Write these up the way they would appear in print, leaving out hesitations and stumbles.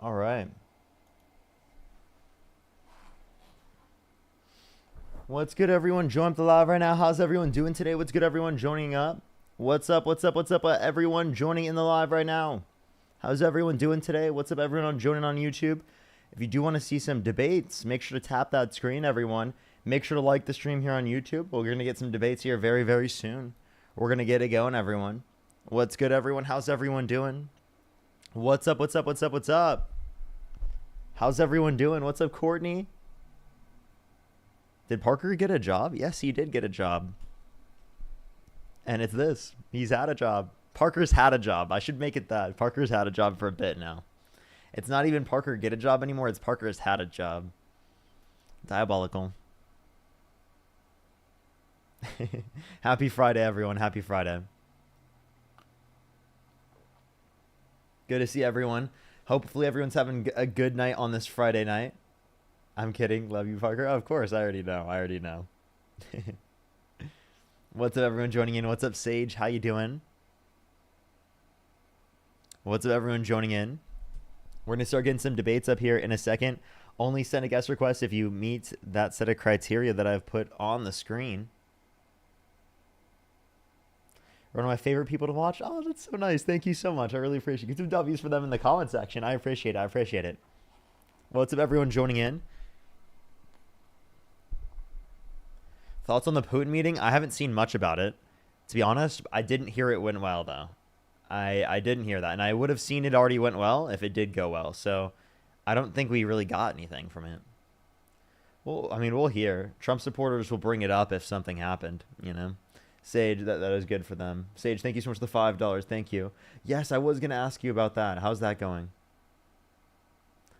All right. What's good, everyone? Join up the live right now. How's everyone doing today? What's good, everyone joining up? What's up? What's up? What's up, everyone joining in the live right now? How's everyone doing today? What's up, everyone joining on YouTube? If you do want to see some debates, make sure to tap that screen, everyone. Make sure to like the stream here on YouTube. We're going to get some debates here very, very soon. We're going to get it going, everyone. What's good, everyone? How's everyone doing? What's up? What's up? What's up? What's up? How's everyone doing? What's up, Courtney? Did Parker get a job? Yes, he did get a job. And it's this. He's had a job. Parker's had a job. I should make it that. Parker's had a job for a bit now. It's not even Parker get a job anymore. It's Parker's had a job. Diabolical. Happy Friday, everyone. Happy Friday. Good to see everyone. Hopefully everyone's having a good night on this Friday night. I'm kidding. Love you, Parker. Oh, of course. I already know. I already know. What's up, everyone joining in? What's up, Sage? How you doing? What's up, everyone joining in? We're going to start getting some debates up here in a second. Only send a guest request if you meet that set of criteria that I've put on the screen. One of my favorite people to watch. Oh, that's so nice. Thank you so much. I really appreciate it. Get some W's for them in the comment section. I appreciate it. I appreciate it. What's up, everyone joining in? Thoughts on the Putin meeting? I haven't seen much about it. To be honest, I didn't hear it went well, though. I didn't hear that. And I would have seen it already went well if it did go well. So I don't think we really got anything from it. Well, I mean, we'll hear. Trump supporters will bring it up if something happened, you know. Sage, that is good for them. Sage, thank you so much for the $5. Thank you. Yes, I was going to ask you about that. How's that going?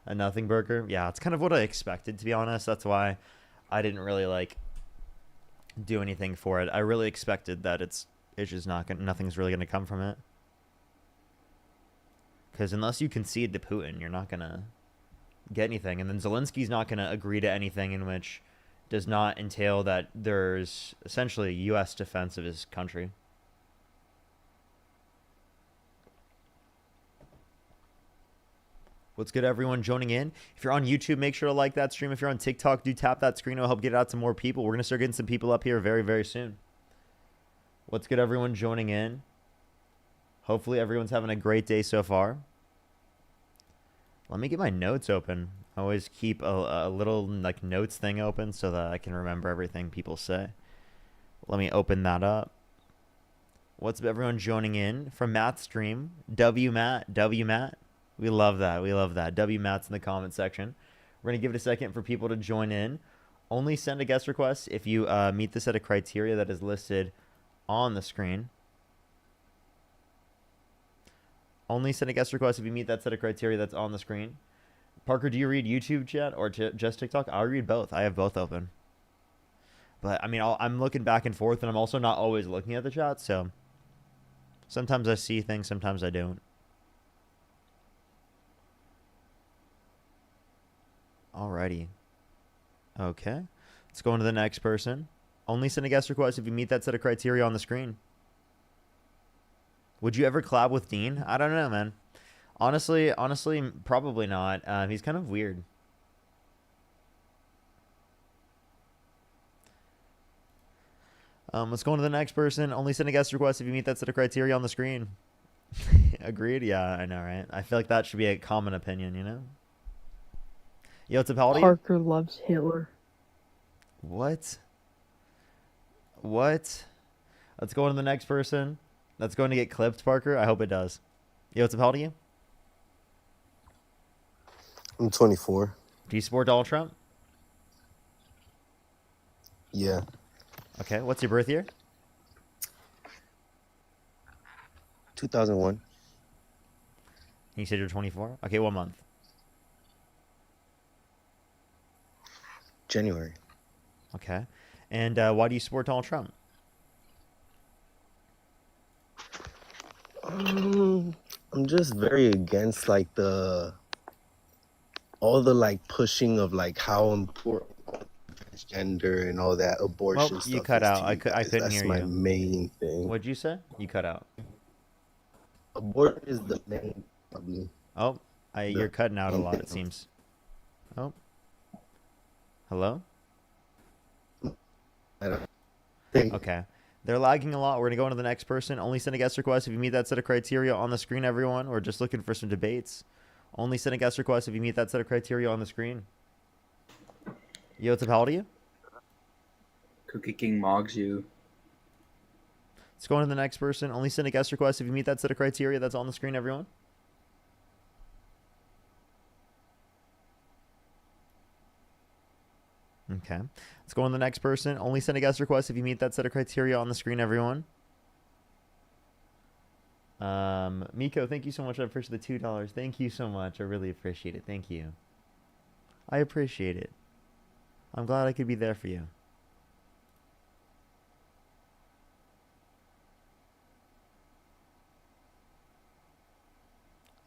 A nothing burger? Yeah, it's kind of what I expected, to be honest. That's why I didn't really, do anything for it. I really expected that it's just not gonna, nothing's really gonna come from it. Because unless you concede to Putin, you're not gonna get anything. And then Zelensky's not gonna agree to anything in which does not entail that there's essentially U.S. defense of his country. What's good, everyone joining in? If you're on YouTube, make sure to like that stream. If you're on TikTok, do tap that screen. It'll help get it out to more people. We're going to start getting some people up here very, very soon. What's good, everyone joining in? Hopefully everyone's having a great day so far. Let me get my notes open. I always keep a little notes thing open so that I can remember everything people say. Let me open that up. What's up, everyone joining in from Matt's stream? W Matt. We love that. We love that. W Matt's in the comment section. We're going to give it a second for people to join in. Only send a guest request if you meet the set of criteria that is listed on the screen. Only send a guest request if you meet that set of criteria that's on the screen. Parker, do you read YouTube chat or just TikTok? I read both. I have both open. But, I mean, I'm looking back and forth, and I'm also not always looking at the chat, so sometimes I see things, sometimes I don't. Alrighty. Okay. Let's go on to the next person. Only send a guest request if you meet that set of criteria on the screen. Would you ever collab with Dean? I don't know, man. Honestly, probably not. He's kind of weird. Let's go on to the next person. Only send a guest request if you meet that set of criteria on the screen. Agreed? Yeah, I know, right? I feel like that should be a common opinion, you know? Yo, what's up, Haldy? Parker loves Hitler. What? Let's go on to the next person. That's going to get clipped, Parker. I hope it does. Yo, what's up, Haldy? I'm 24. Do you support Donald Trump? Yeah. Okay, what's your birth year? 2001. You said you're 24? Okay, what month? January. Okay. And why do you support Donald Trump? I'm just very against all the pushing of how important transgender and all that abortion Well, stuff. you cut is out. to I you guys. couldn't That's hear my you. main thing. What'd you say? You cut out. Abortion is the main problem. Oh, you're cutting out a lot, it seems. Oh, hello? I don't think. Okay. They're lagging a lot. We're going to go on to the next person. Only send a guest request if you meet that set of criteria on the screen, everyone. We're just looking for some debates. Only send a guest request if you meet that set of criteria on the screen. Yo, what's up? How old are you? Cookie King mogs you. Let's go on to the next person. Only send a guest request if you meet that set of criteria that's on the screen, everyone. Okay. Let's go on to the next person. Only send a guest request if you meet that set of criteria on the screen, everyone. Miko, thank you so much. I appreciate the $2. Thank you so much. I really appreciate it. Thank you. I appreciate it. I'm glad I could be there for you.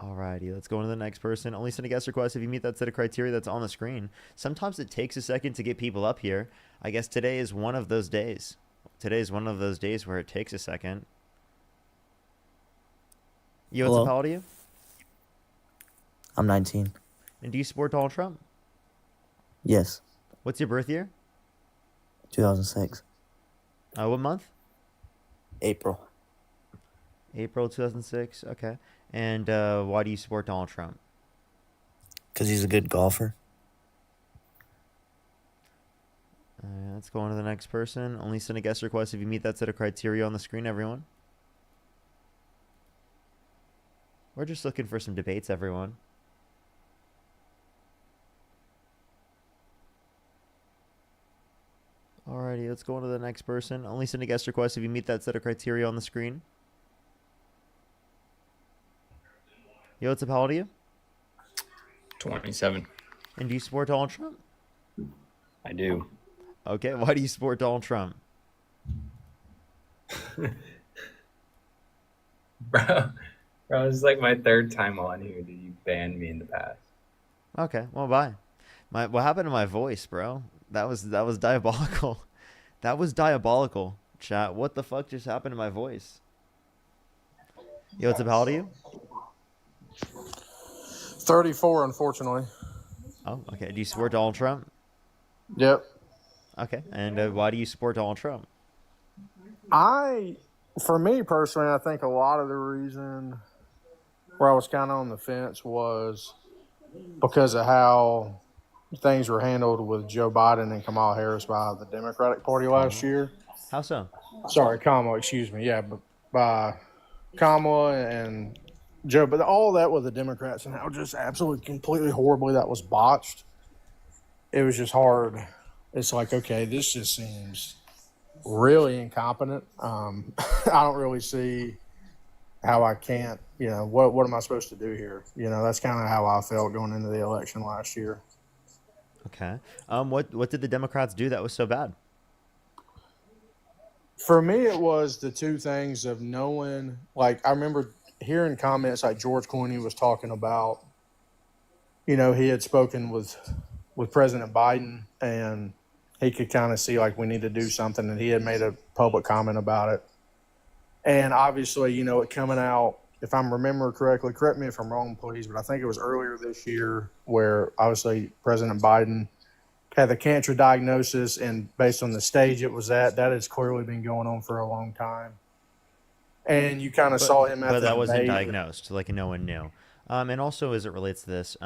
Alrighty, let's go on to the next person. Only send a guest request if you meet that set of criteria that's on the screen. Sometimes it takes a second to get people up here. I guess today is one of those days. Today is one of those days where it takes a second. Yo, what's Hello? up? How old are you? I'm 19. And do you support Donald Trump? Yes. What's your birth year? 2006. What month? April. April 2006. Okay. And why do you support Donald Trump? Because he's a good golfer. Let's go on to the next person. Only send a guest request if you meet that set of criteria on the screen, everyone. We're just looking for some debates, everyone. Alrighty, let's go on to the next person. Only send a guest request if you meet that set of criteria on the screen. Yo, what's up? How old are you? 27. And do you support Donald Trump? I do. Okay, why do you support Donald Trump? Bro, this is like my third time on here. Did you ban me in the past? Okay, well, bye. What happened to my voice, bro? That was diabolical. That was diabolical, chat. What the fuck just happened to my voice? Yo, what's up? How old are you? 34, unfortunately. Oh, okay. Do you support Donald Trump? Yep. Okay. And why do you support Donald Trump? For me personally, I think a lot of the reason where I was kind of on the fence was because of how things were handled with Joe Biden and Kamala Harris by the Democratic Party last year. How so? Sorry, Kamala, excuse me. Yeah, but by Kamala and Joe, but all that with the Democrats and how just absolutely completely horribly that was botched. It was just hard. It's like, okay, this just seems really incompetent. I don't really see how I can't, what am I supposed to do here? That's kind of how I felt going into the election last year. Okay. What did the Democrats do that was so bad? For me, it was the two things of knowing, like, I remember hearing comments like George Clooney was talking about, he had spoken with President Biden and he could kind of see like we need to do something, and he had made a public comment about it. And obviously, it coming out, if I'm remembering correctly, correct me if I'm wrong, please, but I think it was earlier this year where obviously President Biden had the cancer diagnosis, and based on the stage it was at, that has clearly been going on for a long time. And you kind of saw him at But that wasn't debate. diagnosed, like no one knew. And also, as it relates to this,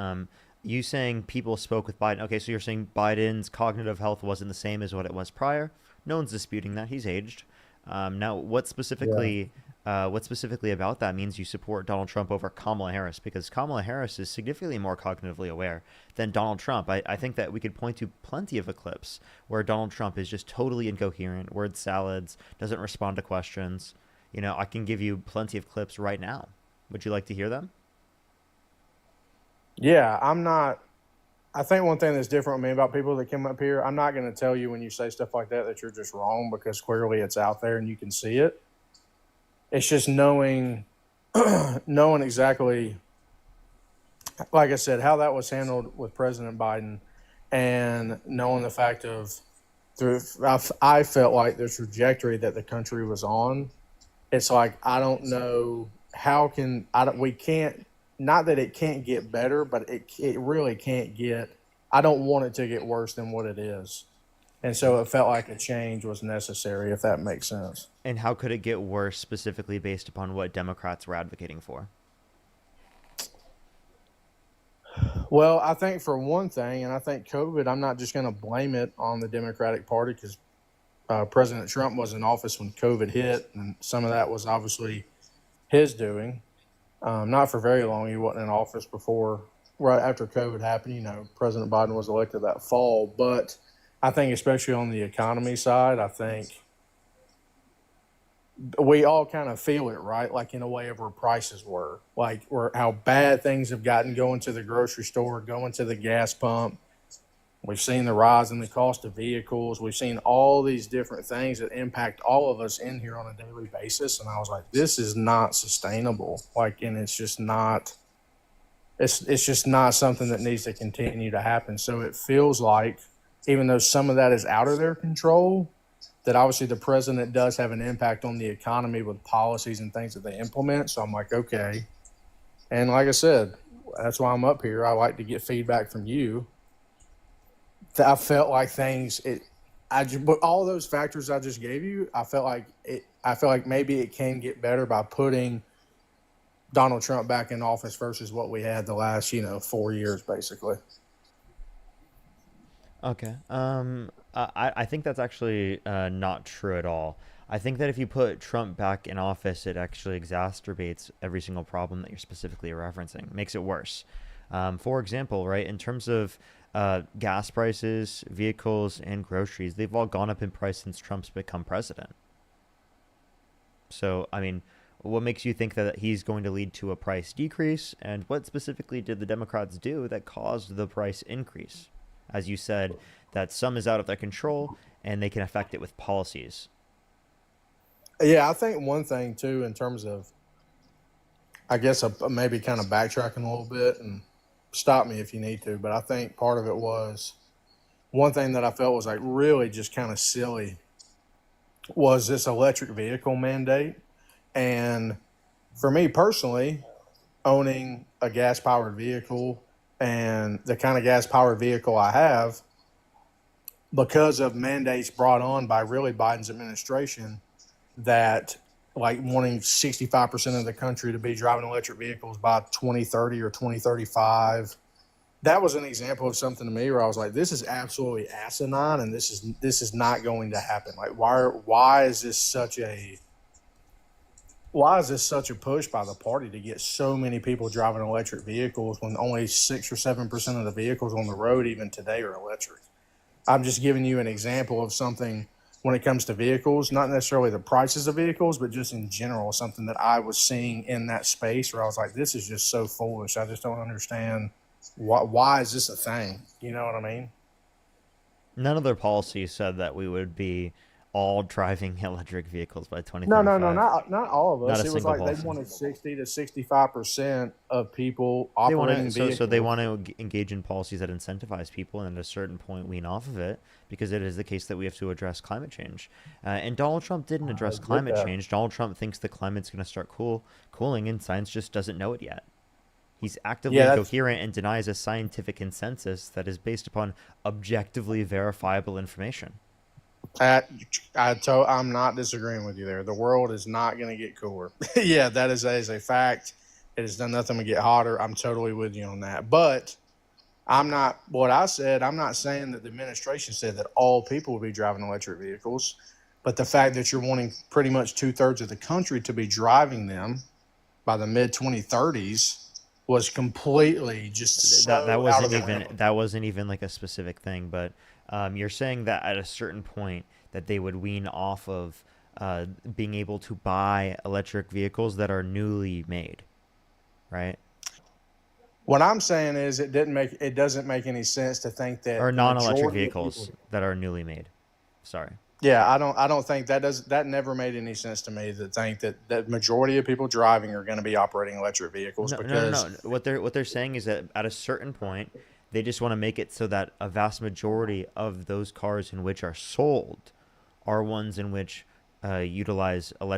you saying people spoke with Biden. Okay, so you're saying Biden's cognitive health wasn't the same as what it was prior. No one's disputing that. He's aged. Now, what specifically about that means you support Donald Trump over Kamala Harris? Because Kamala Harris is significantly more cognitively aware than Donald Trump. I think that we could point to plenty of clips where Donald Trump is just totally incoherent, word salads, doesn't respond to questions. I can give you plenty of clips right now. Would you like to hear them? Yeah, I think one thing that's different with me about people that come up here, I'm not going to tell you when you say stuff like that you're just wrong, because clearly it's out there and you can see it. It's just knowing exactly, like I said, how that was handled with President Biden, and knowing the fact of, I felt like the trajectory that the country was on. It's like, I don't know we can't not that it can't get better, but it really can't get. I don't want it to get worse than what it is, and so it felt like a change was necessary. If that makes sense. And how could it get worse specifically based upon what Democrats were advocating for? Well, I think for one thing, and I think COVID, I'm not just going to blame it on the Democratic Party because President Trump was in office when COVID hit, and some of that was obviously his doing. Not for very long. He wasn't in office before, right after COVID happened. You know, President Biden was elected that fall. But I think, especially on the economy side, I think we all kind of feel it, right? Like in a way of where prices were, like where how bad things have gotten going to the grocery store, going to the gas pump. We've seen the rise in the cost of vehicles. We've seen all these different things that impact all of us in here on a daily basis. And I was like, this is not sustainable. Like, and it's just not, it's just not something that needs to continue to happen. So it feels like, even though some of that is out of their control, that obviously the president does have an impact on the economy with policies and things that they implement. So I'm like, okay. And like I said, that's why I'm up here. I like to get feedback from you. I felt like but all those factors I just gave you, I felt like maybe it can get better by putting Donald Trump back in office versus what we had the last, 4 years, basically. Okay. I think that's actually not true at all. I think that if you put Trump back in office, it actually exacerbates every single problem that you're specifically referencing. It makes it worse. For example, right, in terms of gas prices, vehicles, and groceries, they've all gone up in price since Trump's become president. So, I mean, what makes you think that he's going to lead to a price decrease? And what specifically did the Democrats do that caused the price increase? As you said, that some is out of their control and they can affect it with policies. Yeah, I think one thing too, in terms of, I guess maybe kind of backtracking a little bit, and stop me if you need to, but I think part of it was one thing that I felt was like really just kind of silly was this electric vehicle mandate. And for me personally, owning a gas powered vehicle and the kind of gas powered vehicle I have, because of mandates brought on by really Biden's administration that like wanting 65% of the country to be driving electric vehicles by 2030 or 2035. That was an example of something to me where I was like, this is absolutely asinine, and this is not going to happen. Like, why is this such a push by the party to get so many people driving electric vehicles when only 6 or 7% of the vehicles on the road even today are electric? I'm just giving you an example of something when it comes to vehicles, not necessarily the prices of vehicles, but just in general, something that I was seeing in that space where I was like, this is just so foolish. I just don't understand why is this a thing? You know what I mean? None of their policies said that we would be all driving electric vehicles by 2035. No, not all of us. Not a It was single like policy. they wanted 60 to 65% of people operating vehicles. So they want to engage in policies that incentivize people, and at a certain point wean off of it, because it is the case that we have to address climate change. And Donald Trump didn't address climate change. Donald Trump thinks the climate's going to start cooling, and science just doesn't know it yet. He's actively incoherent and denies a scientific consensus that is based upon objectively verifiable information. I'm not disagreeing with you there. The world is not going to get cooler. Yeah, that is a fact. It has done nothing to get hotter. I'm totally with you on that. But I'm not saying that the administration said that all people will be driving electric vehicles. But the fact that you're wanting pretty much 2/3 of the country to be driving them by the mid 2030s was completely just that wasn't even like a specific thing, but you're saying that at a certain point that they would wean off of being able to buy electric vehicles that are newly made, right? What I'm saying is it doesn't make any sense to think that or non-electric vehicles that are newly made. Sorry. Yeah, I don't think that never made any sense to me to think that the majority of people driving are going to be operating electric vehicles. No. What they're saying is that at a certain point, they just want to make it so that a vast majority of those cars in which are sold are ones in which utilize in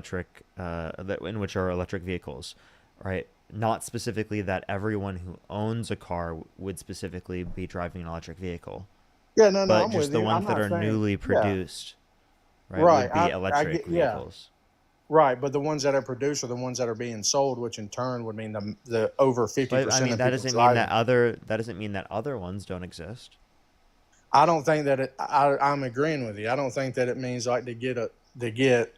which are electric vehicles, right? not specifically that everyone who owns a car would specifically be driving an electric vehicle, Yeah, no, but I'm just with the you. I'm ones that not are saying, newly yeah, produced, right, right. would be electric get, yeah, vehicles. right. But the ones that are produced are the ones that are being sold, which in turn would mean the over fifty But I percent mean, of people driving. that doesn't mean that other ones don't exist. I don't think that I'm agreeing with you. I don't think that it means like to get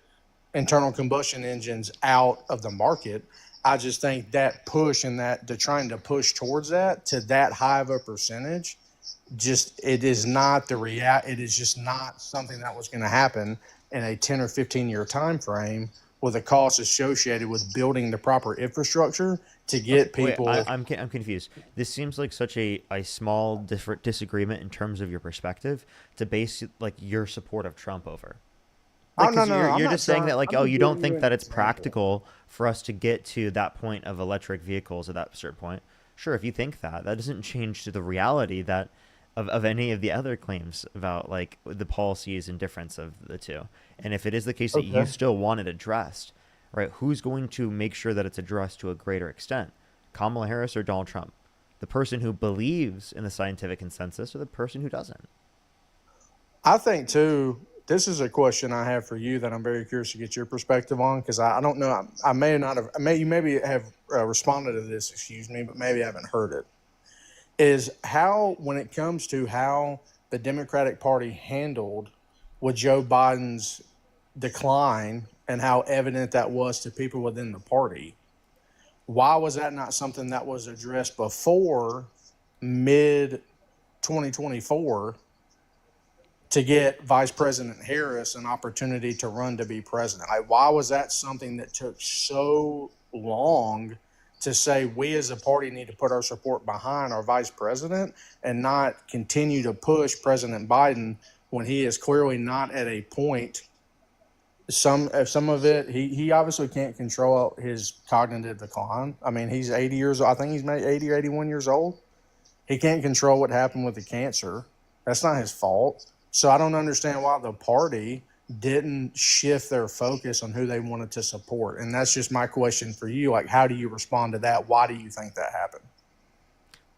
internal combustion engines out of the market. I just think that push and that they're trying to push towards that to that high of a percentage, just it is not it is just not something that was going to happen in a 10 or 15 year time frame with a cost associated with building the proper infrastructure to Okay, get wait, people. I'm confused. This seems like such a small different disagreement in terms of your perspective to base like your support of Trump over. Oh Like, no, because no, no, I'm you're not just saying trying. that like, I'm oh, just you don't giving you think an that it's example. practical for us to get to that point of electric vehicles at that certain point. Sure, if you think that, that doesn't change to the reality that of any of the other claims about like the policies and difference of the two. And if it is the case that you Okay. still want it addressed, right? Who's going to make sure that it's addressed to a greater extent? Kamala Harris or Donald Trump? The person who believes in the scientific consensus or the person who doesn't? I think too. This is a question I have for you that I'm very curious to get your perspective on because I don't know. I may not have. You maybe have responded to this. Excuse me, but maybe I haven't heard it. Is how when it comes to how the Democratic Party handled with Joe Biden's decline and how evident that was to people within the party. Why was that not something that was addressed before mid 2024 to get Vice President Harris an opportunity to run to be president? Like, why was that something that took so long to say we as a party need to put our support behind our vice president and not continue to push President Biden when he is clearly not at a point? Some of it, he obviously can't control his cognitive decline. I mean, he's 80 years old. I think he's maybe 80 or 81 years old. He can't control what happened with the cancer. That's not his fault. So I don't understand why the party didn't shift their focus on who they wanted to support. And that's just my question for you. Like, how do you respond to that? Why do you think that happened?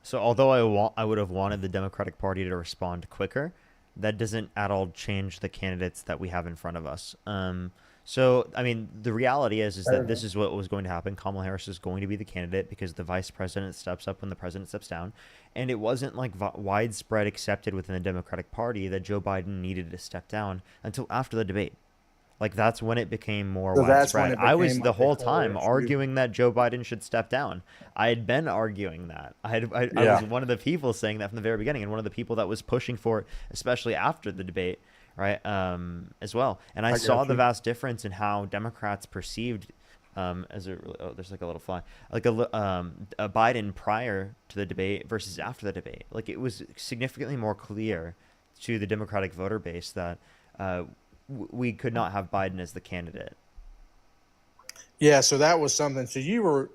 So although I would have wanted the Democratic Party to respond quicker, that doesn't at all change the candidates that we have in front of us. So I mean, the reality is that this is what was going to happen. Kamala Harris is going to be the candidate because the vice president steps up when the president steps down, and it wasn't like widespread accepted within the Democratic Party that Joe Biden needed to step down until after the debate. Like that's when it became more So that's when widespread. it I was became the like the whole core time issue. arguing that Joe Biden should step down. I had been arguing that. I Yeah. was one of the people saying that from the very beginning, and one of the people that was pushing for it, especially after the debate, right? As well. And I I saw got the you. vast difference in how Democrats perceived there's like a little fly, like a Biden prior to the debate versus after the debate. Like it was significantly more clear to the Democratic voter base that we could not have Biden as the candidate. Yeah, so that was something. So you were,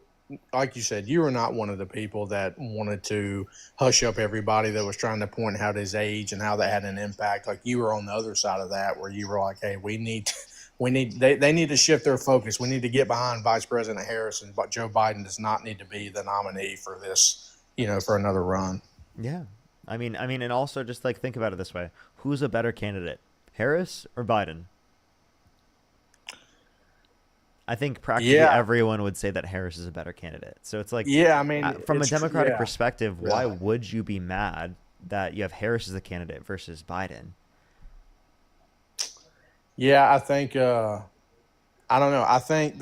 like you said, you were not one of the people that wanted to hush up everybody that was trying to point out his age and how that had an impact. Like you were on the other side of that, where you were like, "Hey, they need to shift their focus. We need to get behind Vice President Harris, but Joe Biden does not need to be the nominee for this, for another run." Yeah. I mean, and also just like think about it this way: who's a better candidate, Harris or Biden? I think practically Yeah, everyone would say that Harris is a better candidate. So it's like, yeah. I mean, from a it's Democratic yeah, perspective, why really. would you be mad that you have Harris as the candidate versus Biden? Yeah, I think. I don't know. I think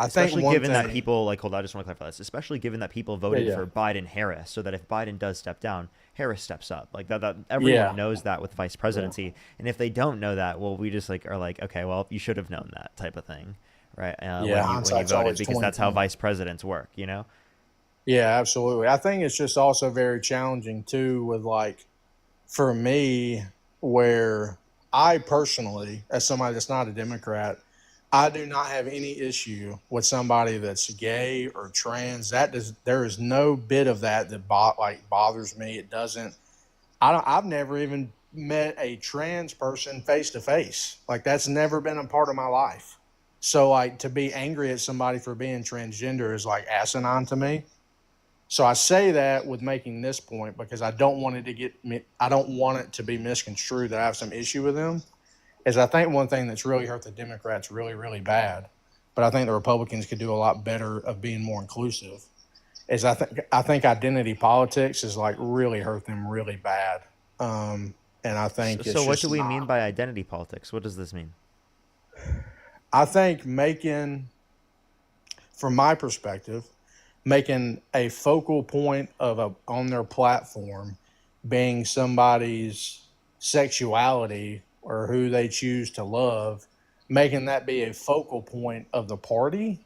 Especially one given that thing. people like, hold on, I just want to clarify this. Especially given that people Yeah, voted yeah, for Biden Harris, so that if Biden does step down, Harris steps up. Like that everyone yeah, knows that with vice yeah, presidency. And if they don't know that, well, we just like are like, okay, well, you should have known that type of thing, right? yeah. When you Hindsight's voted, always because that's how 2020. vice presidents work, you know? Yeah, absolutely. I think it's just also very challenging too with like for me where I personally, as somebody that's not a Democrat, I do not have any issue with somebody that's gay or trans. There is no bit of that bothers me. It doesn't. I've never even met a trans person face to face. Like that's never been a part of my life. So like to be angry at somebody for being transgender is like asinine to me. So I say that with making this point because I don't want it to be misconstrued that I have some issue with them. Is I think one thing that's really hurt the Democrats really, really bad, but I think the Republicans could do a lot better of being more inclusive. Is I think identity politics has like really hurt them really bad. And I think So, it's what just do we not. mean by identity politics? What does this mean? I think from my perspective, making a focal point on their platform being somebody's sexuality or who they choose to love, making that be a focal point of the party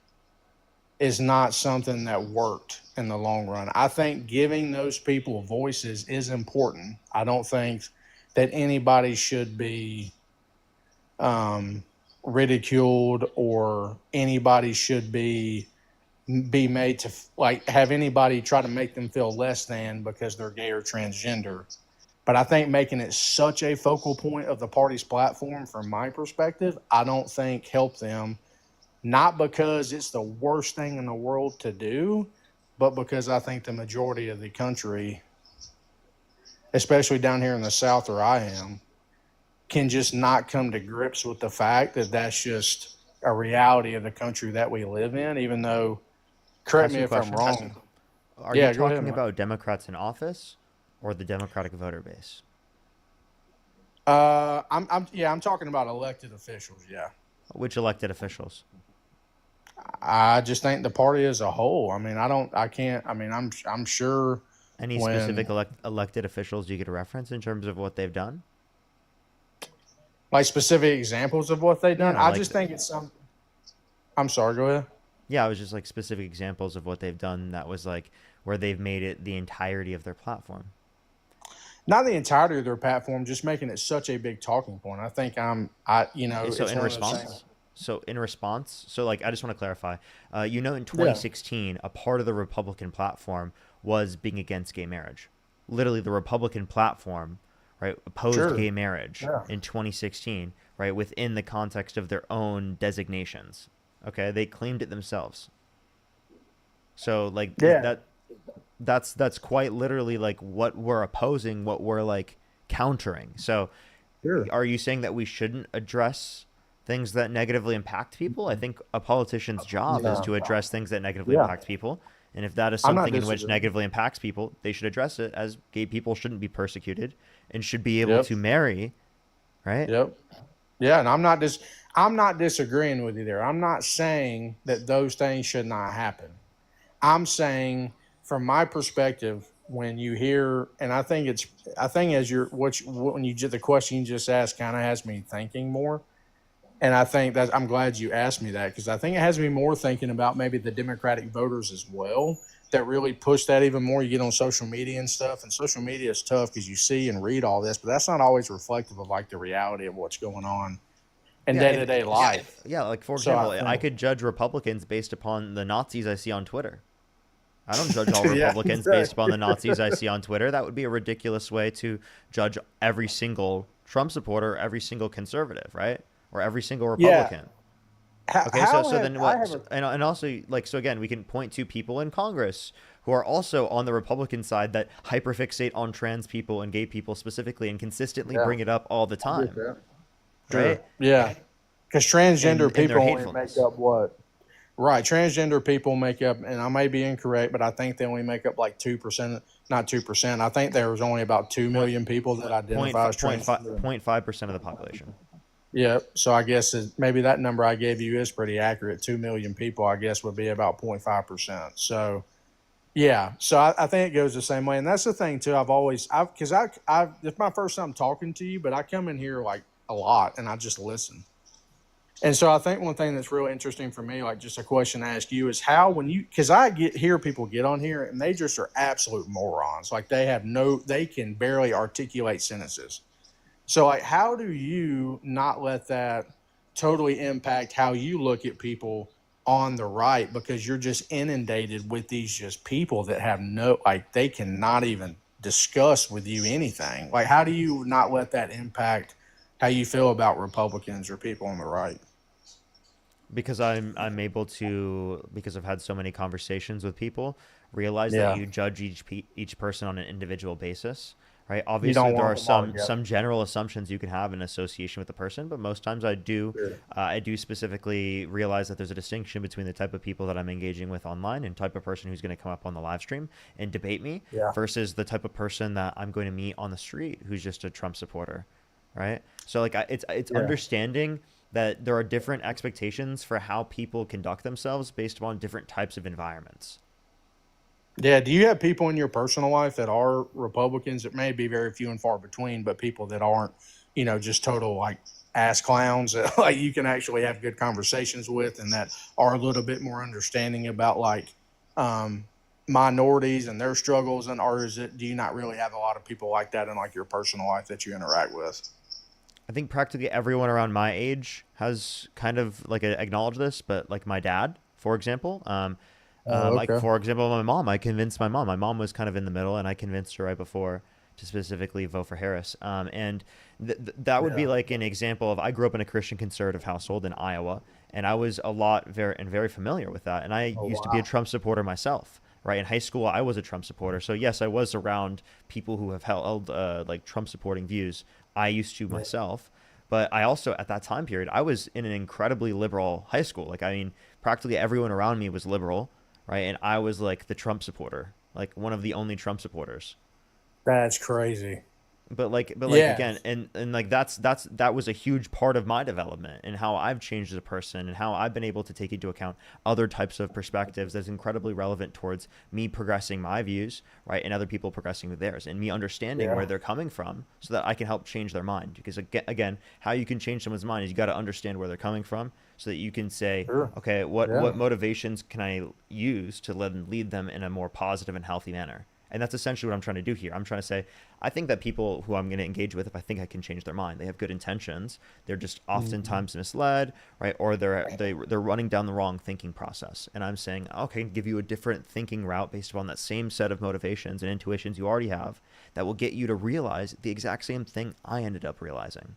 is not something that worked in the long run. I think giving those people voices is important. I don't think that anybody should be ridiculed or anybody should be made to like have anybody try to make them feel less than because they're gay or transgender. But I think making it such a focal point of the party's platform, from my perspective, I don't think helped them. Not because it's the worst thing in the world to do, but because I think the majority of the country, especially down here in the South where I am, can just not come to grips with the fact that that's just a reality of the country that we live in, even though, correct Ask me you a if I'm question. wrong. Are Yeah, you go ahead, talking Mike. about Democrats in office or the Democratic voter base? I'm talking about elected officials. Yeah, Which elected officials? I just think the party as a whole. I mean, I'm sure Any when specific elected officials you could reference in terms of what they've done? like specific examples of what they've done. Yeah, I like just think it's some. I'm sorry. Go ahead. yeah, it was just like specific examples of what they've done that was like where they've made it the entirety of their platform. Not the entirety of their platform, just making it such a big talking point. I think Okay, so it's in one of those things. response, so like I just want to clarify. In Yeah. 2016, a part of the Republican platform was being against gay marriage. Literally, the Republican platform, right, opposed Sure. gay marriage Yeah. in 2016, right, within the context of their own designations. Okay, they claimed it themselves. So like Yeah. that's quite literally like what we're opposing, what we're like countering. So Sure. are you saying that we shouldn't address things that negatively impact people? I think a politician's job is No. to address things that negatively Yeah. impact people. And if that is I'm not something in which disagreeing. negatively impacts people, they should address it, as gay people shouldn't be persecuted and should be able Yep. to marry, right? Yep. Yeah, and I'm not disagreeing with you there. I'm not saying that those things should not happen. I'm saying from my perspective, when you hear, and I think as the question you just asked kind of has me thinking more. And I think that I'm glad you asked me that because I think it has me more thinking about maybe the Democratic voters as well that really push that even more. You get on social media and stuff, and social media is tough because you see and read all this, but that's not always reflective of like the reality of what's going on in Yeah, day to day life. Yeah, like for So I example, I think- could judge Republicans based upon the Nazis I see on Twitter. I don't judge all Yeah, Republicans exactly. based upon the Nazis I see on Twitter. That would be a ridiculous way to judge every single Trump supporter, every single conservative, right? Or every single Yeah. Republican. Okay, so then what? And also, like, so again, we can point to people in Congress who are also on the Republican side that hyperfixate on trans people and gay people specifically and consistently Yeah. bring it up all the time, right? Yeah, because transgender And their people only hatefulness. make up what? Right, transgender people make up, and I may be incorrect, but I think they only make up like 2%, not 2%. I think there was only about 2 million people that identify as transgender. 0.5% of the population. Yeah, so I guess maybe that number I gave you is pretty accurate. 2 million people, I guess, would be about 0.5%. So, yeah, so I think it goes the same way, and that's the thing too. Because it's my first time talking to you, but I come in here like a lot, and I just listen. And so I think one thing that's real interesting for me, like just a question to ask you, is how because hear people get on here and they just are absolute morons. Like they can barely articulate sentences. So like, how do you not let that totally impact how you look at people on the right? Because you're just inundated with these just people that have they cannot even discuss with you anything. Like, how do you not let that impact how you feel about Republicans or people on the right? because I'm able to, because I've had so many conversations with people, realize that Yeah. you judge each person on an individual basis, right? You Obviously don't there want are them all some together. general assumptions you can have in association with the person, but most times Sure. I do specifically realize that there's a distinction between the type of people that I'm engaging with online and type of person who's going to come up on the live stream and debate me Yeah. versus the type of person that I'm going to meet on the street who's just a Trump supporter, right? So like it's Yeah. understanding that there are different expectations for how people conduct themselves based upon different types of environments. Yeah. Do you have people in your personal life that are Republicans? It may be very few and far between, but people that aren't, just total like ass clowns that like you can actually have good conversations with and that are a little bit more understanding about like um, minorities and their struggles, and or do you not really have a lot of people like that in like your personal life that you interact with? I think practically everyone around my age has kind of like acknowledged this, but like my dad, for example, Oh, like okay. for example, my mom, I convinced my mom. My mom was kind of in the middle, and I convinced her right before to specifically vote for Harris. And that would be Yeah. like an example of I grew up in a Christian conservative household in Iowa, and I was a lot very familiar with that. And I Oh, used to be a wow. Trump supporter myself. Right in high school, I was a Trump supporter. So yes, I was around people who have held like Trump supporting views. I used to Yeah. myself, but I also at that time period I was in an incredibly liberal high school. Like I mean, practically everyone around me was liberal, right? And I was like the Trump supporter, like one of the only Trump supporters. That's crazy. But like Yeah. again, and like that was a huge part of my development and how I've changed as a person and how I've been able to take into account other types of perspectives that's incredibly relevant towards me progressing my views, right, and other people progressing with theirs, and me understanding Yeah. where they're coming from so that I can help change their mind. Because again, how you can change someone's mind is you got to understand where they're coming from so that you can say, Sure. okay, what Yeah. what motivations can I use to lead them in a more positive and healthy manner? And that's essentially what I'm trying to do here. I'm trying to say, I think that people who I'm going to engage with, if I think I can change their mind, they have good intentions. They're just Mhm. oftentimes misled, right? Or they're running down the wrong thinking process. And I'm saying, okay, give you a different thinking route based upon that same set of motivations and intuitions you already have that will get you to realize the exact same thing I ended up realizing,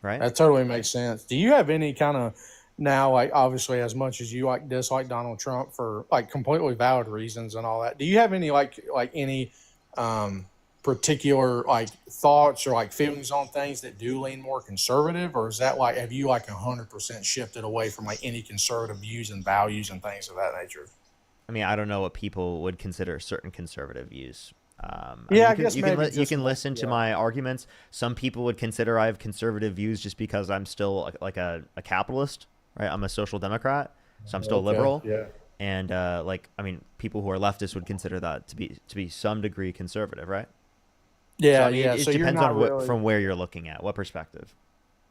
right? That totally makes sense. Do you have any kind of now, like obviously, as much as you like dislike Donald Trump for like completely valid reasons and all that, do you have any like any um, particular like thoughts or like feelings on things that do lean more conservative, or is that like have you like 100% shifted away from like any conservative views and values and things of that nature? I mean, I don't know what people would consider certain conservative views. I mean, Yeah, I guess maybe you just can like listen to yeah. my arguments. Some people would consider I have conservative views just because I'm still like a capitalist, right? I'm a social democrat, so I'm still Okay, liberal. yeah, And like, I mean, people who are leftists would consider that to be some degree conservative, right? So yeah, I mean, yeah. it So you're depends on not what really from where you're looking at, what perspective.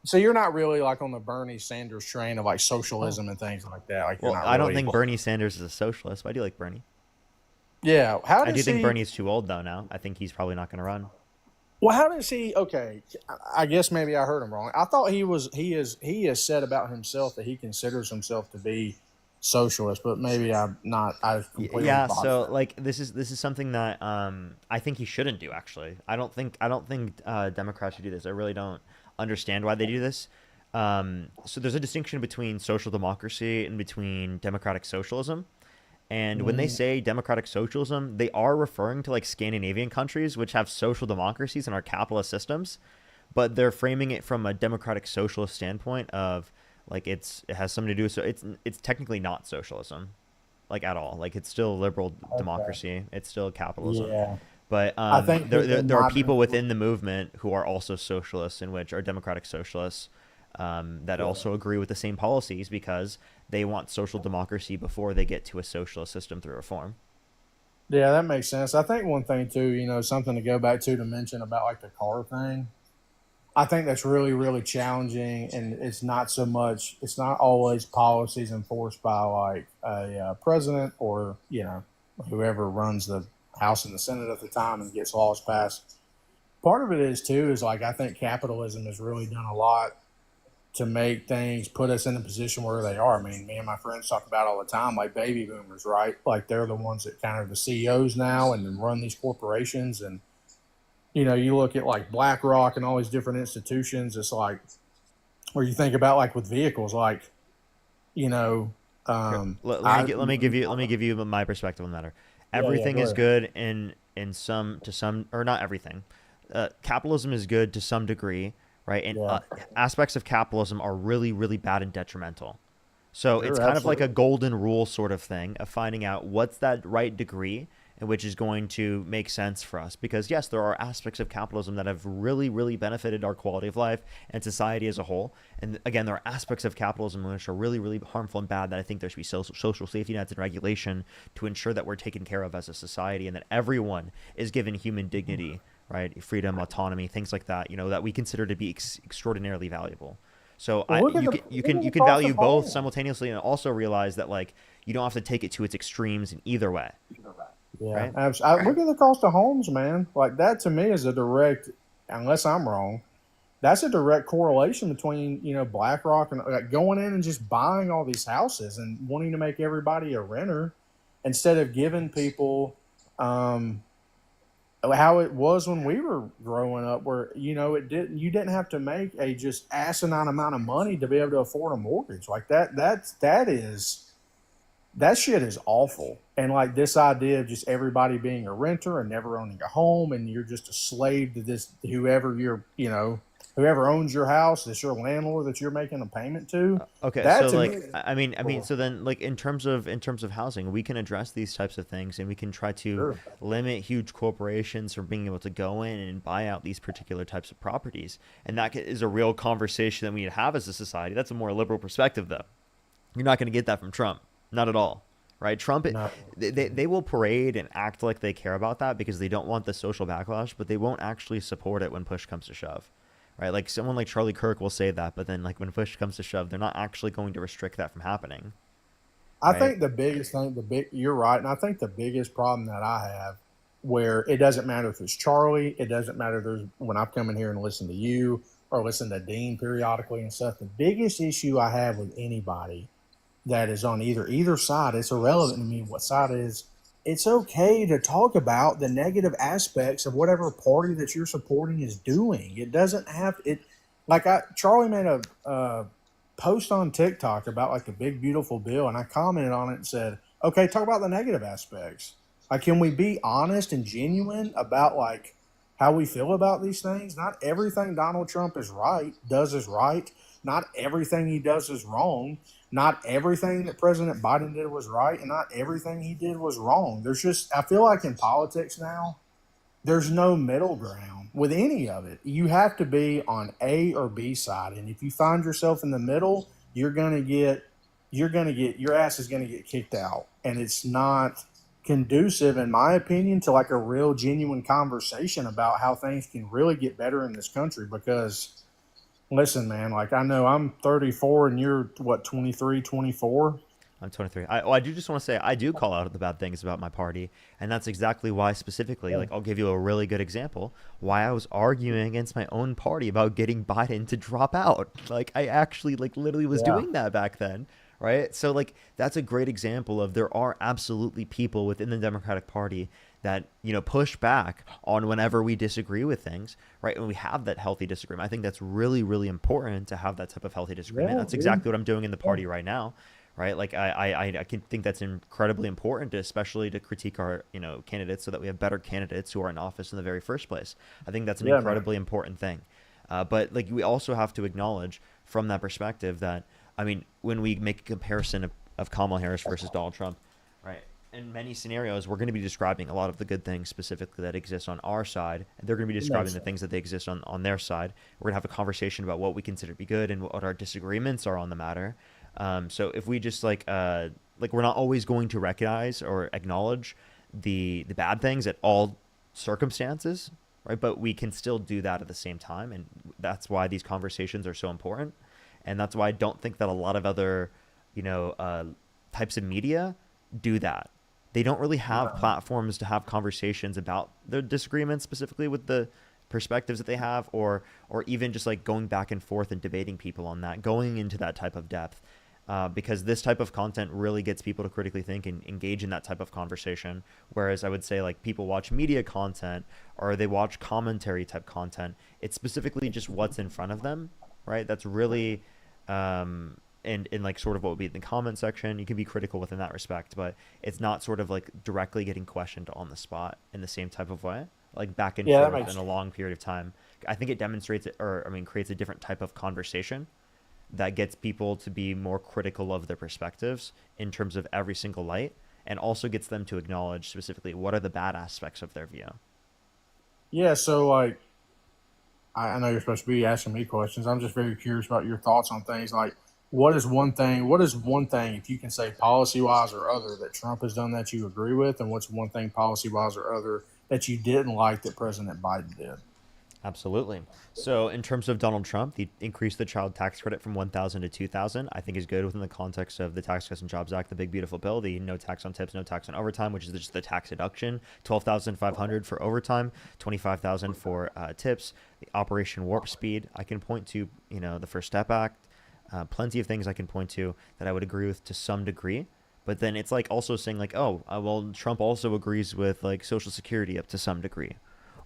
so you're not really like on the Bernie Sanders train of like Oh, socialism and things like that. Like you're well, not I don't really. think Bernie Sanders is a socialist, but I do like Bernie. Yeah. How I do does think he? Bernie's too old though now. I think he's probably not going to run. Well, how does he? Okay, I guess maybe I heard him wrong. I thought he was. He has said about himself that he considers himself to be socialist, but maybe I'm not. I've completely Yeah, botched so that. like this is something that I think he shouldn't do actually. I don't think Democrats should do this. I really don't understand why they do this. So there's a distinction between social democracy and between democratic socialism. And when they Mm, say democratic socialism, they are referring to like Scandinavian countries which have social democracies and are capitalist systems, but they're framing it from a democratic socialist standpoint of like it has something to do, so it's technically not socialism like at all. Like it's still liberal okay. democracy. It's still capitalism. Yeah, But I think in there are my people within the movement who are also socialists, in which are democratic socialists, that yeah. also agree with the same policies because they want social democracy before they get to a socialist system through reform. Yeah, that makes sense. I think one thing too, something to go back to mention about like the car thing. I think that's really, really challenging, and it's not so much. It's not always policies enforced by like a president or whoever runs the House and the Senate at the time and gets laws passed. Part of it is too is like I think capitalism has really done a lot to make things put us in the position where they are. I mean, me and my friends talk about all the time, like baby boomers, right? Like they're the ones that kind of the CEOs now and then run these corporations and you look at like BlackRock and all these different institutions. It's like where you think about like with vehicles, like you know, Here, I let me give you my perspective on the matter. yeah, Everything go is ahead. good in some to some, or not everything. Capitalism is good to some degree, right? And Yeah, aspects of capitalism are really really bad and detrimental. So it's sure, kind of like a absolutely. golden rule sort of thing of finding out what's that right degree in which is going to make sense for us. Because yes, there are aspects of capitalism that have really, really benefited our quality of life and society as a whole. And again, there are aspects of capitalism which are really, really harmful and bad that I think there should be social safety nets and regulation to ensure that we're taken care of as a society and that everyone is given human dignity, right? Freedom, autonomy, things like that, that we consider to be extraordinarily valuable. So Well, look at the you can cost of value both home. simultaneously and also realize that like you don't have to take it to its extremes in either way, Yeah, right? look at the cost of homes, man. Like that to me is a direct, unless I'm wrong, that's a direct correlation between BlackRock and like going in and just buying all these houses and wanting to make everybody a renter instead of giving people um, how it was when we were growing up, where you didn't have to make a just asinine amount of money to be able to afford a mortgage like that. That shit is awful. And like this idea of just everybody being a renter and never owning a home, and you're just a slave to this whoever owns your house, it's your landlord that you're making a payment to. Okay, That so to me like is I mean, cool. so then like in terms of housing, we can address these types of things, and we can try to Sure. limit huge corporations from being able to go in and buy out these particular types of properties, and that is a real conversation that we need to have as a society. That's a more liberal perspective, though. You're not going to get that from Trump, not at all, right? Trump, No. they will parade and act like they care about that because they don't want the social backlash, but they won't actually support it when push comes to shove, right? Like someone like Charlie Kirk will say that, but then like when push comes to shove, they're not actually going to restrict that from happening, I right? think the biggest thing, you're right, and I think the biggest problem that I have, where it doesn't matter if it's Charlie, it doesn't matter when I come in here and listen to you or listen to Dean periodically and stuff. The biggest issue I have with anybody that is on either side, it's irrelevant to me what side it is. It's okay to talk about the negative aspects of whatever party that you're supporting is doing. It doesn't have it. Like Charlie made a post on TikTok about like the big beautiful bill, and I commented on it and said, "Okay, talk about the negative aspects. Like, can we be honest and genuine about like how we feel about these things? Not everything Donald Trump does is right. Not everything he does is wrong. Not everything that President Biden did was right, and not everything he did was wrong. There's just I feel like in politics now, there's no middle ground with any of it. You have to be on A or B side, and if you find yourself in the middle, you're gonna get your ass is gonna get kicked out, and it's not conducive, in my opinion, to like a real genuine conversation about how things can really get better in this country. Because listen, man, like I know I'm 34 and you're what 23, 24. I'm 23. I do just want to say I do call out the bad things about my party, and that's exactly why specifically. Like I'll give you a really good example why I was arguing against my own party about getting Biden to drop out. Like I actually like literally was Yeah. doing that back then, right? So like that's a great example of there are absolutely people within the Democratic Party that push back on whenever we disagree with things, right? And we have that healthy disagreement. I think that's really really important to have that type of healthy disagreement. Yeah, That's dude. exactly what I'm doing in the Yeah. party right now, right? Like I can think that's incredibly important, especially to critique our candidates so that we have better candidates who are in office in the very first place. I think that's an Yeah, man. incredibly important thing. But like we also have to acknowledge from that perspective that I mean when we make a comparison of Kamala Harris versus Donald Trump, right? In many scenarios, we're going to be describing a lot of the good things specifically that exist on our side, and they're going to be It describing makes the sense. things that they exist on their side. We're going to have a conversation about what we consider to be good and what our disagreements are on the matter. So if we just like we're not always going to recognize or acknowledge the bad things at all circumstances, right? But we can still do that at the same time, and that's why these conversations are so important. And that's why I don't think that a lot of other, you know, uh, types of media do that. They don't really have No. platforms to have conversations about their disagreements specifically with the perspectives that they have, or even just like going back and forth and debating people on that, going into that type of depth. Because this type of content really gets people to critically think and engage in that type of conversation. Whereas I would say like people watch media content or they watch commentary type content. It's specifically just what's in front of them, right? That's really, um, and in like sort of what would be in the comment section. You can be critical within that respect, but it's not sort of like directly getting questioned on the spot in the same type of way, like back and Yeah, that forth makes in a long period of time. I think it demonstrates it, or I mean, creates a different type of conversation that gets people to be more critical of their perspectives in terms of every single light, and also gets them to acknowledge specifically what are the bad aspects of their view. Yeah, so like I know you're supposed to be asking me questions. I'm just very curious about your thoughts on things like what is one thing if you can say policy wise or other that Trump has done that you agree with, and what's one thing policy wise or other that you didn't like that President Biden did? Absolutely. So, in terms of Donald Trump, the increase the child tax credit from 1,000 to 2,000, I think is good within the context of the Tax Cuts and Jobs Act, the big beautiful bill, the no tax on tips, no tax on overtime, which is just the tax deduction, 12,500 for overtime, 25,000 for tips, the Operation Warp Speed. I can point to, the First Step Act, plenty of things I can point to that I would agree with to some degree. But then it's like also saying like, oh, well, Trump also agrees with like Social Security up to some degree.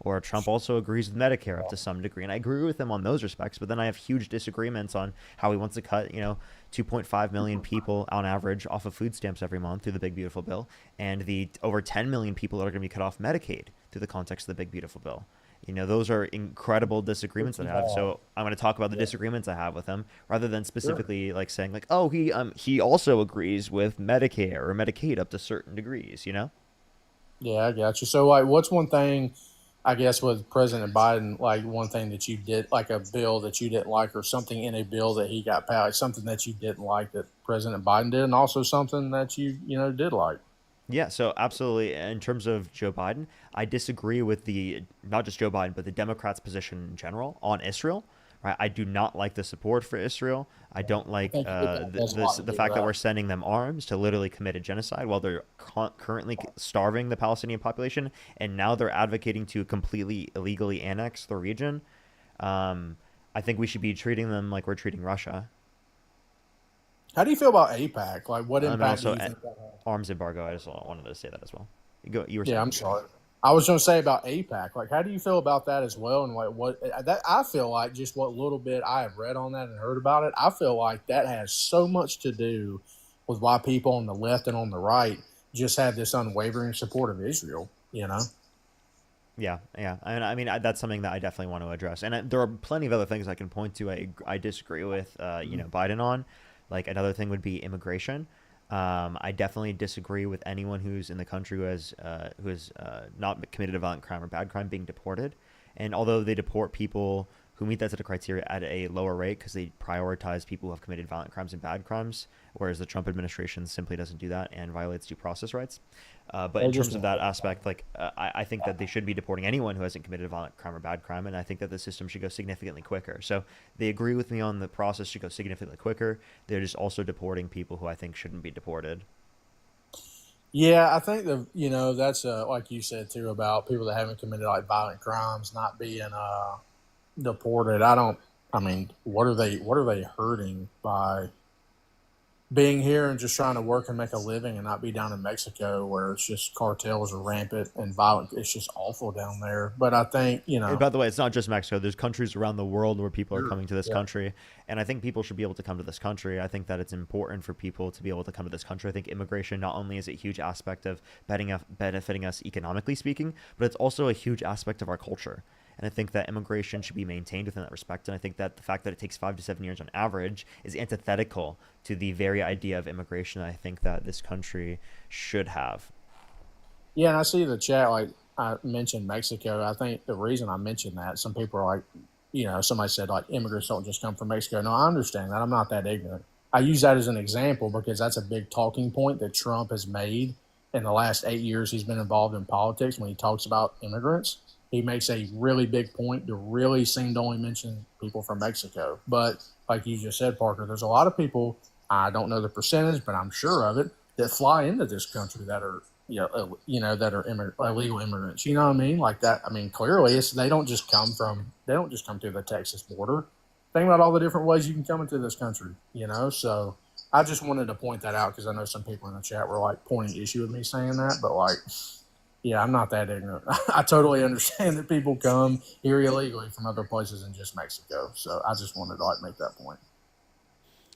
Or Trump also agrees with Medicare up to some degree. And I agree with him on those respects, but then I have huge disagreements on how he wants to cut, 2.5 million people on average off of food stamps every month through the Big Beautiful Bill, and the over 10 million people that are going to be cut off Medicaid through the context of the Big Beautiful Bill. Those are incredible disagreements that I have. So I'm going to talk about the disagreements I have with him rather than specifically like saying like, oh, he also agrees with Medicare or Medicaid up to certain degrees, Yeah, I got you. So like, what's one thing, I guess, with President Biden, like one thing that you did, like a bill that you didn't like, or something in a bill that he got passed, something that you didn't like that President Biden did, and also something that you did like. Yeah, so absolutely. In terms of Joe Biden, I disagree with not just Joe Biden, but the Democrats' position in general on Israel. Right, I do not like the support for Israel. I don't like the fact that we're sending them arms to literally commit a genocide while they're currently starving the Palestinian population, and now they're advocating to completely illegally annex the region. I think we should be treating them like we're treating Russia. How do you feel about AIPAC? Like, what impact do you think that has? Arms embargo. I just wanted to say that as well. You were Yeah, saying. I'm sorry. I was going to say about AIPAC. Like, how do you feel about that as well? And like, what that I feel like, just what little bit I have read on that and heard about it, I feel like that has so much to do with why people on the left and on the right just have this unwavering support of Israel. Yeah, and I mean that's something that I definitely want to address, and there are plenty of other things I can point to. I disagree with Biden on. Like another thing would be immigration. I definitely disagree with anyone who's in the country who has not committed a violent crime or bad crime being deported. And although they deport people who meet that set of criteria at a lower rate because they prioritize people who have committed violent crimes and bad crimes, whereas the Trump administration simply doesn't do that and violates due process rights. But in terms of that aspect, I think that they should be deporting anyone who hasn't committed a violent crime or bad crime, and I think that the system should go significantly quicker. So they agree with me on the process should go significantly quicker. They're just also deporting people who I think shouldn't be deported. Yeah, I think that's like you said too about people that haven't committed like violent crimes not being deported. I mean, what are they hurting by being here and just trying to work and make a living and not be down in Mexico where it's just cartels are rampant and violent? It's just awful down there. But I think, And by the way, it's not just Mexico. There's countries around the world where people are coming to this country. And I think people should be able to come to this country. I think that it's important for people to be able to come to this country. I think immigration not only is a huge aspect of benefiting us economically speaking, but it's also a huge aspect of our culture. And I think that immigration should be maintained within that respect. And I think that the fact that it takes 5 to 7 years on average is antithetical to the very idea of immigration that I think that this country should have. Yeah, and I see the chat, like I mentioned Mexico. I think the reason I mentioned that, some people are like, somebody said like immigrants don't just come from Mexico. No, I understand that. I'm not that ignorant. I use that as an example because that's a big talking point that Trump has made in the last 8 years he's been involved in politics when he talks about immigrants. He makes a really big point to really seem to only mention people from Mexico. But like you just said, Parker, there's a lot of people, I don't know the percentage, but I'm sure of it, that fly into this country that are, that are illegal immigrants. You know what I mean? Like that. I mean, clearly they don't just come to the Texas border. Think about all the different ways you can come into this country, So I just wanted to point that out because I know some people in the chat were like pointing issue with me saying that, but like, yeah, I'm not that ignorant. I totally understand that people come here illegally from other places than just Mexico. So I just wanted to make that point.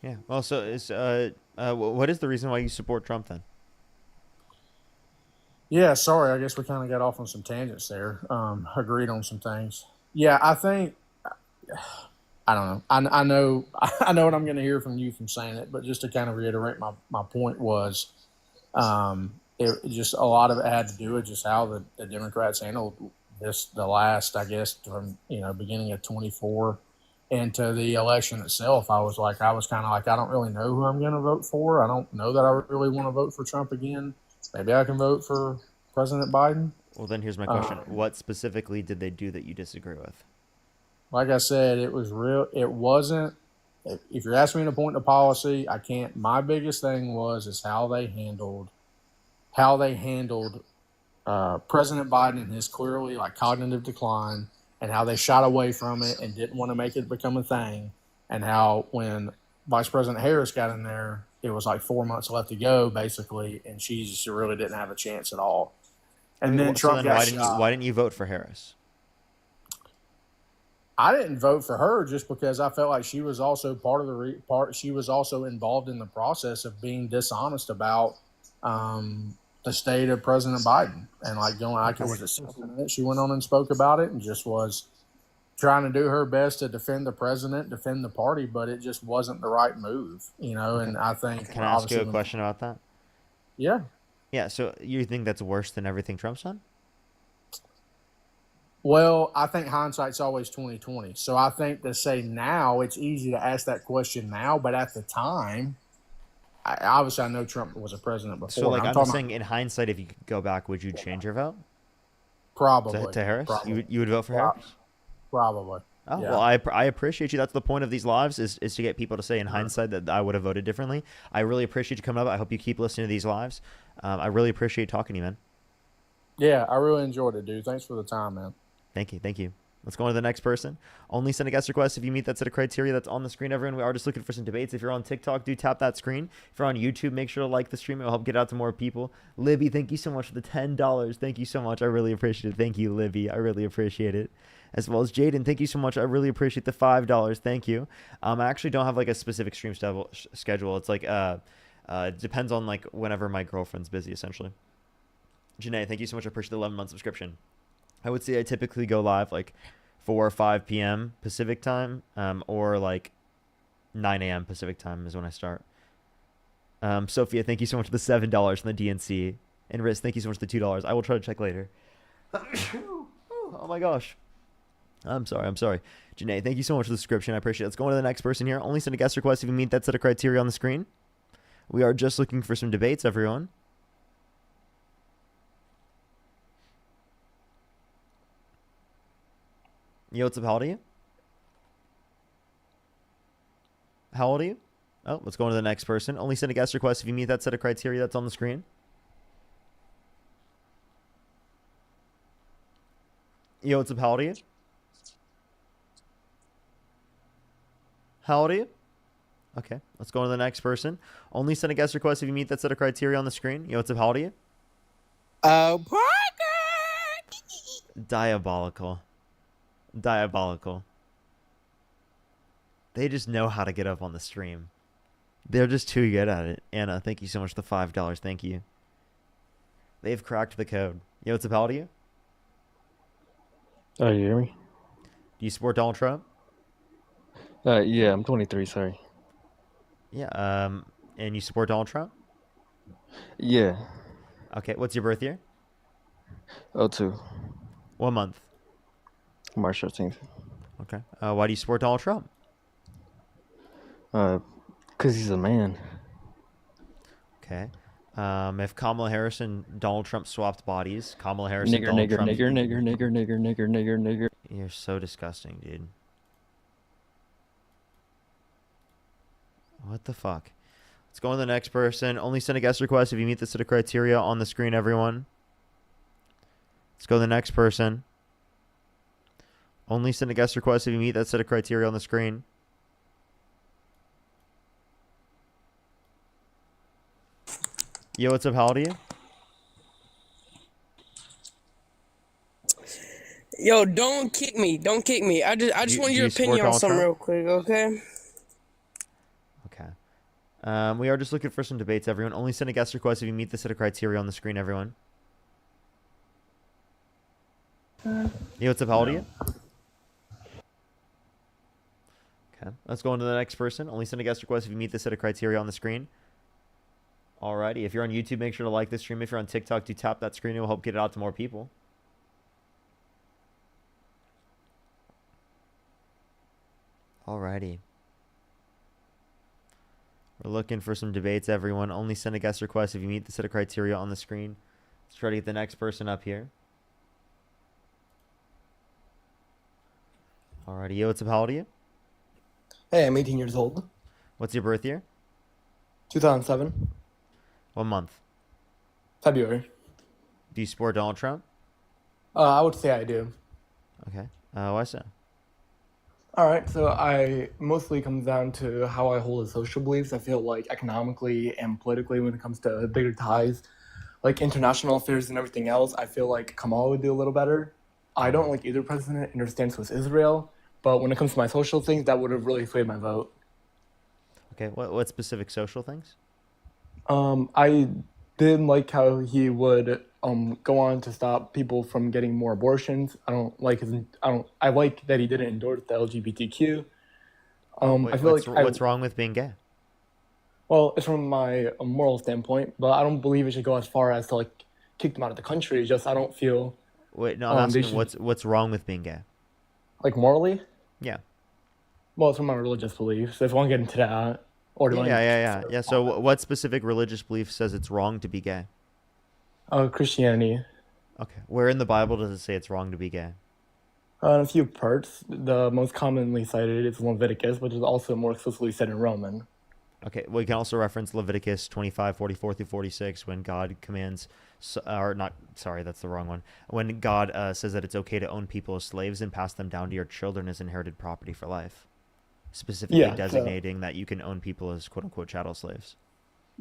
Yeah. Well, so what is the reason why you support Trump then? Yeah, sorry. I guess we kind of got off on some tangents there. Agreed on some things. Yeah, I think I don't know. I know I know what I'm going to hear from you from saying it, but just to kind of reiterate my point was, it just a lot of it had to do with just how the Democrats handled this the last, I guess, from beginning of 24 into the election itself. I was kind of like, I don't really know who I'm going to vote for. I don't know that I really want to vote for Trump again. Maybe I can vote for President Biden. Well, then here's my question: what specifically did they do that you disagree with? Like I said, it was real. It wasn't. If you're asking me to point to policy, I can't. My biggest thing is how they handled President Biden and his clearly like cognitive decline, and how they shot away from it and didn't want to make it become a thing, and how when Vice President Harris got in there, it was like 4 months left to go basically, and she just really didn't have a chance at all. And then Trump got shot. Why didn't you vote for Harris? I didn't vote for her just because I felt like she was also part of the she was also involved in the process of being dishonest about the state of President Biden, and like was it 6 minutes she went on and spoke about it and just was trying to do her best to defend the president, defend the party, but it just wasn't the right move, And I think can I ask you a question about that? Yeah. Yeah. So you think that's worse than everything Trump's done? Well, I think hindsight's always 20/20. So I think to say now, it's easy to ask that question now, but at the time, obviously I know Trump was a president before. So like I'm saying, in hindsight, if you could go back, would you change your vote? Probably to Harris. Probably. You would vote for Harris? Probably. Oh Yeah. well, I appreciate you. That's the point of these lives is to get people to say in hindsight that I would have voted differently. I really appreciate you coming up. I hope you keep listening to these lives. I really appreciate talking to you, man. Yeah, I really enjoyed it, dude. Thanks for the time, man. Thank you. Thank you. Let's go on to the next person. Only send a guest request if you meet that set of criteria that's on the screen, everyone. We are just looking for some debates. If you're on TikTok, do tap that screen. If you're on YouTube, make sure to like the stream. It will help get out to more people. Libby, thank you so much for the $10. Thank you so much. I really appreciate it. Thank you, Libby. I really appreciate it. As well as Jaden, thank you so much. I really appreciate the $5. Thank you. I actually don't have like a specific stream schedule. It's like it depends on like whenever my girlfriend's busy, essentially. Janae, thank you so much. I appreciate the 11-month subscription. I would say I typically go live like 4 or 5 p.m. Pacific time, or like 9 a.m. Pacific time is when I start. Sophia, thank you so much for the $7 from the DNC. And Riz, thank you so much for the $2. I will try to check later. Oh my gosh. I'm sorry. Janae, thank you so much for the subscription. I appreciate it. Let's go on to the next person here. Only send a guest request if you meet that set of criteria on the screen. We are just looking for some debates, everyone. Yo, what's up? How old are you? How old are you? Oh, let's go on to the next person. Only send a guest request if you meet that set of criteria that's on the screen. Yo, what's up? How old are you? How old are you? Okay, let's go on to the next person. Only send a guest request if you meet that set of criteria on the screen. Yo, what's up? How old are you? Parker! Diabolical. They just know how to get up on the stream. They're just too good at it. Anna, thank you so much for the $5. Thank you. They've cracked the code. Yo, what's up? How old are you? Oh, you hear me? Do you support Donald Trump? Yeah, I'm 23, sorry. Yeah, and you support Donald Trump? Yeah, Okay, what's your birth year? 02, What month? March 13th. Okay. Why do you support Donald Trump? Because he's a man. Okay. If Kamala Harris and Donald Trump swapped bodies, Kamala Harris and Nigger, Donald nigger, Trump... nigger, nigger, nigger, nigger, nigger, nigger, nigger. You're so disgusting, dude. What the fuck? Let's go on to the next person. Only send a guest request if you meet the set of criteria on the screen, everyone. Let's go to the next person. Only send a guest request if you meet that set of criteria on the screen. Yo, what's up? How old are you? Yo, don't kick me. Don't kick me. I just want Do your you support opinion on Donald something Trump? real quick, okay? Okay. We are just looking for some debates, everyone. Only send a guest request if you meet the set of criteria on the screen, everyone. Yo, what's up? How old are you? Okay, let's go on to the next person. Only send a guest request if you meet the set of criteria on the screen. Alrighty, if you're on YouTube, make sure to like this stream. If you're on TikTok, do tap that screen. It will help get it out to more people. Alrighty. We're looking for some debates, everyone. Only send a guest request if you meet the set of criteria on the screen. Let's try to get the next person up here. Alrighty, yo, what's up? How old are you? Hey, I'm 18 years old. What's your birth year? 2007, What month? February. Do you support Donald Trump? I would say I do. Okay. Why so? All right, so I mostly comes down to how I hold the social beliefs. I feel like economically and politically, when it comes to bigger ties, like international affairs and everything else, I feel like Kamala would do a little better. I don't like either president in their stance with Israel, but when it comes to my social things, that would have really swayed my vote. Okay. What specific social things? I did like how he would go on to stop people from getting more abortions. I like that he didn't endorse the LGBTQ. Wait, I feel like what's wrong with being gay? well, it's from my moral standpoint, but I don't believe it should go as far as to like kick them out of the country. It's just I don't feel Wait, no, I'm they asking should what's wrong with being gay? like morally. Yeah. Well, it's from my religious beliefs. If I want to get into that, or do I Yeah. So what specific religious belief says it's wrong to be gay? Christianity. Okay. Where in the Bible does it say it's wrong to be gay? In a few parts, the most commonly cited is Leviticus, which is also more explicitly said in Roman. Okay. We can also reference Leviticus 25:44 through 46 when God commands, or not, sorry, that's the wrong one. When God says that it's okay to own people as slaves and pass them down to your children as inherited property for life, specifically Yeah, so- designating that you can own people as quote unquote chattel slaves.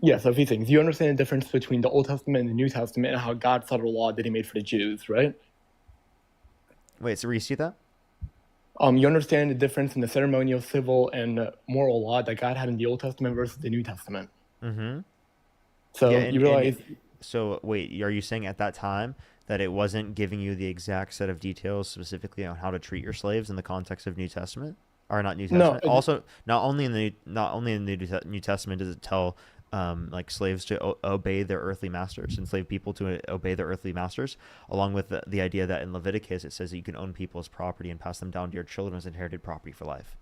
Yeah, so a few things. You understand the difference between the Old Testament and the New Testament and how God set a law that he made for the Jews, right? Wait, so restate that? You understand the difference in the ceremonial, civil, and moral law that God had in the Old Testament versus the New Testament. Mm-hmm. So Yeah, and- you realize, So wait, are you saying at that time that it wasn't giving you the exact set of details specifically on how to treat your slaves in the context of New Testament, or not New No, Testament? Also, not only in the New Testament does it tell like slaves to obey their earthly masters, enslaved people to obey their earthly masters, along with the idea that in Leviticus it says that you can own people as property and pass them down to your children as inherited property for life.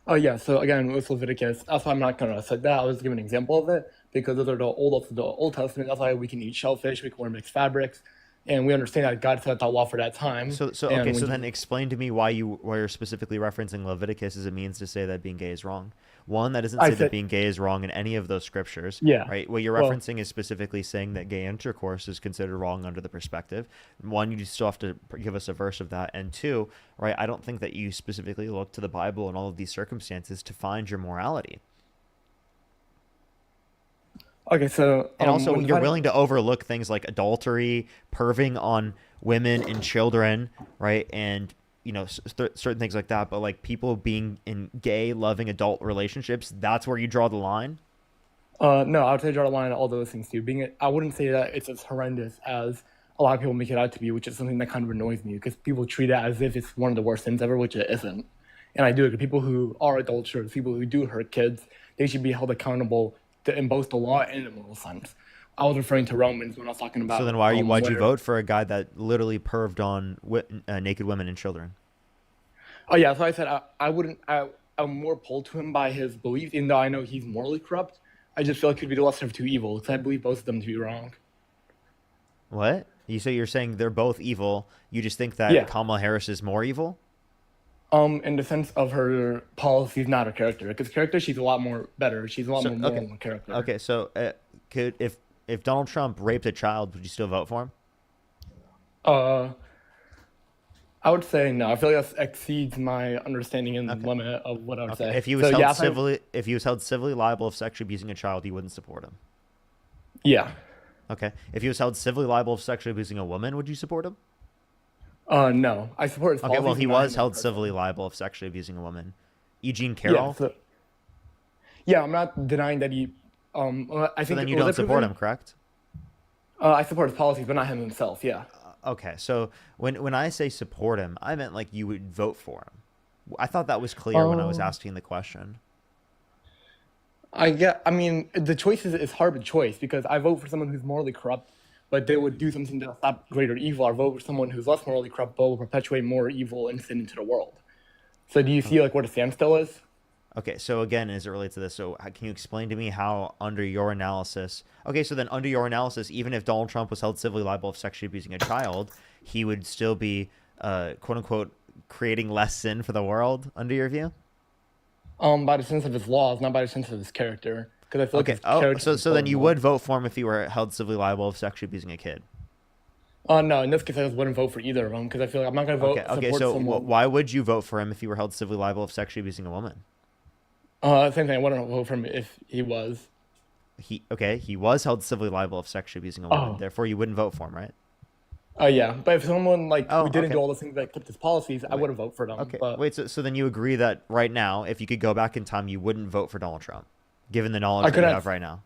oh yeah, so again, with Leviticus, that's why I'm not going to say that. I was giving an example of it because those are the Old Testament. That's why we can eat shellfish, we can wear mixed fabrics, and we understand that God set that law for that time. So And okay, when so you- then explain to me why you're specifically referencing Leviticus as it means to say that being gay is wrong. One, that doesn't I say that said- being gay is wrong in any of those scriptures. Yeah, Right. What you're well- referencing is specifically saying that gay intercourse is considered wrong under the perspective. One, you still have to give us a verse of that, and two, right? I don't think that you specifically look to the Bible and all of these circumstances to find your morality. Okay, so And also, when you're God- willing to overlook things like adultery, perving on women and children, right? And certain things like that. But like people being in gay, loving adult relationships, that's where you draw the line. No, I would say draw the line at all those things too. I wouldn't say that it's as horrendous as a lot of people make it out to be, which is something that kind of annoys me because people treat it as if it's one of the worst sins ever, which it isn't. And I do agree. People who are adulterers, people who do hurt kids, they should be held accountable in both the law and the moral sense. I was referring to Romans when I was talking about. So then why'd you where- vote for a guy that literally perved on naked women and children? Oh yeah, so I said I wouldn't. I'm more pulled to him by his beliefs, even though I know he's morally corrupt. I just feel like he'd be the lesser of two evils. Because I believe both of them to be wrong. What? You're saying they're both evil. You just think that Yeah. Kamala Harris is more evil? In the sense of her policies, not her character. Because character, she's a lot more better. She's a lot So- more moral okay. than character. Okay, so could if Donald Trump raped a child, would you still vote for him? I would say no. I feel like that exceeds my understanding and limit of what I would say. If he was So, held yeah, if I- civilly, if he was held civilly liable of sexually abusing a child, you wouldn't support him. Yeah. Okay. If he was held civilly liable of sexually abusing a woman, would you support him? No. I support his Okay, well, policies, he but I'm was not held a person. civilly liable of sexually abusing a woman. Eugene Yeah. Carroll. Yeah, I'm not denying that he. I So think then you was don't it support proven? him, correct? I support his policies, but not him himself. Yeah. Okay, so when I say support him, I meant like you would vote for him. I thought that was clear when I was Um, asking the question. I mean, the choice is hard to choice because I vote for someone who's morally corrupt, but they would do something to stop greater evil. I vote for someone who's less morally corrupt, but will perpetuate more evil and sin into the world. So do you see like what a standstill is? Okay, so again, as it relates to this, so can you explain to me how, under your analysis, okay, so then under your analysis, even if Donald Trump was held civilly liable of sexually abusing a child, he would still be, quote unquote, creating less sin for the world, under your view? By the sense of his laws, not by the sense of his character. Because I feel like Okay, his oh, character so is so then you vulnerable. would vote for him if he were held civilly liable of sexually abusing a kid. No, in this case, I just wouldn't vote for either of them because I feel like I'm not going to vote Okay, support so someone. why would you vote for him if he were held civilly liable of sexually abusing a woman? Same thing. I wouldn't vote for him if he was. He was held civilly liable of sexually abusing a woman. Oh, Therefore, you wouldn't vote for him, right? yeah. But if someone like Oh, who didn't okay. do all the things that kept his policies, I Wait, wouldn't vote for them. okay. But Wait, so then you agree that right now, if you could go back in time, you wouldn't vote for Donald Trump, given the I knowledge that could you have. have right now?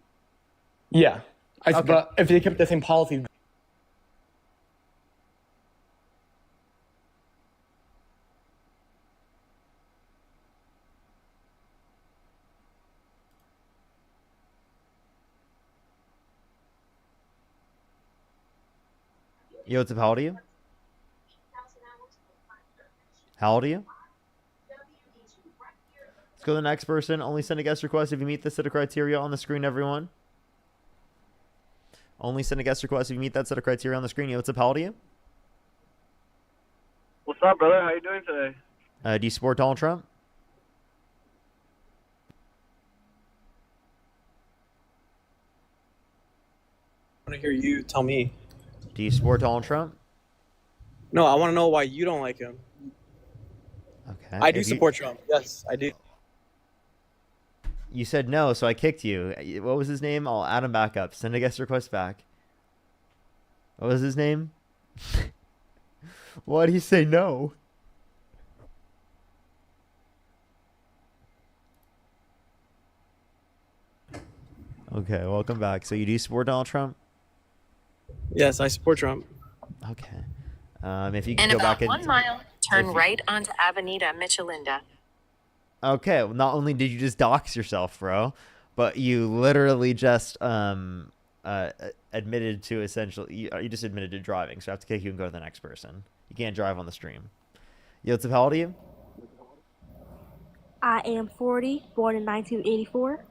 Yeah. Okay. But if they kept the same policies. Yo, what's up? How old are you? How old are you? Let's go to the next person. Only send a guest request if you meet the set of criteria on the screen, everyone. Only send a guest request if you meet that set of criteria on the screen. Yo, what's up? How old are you? What's up, brother? How you doing today? Do you support Donald Trump? I want to hear you tell me. Do you support Donald Trump? No, I want to know why you don't like him. Okay. I do If you, support Trump. Yes, I do. you said no, so I kicked you. What was his name? I'll add him back up. Send a guest request back. What was his name? Why do you say no? Okay, welcome back. So you do support Donald Trump? Yes, I support Trump. Okay. If you could In go about back in, 1 mile, turn if you- right onto Avenida Michelinda. Okay, well, not only did you just dox yourself, bro, but you literally just admitted to essentially you just admitted to driving. So I have to kick you and go to the next person. You can't drive on the stream. Yo, what's up? How old are you? I am 40, born in 1984.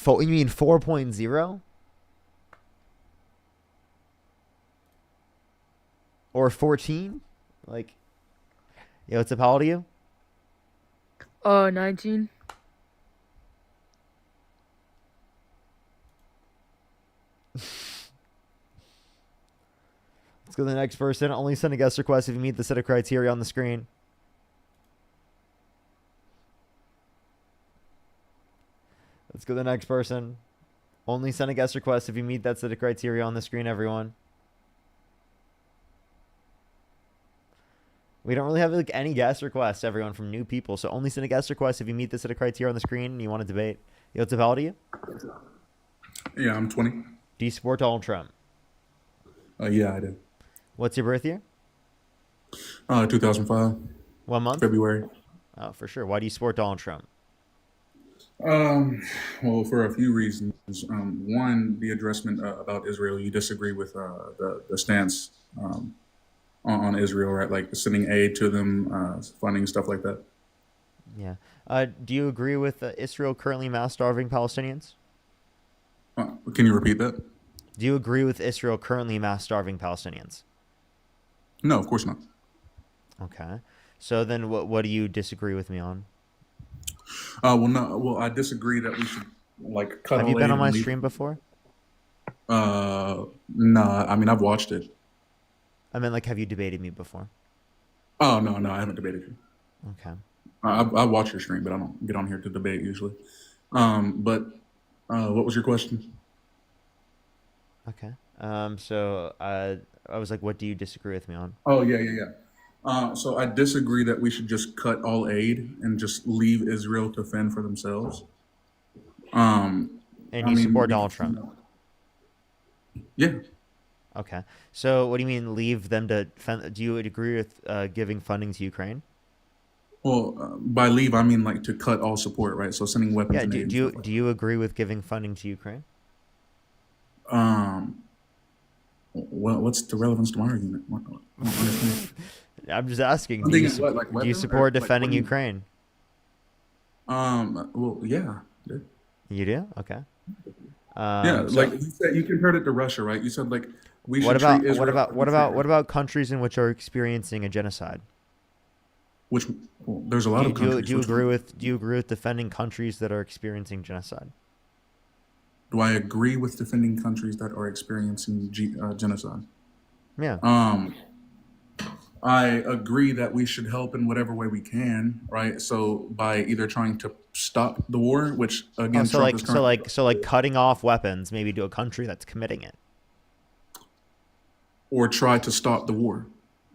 You mean 4.0? Or 14? Like, yo, what's up? How old are you? 19. Let's go to the next person. Only send a guest request if you meet the set of criteria on the screen. Let's go to the next person. Only send a guest request if you meet that set of criteria on the screen, everyone. We don't really have like any guest requests, everyone, from new people. So only send a guest request if you meet the set of criteria on the screen and you want to debate. Yo, what's up? How old are you? Yeah, I'm 20. Do you support Donald Trump? Yeah, I do. What's your birth year? 2005. What month? February. Oh, for sure. Why do you support Donald Trump? Well, for a few reasons. One, the addressment about Israel. You disagree with the stance on Israel, right? Like sending aid to them, funding, stuff like that. Yeah. Do you agree with Israel currently mass starving Palestinians? Can you repeat that? Do you agree with Israel currently mass starving Palestinians? No, of course not. Okay. So then what do you disagree with me on? Well, I disagree that we should like cut. Have you been on my stream before? No, I mean I've watched it. I mean, like, have you debated me before? Oh no, I haven't debated you. Okay. I watch your stream, but I don't get on here to debate usually. But what was your question? Okay. So I was like, what do you disagree with me on? Oh yeah. So I disagree that we should just cut all aid and just leave Israel to fend for themselves. And you support Donald Trump? Yeah. Okay. So what do you mean leave them to fend? Do you agree with giving funding to Ukraine? Well, by leave I mean like to cut all support, right? So sending weapons. Yeah. and Do, aid and do you stuff like do you agree with giving funding to Ukraine? that. Well, what's the relevance to my argument? I don't understand. I'm just asking. Funding Do is what, like you weapons, or, support like, defending what do you- Ukraine? Well, yeah. dude. You do? Okay. Yeah, So like you said, you compared it to Russia, right? You said like we should what about treat Israel. what about countries in which are experiencing a genocide? Which well, there's a lot of countries. Do you which- agree with defending countries that are experiencing genocide? Do I agree with defending countries that are experiencing genocide? Yeah. I agree that we should help in whatever way we can, right? So by either trying to stop the war, which again, So Trump like is currently, cutting off weapons maybe to a country that's committing it. or try to stop the war,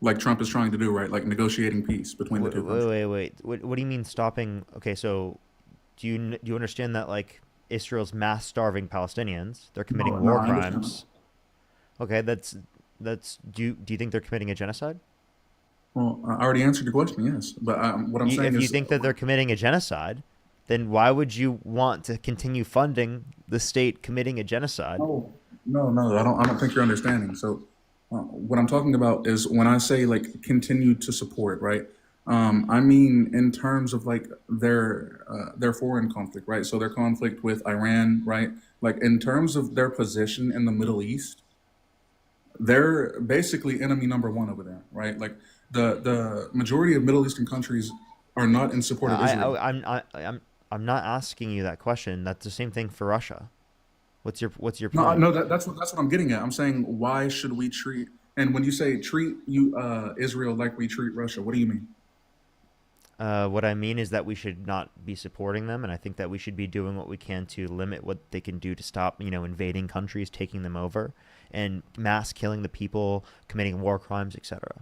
like Trump is trying to do, right? Like negotiating peace between the two countries. Wait. What do you mean stopping? Okay, so do you understand that like Israel's mass starving Palestinians, they're committing No, war I understand crimes? Okay, that's do you think they're committing a genocide? Well, I already answered your question, yes. But what I'm saying If is, you think that they're committing a genocide, then why would you want to continue funding the state committing a genocide? no, I don't think you're understanding. So, what I'm talking about is when I say like continue to support, right? I mean in terms of like their foreign conflict, right? So their conflict with Iran, right? Like in terms of their position in the Middle East, they're basically enemy number one over there, right? Like the majority of Middle Eastern countries are not in support of Israel. I'm not asking you that question. That's the same thing for Russia. What's your No, point? no, that's what I'm getting at. I'm saying why should we treat, and when you say treat Israel like we treat Russia, what do you mean? What I mean is that we should not be supporting them, and I think that we should be doing what we can to limit what they can do to stop, invading countries, taking them over, and mass killing the people, committing war crimes, etc.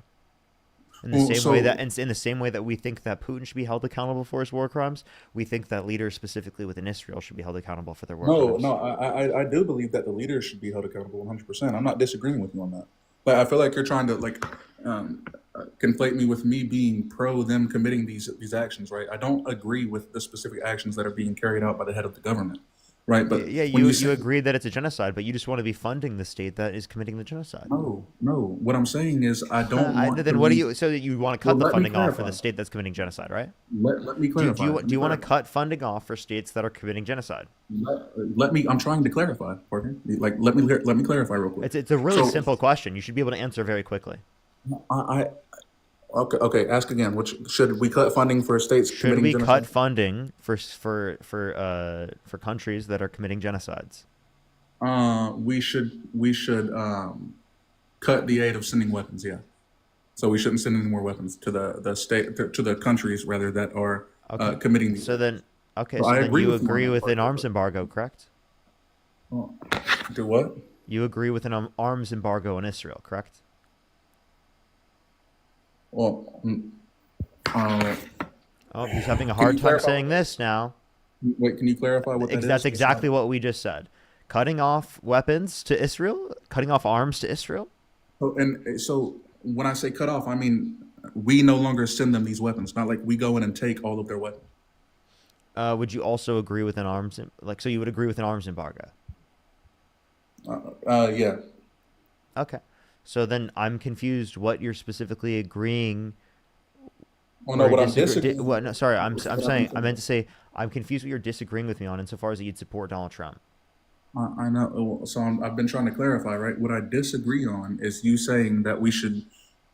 In the same way that we think that Putin should be held accountable for his war crimes, we think that leaders specifically within Israel should be held accountable for their war crimes. No, I do believe that the leaders should be held accountable 100%. I'm not disagreeing with you on that. But I feel like you're trying to conflate me with me being pro them committing these actions, right? I don't agree with the specific actions that are being carried out by the head of the government, right? But Yeah, you agree that it's a genocide, but you just want to be funding the state that is committing the genocide. No. What I'm saying is I don't want. Then what do you? So you want to cut the Well, let me funding off for clarify. the state that's committing genocide, right? Let me clarify. Do you want to cut funding off for states that are committing genocide? Let me. I'm trying to clarify, partner. Like let me clarify real quick. It's a really So- simple question. You should be able to answer very quickly. Okay. Ask again. Which should we cut funding for states Should committing we genocide? cut funding for countries that are committing genocides? We should cut the aid of sending weapons. Yeah. So we shouldn't send any more weapons to the state to the countries rather that are committing these. So then, okay. So So I then agree you with you on agree that with part, an arms embargo, correct? Do what? You agree with an arms embargo on Israel, correct? Well, Oh, he's having a Can hard you time clarify saying what- this now. wait. Can you clarify what that is? That's exactly what we just said. Cutting off weapons to Israel, cutting off arms to Israel. So when I say cut off, I mean we no longer send them these weapons. Not like we go in and take all of their weapons. Would you also agree with an arms so you would agree with an arms embargo? Yeah. Okay. So then I'm confused what you're specifically agreeing. Well, no, or what I'm disagree- disagreeing. no, sorry, I'm what I'm saying I meant disagreeing. to say I'm confused what you're disagreeing with me on insofar as that you'd support Donald Trump. I know. So I've been trying to clarify, right? What I disagree on is you saying that we should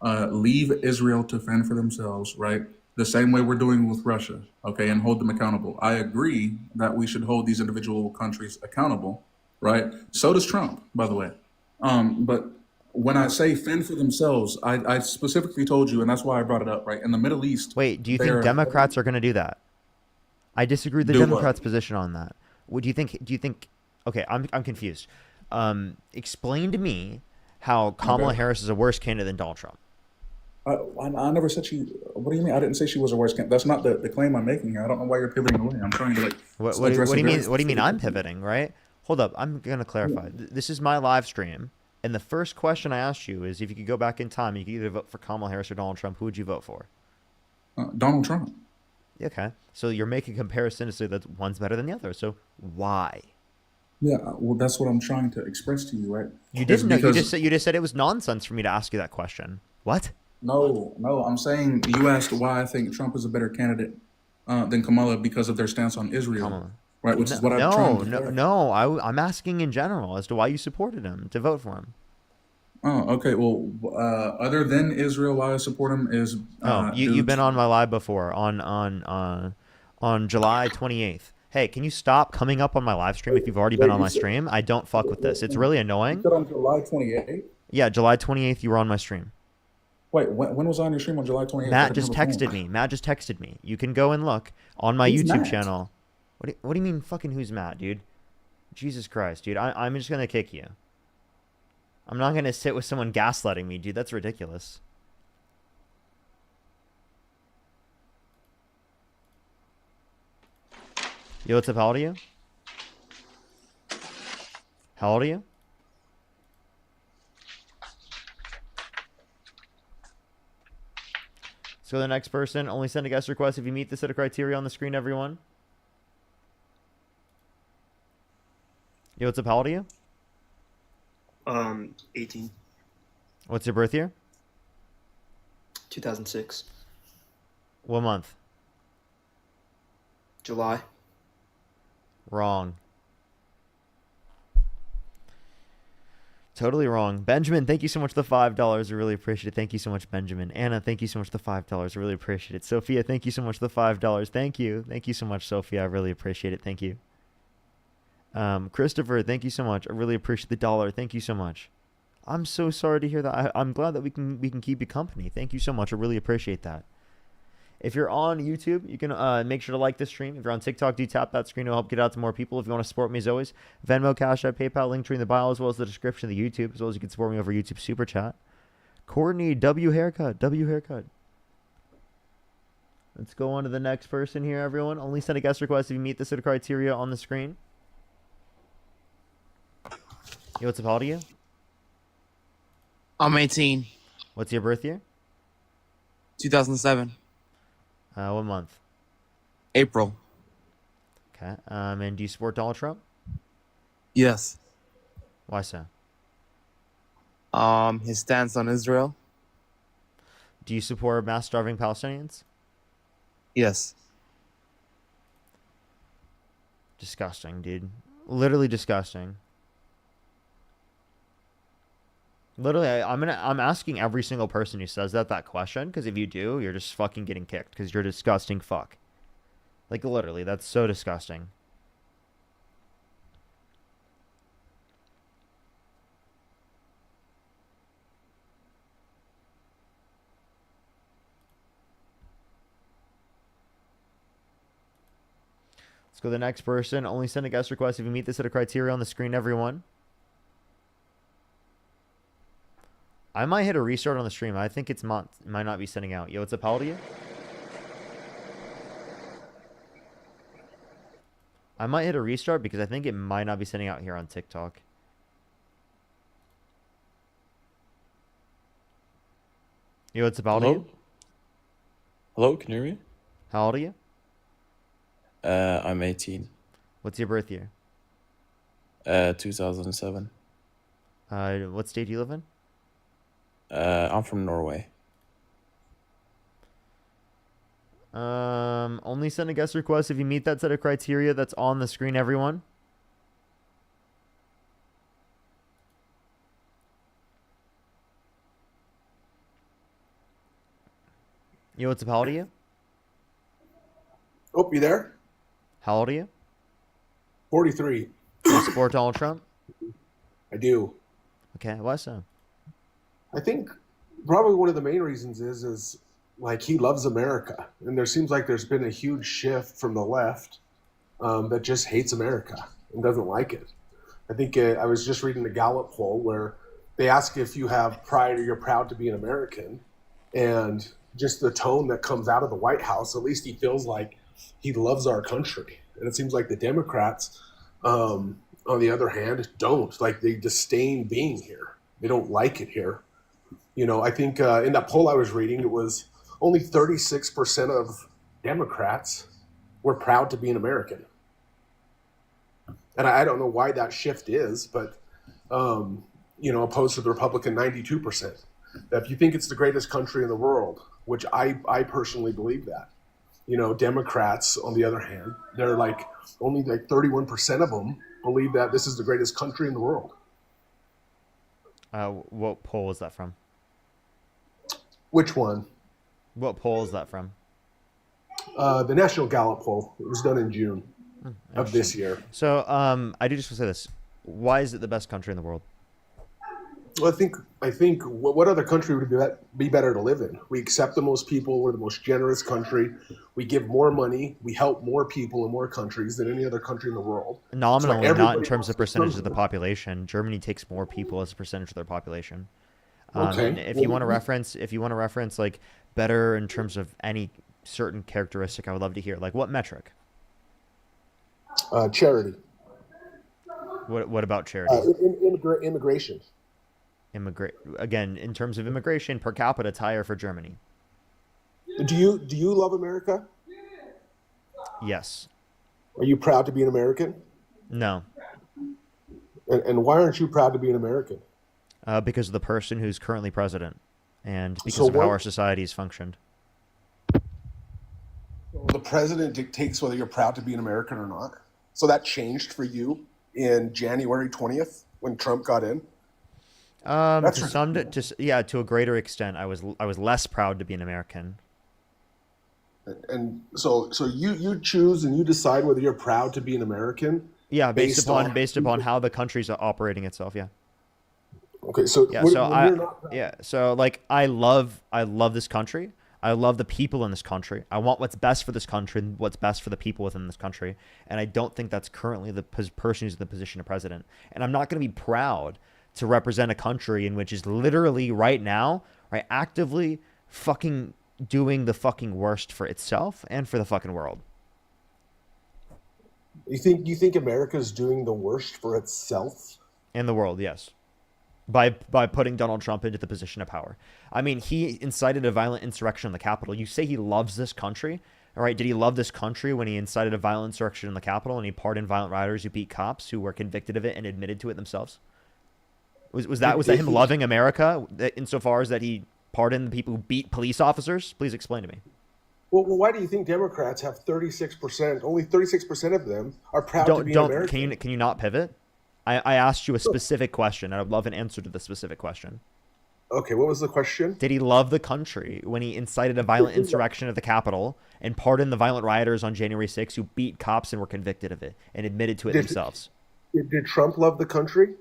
leave Israel to fend for themselves, right? The same way we're doing with Russia, okay, and hold them accountable. I agree that we should hold these individual countries accountable, right? So does Trump, by the way. But when I say fend for themselves, I specifically told you, and that's why I brought it up, right? In the Middle East. Wait, do you they're- think Democrats are going to do that? I disagree with the Do what? Democrats' position on that. What do you think? Do you think? Okay, I'm confused. Explain to me how Kamala Okay. Harris is a worse candidate than Donald Trump. I never said she. What do you mean? I didn't say she was a worse candidate. That's not the claim I'm making here. I don't know why you're pivoting away. I'm trying to like. What address do a you very mean? What do you mean? specific I'm issue. pivoting, right? Hold up. I'm gonna clarify. This is my live stream, and the first question I asked you is if you could go back in time, you could either vote for Kamala Harris or Donald Trump. Who would you vote for? Donald Trump. Okay, so you're making a comparison to say that one's better than the other. So why? Yeah, well, that's what I'm trying to express to you, right? You It's didn't know. because You just said it was nonsense for me to ask you that question. What? no, I'm saying you asked why I think Trump is a better candidate than Kamala because of their stance on Israel, Kamala. right? Which is what I'm No, trying to no, clarify. no. I'm asking in general as to why you supported him to vote for him. Oh, okay. Well, other than Israel, why I support him is You've been on my live before on July 28th. Hey, can you stop coming up on my live stream if you've already been on my stream? I don't fuck with this. It's really You annoying. said on July 28th. Yeah, July 28th, you were on my stream. Wait, when was I on your stream on July 28th? I Matt didn't just have a phone. texted me. Matt just texted me. You can go and look on my Who's YouTube Matt? channel. What do you mean fucking who's Matt, dude? Jesus Christ, dude. I'm just going to kick you. I'm not going to sit with someone gaslighting me, dude. That's ridiculous. Yo, what's up? How old are you? How old are you? Let's go to the next person. Only send a guest request if you meet the set of criteria on the screen, everyone. Yo, what's up? How old are you? 18, What's your birth year? 2006, What month? July. Wrong. Totally wrong. Benjamin, thank you so much for the $5. I really appreciate it. Thank you so much, Benjamin. Anna, thank you so much for the $5. I really appreciate it. Sophia, thank you so much for the $5. Thank you. Thank you so much, Sophia. I really appreciate it. Thank you. Christopher, thank you so much. I really appreciate the $1. Thank you so much. I'm so sorry to hear that. I'm glad that we can keep you company. Thank you so much. I really appreciate that. If you're on YouTube, you can make sure to like this stream. If you're on TikTok, do tap that screen. It'll help get out to more people. If you want to support me, as always, Venmo, Cash App, PayPal, link tree in the bio, as well as the description of the YouTube, as well as you can support me over YouTube Super Chat. Courtney, W haircut. Let's go on to the next person here, everyone. Only send a guest request if you meet the set of criteria on the screen. Yo, what's up? How old are you? I'm 18, What's your birth year? 2007, What month? April. Okay. And do you support Donald Trump? Yes. Why so? His stance on Israel. Do you support mass starving Palestinians? Yes. Disgusting, dude. Literally disgusting. Literally, I'm asking every single person who says that question, because if you do, you're just fucking getting kicked, because you're a disgusting fuck. Like, literally, that's so disgusting. Let's go to the next person. Only send a guest request if you meet this set of criteria on the screen, everyone. I might hit a restart on the stream. I think it might not be sending out. Yo, what's up? How old are you? I might hit a restart because I think it might not be sending out here on TikTok. Yo, what's up? How old are you? Hello, can you hear me? How old are you? I'm 18. What's your birth year? 2007. What state do you live in? I'm from Norway. Only send a guest request if you meet that set of criteria that's on the screen, everyone. Yo, what's up? How old are you? Oh, you there? How old are you? 43. Do you support Donald Trump? I do. Okay, why so? I think probably one of the main reasons is like he loves America, and there seems like there's been a huge shift from the left that just hates America and doesn't like it. I think I was just reading the Gallup poll where they ask if you have pride or you're proud to be an American, and just the tone that comes out of the White House, at least he feels like he loves our country. And it seems like the Democrats, on the other hand, don't. Like, they disdain being here. They don't like it here. You know, I think in that poll I was reading, it was only 36% of Democrats were proud to be an American. And I don't know why that shift is, but, you know, opposed to the Republican 92%. If you think it's the greatest country in the world, which I personally believe that, you know, Democrats, on the other hand, they're like only like 31% of them believe that this is the greatest country in the world. What poll is that from? Which one? What poll is that from? The National Gallup poll. It was done in June of this year. So I do just want to say this. Why is it the best country in the world? Well, I think what other country would be better to live in? We accept the most people. We're the most generous country. We give more money. We help more people in more countries than any other country in the world. Nominally, So not in terms of percentage of the population. Germany takes more people as a percentage of their population. Okay. And if you want to reference like better in terms of any certain characteristic, I would love to hear. Like what metric? Charity. What about charity? Immigration. Again, in terms of immigration per capita, it's higher for Germany. Do you love America? Yes. Are you proud to be an American? No. And why aren't you proud to be an American? Because of the person who's currently president, and because So of how what- our society has functioned. The president dictates whether you're proud to be an American or not. So that changed for you in January 20th when Trump got in. To a greater extent, I was less proud to be an American. And so you choose and you decide whether you're proud to be an American. Yeah, based upon how the country's operating itself. Yeah. Okay, so yeah, I love this country. I love the people in this country. I want what's best for this country and what's best for the people within this country. And I don't think that's currently the person who's in the position of president. And I'm not going to be proud to represent a country in which is literally right now, right, actively fucking doing the fucking worst for itself and for the fucking world. You think America's doing the worst for itself? In the world, yes. By putting Donald Trump into the position of power. I mean, he incited a violent insurrection in the Capitol. You say he loves this country, all right? Did he love this country when he incited a violent insurrection in the Capitol and he pardoned violent rioters who beat cops who were convicted of it and admitted to it themselves? Was that him loving America insofar as that he pardoned the people who beat police officers? Please explain to me. Well, why do you think Democrats have 36%? Only 36% of them are proud to be American. Can you not pivot? I asked you a specific question, and I'd love an answer to the specific question. Okay, what was the question? Did he love the country when he incited a violent insurrection at the Capitol and pardoned the violent rioters on January 6th who beat cops and were convicted of it and admitted to it themselves? Did Trump love the country?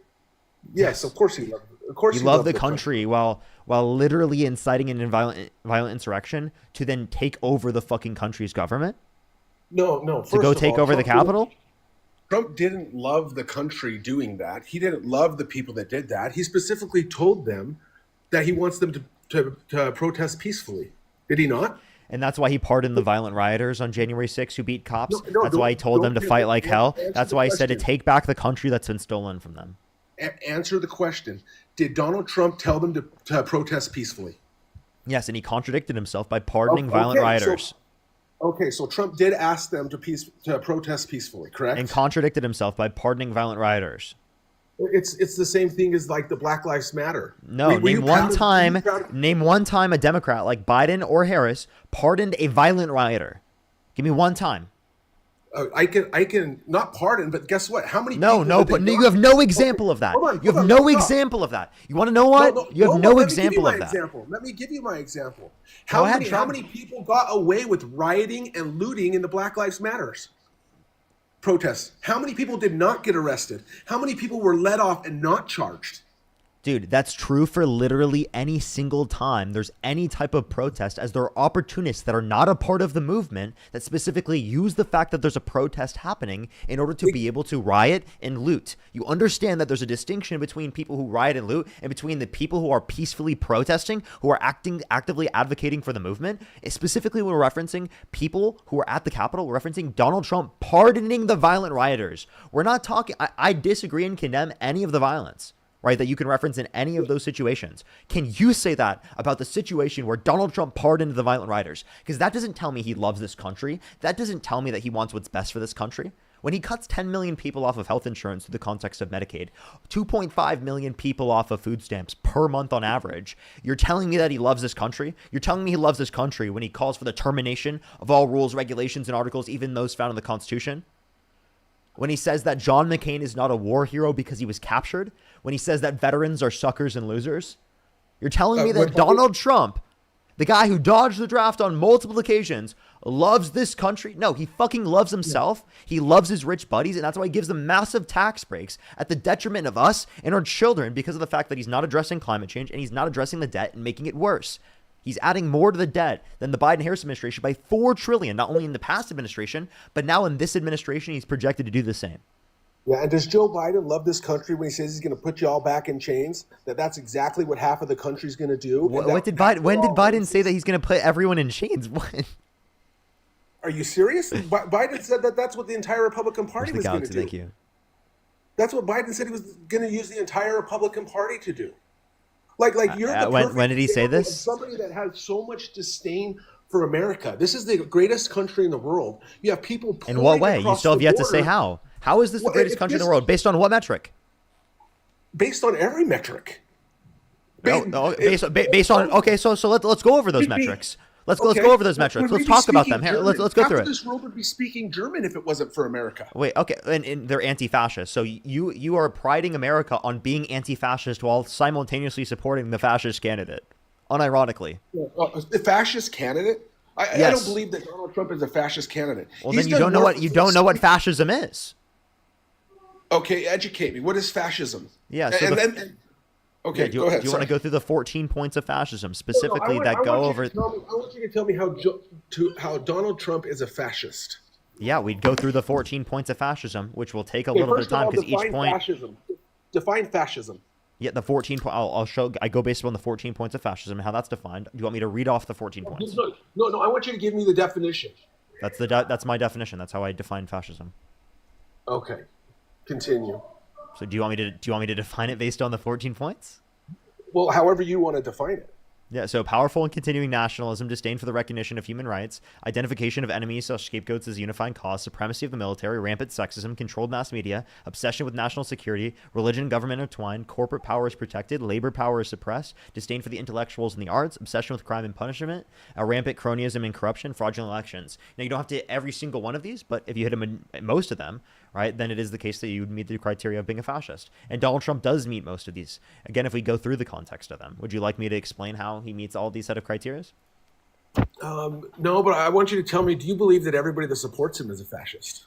Yes, of course he loved it. Of course he loved the country while literally inciting an violent insurrection to then take over the fucking country's government? No. To go take over the Capitol? Trump didn't love the country doing that. He didn't love the people that did that. He specifically told them that he wants them to protest peacefully. Did he not? And that's why he pardoned the violent rioters on January 6th who beat cops. That's why he told them to fight like hell. That's why he said to take back the country that's been stolen from them. Answer the question. Did Donald Trump tell them to protest peacefully? Yes, and he contradicted himself by pardoning violent rioters. So Trump did ask them to protest peacefully, correct? And contradicted himself by pardoning violent rioters. It's the same thing as like the Black Lives Matter. No, name one time a Democrat like Biden or Harris pardoned a violent rioter. Give me one time. I can not pardon, but guess what? How many? You have no example of that. You have no example of that. You want to know what? You have no example of that. Let me give you my example. How many people got away with rioting and looting in the Black Lives Matters protests? How many people did not get arrested? How many people were let off and not charged? Dude, that's true for literally any single time there's any type of protest, as there are opportunists that are not a part of the movement that specifically use the fact that there's a protest happening in order to be able to riot and loot. You understand that there's a distinction between people who riot and loot and between the people who are peacefully protesting, who are actively advocating for the movement. Specifically, we're referencing people who are at the Capitol. We're referencing Donald Trump pardoning the violent rioters. We're not talking, I disagree and condemn any of the violence, right, that you can reference in any of those situations. Can you say that about the situation where Donald Trump pardoned the violent rioters? Because that doesn't tell me he loves this country. That doesn't tell me that he wants what's best for this country. When he cuts 10 million people off of health insurance through the context of Medicaid, 2.5 million people off of food stamps per month on average, you're telling me that he loves this country? You're telling me he loves this country when he calls for the termination of all rules, regulations, and articles, even those found in the Constitution? When he says that John McCain is not a war hero because he was captured? When he says that veterans are suckers and losers? You're telling me that Donald Trump, the guy who dodged the draft on multiple occasions, loves this country? No, he fucking loves himself. He loves his rich buddies, and that's why he gives them massive tax breaks at the detriment of us and our children, because of the fact that he's not addressing climate change and he's not addressing the debt and making it worse. He's adding more to the debt than the Biden-Harris administration by $4 trillion, not only in the past administration, but now in this administration, he's projected to do the same. Yeah, and does Joe Biden love this country when he says he's going to put you all back in chains? That's exactly what half of the country's going to do. When did Biden say that he's going to put everyone in chains? What? Are you serious? Biden said that that's what the entire Republican Party was going to do. Thank you. That's what Biden said he was going to use the entire Republican Party to do. Like you're the when did he say this? Somebody that has so much disdain for America. This is the greatest country in the world. You have people. In what way? You still have yet to say how. How is this the greatest country in the world? Based on what metric? Based on every metric. Based on. Okay, so let's go over those metrics. Let's go over those metrics. Let's talk about them. Here, let's go through it. Half of this world would be speaking German if it wasn't for America. Wait, okay, and they're anti-fascist. So you are priding America on being anti-fascist while simultaneously supporting the fascist candidate, unironically. The fascist candidate? I don't believe that Donald Trump is a fascist candidate. Well, then you don't know what fascism is. Okay, educate me. What is fascism? Yeah. So okay, go ahead. Do you want to go through the 14 points of fascism specifically I want you to tell me how Donald Trump is a fascist. Yeah, we'd go through the 14 points of fascism, which will take a little bit of time because each point. Define fascism. Yeah, the 14. I'll show. I go based on the 14 points of fascism and how that's defined. Do you want me to read off the 14 points? No. I want you to give me the definition. That's my definition. That's how I define fascism. Okay, continue. So do you want me to define it based on the 14 points? Well, however you want to define it. Yeah, so powerful and continuing nationalism, disdain for the recognition of human rights, identification of enemies such scapegoats as unifying cause, supremacy of the military, rampant sexism, controlled mass media, obsession with national security, religion and government entwined, corporate power is protected, labor power is suppressed, disdain for the intellectuals and the arts, obsession with crime and punishment, rampant cronyism and corruption, fraudulent elections. Now, you don't have to hit every single one of these, but if you hit them in most of them, right, then it is the case that you would meet the criteria of being a fascist. And Donald Trump does meet most of these. Again, if we go through the context of them, would you like me to explain how he meets all these set of criteria? No, but I want you to tell me, do you believe that everybody that supports him is a fascist?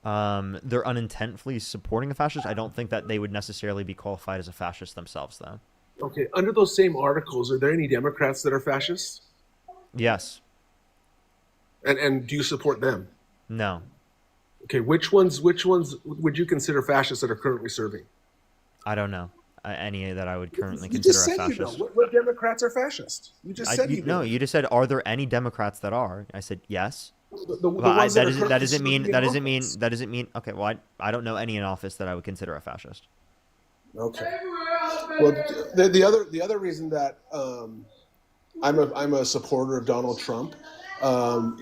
They're unintentionally supporting a fascist. I don't think that they would necessarily be qualified as a fascist themselves, though. Okay, under those same articles, are there any Democrats that are fascists? Yes. And do you support them? No. Okay, which ones would you consider fascists that are currently serving? I don't know any that I would currently consider a fascist. What Democrats are fascists? You just said no. You just said, are there any Democrats that are? I said yes. That doesn't mean. Okay, well, I don't know any in office that I would consider a fascist. Okay. Well, the other reason that I'm a supporter of Donald Trump. Are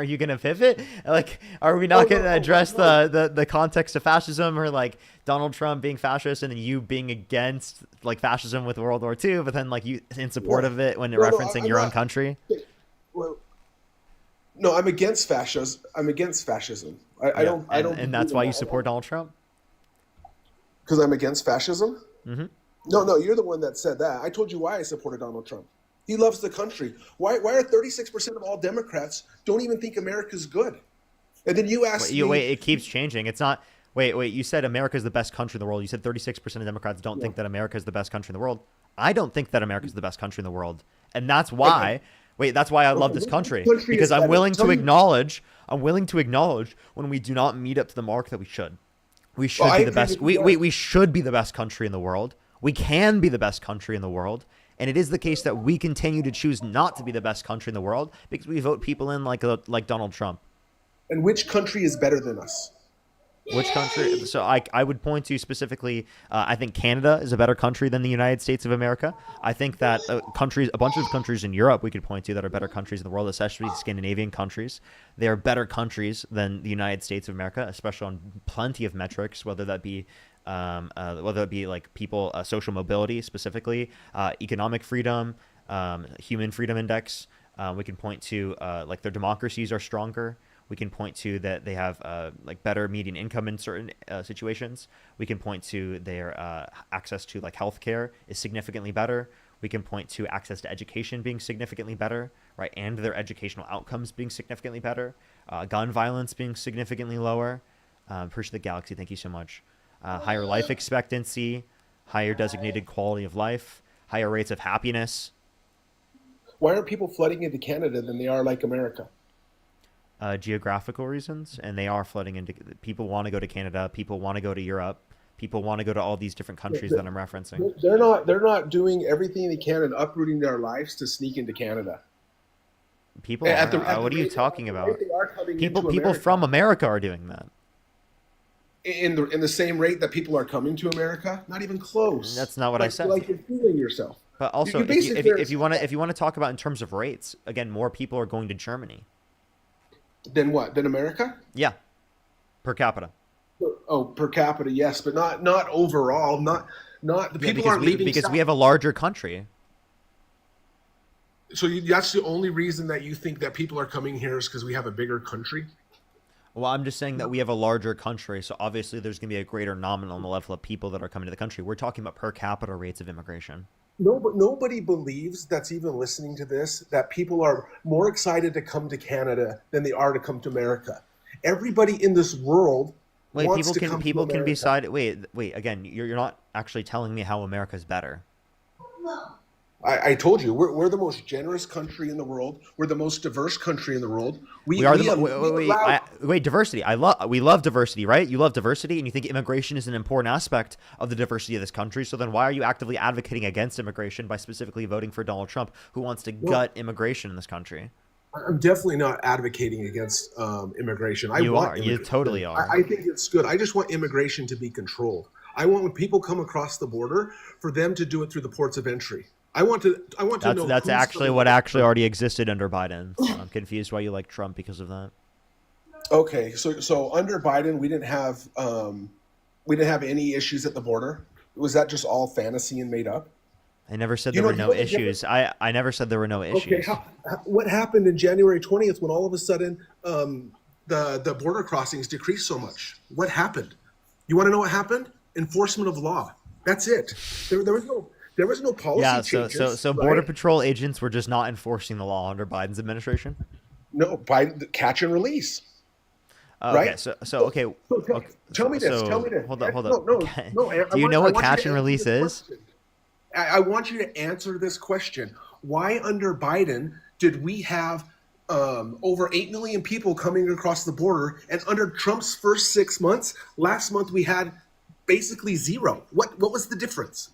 you gonna pivot? Like, are we not gonna address the context of fascism, or like Donald Trump being fascist and then you being against like fascism with World War II, but then like you in support of it when referencing your own country? Well, no, I'm against fascism. I don't. And that's why you support Donald Trump? Because I'm against fascism? Mm-hmm. No, you're the one that said that. I told you why I supported Donald Trump. He loves the country. Why are 36% of all Democrats don't even think America's good? And then you ask Wait, it keeps changing. It's not. Wait. You said America is the best country in the world. You said 36% of Democrats don't think that America is the best country in the world. I don't think that America is the best country in the world, and that's why. Wait, that's why I love this country, because I'm willing to acknowledge. I'm willing to acknowledge when we do not meet up to the mark that we should. We should be the best. We should be the best country in the world. We can be the best country in the world. And it is the case that we continue to choose not to be the best country in the world because we vote people in like Donald Trump. And which country is better than us? Which country? So I would point to specifically, I think Canada is a better country than the United States of America. I think that a bunch of countries in Europe we could point to that are better countries in the world, especially Scandinavian countries. They are better countries than the United States of America, especially on plenty of metrics, whether that be like people, social mobility specifically, economic freedom, human freedom index. We can point to like their democracies are stronger. We can point to that they have like better median income in certain situations. We can point to their access to like healthcare is significantly better. We can point to access to education being significantly better, right? And their educational outcomes being significantly better. Gun violence being significantly lower. Appreciate the Galaxy. Thank you so much. Higher life expectancy, higher designated quality of life, higher rates of happiness. Why are people flooding into Canada than they are like America? Geographical reasons, and they are flooding into. People want to go to Canada. People want to go to Europe. People want to go to all these different countries that I'm referencing. They're not doing everything they can and uprooting their lives to sneak into Canada. People are, what are you talking about? People from America are doing that. In the same rate that people are coming to America? Not even close. That's not what I said. Like you're fooling yourself. But also, if you want to talk about in terms of rates, again, more people are going to Germany. Than what? Than America? Yeah, per capita. Oh, per capita, yes, but not overall. Not the people aren't leaving because we have a larger country. So that's the only reason that you think that people are coming here is because we have a bigger country? Well, I'm just saying that we have a larger country, so obviously there's going to be a greater nominal level of people that are coming to the country. We're talking about per capita rates of immigration. No, but nobody believes that's even listening to this that people are more excited to come to Canada than they are to come to America. Everybody in this world wants to come to America. People can decide. Wait. Again, you're not actually telling me how America's better. I told you we're the most generous country in the world. We're the most diverse country in the world. Wait, diversity. We love diversity, right? You love diversity, and you think immigration is an important aspect of the diversity of this country. So then, why are you actively advocating against immigration by specifically voting for Donald Trump, who wants to gut immigration in this country? I'm definitely not advocating against immigration. You totally are. I think it's good. I just want immigration to be controlled. I want when people come across the border for them to do it through the ports of entry. I want to know. That's actually what already existed under Biden. So I'm confused why you like Trump because of that. Okay, so under Biden, we didn't have any issues at the border. Was that just all fantasy and made up? I never said there were no issues. I never said there were no issues. Okay, what happened in January 20th when all of a sudden the border crossings decreased so much? What happened? You want to know what happened? Enforcement of law. That's it. There was no policy changes. So Border Patrol agents were just not enforcing the law under Biden's administration? No, Biden catch and release. Okay, right? Okay. Tell me this. Hold on. No. Do you know what catch and release is? I want you to answer this question. Why under Biden did we have over 8 million people coming across the border, and under Trump's first 6 months, last month we had basically zero? What was the difference?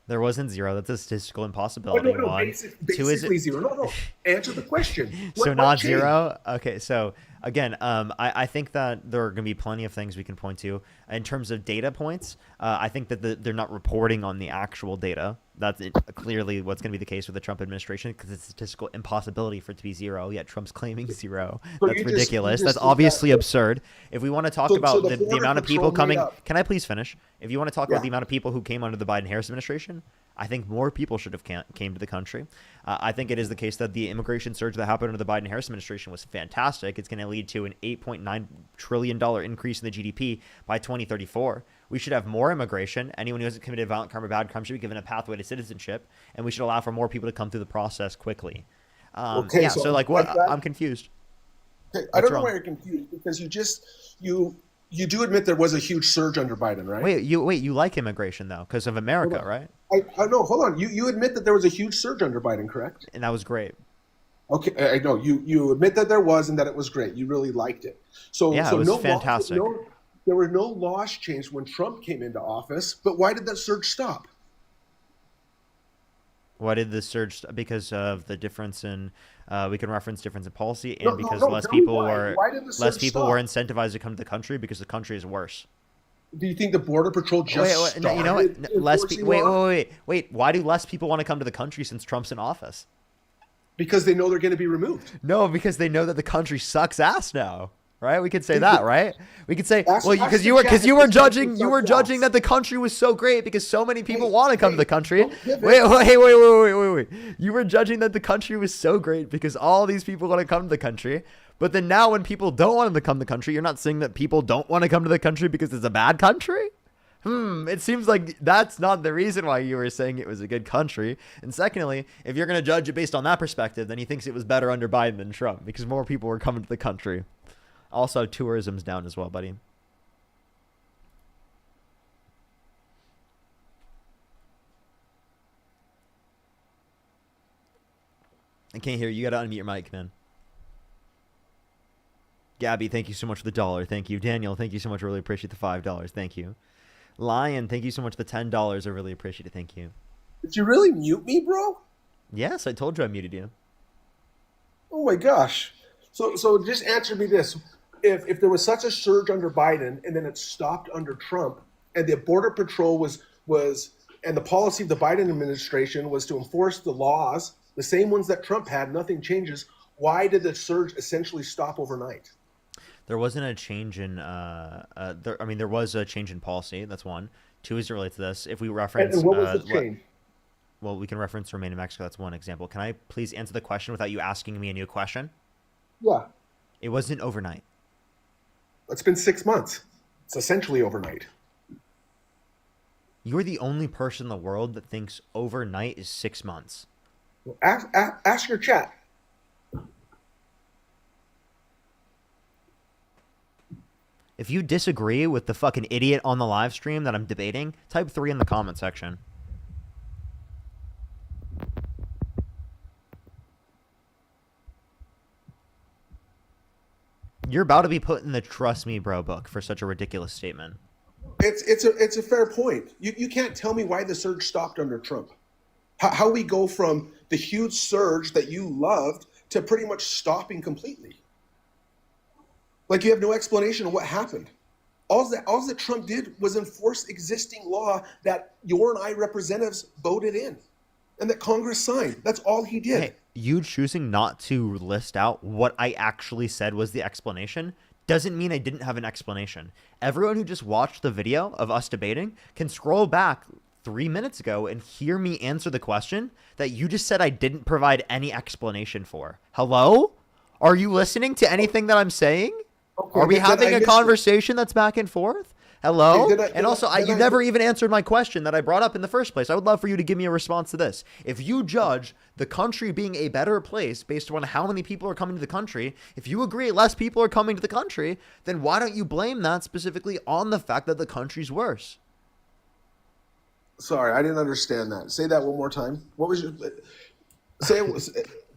There wasn't zero. That's a statistical impossibility. No, basically zero. No. Answer the question. Not zero? Okay, so again, I think that there are going to be plenty of things we can point to. In terms of data points, I think that they're not reporting on the actual data. That's clearly what's going to be the case with the Trump administration, because it's a statistical impossibility for it to be zero, yet Trump's claiming zero. That's ridiculous. That's obviously absurd. If we want to talk about the amount of people coming... Can I please finish? If you want to talk about the amount of people who came under the Biden-Harris administration, I think more people should have came to the country. I think it is the case that the immigration surge that happened under the Biden-Harris administration was fantastic. It's going to lead to an $8.9 trillion increase in the GDP by 2034. We should have more immigration. Anyone who hasn't committed violent crime or bad crime should be given a pathway to citizenship, and we should allow for more people to come through the process quickly. I'm confused. Okay, I don't know why you're confused, because you do admit there was a huge surge under Biden, right? Wait, you like immigration though, because of America, right? I know. Hold on. You admit that there was a huge surge under Biden, correct? And that was great. Okay, I know. You admit that there was and that it was great. You really liked it. So Yeah, so it was no fantastic. there were no laws changed when Trump came into office. But why did that surge stop? Why did the surge? Because of the difference in, we can reference difference in policy, and No, because no, less tell me people why. were Why did the less surge people stop? were incentivized to come to the country because the country is worse. Do you think the Border Patrol just no, you know what? started Less enforcing wait, law? wait. Why do less people want to come to the country since Trump's in office? Because they know they're going to be removed. No, because they know that the country sucks ass now. Right? We could say that, right? We could say, well, because you were judging that the country was so great because so many people want to come to the country. Wait. You were judging that the country was so great because all these people want to come to the country. But then now when people don't want to come to the country, you're not saying that people don't want to come to the country because it's a bad country? It seems like that's not the reason why you were saying it was a good country. And secondly, if you're going to judge it based on that perspective, then he thinks it was better under Biden than Trump because more people were coming to the country. Also, tourism's down as well, buddy. I can't hear you. You got to unmute your mic, man. Gabby, thank you so much for the $1. Thank you. Daniel, thank you so much. I really appreciate the $5. Thank you. Lion, thank you so much for the $10. I really appreciate it. Thank you. Did you really mute me, bro? Yes, I told you I muted you. Oh my gosh. So just answer me this. If there was such a surge under Biden and then it stopped under Trump and the Border Patrol was and the policy of the Biden administration was to enforce the laws, the same ones that Trump had, nothing changes, why did the surge essentially stop overnight? There wasn't a change in there was a change in policy. That's one. Two is to relate to this. If we reference And what was the change? Well, we can reference Remain in Mexico. That's one example. Can I please answer the question without you asking me a new question? Yeah. It wasn't overnight. It's been 6 months. It's essentially overnight. You're the only person in the world that thinks overnight is 6 months. Ask your chat. If you disagree with the fucking idiot on the live stream that I'm debating, type 3 in the comment section. You're about to be put in the Trust Me Bro book for such a ridiculous statement. It's a fair point. You can't tell me why the surge stopped under Trump. How we go from the huge surge that you loved to pretty much stopping completely. Like you have no explanation of what happened. All that Trump did was enforce existing law that your and I representatives voted in and that Congress signed. That's all he did. Hey, you choosing not to list out what I actually said was the explanation doesn't mean I didn't have an explanation. Everyone who just watched the video of us debating can scroll back 3 minutes ago and hear me answer the question that you just said I didn't provide any explanation for. Hello? Are you listening to anything that I'm saying? Okay, Are we then having I a missed conversation that's back and forth? Hello? Okay, then And also, you never even answered my question that I brought up in the first place. I would love for you to give me a response to this. If you judge the country being a better place based on how many people are coming to the country, if you agree less people are coming to the country, then why don't you blame that specifically on the fact that the country's worse? Sorry, I didn't understand that. Say that one more time. What was your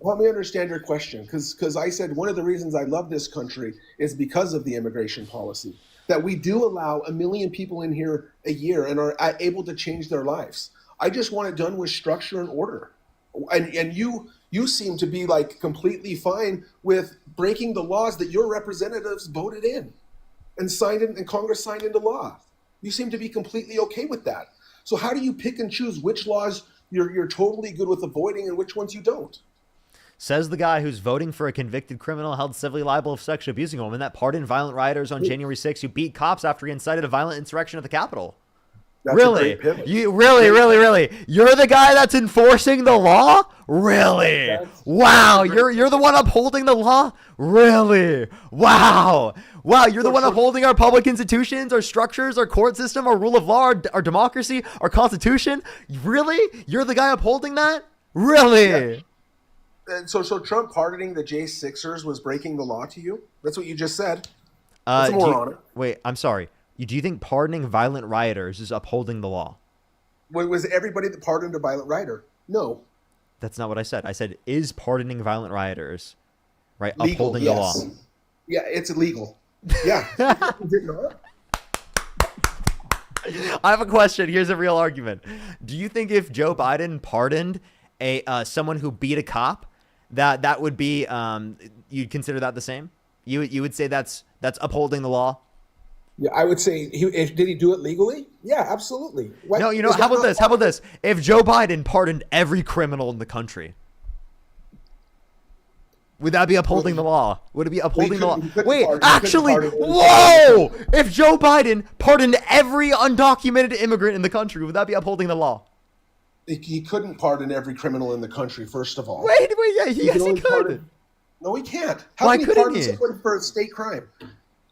help me understand your question, because I said one of the reasons I love this country is because of the immigration policy. That we do allow 1 million people in here a year and are able to change their lives. I just want it done with structure and order. And you seem to be like completely fine with breaking the laws that your representatives voted in and signed in, and Congress signed into law. You seem to be completely okay with that. So how do you pick and choose which laws you're totally good with avoiding and which ones you don't? Says the guy who's voting for a convicted criminal held civilly liable of sexually abusing a woman that pardoned violent rioters on January 6th who beat cops after he incited a violent insurrection at the Capitol. That's really? a great pivot. Really? You're the guy that's enforcing the law? Really? Wow, you're the one upholding the law? Really? Wow, you're the one upholding our public institutions, our structures, our court system, our rule of law, our democracy, our constitution? Really? You're the guy upholding that? Really? Yeah. And so Trump pardoning the J6ers was breaking the law to you? That's what you just said. Put some do more you- on it. Wait, I'm sorry. Do you think pardoning violent rioters is upholding the law? Was everybody that pardoned a violent rioter? No. That's not what I said. I said, is pardoning violent rioters, right, Legal, upholding yes. the law? Yeah, it's illegal. Yeah. Is it not? I have a question. Here's a real argument. Do you think if Joe Biden pardoned someone who beat a cop, that would be you'd consider that the same? You would say that's upholding the law? Yeah, I would say, did he do it legally? Yeah, absolutely. What, No, you know, is how that about not this? How about this? If Joe Biden pardoned every criminal in the country, would that be upholding the law? Would it be upholding the law? Wait, actually, whoa! If Joe Biden pardoned every undocumented immigrant in the country, would that be upholding the law? He couldn't pardon every criminal in the country, first of all. Wait, yeah, yes, he only could. pardon- No, he can't. How Why can he couldn't pardon he? someone for a state crime?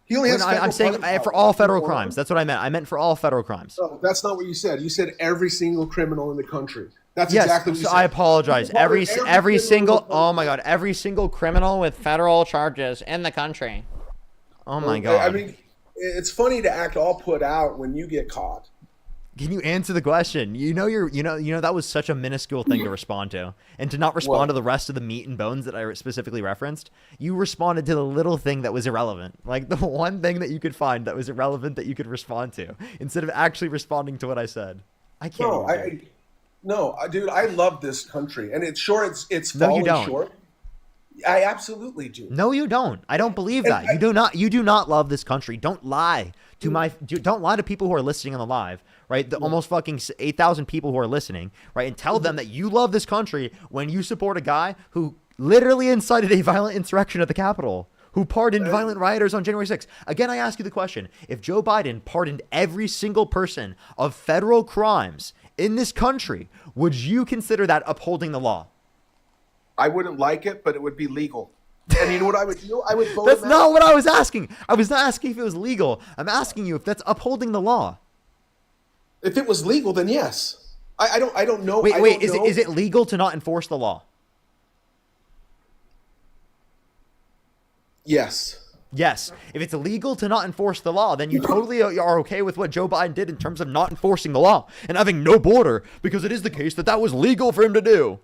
He only has I'm federal saying pardon for power. all federal crimes. That's what I meant. I meant for all federal crimes. No, that's not what you said. You said every single criminal in the country. That's Yes, exactly what you so said. I apologize. You pardon Every criminal single, in the oh my god, every single criminal with federal charges in the country. Oh my god. I mean, it's funny to act all put out when you get caught. Can you answer the question? You know that was such a minuscule thing to respond to, and to not respond What? to the rest of the meat and bones that I specifically referenced. You responded to the little thing that was irrelevant, like the one thing that you could find that was irrelevant that you could respond to, instead of actually responding to what I said. I can't. No, even do it. dude, I love this country, and it's sure it's No, you fallen don't. short. I absolutely do. No, you don't. I don't believe that. You do not. You do not love this country. Don't lie to don't lie to people who are listening on the live, right? The almost fucking 8,000 people who are listening, right? And tell them that you love this country when you support a guy who literally incited a violent insurrection at the Capitol, who pardoned violent rioters on January 6th. Again, I ask you the question: if Joe Biden pardoned every single person of federal crimes in this country, would you consider that upholding the law? I wouldn't like it, but it would be legal. And you know what I would do? I would vote That's him not out. what I was asking. I was not asking if it was legal. I'm asking you if that's upholding the law. If it was legal, then yes. I don't know. Wait, I wait. don't know. Is it legal to not enforce the law? Yes. Yes. If it's illegal to not enforce the law, then you totally are okay with what Joe Biden did in terms of not enforcing the law and having no border, because it is the case that that was legal for him to do.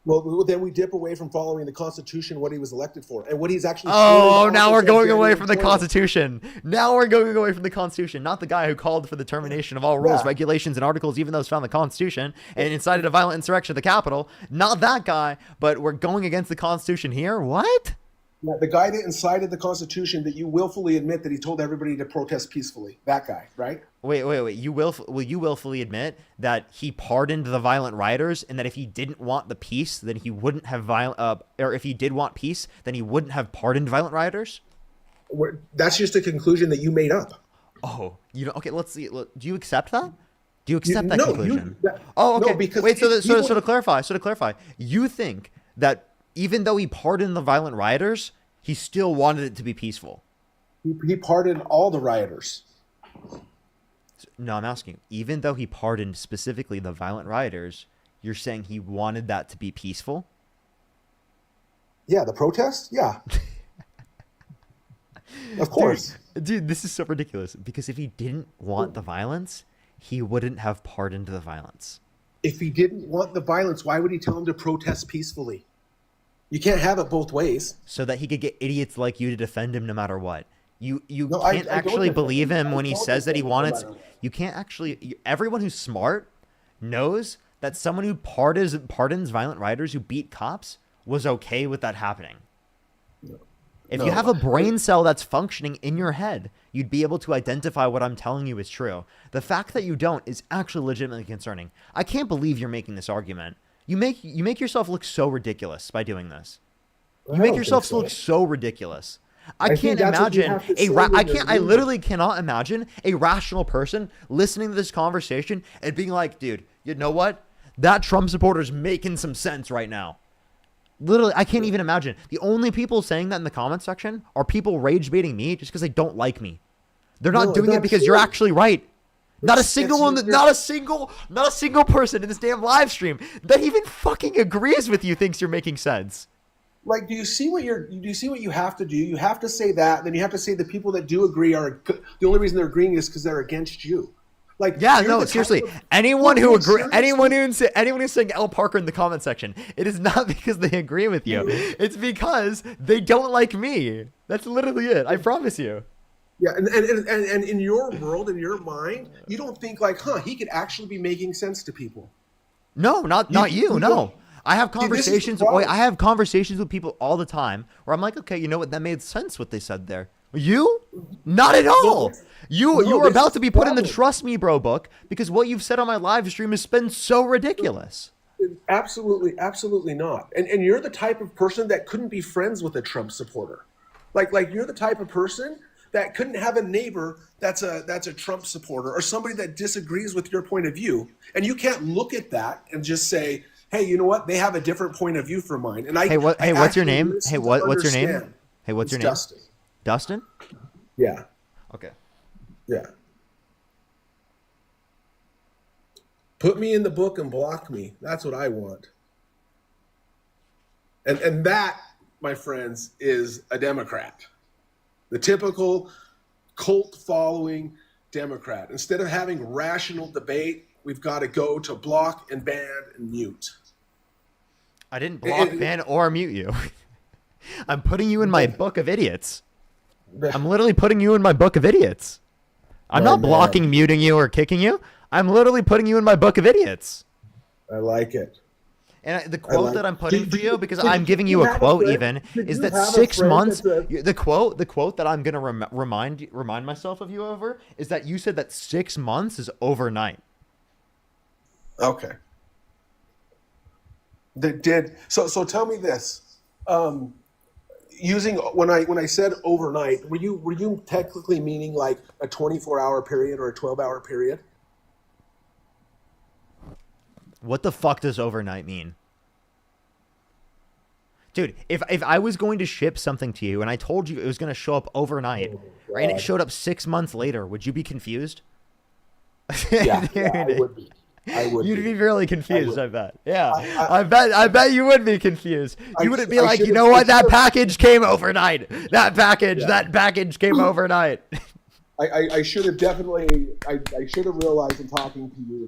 Well, then we dip away from following the Constitution, what he was elected for, and what he's actually. Oh, doing now we're on going away January from the 20th. Constitution. Now we're going away from the Constitution. Not the guy who called for the termination of all rules, Yeah. regulations, and articles, even though it's found in the Constitution, and incited a violent insurrection at the Capitol. Not that guy, but we're going against the Constitution here? What? Yeah, the guy that incited the Constitution that you willfully admit that he told everybody to protest peacefully. That guy, right? Wait. Will you willfully admit that he pardoned the violent rioters, and that if he didn't want the peace, then he wouldn't have or if he did want peace, then he wouldn't have pardoned violent rioters? That's just a conclusion that you made up. Oh, okay. Let's see. Do you accept that? Do you accept that no, conclusion? you- Oh, no, okay. because Wait. So he to clarify, you think that even though he pardoned the violent rioters, he still wanted it to be peaceful? He pardoned all the rioters. No, I'm asking. Even though he pardoned specifically the violent rioters, you're saying he wanted that to be peaceful? Yeah, the protest? Yeah. Of course. Dude, this is so ridiculous. Because if he didn't want the violence, he wouldn't have pardoned the violence. If he didn't want the violence, why would he tell him to protest peacefully? You can't have it both ways. So that he could get idiots like you to defend him no matter what. You No, I can't don't actually defend believe him. him I when he don't says that he defend him no wanted. matter what. You can't actually. Everyone who's smart knows that someone who pardons violent rioters who beat cops was okay with that happening. If you No. have a brain cell that's functioning in your head, you'd be able to identify what I'm telling you is true. The fact that you don't is actually legitimately concerning. I can't believe you're making this argument. You make yourself look so ridiculous by doing this. You I make don't yourself think so. look so ridiculous. I think can't that's what you imagine have to say when I you're literally cannot imagine a rational person listening to this conversation and being like, dude, you know what? That Trump supporter's making some sense right now. Literally, I can't even imagine. The only people saying that in the comment section are people rage baiting me just because they don't like me. They're not No, doing it that's because you're true. actually right. Not a single one, it's- not a single person in this damn live stream that even fucking agrees with you thinks you're making sense. Like, do you see what you have to do? You have to say that, then you have to say the people that do agree are the only reason they're agreeing is because they're against you. Like, Yeah, you're no, the type seriously. of- Anyone No, who no, agree, seriously. anyone who's saying L Parker in the comment section, it is not because they agree with you. It's because they don't like me. That's literally it. I promise you. Yeah, and in your world, in your mind, you don't think like, he could actually be making sense to people. No, not you. you No, don't. I have See, this is the conversations. problem. I have conversations with people all the time where I'm like, okay, you know what? That made sense what they said there. You? Not at all. You no, are this about is to be the put in the problem. Trust Me Bro book because what you've said on my live stream has been so ridiculous. Absolutely not. And you're the type of person that couldn't be friends with a Trump supporter. Like you're the type of person that couldn't have a neighbor that's a Trump supporter or somebody that disagrees with your point of view. And you can't look at that and just say, hey, you know what? They have a different point of view from mine. And Hey, what's your actually name? listen Hey, to what's your name? understand. Hey, what's your It's name? Dustin. Dustin? Yeah. Okay. Yeah. Put me in the book and block me. That's what I want. And that, my friends, is a Democrat. The typical cult following Democrat. Instead of having rational debate, we've got to go to block and ban and mute. I didn't block, ban, or mute you. I'm putting you in my book of idiots. I'm literally putting you in my book of idiots. I'm My not man. blocking, muting you, or kicking you. I'm literally putting you in my book of idiots. I like it. And the quote like- that I'm putting for you, because did I'm giving you you a have a quote friend- even, did is you that have a 6 friend months. that's The quote that I'm gonna remind myself of you over is that you said that 6 months is overnight. Okay. That did so. Tell me this. Using when I said overnight, were you technically meaning like a 24-hour period or a 12-hour period? What the fuck does overnight mean? Dude, if I was going to ship something to you and I told you it was going to show up overnight, right, and it God. showed up 6 months later, would you be confused? Yeah, Dude, I would be. You'd be really confused, would. I bet. Yeah, I- I bet you would be confused. You wouldn't be I like, you should've- know I what? That should've- package came overnight. That package came overnight. I should have definitely I should have realized in talking to you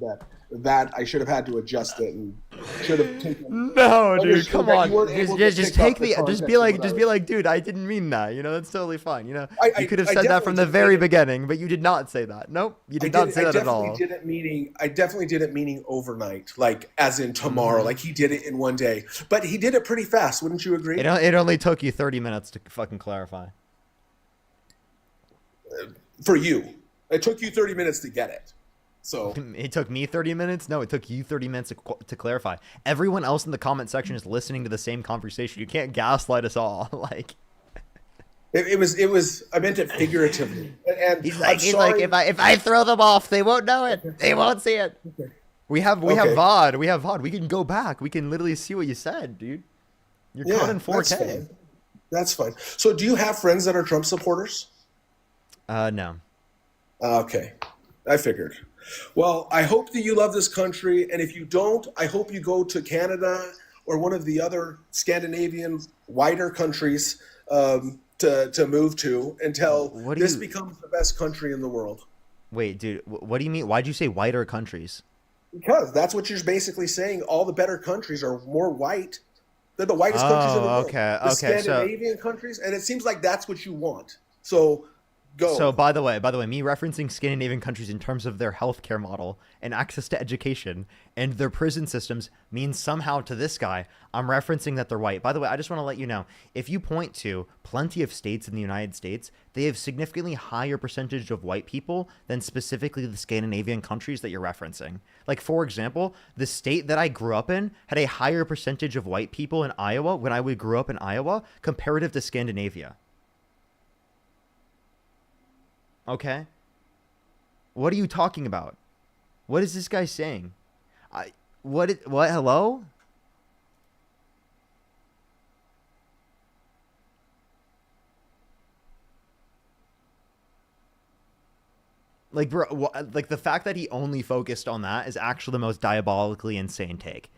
that I should have had to adjust it and should have taken. No, dude, understood come that on. you weren't able to Just pick up take the just context be of like, what I just was- be like, dude, I didn't mean that. You know, that's totally fine. You know, I you could have I said that definitely from the didn't very mean it. beginning, but you did not say that. Nope, you did not say that at all. I definitely didn't meaning overnight, like as in tomorrow. Mhm. Like he did it in one day, but he did it pretty fast. Wouldn't you agree? It only took you 30 minutes to fucking clarify. For you, it took you 30 minutes to get it. So It took me 30 minutes? No, it took you 30 minutes to clarify. Everyone else in the comment section is listening to the same conversation. You can't gaslight us all. Like, it was. I meant it figuratively. And he's I'm like, sorry. if I throw them off, they won't know it. They won't see it. We have Okay. VOD. We have VOD. We can go back. We can literally see what you said, dude. You're caught in that's 4K. fine. That's fine. So, do you have friends that are Trump supporters? No. Okay, I figured. Well, I hope that you love this country, and if you don't, I hope you go to Canada or one of the other Scandinavian wider countries to move to until What do this you- becomes the best country in the world. Wait, dude. What do you mean? Why'd you say whiter countries? Because that's what you're basically saying. All the better countries are more white. They're the whitest countries in the world. okay, The okay, so- Scandinavian countries, and it seems like that's what you want. So go. So by the way, me referencing Scandinavian countries in terms of their healthcare model and access to education and their prison systems means somehow to this guy, I'm referencing that they're white. By the way, I just want to let you know, if you point to plenty of states in the United States, they have significantly higher percentage of white people than specifically the Scandinavian countries that you're referencing. Like, for example, the state that I grew up in had a higher percentage of white people in Iowa when I grew up in Iowa comparative to Scandinavia. Okay? What are you talking about? What is this guy saying? What, hello? Like, bro, like the fact that he only focused on that is actually the most diabolically insane take.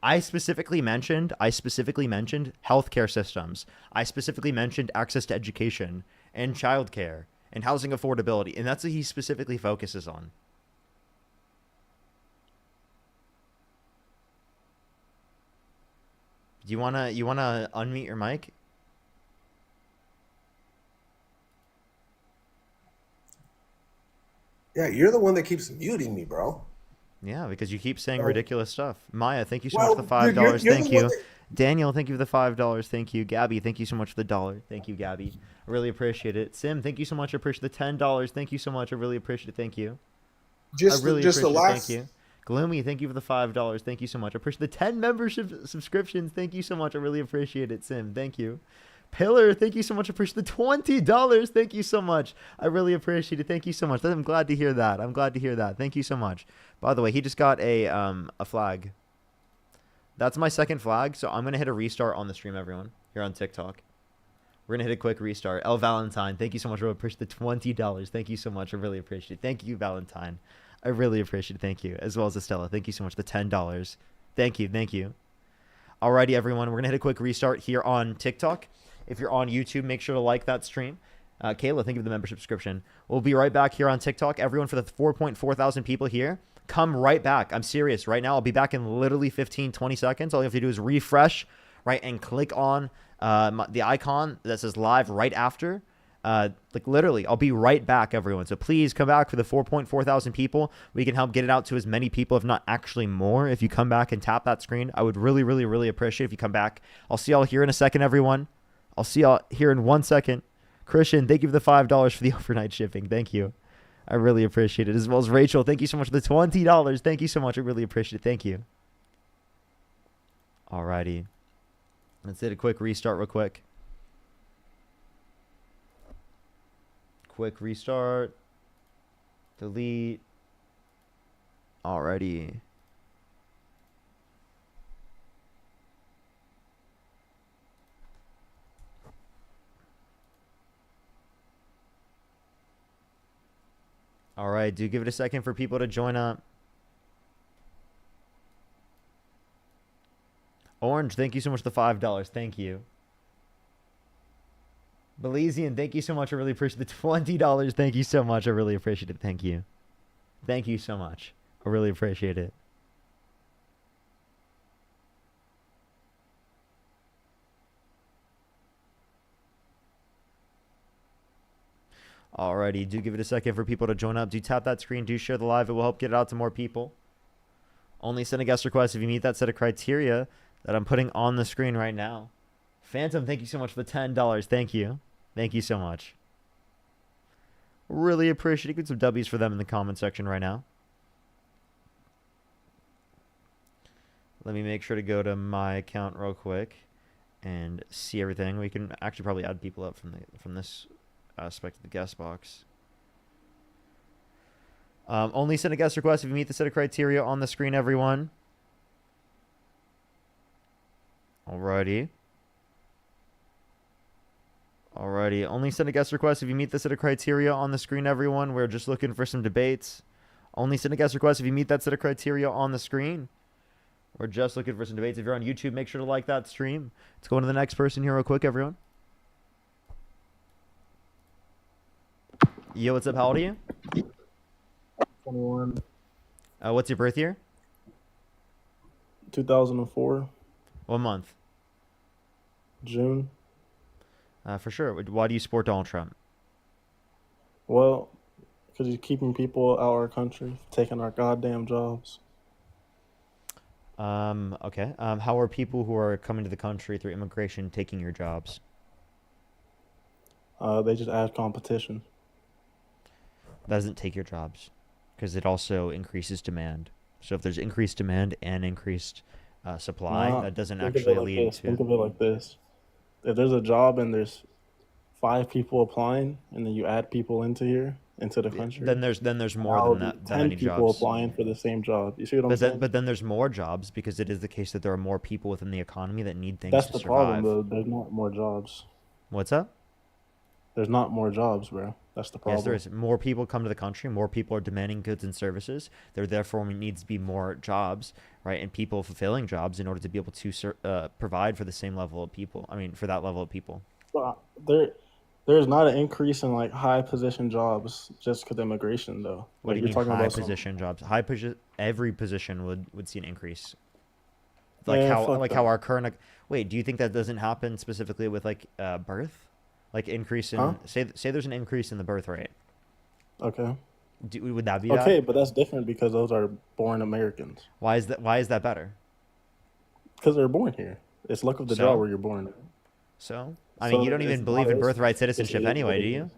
I specifically mentioned healthcare systems. I specifically mentioned access to education and childcare and housing affordability, and that's what he specifically focuses on. Do you wanna unmute your mic? Yeah, you're the one that keeps muting me, bro. Yeah, because you keep saying Oh. ridiculous stuff. Maya, thank you so Well, much for the $5. you're Thank the one you. that- Daniel, thank you for the $5. Thank you. Gabby, thank you so much for the $1. Thank you, Gabby. I really appreciate it. Sim, thank you so much. I appreciate the $10. Thank you so much. I really appreciate it. Thank you. Just I really just the appreciate it. last. Thank you. Gloomy, thank you for the $5. Thank you so much. I appreciate the 10 membership subscriptions. Thank you so much. I really appreciate it. Sim, thank you. Pillar, thank you so much. I appreciate the $20. Thank you so much. I really appreciate it. Thank you so much. I'm glad to hear that. I'm glad to hear that. Thank you so much. By the way, he just got a flag. That's my second flag, so I'm gonna hit a restart on the stream, everyone, here on TikTok. We're gonna hit a quick restart. El Valentine, thank you so much. I appreciate the $20. Thank you so much. I really appreciate it. Thank you, Valentine. I really appreciate it. Thank you. As well as Estella. Thank you so much. The $10. Thank you. Thank you. Alrighty, everyone. We're gonna hit a quick restart here on TikTok. If you're on YouTube, make sure to like that stream. Kayla, thank you for the membership subscription. We'll be right back here on TikTok. Everyone, for the 4.4 thousand people here, come right back. I'm serious. Right now, I'll be back in literally 15, 20 seconds. All you have to do is refresh, right, and click on the icon that says live right after. Like literally, I'll be right back, everyone. So please come back for the 4.4 thousand people. We can help get it out to as many people, if not actually more. If you come back and tap that screen, I would really, really, really appreciate if you come back. I'll see y'all here in a second, everyone. I'll see y'all here in 1 second. Christian, thank you for the $5 for the overnight shipping. Thank you. I really appreciate it. As well as Rachel, thank you so much for the $20. Thank you so much. I really appreciate it. Thank you. Alrighty. Let's hit a quick restart real quick. Quick restart. Delete. Alrighty. All right, do give it a second for people to join up. Orange, thank you so much for the $5. Thank you. Belizean, thank you so much. I really appreciate the $20. Thank you so much. I really appreciate it. Thank you. Thank you so much. I really appreciate it. Alrighty, do give it a second for people to join up. Do tap that screen. Do share the live. It will help get it out to more people. Only send a guest request if you meet that set of criteria that I'm putting on the screen right now. Phantom, thank you so much for the $10. Thank you. Thank you so much. Really appreciate it. Get some W's for them in the comment section right now. Let me make sure to go to my account real quick and see everything. We can actually probably add people up from this aspect of the guest box. Only send a guest request if you meet the set of criteria on the screen, everyone. Alrighty. Alrighty. Only send a guest request if you meet the set of criteria on the screen, everyone. We're just looking for some debates. Only send a guest request if you meet that set of criteria on the screen. We're just looking for some debates. If you're on YouTube, make sure to like that stream. Let's go on to the next person here real quick, everyone. Yo, what's up? How old are you? 21. What's your birth year? 2004. What month? June. For sure. Why do you support Donald Trump? Well, because he's keeping people out of our country, taking our goddamn jobs. Okay. How are people who are coming to the country through immigration taking your jobs? They just add competition. That doesn't take your jobs because it also increases demand. So if there's increased demand and increased supply, that doesn't actually lead to... Think of it like this. If there's a job and there's 5 people applying and then you add people into the country, then there's more than 10 any people jobs. applying for the same job. You see what I'm saying? But then there's more jobs because it is the case that there are more people within the economy that need things That's to the survive. problem, though. There's not more jobs. What's up? There's not more jobs, bro. That's the problem. Yes, there is. More people come to the country. More people are demanding goods and services. There therefore needs to be more jobs, right? And people fulfilling jobs in order to be able to provide for the same level of people. I mean, for that level of people. Well, there's not an increase in like high position jobs just because immigration though. What do Like you you're mean talking high about position jobs? Every position would see an increase. Yeah, fuck How that. our current. Wait, do you think that doesn't happen specifically with like birth? Like increase in Huh? say there's an increase in the birth rate. Okay. Would that be Okay, that? but that's different because those are born Americans. Why is that better? Because they're born here. It's luck of the So? draw where you're born. So I mean, So you don't it's even not- believe in it's- birthright it's citizenship is anyway, what do it you? is.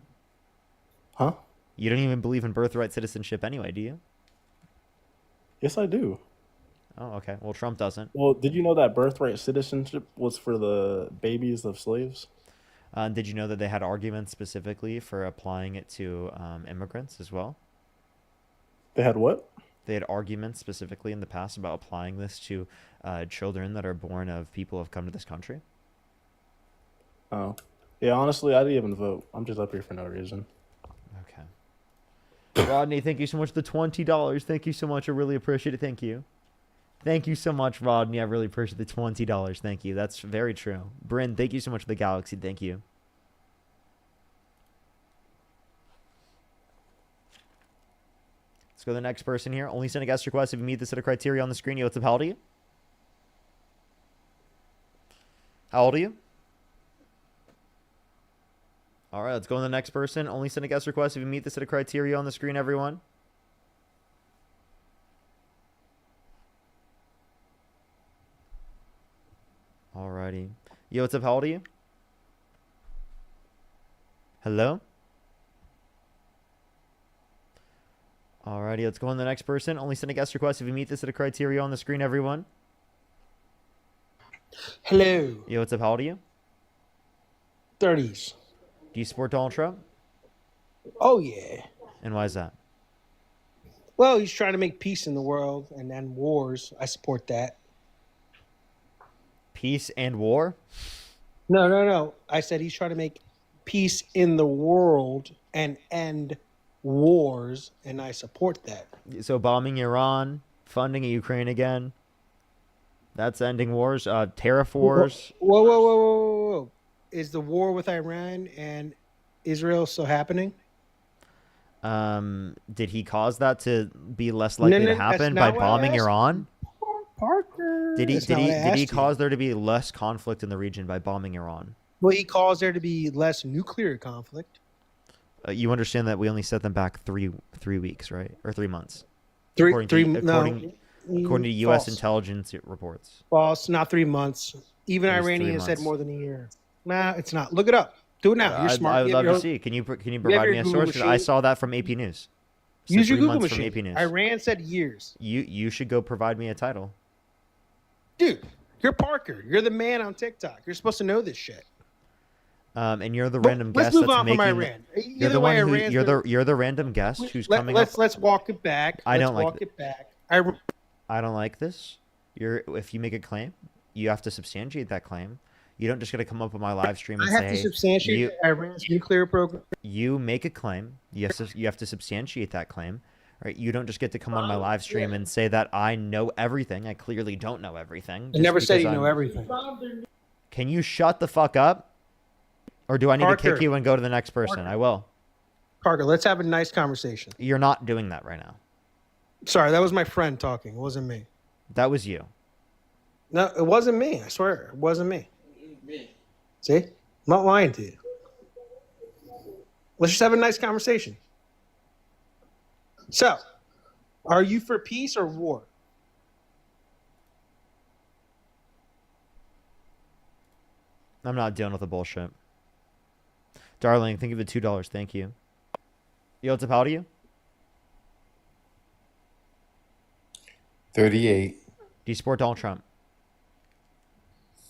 Huh? You don't even believe in birthright citizenship anyway, do you? Yes, I do. Oh, okay. Well, Trump doesn't. Well, did you know that birthright citizenship was for the babies of slaves? Did you know that they had arguments specifically for applying it to immigrants as well? They had what? They had arguments specifically in the past about applying this to children that are born of people who have come to this country. Oh. Yeah, honestly, I didn't even vote. I'm just up here for no reason. Okay. Rodney, thank you so much for the $20. Thank you so much. I really appreciate it. Thank you. Thank you so much, Rodney. I really appreciate the $20. Thank you. That's very true. Bryn, thank you so much for the Galaxy. Thank you. Let's go to the next person here. Only send a guest request if you meet the set of criteria on the screen. Yo, what's up? How old are you? How old are you? All right, let's go to the next person. Only send a guest request if you meet the set of criteria on the screen, everyone. Alrighty. Yo, what's up? How old are you? Hello? Alrighty, let's go on to the next person. Only send a guest request if you meet this set of criteria on the screen, everyone. Hello. Yo, what's up? How old are you? 30s. Do you support Donald Trump? Oh, yeah. And why is that? Well, he's trying to make peace in the world and end wars. I support that. Peace and war? No. I said he's trying to make peace in the world and end wars, and I support that. So bombing Iran, funding Ukraine again. That's ending wars. Tariff wars. Whoa. Is the war with Iran and Israel still happening? Did he cause that to be less likely to that's happen not by what I bombing asked. Iran? Parker. Did he That's not what I did he asked you. cause there to be less conflict in the region by bombing Iran? Well, he caused there to be less nuclear conflict. You understand that we only set them back three weeks, right? Or 3 months. According to U.S. false. intelligence reports. False, not 3 months. Even It was 3 Iranians said months. more than a year. Nah, it's not. Look it up. Do it now. You're smart. I'd You love have to your- see. Can you you have provide your me a Google source? 'Cause I machine. saw that from AP News. Said Use your 3 Google months from machine. AP News. Iran said years. You should go provide me a title. Dude, you're Parker. You're the man on TikTok. You're supposed to know this shit. And you're the But random let's guest move that's on from making. Iran. You're Either the one way, who Iran's you're the random guest who's coming up. Let's walk it back. I don't like walk it. it back. I don't like this. If you make a claim, you have to substantiate that claim. You don't just get to come up on my live stream and I have say, to substantiate you, Iran's nuclear program. you make a claim. You have to substantiate that claim. Right? You don't just get to come on my live stream and say that I know everything. I clearly don't know everything. I just never said because you know I'm- everything. Can you shut the fuck up? Or do I need to Parker. kick you and go to the next person? I will. Parker, let's have a nice conversation. You're not doing that right now. Sorry, that was my friend talking. It wasn't me. That was you. No, it wasn't me. I swear, it wasn't me. See? I'm not lying to you. Let's just have a nice conversation. So, are you for peace or war? I'm not dealing with the bullshit. Darling, think of the $2. Thank you. Yo, what's up? How old are you? 38. Do you support Donald Trump?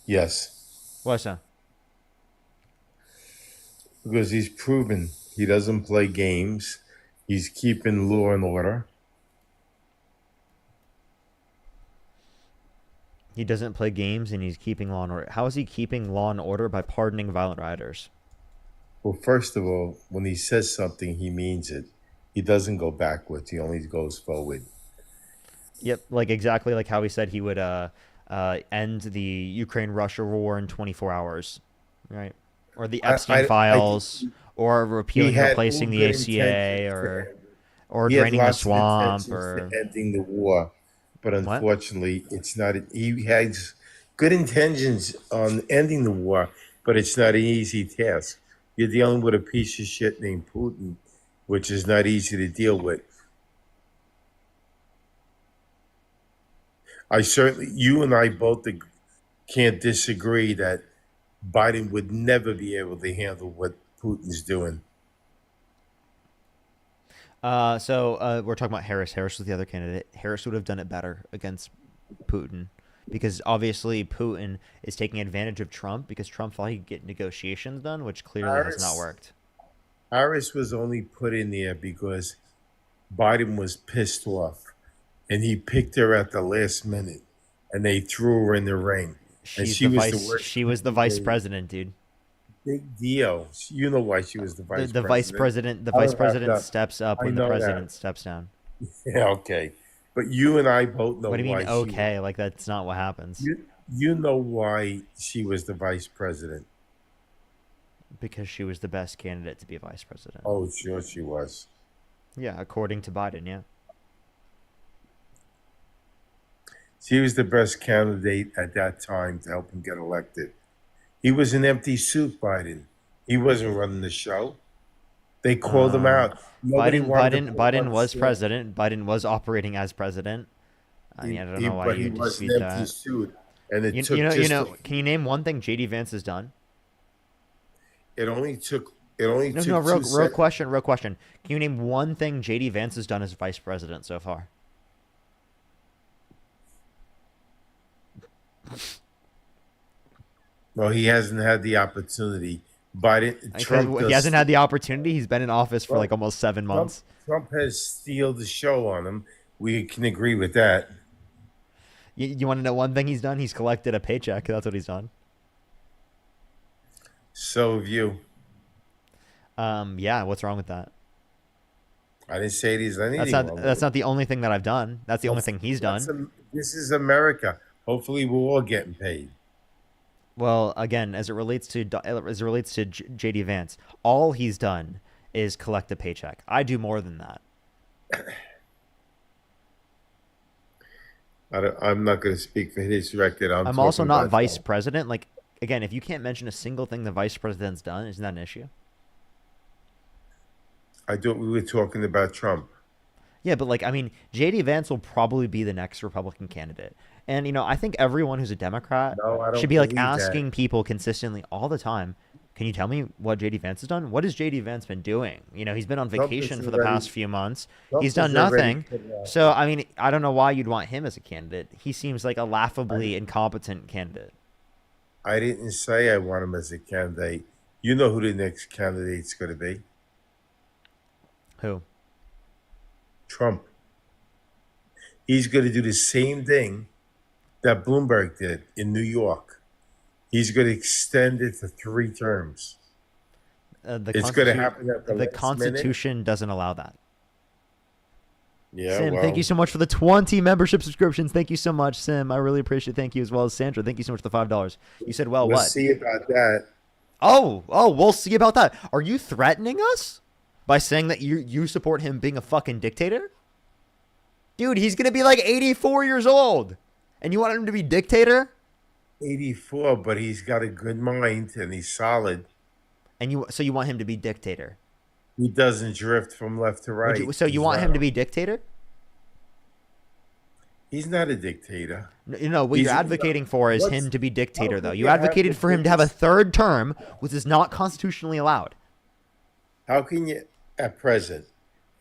Yes. What's that? Because he's proven he doesn't play games. He's keeping law and order. He doesn't play games and he's keeping law and order. How is he keeping law and order by pardoning violent rioters? Well, first of all, when he says something, he means it. He doesn't go backwards. He only goes forward. Yep, like exactly like how he said he would end the Ukraine-Russia war in 24 hours, right? Or the Epstein files, or repealing and replacing the ACA, or he had draining the lots of swamp, intentions or to ending the war, but unfortunately, it's not. He has good intentions on ending the war, but it's not an easy task. You're dealing with a piece of shit named Putin, which is not easy to deal with. You and I both can't disagree that Biden would never be able to handle what Putin's doing. So we're talking about Harris. Harris was the other candidate. Harris would have done it better against Putin because obviously Putin is taking advantage of Trump because Trump thought he could get negotiations done, which clearly has not worked. Harris was only put in there because Biden was pissed off, and he picked her at the last minute, and they threw her in the ring. And she was the vice president, dude. Big deal. You know why she was the vice president. The vice president steps up when the president steps down. Yeah, okay. But you and I both know why. What do you mean, okay? Like, that's not what happens. You know why she was the vice president. Because she was the best candidate to be a vice president. Oh, sure she was. Yeah, according to Biden, yeah. She was the best candidate at that time to help him get elected. He was an empty suit, Biden. He wasn't running the show. They called him out. Biden was president. Biden was operating as president. I mean, I don't know why you dispute that. Suit, and it can you name one thing JD Vance has done? It only took real question. Can you name one thing JD Vance has done as vice president so far? Well, he hasn't had the opportunity. Trump he hasn't had the opportunity. He's been in office for like almost 7 months. Trump has stealed the show on him. We can agree with that. You want to know one thing he's done? He's collected a paycheck. That's what he's done. So have you. Yeah. What's wrong with that? I didn't say he's anything. That's not the only thing that I've done. That's the only thing he's done. This is America. Hopefully, we're all getting paid. Well, again, as it relates to JD Vance, all he's done is collect a paycheck. I do more than that. I'm not going to speak for his record. I'm also not vice president. Like, again, if you can't mention a single thing the vice president's done, isn't that an issue? I thought we were talking about Trump. Yeah, but like, I mean, JD Vance will probably be the next Republican candidate. And, I think everyone who's a Democrat should be like asking people consistently all the time, can you tell me what JD Vance has done? What has JD Vance been doing? He's been on vacation for the past few months. He's done nothing. So, I mean, I don't know why you'd want him as a candidate. He seems like a laughably incompetent candidate. I didn't say I want him as a candidate. You know who the next candidate's going to be? Who? Trump. He's going to do the same thing that Bloomberg did in New York. He's going to extend it to 3 terms. It's going to happen at the Constitution doesn't allow that. Yeah, Sim, thank you so much for the 20 membership subscriptions. Thank you so much, Sim. I really appreciate it. Thank you, as well as Sandra. Thank you so much for the $5. You said, well, we'll what? see about that. Oh, we'll see about that. Are you threatening us by saying that you support him being a fucking dictator? Dude, he's going to be like 84 years old. And you want him to be dictator? 84, but he's got a good mind and he's solid. And so you want him to be dictator? He doesn't drift from left to right. You want him to be dictator? He's not a dictator. No, what you're advocating for is him to be dictator, though. You advocated for him to have a 3rd term, which is not constitutionally allowed. How can you, at present,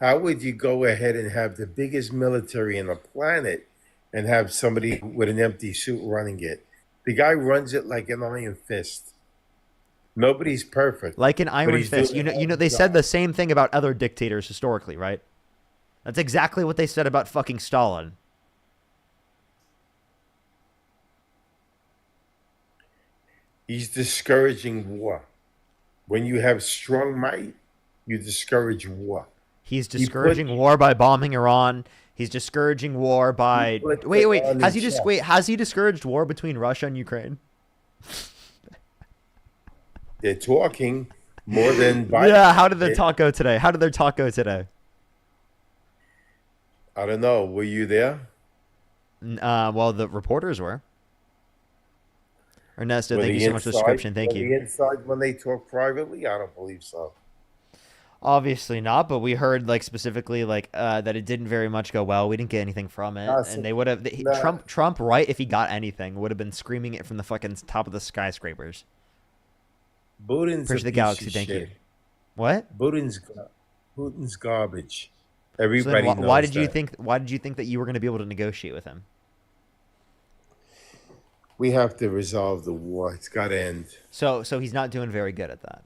how would you go ahead and have the biggest military on the planet and have somebody with an empty suit running it? The guy runs it like an iron fist. Nobody's perfect. Like an iron fist. They said the same thing about other dictators historically, right? That's exactly what they said about fucking Stalin. He's discouraging war. When you have strong might, you discourage war. He's He put- discouraging war by bombing Iran. He's discouring war by put wait. Iran Has in he check. has he discouraged war between Russia and Ukraine? They're talking more than Biden. Yeah. How did their did. talk go today? How did their talk go today? I don't know. Were you there? Well, the reporters were. Ernesto, Were thank they you so much for the inside- description. Thank were you. they inside when they talk privately? I don't believe so. Obviously not, but we heard like specifically like that it didn't very much go well. We didn't get anything from it, Nah, and they would have nah. Trump right if he got anything would have been screaming it from the fucking top of the skyscrapers. Putin's Push a the piece galaxy. of Thank shit. you. What? Putin's garbage. So then Everybody knows why did you that. think? Why did you think that you were going to be able to negotiate with him? We have to resolve the war. It's got to end. So he's not doing very good at that.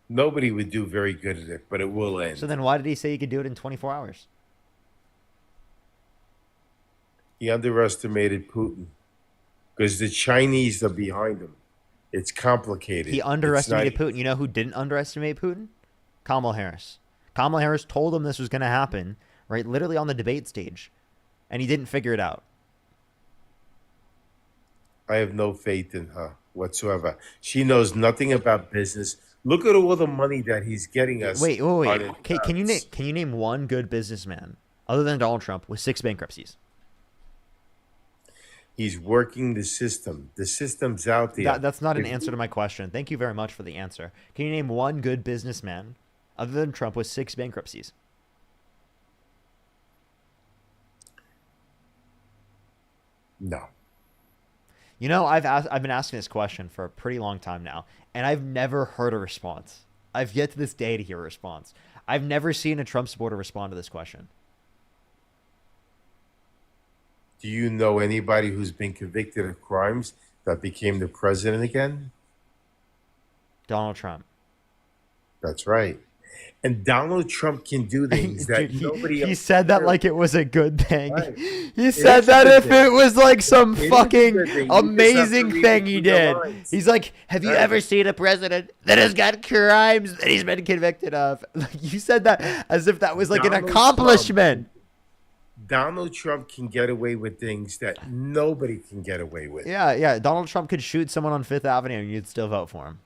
Nobody would do very good at it, but it will end. So then why did he say he could do it in 24 hours? He underestimated Putin because the Chinese are behind him. It's complicated. He underestimated Putin. You know who didn't underestimate Putin? Kamala Harris. Kamala Harris told him this was going to happen, right? Literally on the debate stage, and he didn't figure it out. I have no faith in her whatsoever. She knows nothing about business. Look at all the money that he's getting us. Wait. on Okay, can you name one good businessman other than Donald Trump with 6 bankruptcies? He's working the system. The system's out there. That's not an If- answer to my question. Thank you very much for the answer. Can you name one good businessman other than Trump with 6 bankruptcies? No. You know, I've been asking this question for a pretty long time now, and I've never heard a response. I've yet to this day to hear a response. I've never seen a Trump supporter respond to this question. Do you know anybody who's been convicted of crimes that became the president again? Donald Trump. That's right. And Donald Trump can do things that Dude, nobody he else said that can do. like it was a good thing. Right. He It said is a that good if thing. it was like some It is a fucking good thing. You just have to amazing read thing he between the did. lines. He's like, have you Right. ever seen a president that has got crimes that he's been convicted of? Like, you said that as if that was like an Donald accomplishment. Donald Trump can get away with things that nobody can get away with. Yeah. Donald Trump could shoot someone on Fifth Avenue and you'd still vote for him.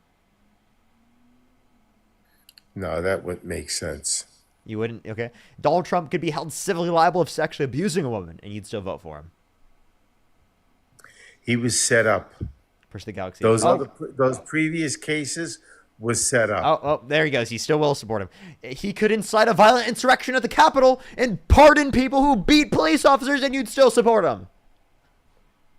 No, that wouldn't make sense. You wouldn't? Okay. Donald Trump could be held civilly liable of sexually abusing a woman and you'd still vote for him. He was set up. Push the galaxy. Those previous cases was set up. Oh, there he goes. He still will support him. He could incite a violent insurrection at the Capitol and pardon people who beat police officers, and you'd still support him.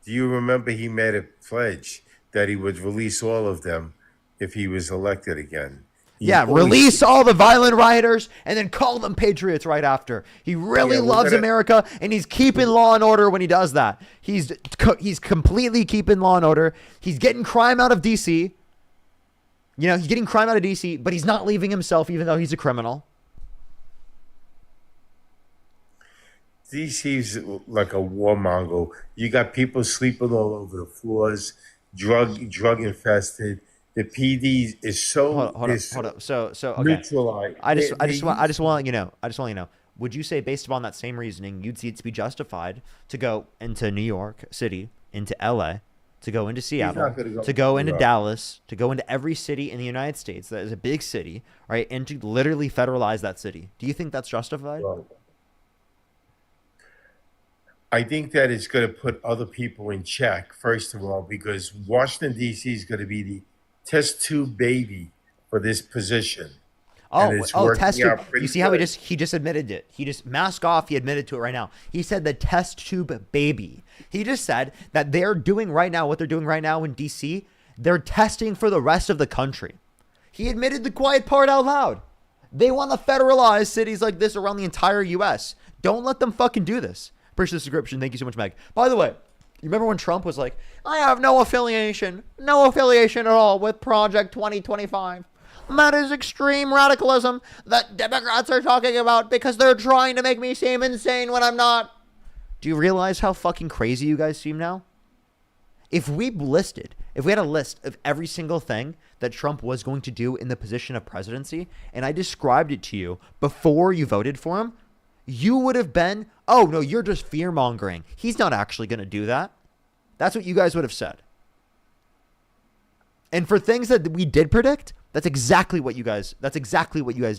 Do you remember he made a pledge that he would release all of them if he was elected again? He always- Release all the violent rioters and then call them patriots right after. He really Yeah, we're loves gonna- America, and he's keeping law and order when he does that. He's completely keeping law and order. He's getting crime out of D.C. You know, he's getting crime out of D.C., but he's not leaving himself, even though he's a criminal. DC's like a warmonger. You got people sleeping all over the floors, drug infested. The PD is so Hold up. So okay. neutralized. I just want to let you know. Would you say, based upon that same reasoning, you'd see it to be justified to go into New York City, into LA, to go into Seattle, not gonna go to go to into New York. Dallas, to go into every city in the United States that is a big city, right? And to literally federalize that city. Do you think that's justified? I think that it's going to put other people in check, first of all, because Washington, D.C. is going to be the test tube baby for this position. And it's working test out tube. pretty You see how good. he just admitted it. He just mask off. He admitted to it right now. He said the test tube baby. He just said that they're doing right now what they're doing right now in DC. They're testing for the rest of the country. He admitted the quiet part out loud. They want to federalize cities like this around the entire U.S. Don't let them fucking do this. Appreciate the subscription. Thank you so much, Meg. By the way, you remember when Trump was like, I have no affiliation at all with Project 2025. That is extreme radicalism that Democrats are talking about because they're trying to make me seem insane when I'm not. Do you realize how fucking crazy you guys seem now? If we listed if we had a list of every single thing that Trump was going to do in the position of presidency, and I described it to you before you voted for him, you would have been, oh, no, you're just fear-mongering. He's not actually going to do that. That's what you guys would have said. And for things that we did predict, that's exactly what you guys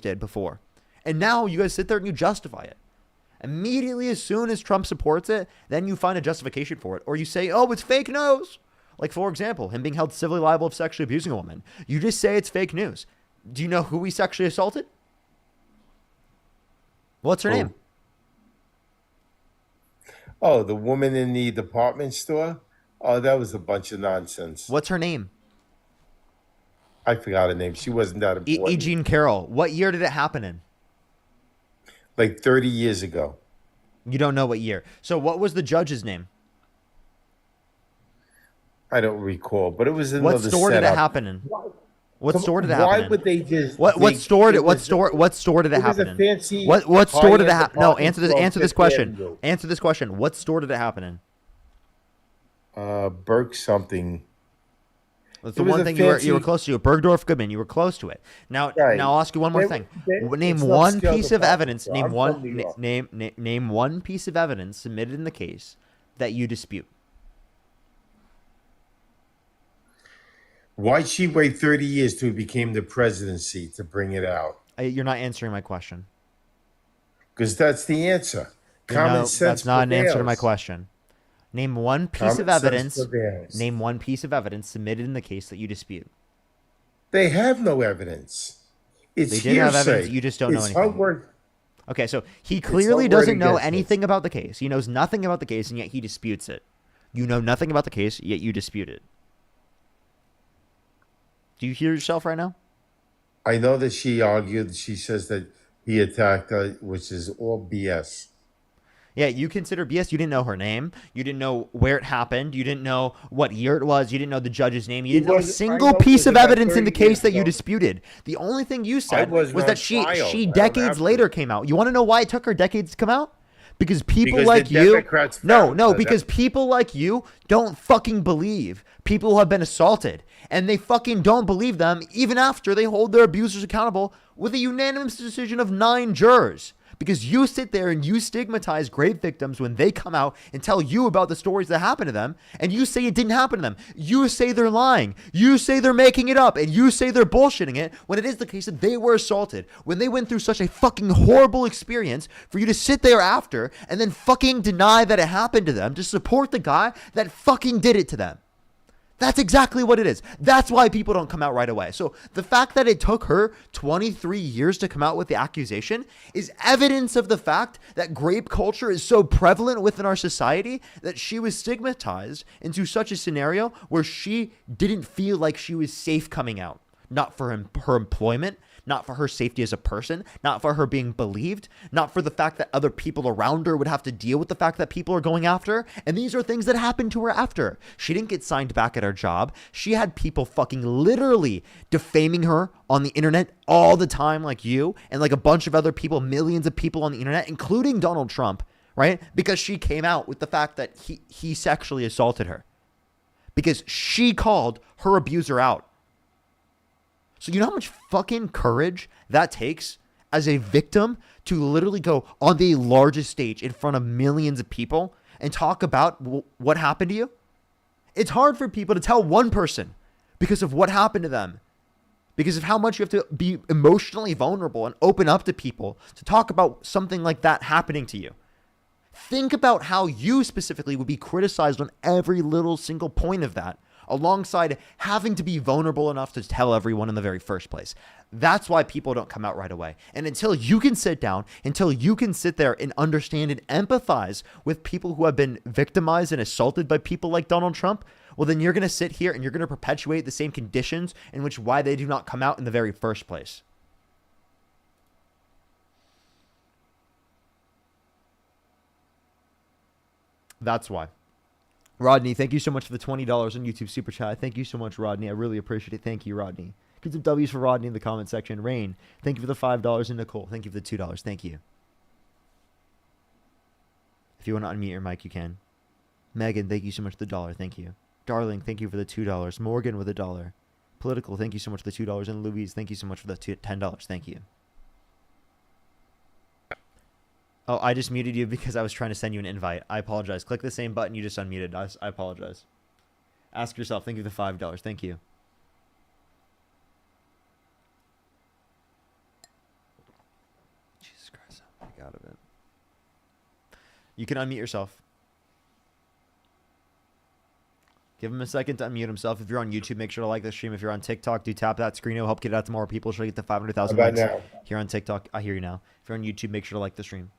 did before. And now you guys sit there and you justify it. Immediately as soon as Trump supports it, then you find a justification for it. Or you say, oh, it's fake news. Like, for example, him being held civilly liable of sexually abusing a woman. You just say it's fake news. Do you know who he sexually assaulted? What's her name? Oh, the woman in the department store? Oh, that was a bunch of nonsense. What's her name? I forgot her name. She wasn't that important. E. Jean Carroll. What year did it happen in? Like 30 years ago. You don't know what year. So what was the judge's name? I don't recall, but it was another What store did it setup. happen in? What Come- store did it happen Why in? would they just? What they- store did it what was- store what store did it it was a happen in? fancy What store did it high-end happen? No, department store answer this Fifth question. Avenue. Answer this question. What store did it happen in? Burke something. That's It the was one a thing you were fancy- close to. Bergdorf Goodman. You were close to it. Now Right. I'll ask you one more They- thing. they- Name it's one upscale piece of department evidence. store. Name I'm one. from New York. Name one piece of evidence submitted in the case that you dispute. Why'd she wait 30 years till he became the presidency to bring it out? You're not answering my question. Because that's the answer. Common No, sense. that's not an answer to my prevails. question. Name one piece Common of sense evidence. prevails. Name one piece of evidence submitted in the case that you dispute. They have no evidence. It's They did have hearsay. evidence. You just don't know It's anything. her word. Okay, so he her clearly word doesn't know against it. anything about the case. He knows nothing about the case, and yet he disputes it. You know nothing about the case, yet you dispute it. Do you hear yourself right now? I know that she argued. She says that he attacked her, which is all BS. Yeah, you consider BS. You didn't know her name. You didn't know where it happened. You didn't know what year it was. You didn't know the judge's name. You It didn't know a was- I single know it piece was of about evidence in the 30 years case that you ago. disputed. The only thing you said wasn't was on that she trial. I don't decades have later came out. You want to know why it took her decades to come out? Because people Because like the you, Democrats no, found no, her. because people like you don't fucking believe people who have been assaulted, and they fucking don't believe them even after they hold their abusers accountable with a unanimous decision of 9 jurors. Because you sit there and you stigmatize grave victims when they come out and tell you about the stories that happened to them, and you say it didn't happen to them. You say they're lying. You say they're making it up, and you say they're bullshitting it when it is the case that they were assaulted. When they went through such a fucking horrible experience, for you to sit there after and then fucking deny that it happened to them to support the guy that fucking did it to them. That's exactly what it is. That's why people don't come out right away. So the fact that it took her 23 years to come out with the accusation is evidence of the fact that grape culture is so prevalent within our society that she was stigmatized into such a scenario where she didn't feel like she was safe coming out. Not for her employment, not for her safety as a person, not for her being believed, not for the fact that other people around her would have to deal with the fact that people are going after her. And these are things that happened to her after. She didn't get signed back at her job. She had people fucking literally defaming her on the internet all the time, like you and like a bunch of other people, millions of people on the internet, including Donald Trump, right? Because she came out with the fact that he sexually assaulted her. Because she called her abuser out. So you know how much fucking courage that takes as a victim to literally go on the largest stage in front of millions of people and talk about what happened to you? It's hard for people to tell one person because of what happened to them, because of how much you have to be emotionally vulnerable and open up to people to talk about something like that happening to you. Think about how you specifically would be criticized on every little single point of that, alongside having to be vulnerable enough to tell everyone in the very first place. That's why people don't come out right away. And until you can sit down, until you can sit there and understand and empathize with people who have been victimized and assaulted by people like Donald Trump, well, then you're going to sit here and you're going to perpetuate the same conditions in which why they do not come out in the very first place. That's why. Rodney, thank you so much for the $20 on YouTube Super Chat. Thank you so much, Rodney. I really appreciate it. Thank you, Rodney. Get some W's for Rodney in the comment section. Rain, thank you for the $5. And Nicole, thank you for the $2. Thank you. If you want to unmute your mic, you can. Megan, thank you so much for the $1. Thank you. Darling, thank you for the $2. Morgan with $1. Political, thank you so much for the $2. And Louise, thank you so much for the $10. Thank you. Oh, I just muted you because I was trying to send you an invite. I apologize. Click the same button you just unmuted. I apologize. Ask yourself. Thank you for the $5. Thank you. Jesus Christ. I'm out of it. You can unmute yourself. Give him a second to unmute himself. If you're on YouTube, make sure to like the stream. If you're on TikTok, do tap that screen. It'll help get it out to more people. Should get to 500,000 How about likes now? here on TikTok. I hear you now. If you're on YouTube, make sure to like the stream.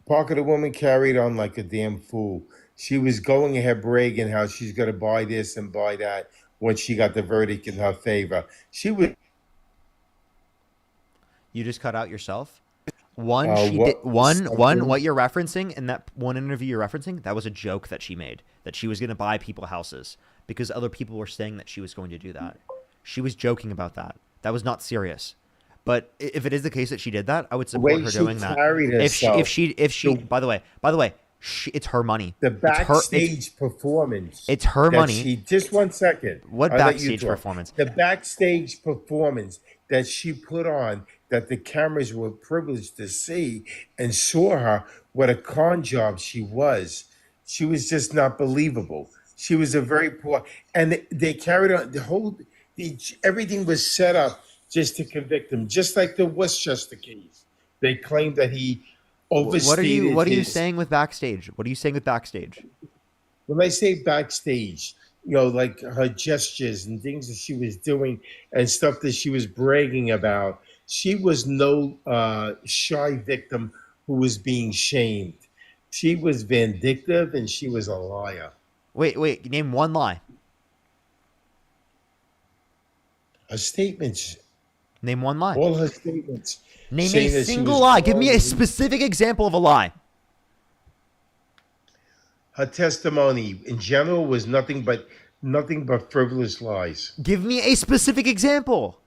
Parker, the woman carried on like a damn fool. She was going ahead bragging how she's going to buy this and buy that when she got the verdict in her favor. She was. You just cut out yourself. One, what- what you're referencing in that one interview you're referencing, that was a joke that she made, that she was going to buy people houses because other people were saying that she was going to do that. She was joking about that. That was not serious. But if it is the case that she did that, I would support way her she doing that. carried If she, herself. by the way, it's her money. The It's her- backstage performance. It's her that money. Just 1 second. What I'll let you backstage talk. performance? The backstage performance that she put on, that the cameras were privileged to see and saw her, what a con job she was. She was just not believable. She was a very poor, and they carried on everything was set up just to convict him, just like the Westchester case. They claimed that he overstated. What are you his- saying with backstage? What are you saying with backstage? When I say backstage, like her gestures and things that she was doing and stuff that she was bragging about, she was no shy victim who was being shamed. She was vindictive and she was a liar. Wait, name one lie. Her statements, Name one lie. all her statements. Name saying a that she single was lie. Give me a wrong. specific example of a lie. Her testimony in general was nothing but frivolous lies. Give me a specific example.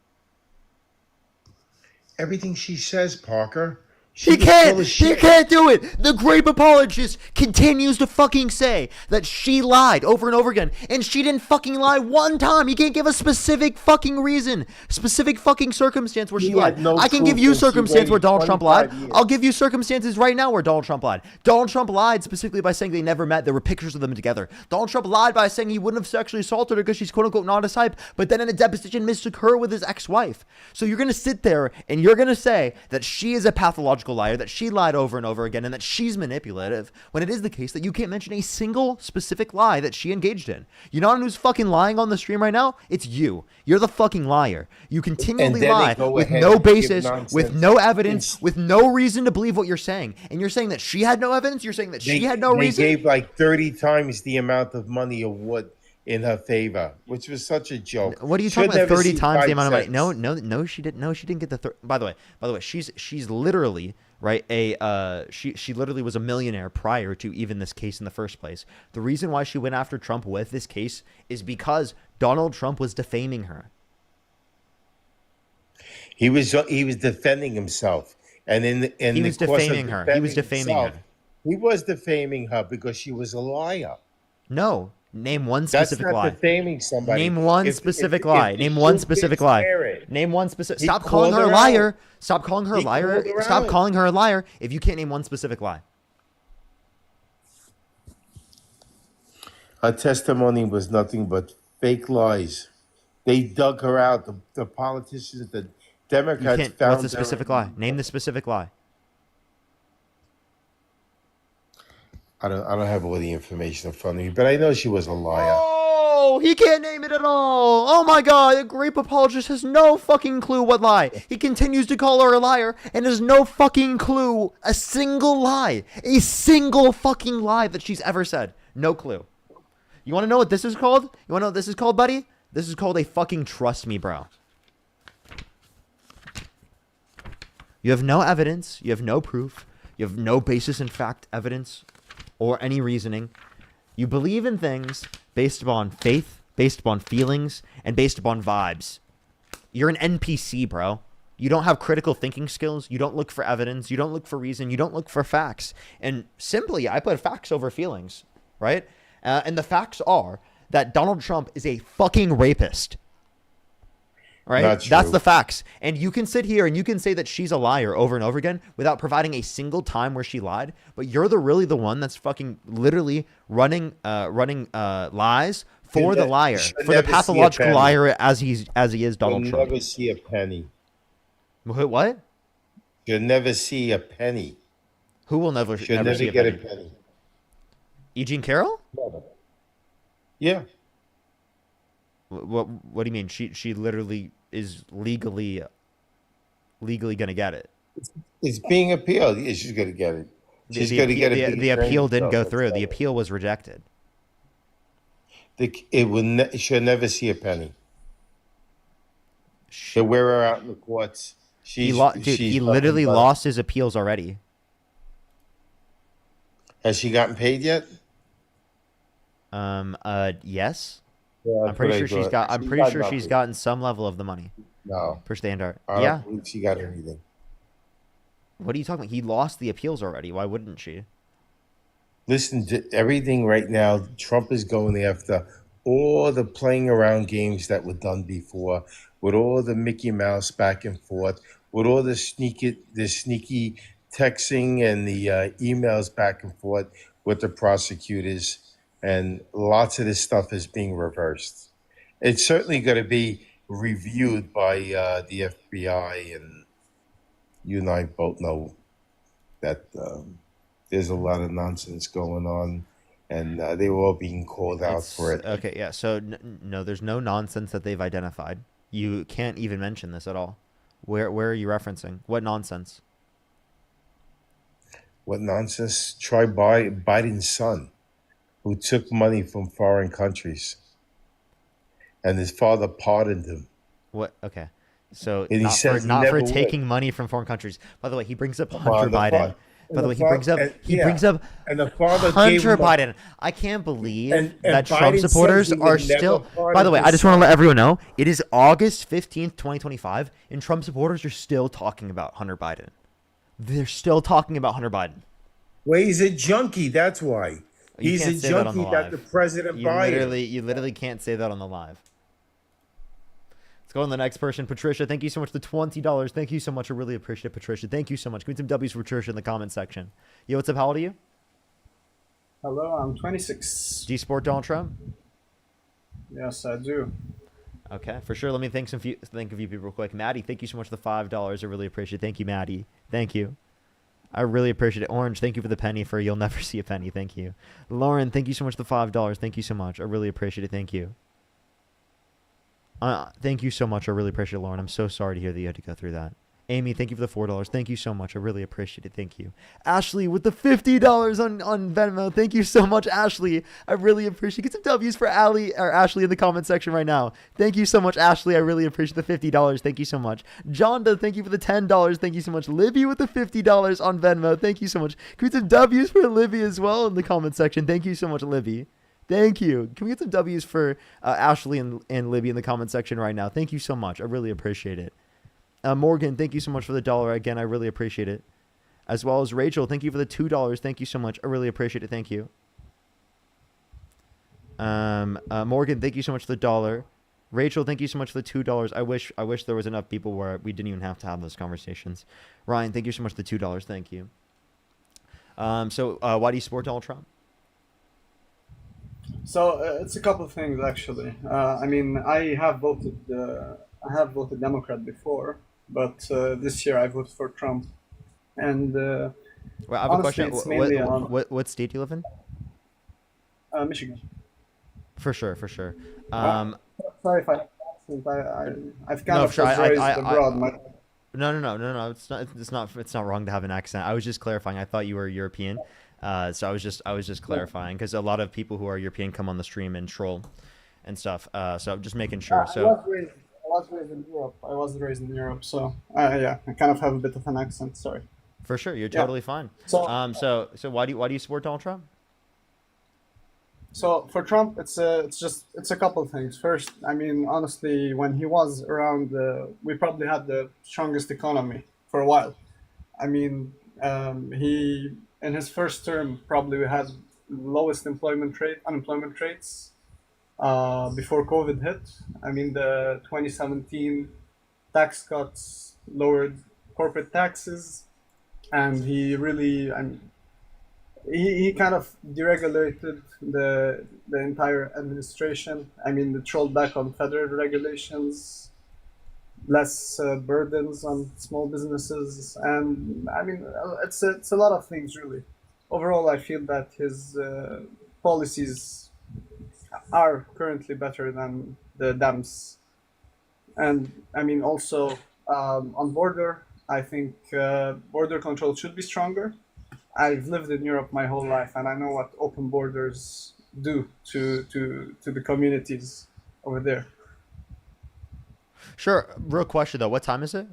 Everything she says, Parker. He was full can't. of He shit. can't do it. The grape apologist continues to fucking say that she lied over and over again, and she didn't fucking lie one time. He can't give a specific fucking reason, specific fucking circumstance where she He lied. had no I can proof give you that she circumstance where waited Donald Trump lied. 25 years. I'll give you circumstances right now where Donald Trump lied. Donald Trump lied specifically by saying they never met. There were pictures of them together. Donald Trump lied by saying he wouldn't have sexually assaulted her because she's quote unquote not his type, but then in a deposition mistook her with his ex-wife. So you're gonna sit there and you're gonna say that she is a pathological liar, that she lied over and over again, and that she's manipulative, when it is the case that you can't mention a single specific lie that she engaged in. You know who's fucking lying on the stream right now? It's you. You're the fucking liar. You continually And then they lie go with ahead no and give basis, with nonsense. no evidence, with no reason to believe what you're saying. And you're saying that she had no evidence? You're saying that she had no They reason? gave like 30 times the amount of money award in her favor, which was such a joke. What are you She'll talking about? never 30 see times the 5 amount of money? cents. No, she didn't. No, she didn't get the. By the way, she's literally right. She literally was a millionaire prior to even this case in the first place. The reason why she went after Trump with this case is because Donald Trump was defaming her. He was defending himself, and He was defaming her. He was defaming her. He was defaming her because she was a liar. No, name one That's specific not lie. defaming somebody. Name one If- specific if- lie. if Name the one truth specific gets lie. aired. Name one specific. He Stop calling called her a her liar. out. Stop calling her a He liar. called her Stop out. calling her a liar if you can't name one specific lie. Her testimony was nothing but fake lies. They dug her out. The politicians, the You Democrats can't. found What's the her- specific lie? Name the specific lie. I don't have all the information in front of me, but I know she was a liar. Oh, he can't name it at all. Oh my God, the grape apologist has no fucking clue what lie. He continues to call her a liar and has no fucking clue a single lie fucking lie that she's ever said. No clue. You want to know what this is called? You want to know what this is called, buddy? This is called a fucking trust me, bro. You have no evidence. You have no proof. You have no basis in fact, evidence, or any reasoning. You believe in things based upon faith, based upon feelings, and based upon vibes. You're an NPC, bro. You don't have critical thinking skills. You don't look for evidence. You don't look for reason. You don't look for facts. And simply, I put facts over feelings, right? And the facts are that Donald Trump is a fucking rapist. Right? Not That's true. the facts. And you can sit here and you can say that she's a liar over and over again without providing a single time where she lied. But you're really the one that's fucking literally running lies for the liar, She'll for the never see a pathological penny. liar as he is Donald You'll Trump. never see a penny. What? You'll never see a penny. Who will never She'll never never see a get penny? a penny. E. Jean Carroll? Yeah. What do you mean? She literally is legally gonna get it. It's being appealed. Yeah, she's going to get it. She's going to get it. The appeal didn't go through. The appeal was rejected. She'll never see a penny. They'll wear her out in the courts. He literally lost his appeals already. Has she gotten paid yet? Yes. Yeah, I'm pretty sure she's got. I'm pretty sure she's nothing. gotten some level of the money No. per standard. I don't Yeah. believe she got anything. What are you talking about? He lost the appeals already. Why wouldn't she? Listen to everything right now. Trump is going after all the playing around games that were done before, with all the Mickey Mouse back and forth, with all the sneaky texting and the emails back and forth with the prosecutors, and lots of this stuff is being reversed. It's certainly going to be reviewed by the FBI, and you and I both know that there's a lot of nonsense going on, and they were all being called out for it. Okay, yeah. So no, there's no nonsense that they've identified. You can't even mention this at all. Where are you referencing? What nonsense? What nonsense? Try Biden's son, who took money from foreign countries, and his father pardoned him. What? Okay. So And he not says he for never would. taking money from foreign countries. By the way, he brings up Come Hunter on, the Biden. fa- By the way, he fa- brings up and- he yeah, brings up and the father gave Hunter him a- Biden. I can't believe And that Biden Trump says supporters he would are never still. pardon By the way, I his just want to son. let everyone know it is August 15th, 2025, and Trump supporters are still talking about Hunter Biden. They're still talking about Hunter Biden. Well, he's a junkie. That's why. You He's can't a say that on junkie the that live. the President Biden. You literally can't say that on the live. Let's go on the next person. Patricia, thank you so much for the $20. Thank you so much. I really appreciate it, Patricia. Thank you so much. Give me some W's for Patricia in the comment section. Yo, what's up? How old are you? Hello, I'm 26. Do you support Donald Trump? Yes, I do. Okay, for sure. Let me think of you people real quick. Maddie, thank you so much for the $5. I really appreciate it. Thank you, Maddie. Thank you. I really appreciate it. Orange, thank you for the penny for You'll Never See a Penny. Thank you. Lauren, thank you so much for the $5. Thank you so much. I really appreciate it. Thank you. Thank you so much. I really appreciate it, Lauren. I'm so sorry to hear that you had to go through that. Amy, thank you for the $4. Thank you so much. I really appreciate it. Thank you. Ashley with the $50 on Venmo. Thank you so much, Ashley. I really appreciate it. Get some W's for Ashley in the comment section right now. Thank you so much, Ashley. I really appreciate the $50. Thank you so much. Jonda, thank you for the $10. Thank you so much. Libby with the $50 on Venmo. Thank you so much. Can we get some W's for Libby as well in the comment section? Thank you so much, Libby. Thank you. Can we get some W's for Ashley and Libby in the comment section right now? Thank you so much. I really appreciate it. Morgan, thank you so much for the $1. Again, I really appreciate it. As well as Rachel, thank you for the $2. Thank you so much. I really appreciate it. Thank you. Morgan, thank you so much for the $1. Rachel, thank you so much for the $2. I wish there was enough people where we didn't even have to have those conversations. Ryan, thank you so much for the $2. Thank you. So why do you support Donald Trump? So it's a couple of things actually. I mean, I have voted Democrat before, but this year I voted for Trump. And Well, I have honestly, a it's question. mainly on What state do you live in? Michigan. For sure. Sorry if I've kind of for sure. was raised abroad. No. It's not wrong to have an accent. I was just clarifying. I thought you were European, so I was just clarifying because a lot of people who are European come on the stream and troll and stuff. So I'm just making sure. I was raised in Europe. So yeah, I kind of have a bit of an accent. Sorry. For sure, you're totally fine. So why do you support Donald Trump? So for Trump, it's a couple of things. First, I mean, honestly, when he was around, we probably had the strongest economy for a while. I mean, he in his first term probably we had lowest unemployment rates before COVID hit. I mean, the 2017 tax cuts lowered corporate taxes, and he really, I mean, he kind of deregulated the entire administration. I mean, it rolled back on federal regulations, less burdens on small businesses, and I mean, it's a lot of things really. Overall, I feel that his policies are currently better than the Dems, and I mean also on border. I think border control should be stronger. I've lived in Europe my whole life, and I know what open borders do to the communities over there. Sure. Real question though. What time is it?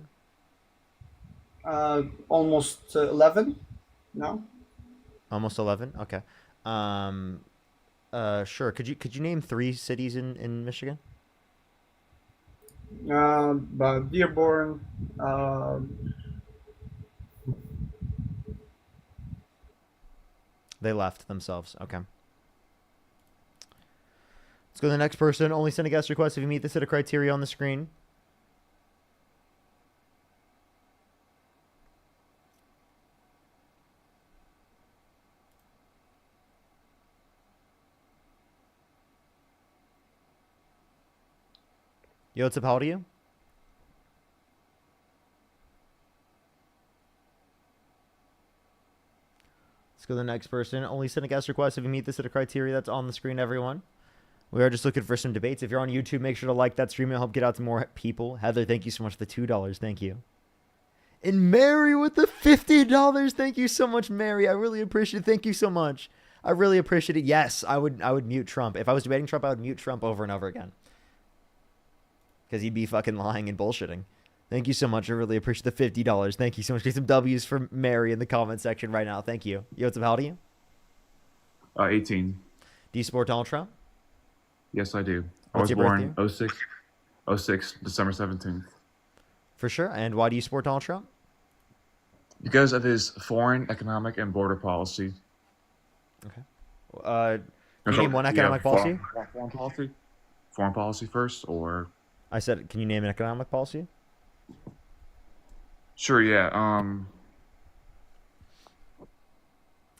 Almost 11 now. Almost 11. Okay. Sure. Could you name 3 cities in Michigan? But Dearborn. They left themselves. Okay. Let's go to the next person. Only send a guest request if you meet the set of criteria on the screen. Yo, what's up? How old are you? Let's go to the next person. Only send a guest request if you meet the set of criteria that's on the screen, everyone. We are just looking for some debates. If you're on YouTube, make sure to like that stream. It'll help get out to more people. Heather, thank you so much for the $2. Thank you. And Mary with the $50. Thank you so much, Mary. I really appreciate it. Thank you so much. I really appreciate it. Yes, I would mute Trump. If I was debating Trump, I would mute Trump over and over again. Because he'd be fucking lying and bullshitting. Thank you so much. I really appreciate the $50. Thank you so much. Get some W's for Mary in the comment section right now. Thank you. Yo, what's up? How old are you? 18. Do you support Donald Trump? Yes, I do. I What's was your born birthday? 06, December 17th. For sure. And why do you support Donald Trump? Because of his foreign, economic, and border policy. Okay. Can you name one economic policy? Foreign policy? Foreign policy first, or? I said, can you name an economic policy? Sure, yeah.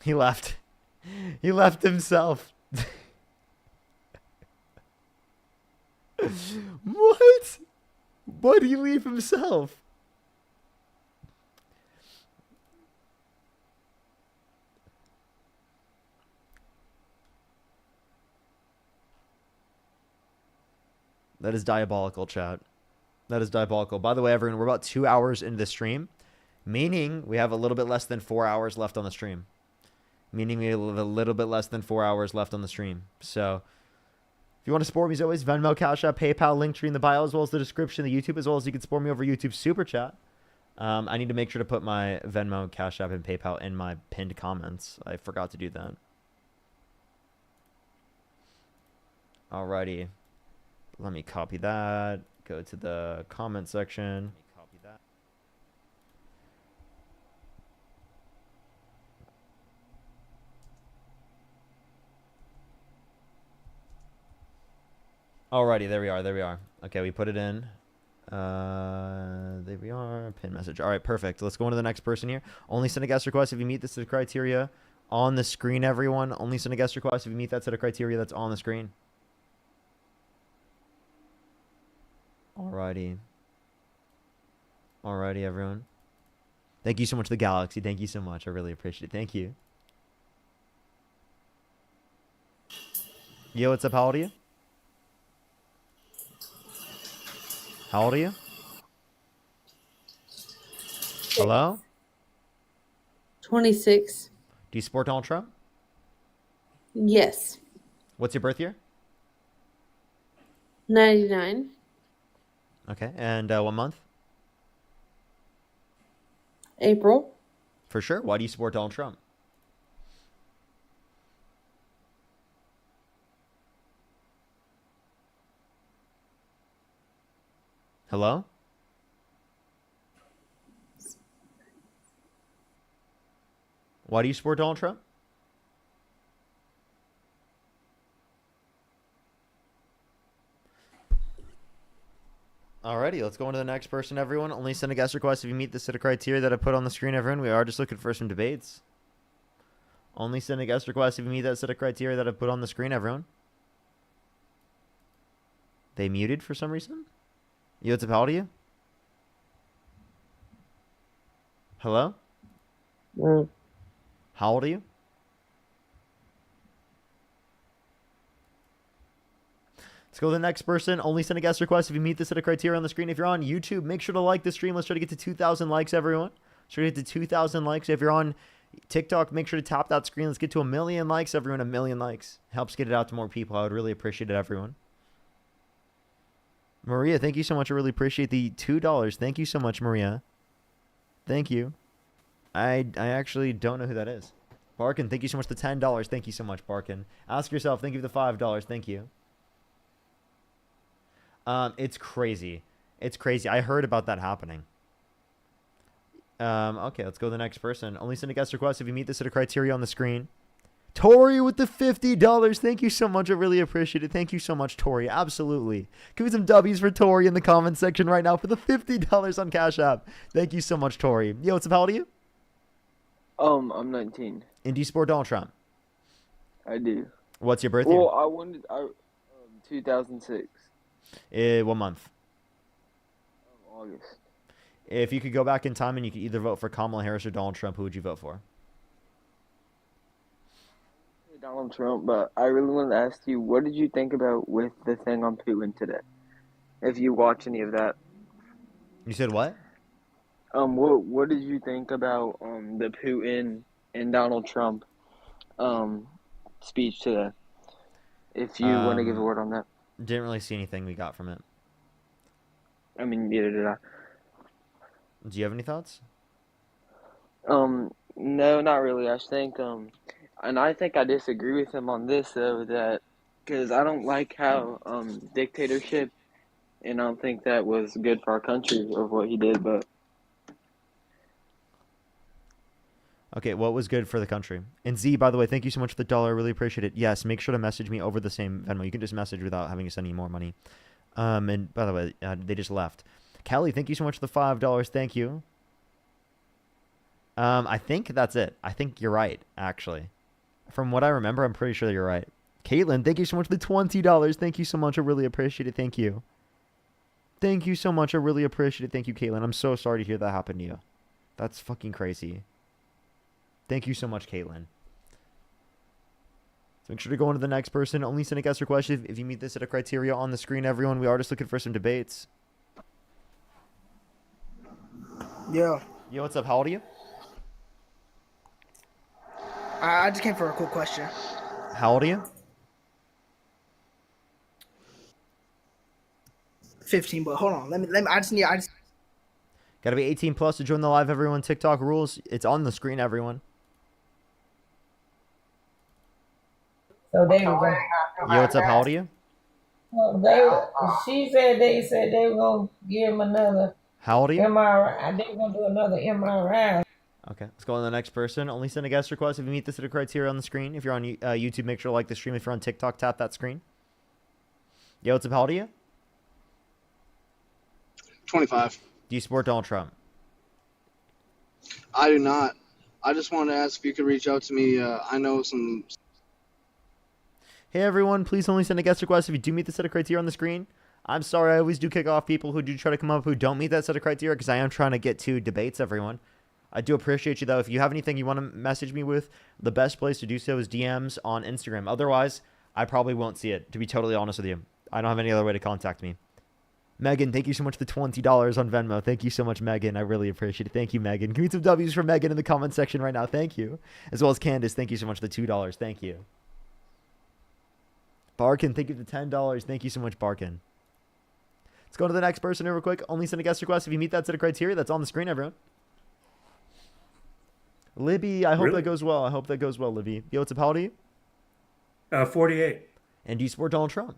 He left. He left himself. What? Why did he leave himself? That is diabolical, chat. That is diabolical. By the way, everyone, we're about 2 hours into the stream, meaning we have a little bit less than 4 hours left on the stream. Meaning we have a little bit less than 4 hours left on the stream. So, if you want to support me, as always, Venmo, Cash App, PayPal, Linktree in the bio, as well as the description of the YouTube, as well as you can support me over YouTube Super Chat. I need to make sure to put my Venmo, Cash App, and PayPal in my pinned comments. I forgot to do that. Alrighty. Let me copy that. Go to the comment section. Alrighty, there we are. There we are. Okay, we put it in. There we are. Pin message. All right, perfect. Let's go on to the next person here. Only send a guest request if you meet this set of criteria on the screen, everyone. Only send a guest request if you meet that set of criteria that's on the screen. Alrighty. Alrighty, everyone. Thank you so much, The Galaxy. Thank you so much. I really appreciate it. Thank you. Yo, what's up? How old are you? How old are you? Hello? 26. Do you support Donald Trump? Yes. What's your birth year? 99. Okay, and what month? April. For sure. Why do you support Donald Trump? Hello? Why do you support Donald Trump? Alrighty, let's go on to the next person, everyone. Only send a guest request if you meet the set of criteria that I put on the screen, everyone. We are just looking for some debates. Only send a guest request if you meet that set of criteria that I put on the screen, everyone. They muted for some reason? Yo, what's up, how old are you? Hello? How old are you? Let's go to the next person. Only send a guest request if you meet the set of criteria on the screen. If you're on YouTube, make sure to like the stream. Let's try to get to 2,000 likes, everyone. Let's try to get to 2,000 likes. If you're on TikTok, make sure to tap that screen. Let's get to 1 million likes, everyone. 1 million likes. Helps get it out to more people. I would really appreciate it, everyone. Maria, thank you so much. I really appreciate the $2. Thank you so much, Maria. Thank you. I actually don't know who that is. Barkin, thank you so much for the $10. Thank you so much, Barkin. Ask yourself, thank you for the $5. Thank you. It's crazy. It's crazy. I heard about that happening. Okay, let's go to the next person. Only send a guest request if you meet the set of criteria on the screen. Tori with the $50. Thank you so much. I really appreciate it. Thank you so much, Tori. Absolutely. Give me some W's for Tori in the comment section right now for the $50 on Cash App. Thank you so much, Tori. Yo, what's up? How old are you? I'm 19. And do you support Donald Trump? I do. What's your birth Well, I wanted 2006. year? What month? August. If you could go back in time and you could either vote for Kamala Harris or Donald Trump, who would you vote for? Donald Trump, but I really wanted to ask you, what did you think about with the thing on Putin today? If you watch any of that. You said what? What did you think about the Putin and Donald Trump speech today? If you want to give a word on that. Didn't really see anything we got from it. I mean, neither did I. Do you have any thoughts? No, not really. I think, and I think I disagree with him on this though, that because I don't like how dictatorship, and I don't think that was good for our country of what he did. But okay, what was good for the country? And Z, by the way, thank you so much for the $1. I really appreciate it. Yes, make sure to message me over the same Venmo. You can just message without having to send any more money. And by the way, they just left. Kelly, thank you so much for the $5. Thank you. I think that's it. I think you're right, actually. From what I remember, I'm pretty sure you're right. Caitlin, thank you so much for the $20. Thank you so much. I really appreciate it. Thank you. Thank you so much. I really appreciate it. Thank you, Caitlin. I'm so sorry to hear that happen to you. That's fucking crazy. Thank you so much, Caitlin. So make sure to go on to the next person. Only send a guest request if you meet this set of criteria on the screen, everyone. We are just looking for some debates. Yo. Yo, what's up? How old are you? I just came for a cool question. How old are you? 15, but hold on. Let me I just Gotta be 18 plus to join the live, everyone. TikTok rules. It's on the screen, everyone. So they were going. Yo, what's up? How old are you? She said they were gonna give him another. How old are you? MRI. They were gonna do another MRI. Okay, let's go on to the next person. Only send a guest request if you meet the set of criteria on the screen. If you're on YouTube, make sure to like the stream. If you're on TikTok, tap that screen. Yo, what's up? How old are you? 25. Do you support Donald Trump? I do not. I just wanted to ask if you could reach out to me. I know some. Hey everyone, please only send a guest request if you do meet the set of criteria on the screen. I'm sorry, I always do kick off people who do try to come up who don't meet that set of criteria because I am trying to get to debates, everyone. I do appreciate you though. If you have anything you want to message me with, the best place to do so is DMs on Instagram. Otherwise, I probably won't see it, to be totally honest with you. I don't have any other way to contact me. Megan, thank you so much for the $20 on Venmo. Thank you so much, Megan. I really appreciate it. Thank you, Megan. Give me some W's for Megan in the comment section right now. Thank you. As well as Candace, thank you so much for the $2. Thank you. Barkin, thank you for the $10. Thank you so much, Barkin. Let's go to the next person real quick. Only send a guest request if you meet that set of criteria. That's on the screen, everyone. Libby, I hope that goes well. I hope that goes well, Libby. Yo, what's up? How old are you? 48. And do you support Donald Trump?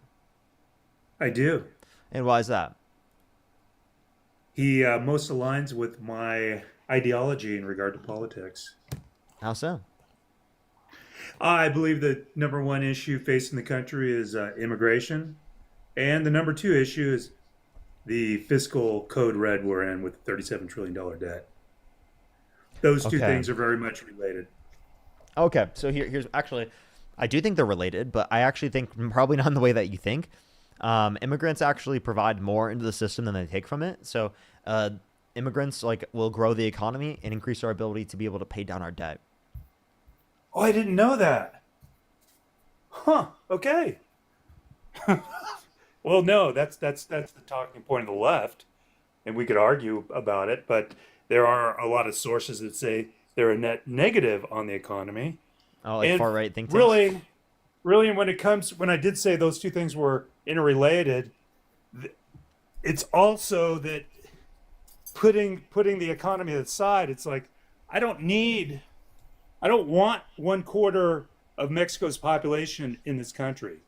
I do. And why is that? He most aligns with my ideology in regard to politics. How so? I believe the number one issue facing the country is immigration. And the number two issue is the fiscal code red we're in with $37 trillion debt. Those two Okay. things are very much related. Okay, so here's actually, I do think they're related, but I actually think probably not in the way that you think. Immigrants actually provide more into the system than they take from it. So immigrants like will grow the economy and increase our ability to be able to pay down our debt. Oh, I didn't know that. Huh. Okay. Well, no, that's the talking point of the left, and we could argue about it, but there are a lot of sources that say they're a net negative on the economy. Oh, like And far right think tanks. really, when I did say those two things were interrelated, it's also that putting the economy aside, it's like I don't want 1/4 of Mexico's population in this country.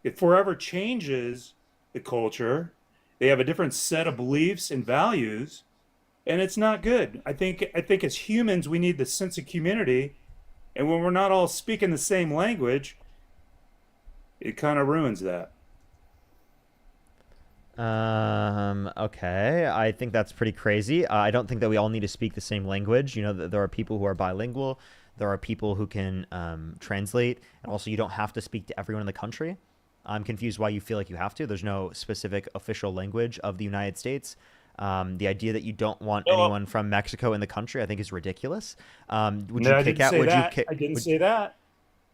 It forever changes the culture. They have a different set of beliefs and values, and it's not good. I think as humans we need the sense of community, and when we're not all speaking the same language, it kind of ruins that. Okay, I think that's pretty crazy. I don't think that we all need to speak the same language. You know, there are people who are bilingual. There are people who can translate, and also you don't have to speak to everyone in the country. I'm confused why you feel like you have to. There's no specific official language of the United States. The idea that you don't want anyone from Mexico in the country, I think, is ridiculous. Would you I kick didn't out? say Would you that. kick? I didn't would- say that.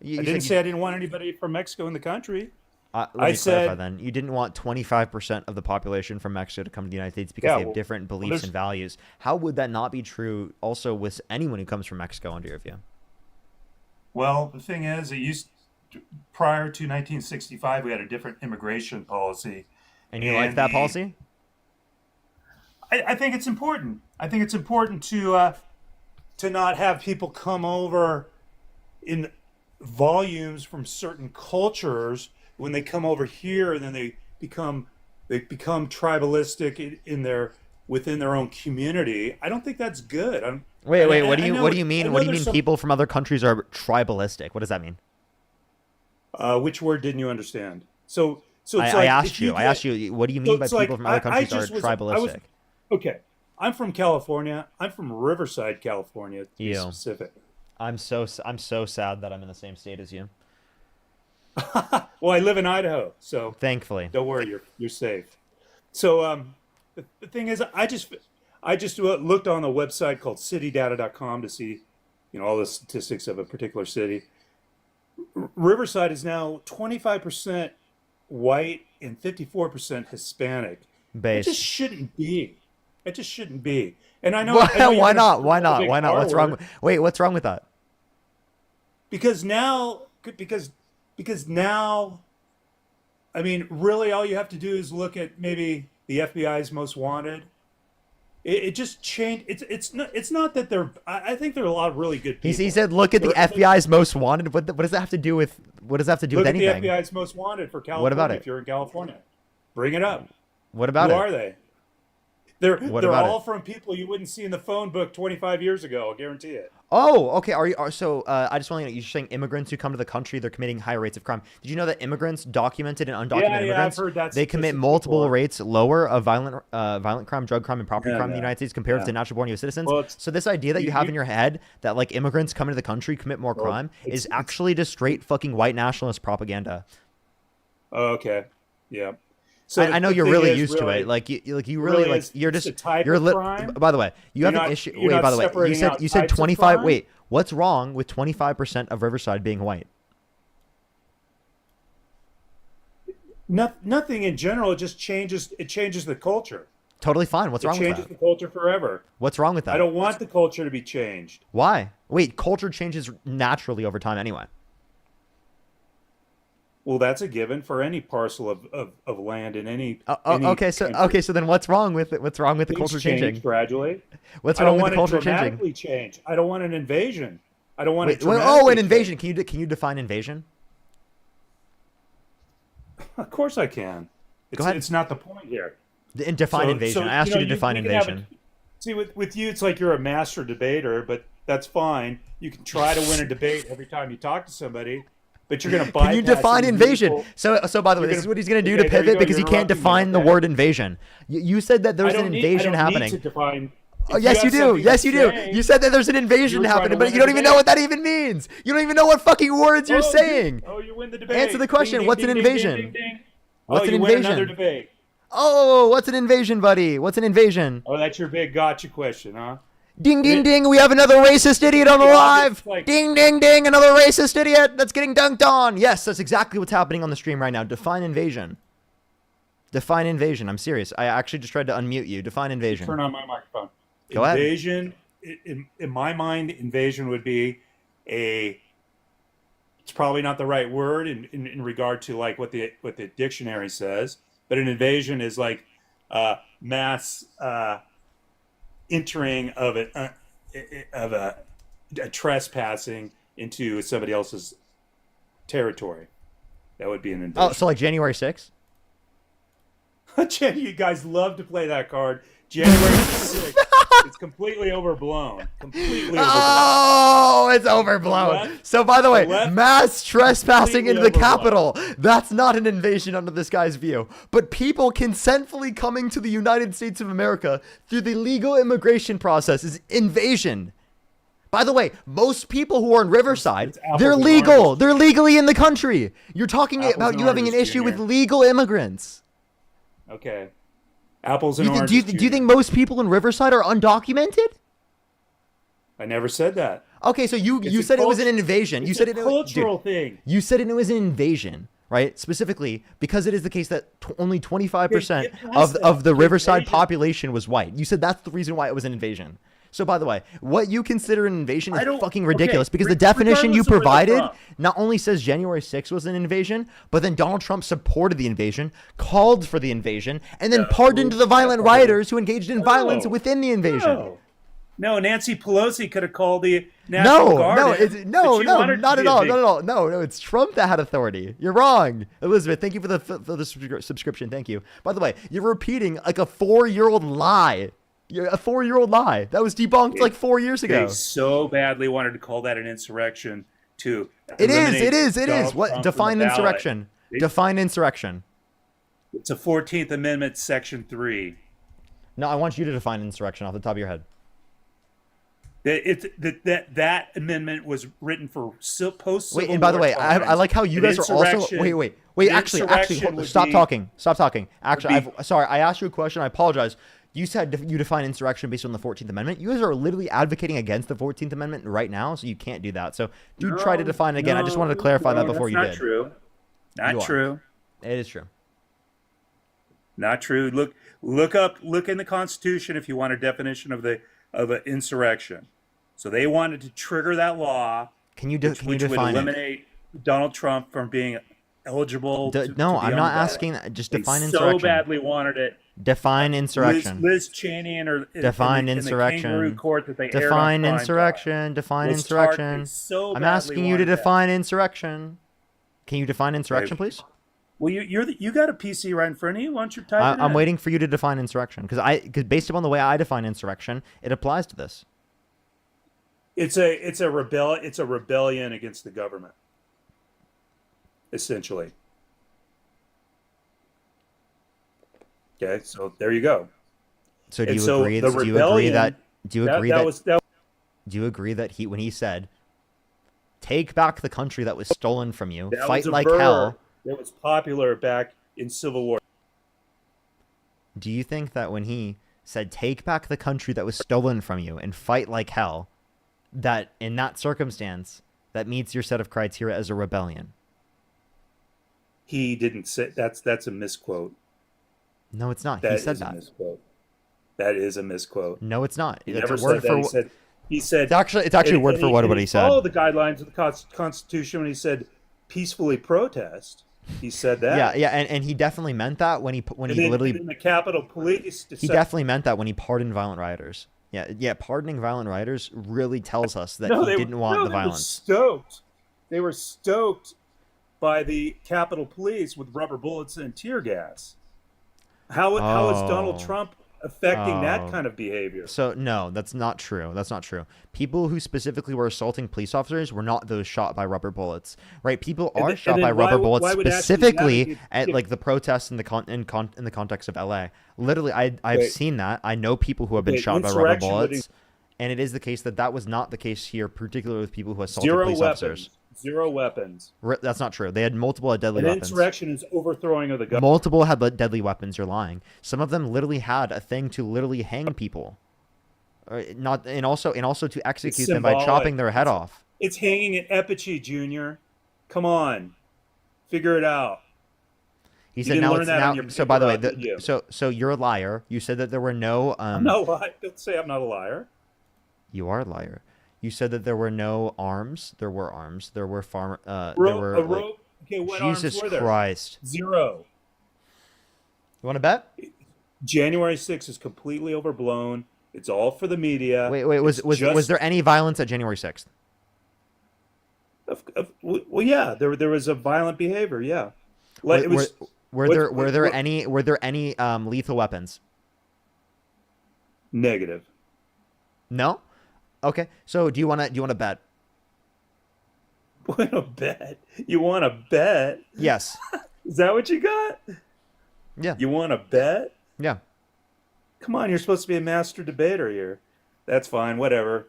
you I said didn't you- say I didn't want anybody from Mexico in the country. Let I me clarify said then. You didn't want 25% of the population from Mexico to come to the United States because Yeah, they have well- different well, beliefs there's- and values. How would that not be true also with anyone who comes from Mexico, under your view? Well, the thing is, prior to 1965, we had a different immigration policy. And you like that the- policy? I think it's important. I think it's important to not have people come over in volumes from certain cultures when they come over here, and then they become tribalistic within their own community. I don't think that's good. Wait. I What do you know- what do you I mean? know What do you there's mean? some- People from other countries are tribalistic. What does that mean? Which word didn't you understand? So it's I like asked if you. I get- asked you. What do you so mean by it's people like, from other I countries just are was- tribalistic? Okay, I'm from California. I'm from Riverside, California, to be Ew. specific. I'm so sad that I'm in the same state as you. Well, I live in Idaho, so Thankfully. don't worry, you're safe. So the thing is, I just looked on a website called citydata.com to see, all the statistics of a particular city. Riverside is now 25% white and 54% Hispanic. It just Based. shouldn't be. It just shouldn't be. And I know. Why, I know you're why gonna not? throw Why the not? big Why not? R What's wrong? word. Wait, what's wrong with that? Because now, I mean, really, all you have to do is look at maybe the FBI's most wanted. It just changed. It's not that they're. I think there are a lot of really good people. He said, "Look at the They're- FBI's most wanted." What does that have to do with? What does that have to do Look with at anything? the FBI's most wanted for California. What about it? If you're in California, bring it up. What about Who it? are they? They're What they're about all it? from people you wouldn't see in the phone book 25 years ago. I'll guarantee it. Oh, okay. So I just want to know. You're saying immigrants who come to the country, they're committing higher rates of crime. Did you know that immigrants, documented and undocumented Yeah, I've immigrants, heard that they commit statistic multiple before. rates lower of violent crime, drug crime, and property Yeah, crime in the yeah, United States compared yeah. to natural born U.S. citizens? Well, it's- So this idea that you you- have you- in your head that like immigrants come into the country commit more Well, crime it's- is actually just straight fucking white nationalist propaganda. Oh, okay. Yeah. So I know the you're thing really is, used to really- it. Like you really like is you're it's just a type you're of crime. By the way, you You're have an not- issue. you're Wait, not by the way, you separating said out you said types of 25. crime? Wait, what's wrong with 25% of Riverside being white? Nothing in general. It just changes. It changes the culture. Totally fine. What's It wrong with changes that? the culture forever. What's wrong with that? I don't want the culture to be changed. Why? Wait, culture changes naturally over time anyway. Well, that's a given for any parcel of land in any. Okay, so then what's wrong with it? What's wrong with the Things culture change changing? gradually. What's I wrong don't with the want culture it changing? dramatically change. I don't want an invasion. I don't want it. Wait, dramatically an invasion. Can you define invasion? Of course I can. Go ahead. It's not the point here. And define invasion. I asked you to define we can have invasion. See, with you, it's like you're a master debater, but that's fine. You can try to win a debate every time you talk to somebody, but you're going to Can you define invasion? So by the way, this is what he's going to do to pivot because he can't define the word invasion. You said that there's an invasion happening. Need to define. Oh, yes, you do. Yes, you do. You said that there's an invasion happening, but you don't even know what that even means. You don't even know what fucking words you're saying. You win the debate. Answer the question. What's an invasion? What's an you win invasion? another debate. Oh, what's an invasion, buddy? What's an invasion? Oh, that's your big gotcha question, huh? Ding, ding, ding. We have another racist idiot on the live. Ding, ding, ding. Another racist idiot that's getting dunked on. Yes, that's exactly what's happening on the stream right now. Define invasion. Define invasion. I'm serious. I actually just tried to unmute you. Define invasion. Turn on my microphone. Go ahead. Invasion, in my mind, invasion would be it's probably not the right word in regard to like what the dictionary says, but an invasion is like mass entering of a trespassing into somebody else's territory. That would be an invasion. Oh, so like January 6th? You guys love to play that card. January 6th. It's completely overblown. Oh, it's overblown. So by the way, mass trespassing into the Capitol. That's not an invasion under this guy's view. But people consentfully coming to the United States of America through the legal immigration process is invasion. By the way, most people who are in Riverside, they're legal. They're legally in the country. You're talking about you having an issue with legal immigrants. Okay. Apples and oranges. Do you think most people in Riverside are undocumented? I never said that. Okay, so you said it was an invasion. You said it's a cultural thing. You said it was an invasion, right? Specifically because it is the case that only 25% of the Riverside population was white. You said that's the reason why it was an invasion. So by the way, what you consider an invasion is fucking ridiculous because the definition you provided not only says January 6th was an invasion, but then Donald Trump supported the invasion, called for the invasion, and then pardoned the violent rioters who engaged in violence within the invasion. No, Nancy Pelosi could have called the National Guard. No, not at all. No, it's Trump that had authority. You're wrong. Elizabeth, thank you for the subscription. Thank you. By the way, you're repeating like a 4-year-old lie. A 4-year-old lie that was debunked like 4 years ago. They so badly wanted to call that an insurrection to It is. What? Define insurrection. Define insurrection. It's a 14th Amendment, Section 3. No, I want you to define insurrection off the top of your head. That amendment was written for post-Civil Wait, and by the way, I like how you guys are also wait. Actually, stop talking. Actually, sorry. I asked you a question. I apologize. You said you define insurrection based on the 14th Amendment. You guys are literally advocating against the 14th Amendment right now, so you can't do that. So try to define it again. I just wanted to clarify that before you did. Not true. Not true. It is true. Not true. Look in the Constitution if you want a definition of an insurrection. So they wanted to trigger that law. Can you define it? Which would eliminate Donald Trump from being eligible. No, I'm not asking that. Just define insurrection. So badly wanted it. Define insurrection. Liz Cheney and her define in insurrection. The kangaroo court that they define insurrection. Define insurrection. I'm asking you to define insurrection. Can you define insurrection, please? Well, you got a PC right in front of you. Why don't you type it in? I'm waiting for you to define insurrection because based upon the way I define insurrection, it applies to this. It's a rebellion against the government, essentially. Okay, so there you go. So do you agree? Do you agree that when he said, "Take back the country that was stolen from you, fight like hell"? That was popular back in Civil War. Do you think that when he said, "Take back the country that was stolen from you and fight like hell," that in that circumstance that meets your set of criteria as a rebellion? He didn't say that's a misquote. No, it's not. He said that. Misquote. That is a misquote. No, it's not. He never said that. He said it's actually word for word what he said. He followed the guidelines of the Constitution when he said peacefully protest. He said that. Yeah, and he definitely meant that when he literally the Capitol Police. He definitely meant that when he pardoned violent rioters. Yeah, pardoning violent rioters really tells us that he didn't want the violence. They were stoked by the Capitol Police with rubber bullets and tear gas. How is Donald Trump affecting that Oh. kind of behavior. So no, that's not true. That's not true. People who specifically were assaulting police officers were not those shot by rubber bullets, right? People And are th- shot and by then why rubber would- bullets why would Ashley specifically Babbitt at give- like the protests in the context of LA. Literally, I've Wait. seen that. I know people who have been Okay, shot by rubber insurrection would bullets, and it is the case that that was not the case here, particularly with people who assaulted Zero police weapons. officers. Zero weapons. That's not true. They had multiple deadly An weapons. insurrection is overthrowing of the government. Multiple had deadly weapons. You're lying. Some of them literally had a thing to literally hang people, not and also to execute them by chopping symbolic. their head off. It's hanging at Epichy, Junior. Come on, figure it out. He You said didn't now learn it's that on now. your So by the way, paper route, did you? so you're a liar. You said that there were no. I'm not a liar. Don't say I'm not a liar. You are a liar. You said that there were no arms. There were arms. There were farm. There Rope, were a like- rope. Okay, what Jesus arms were there? Christ. Zero. You want to bet? January 6th is completely overblown. It's all for the media. Wait. Was there any violence at January 6th? Well, yeah, there was a violent behavior. Yeah, Were, it was. were there any lethal weapons? Negative? No. Okay. So do you want to bet? Want to bet? You want to bet? Yes. Is that what you got? Yeah. You want to bet? Yeah. Come on, you're supposed to be a master debater here. That's fine. Whatever.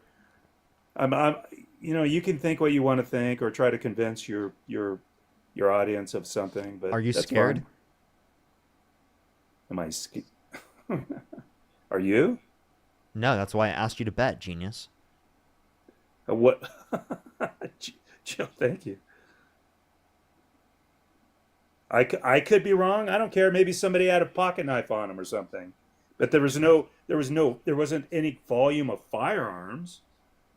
I'm. You can think what you want to think or try to convince your audience of something. But Are you that's scared? fine. Am I scared? Are you? No, that's why I asked you to bet, genius. What? Joe, thank you. I could be wrong. I don't care. Maybe somebody had a pocket knife on him or something. But there wasn't any volume of firearms.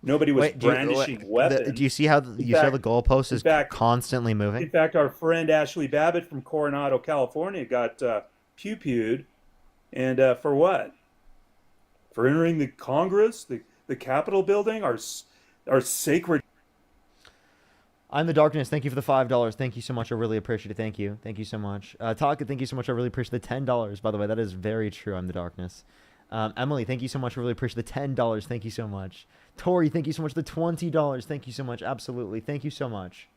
Nobody was brandishing weapons. Do you see how the goalpost is constantly In moving? fact, our friend Ashley Babbitt from Coronado, California, got pew-pewed, and for what? For entering the Congress, the Capitol building, our sacred. I'm the darkness. Thank you for the $5. Thank you so much. I really appreciate it. Thank you. Thank you so much. Taka, thank you so much. I really appreciate the $10. By the way, that is very true. I'm the darkness. Emily, thank you so much. I really appreciate the $10. Thank you so much. Tori, thank you so much. The $20. Thank you so much. Absolutely. Thank you so much.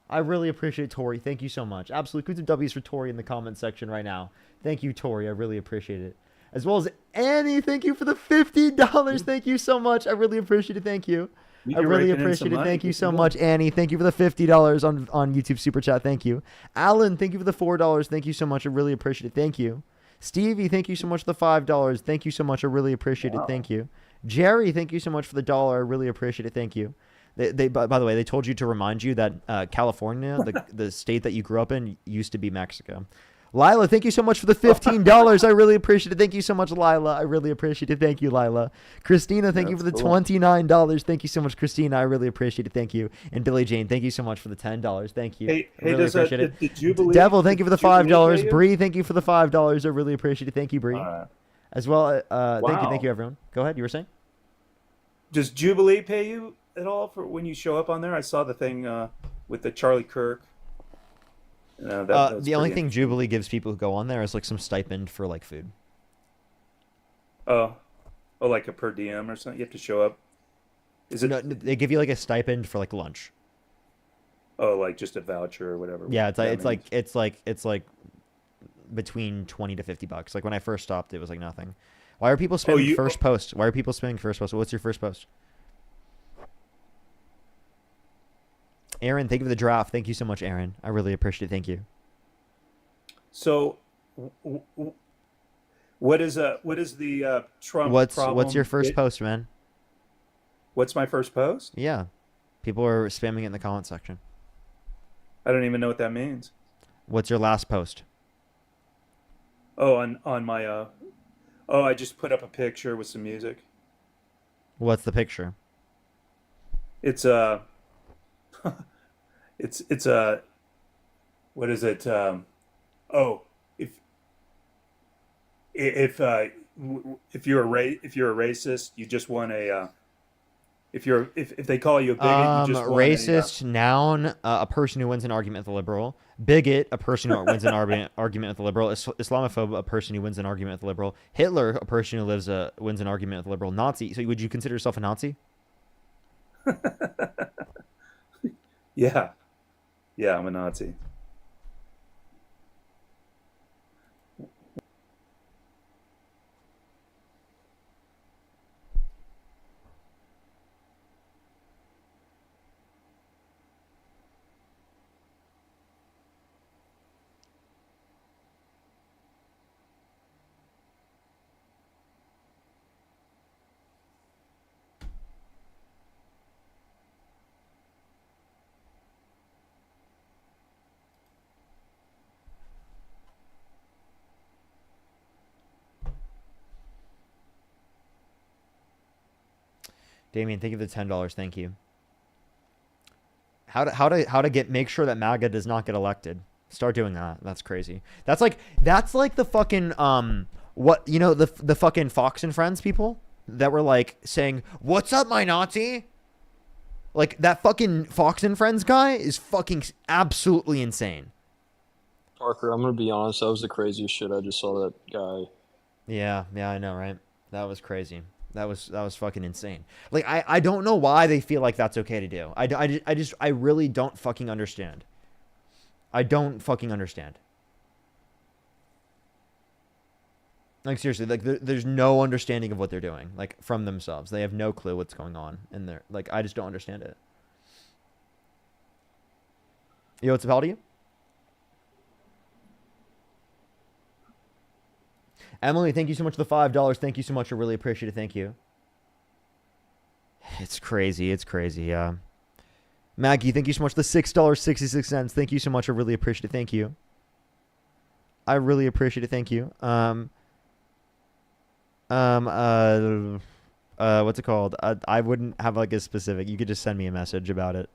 I really appreciate Tori. Thank you so much. Absolutely. Put some W's for Tori in the comment section right now. Thank you, Tori. I really appreciate it. As well as Annie, thank you for the $50. Thank you so much. I really appreciate it. Thank you. I really appreciate it. Thank you so much, Annie. Thank you for the $50 on YouTube Super Chat. Thank you. Alan, thank you for the $4. Thank you so much. I really appreciate it. Thank you. Stevie, thank you so much for the $5. Thank you so much. I really appreciate it. Thank you. Jerry, thank you so much for the $1. I really appreciate it. Thank you. By the way, they told you to remind you that California, the state that you grew up in, used to be Mexico. Lila, thank you so much for the $15. I really appreciate it. Thank you so much, Lila. I really appreciate it. Thank you, Lila. Christina, thank you for the $29. Thank you so much, Christina. I really appreciate it. Thank you. And Billy Jane, thank you so much for the $10. Thank you. Hey, I really appreciate it. did Jubilee? Devil, thank you for the did Jubilee $5. pay you? Bree, thank you for the $5. I really appreciate it. Thank you, Bree. As well, thank Wow. you, everyone. Go ahead. You were saying? Does Jubilee pay you at all for when you show up on there? I saw the thing with the Charlie Kirk. The only thing Jubilee gives people who go on there is like some stipend for like food. Oh, like a per diem or something. You have to show up. Is it? No, they give you like a stipend for like lunch. Oh, like just a voucher or whatever. Yeah, that it's means. like between $20 to $50. Like when I first stopped, it was like nothing. Why are people spamming first post? Why are people spamming first post? What's your first post? Aaron, thank you for the draft. Thank you so much, Aaron. I really appreciate it. Thank you. So, what is the Trump problem? What's your first post, man? What's my first post? Yeah, people are spamming it in the comment section. I don't even know what that means. What's your last post? Oh, on my I just put up a picture with some music. What's the picture? It's it's what is it? If you're a racist, you just want if they call you a bigot, you just won racist noun, a person who wins an argument with a liberal. Bigot, a person who wins an argument with a liberal. Islamophobe, a person who wins an argument with a liberal. Hitler, a person who wins an argument with a liberal. Nazi. So would you consider yourself a Nazi? Yeah. Yeah, I'm a Nazi. Damien, thank you for the $10. Thank you. How to make sure that MAGA does not get elected. Start doing that. That's crazy. That's like the fucking the fucking Fox and Friends people that were like saying, "What's up, my Nazi?" Like that fucking Fox and Friends guy is fucking absolutely insane. Parker, I'm gonna be honest. That was the craziest shit. I just saw that guy. Yeah, I know, right? That was crazy. That was fucking insane. Like I don't know why they feel like that's okay to do. I really don't fucking understand. I don't fucking understand. Like seriously, like there's no understanding of what they're doing, like from themselves. They have no clue what's going on, and they're like, I just don't understand it. Yo, what's up, how do you? Emily, thank you so much for the $5. Thank you so much. I really appreciate it. Thank you. It's crazy. It's crazy. Yeah. Maggie, thank you so much for the $6.66. Thank you so much. I really appreciate it. Thank you. I really appreciate it. Thank you. What's it called? I wouldn't have like a specific. You could just send me a message about it.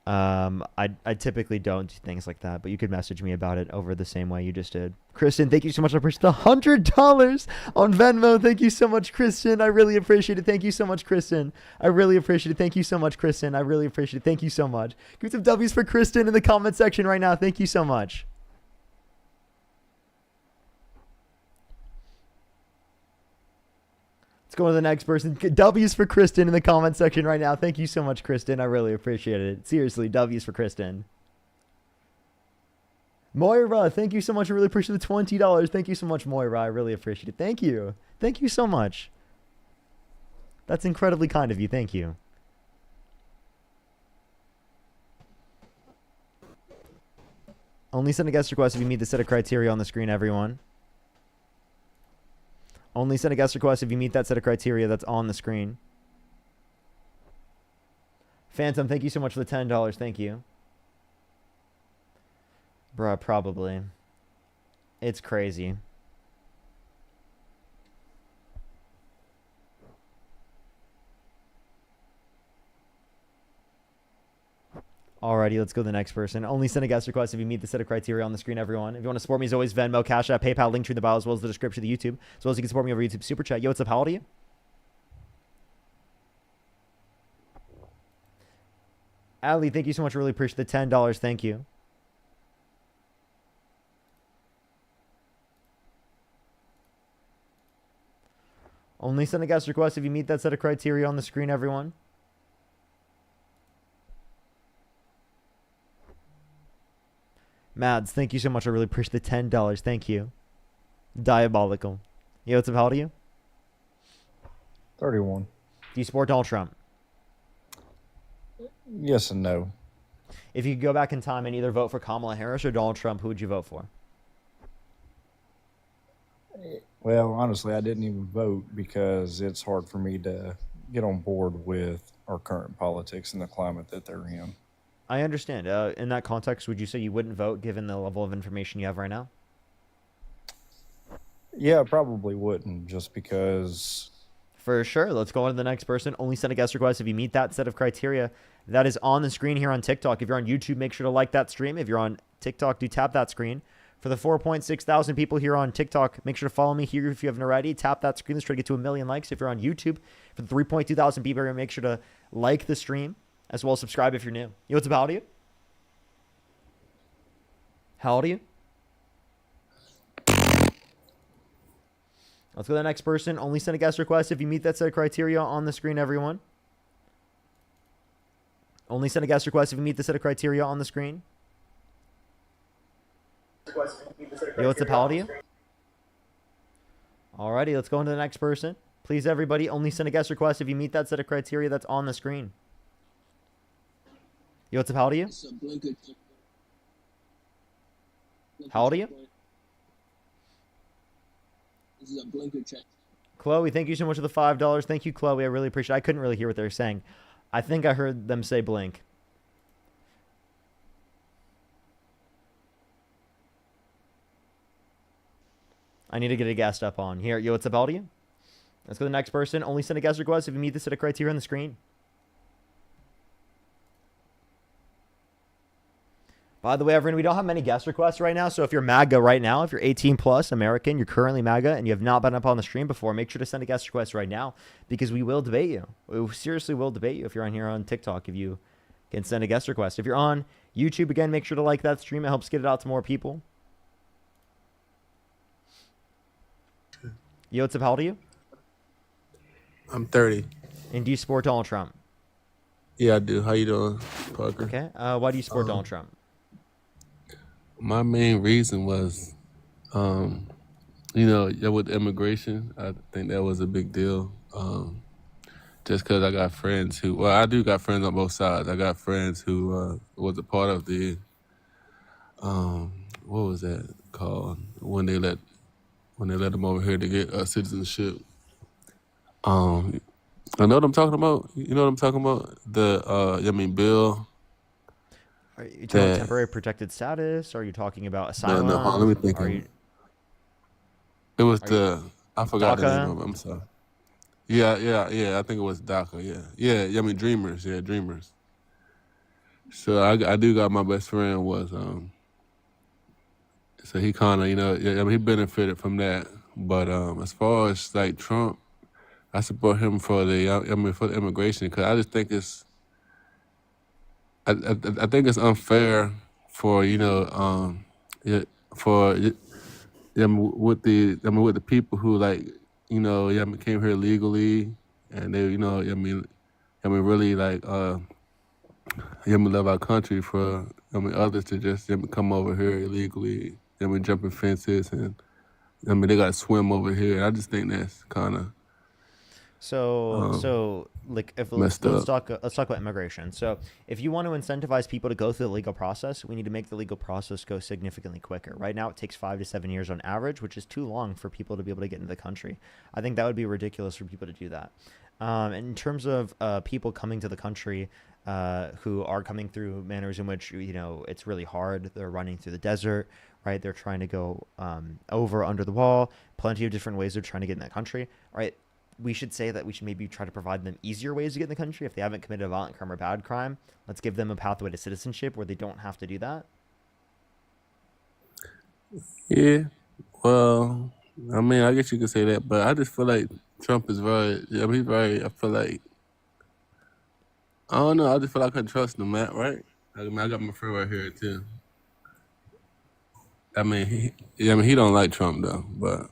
I typically don't do things like that, but you could message me about it over the same way you just did. Kristen, thank you so much. I appreciate the $100 on Venmo. Thank you so much, Kristen. I really appreciate it. Thank you so much, Kristen. I really appreciate it. Thank you so much, Kristen. I really appreciate it. Thank you so much. Give some W's for Kristen in the comment section right now. Thank you so much. Let's go to the next person. W's for Kristen in the comment section right now. Thank you so much, Kristen. I really appreciate it. Seriously, W's for Kristen. Moira, thank you so much. I really appreciate the $20. Thank you so much, Moira. I really appreciate it. Thank you. Thank you so much. That's incredibly kind of you. Thank you. Only send a guest request if you meet the set of criteria on the screen, everyone. Only send a guest request if you meet that set of criteria that's on the screen. Phantom, thank you so much for the $10. Thank you. Bruh, probably. It's crazy. Alrighty, let's go to the next person. Only send a guest request if you meet the set of criteria on the screen, everyone. If you want to support me, as always, Venmo, Cash App, PayPal, link tree in the bio, as well as the description of the YouTube. As well as you can support me over YouTube Super Chat. Yo, what's up? How old are you? Ali, thank you so much. I really appreciate the $10. Thank you. Only send a guest request if you meet that set of criteria on the screen, everyone. Mads, thank you so much. I really appreciate the $10. Thank you. Diabolical. Yo, what's up? How old are you? 31. Do you support Donald Trump? Yes and no. If you could go back in time and either vote for Kamala Harris or Donald Trump, who would you vote for? Well, honestly, I didn't even vote because it's hard for me to get on board with our current politics and the climate that they're in. I understand. In that context, would you say you wouldn't vote given the level of information you have right now? Yeah, I probably wouldn't, just because... For sure. Let's go on to the next person. Only send a guest request if you meet that set of criteria that is on the screen here on TikTok. If you're on YouTube, make sure to like that stream. If you're on TikTok, do tap that screen. For the 4.6 thousand people here on TikTok, make sure to follow me here if you haven't already. Tap that screen. Let's try to get to 1 million likes. If you're on YouTube, for the 3.2 thousand people here, make sure to like the stream as well as subscribe if you're new. Yo, what's up? How old are you? How old are you? Let's go to the next person. Only send a guest request if you meet that set of criteria on the screen, everyone. Only send a guest request if you meet the set of criteria on the screen. Yo, what's up? How old are you? Alrighty, let's go on to the next person. Please, everybody, only send a guest request if you meet that set of criteria that's on the screen. Yo, what's up? How old are you? How old are you? This is a blinker check. Chloe, thank you so much for the $5. Thank you, Chloe. I really appreciate it. I couldn't really hear what they were saying. I think I heard them say blink. I need to get a guest up on here. Yo, what's up, Aldia? Let's go to the next person. Only send a guest request if you meet the set of criteria on the screen. By the way, everyone, we don't have many guest requests right now. So if you're MAGA right now, if you're 18 plus American, you're currently MAGA, and you have not been up on the stream before, make sure to send a guest request right now because we will debate you. We seriously will debate you if you're on here on TikTok. If you can send a guest request. If you're on YouTube, again, make sure to like that stream. It helps get it out to more people. Yo, what's up? How old are you? I'm 30. And do you support Donald Trump? Yeah, I do. How you doing, Parker? Okay. Why do you support Donald Trump? My main reason was, with immigration, I think that was a big deal. Just because I got friends who, I do got friends on both sides. I got friends who was a part of the, what was that called? When they let them over here to get citizenship. I know what I'm talking about. You know what I'm talking about? Bill. Are you talking about temporary protected status? Are you talking about asylum? No, let me think. It was I forgot the name of it. I'm sorry. Yeah. I think it was DACA. Yeah. Dreamers. Yeah, Dreamers. So I do got my best friend was so he kind of he benefited from that. But as far as like Trump, I support him for the immigration because I just think it's. I think it's unfair for with the people who came here legally and they really love our country for others to just come over here illegally jumping fences and they got to swim over here. And I just think that's kind of let's talk about immigration. So if you want to incentivize people to go through the legal process, we need to make the legal process go significantly quicker. Right now, it takes 5 to 7 years on average, which is too long for people to be able to get into the country. I think that would be ridiculous for people to do that. In terms of people coming to the country who are coming through manners in which it's really hard. They're running through the desert, right? They're trying to go under the wall. Plenty of different ways they're trying to get in that country, right? We should say that we should maybe try to provide them easier ways to get in the country. If they haven't committed a violent crime or bad crime, let's give them a pathway to citizenship where they don't have to do that. Yeah, well, I guess you could say that, but I just feel like Trump is very, he's very, I feel like, I don't know, I just feel like I can trust him, Matt, right? I got my friend right here, too. He don't like Trump, though, but,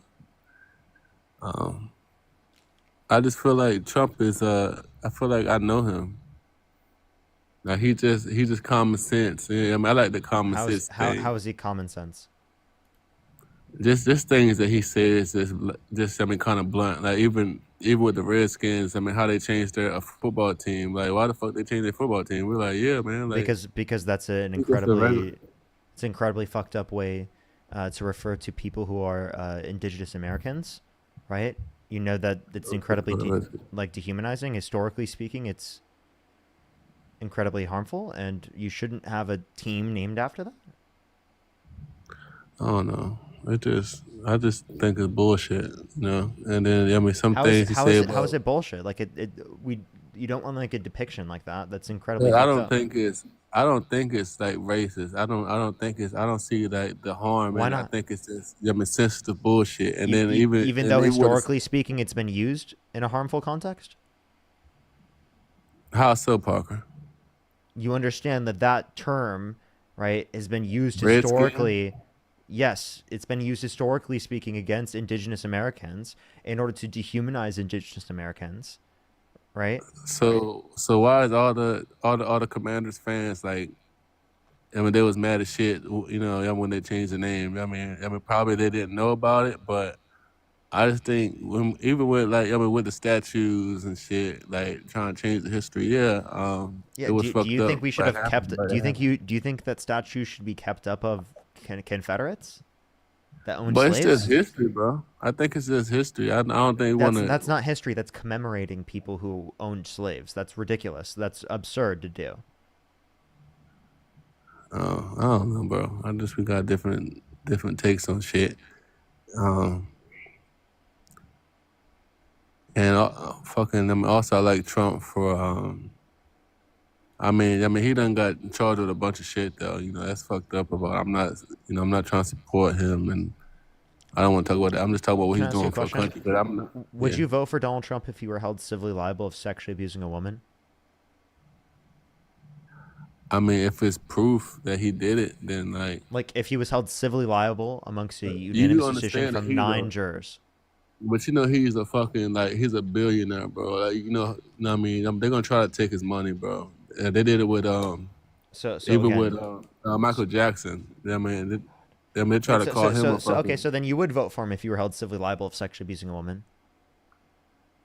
I just feel like Trump is, I feel like I know him. Like, he just common sense. Yeah, I like the common sense thing. How is he common sense? Just things that he says just kind of blunt. Like, even with the Redskins, how they changed their football team. Like, why the fuck they changed their football team? We're like, yeah, man. Like, because that's an incredibly fucked up way to refer to people who are indigenous Americans, right? You know that it's incredibly dehumanizing. Historically speaking, it's incredibly harmful, and you shouldn't have a team named after that. I don't know. I just think it's bullshit, And then some things how is it bullshit? Like you don't want like a depiction like that. That's incredibly. I don't think it's I don't think it's like racist. I don't see like the harm Why in it. I not? think it's just sensitive bullshit. And then Even though historically speaking, it's been used in a harmful context. how so, Parker? You understand that term, right, has been used Redskin? historically. Yes, it's been used historically speaking against Indigenous Americans in order to dehumanize Indigenous Americans, right? So why is all the Commanders fans like? I mean, they was mad as shit, you know, when they changed the name. I mean, probably they didn't know about it, but I just think even with with the statues and shit, like trying to change the history, Yeah. it was fucked Do you up. think we should what have kept? happened. Do you think that statue should be kept up of Confederates that owned But slaves? it's just history, bro. I think it's just history. I don't think we want to. That's not history. That's commemorating people who owned slaves. That's ridiculous. That's absurd to do. I don't know, bro. We got different takes on shit. And also I like Trump for I mean he done got charged with a bunch of shit though. You know, that's fucked up about. I'm not trying to support him, and I don't want to talk about that. I'm just talking about what Can I he's ask you doing a for the question? country. But I'm not, Would yeah. you vote for Donald Trump if he were held civilly liable of sexually abusing a woman? I mean, if it's proof that he did it, then Like if he was held civilly liable amongst a you unanimous understand decision that from he's 9 jurors. But you know he's a fucking he's a billionaire, bro. Like you know what I mean, they're gonna try to take his money, bro. They did it with So even again, with Michael Jackson. I mean, they try to so, call so, him so, a so, fucking. okay, so then you would vote for him if you were held civilly liable of sexually abusing a woman.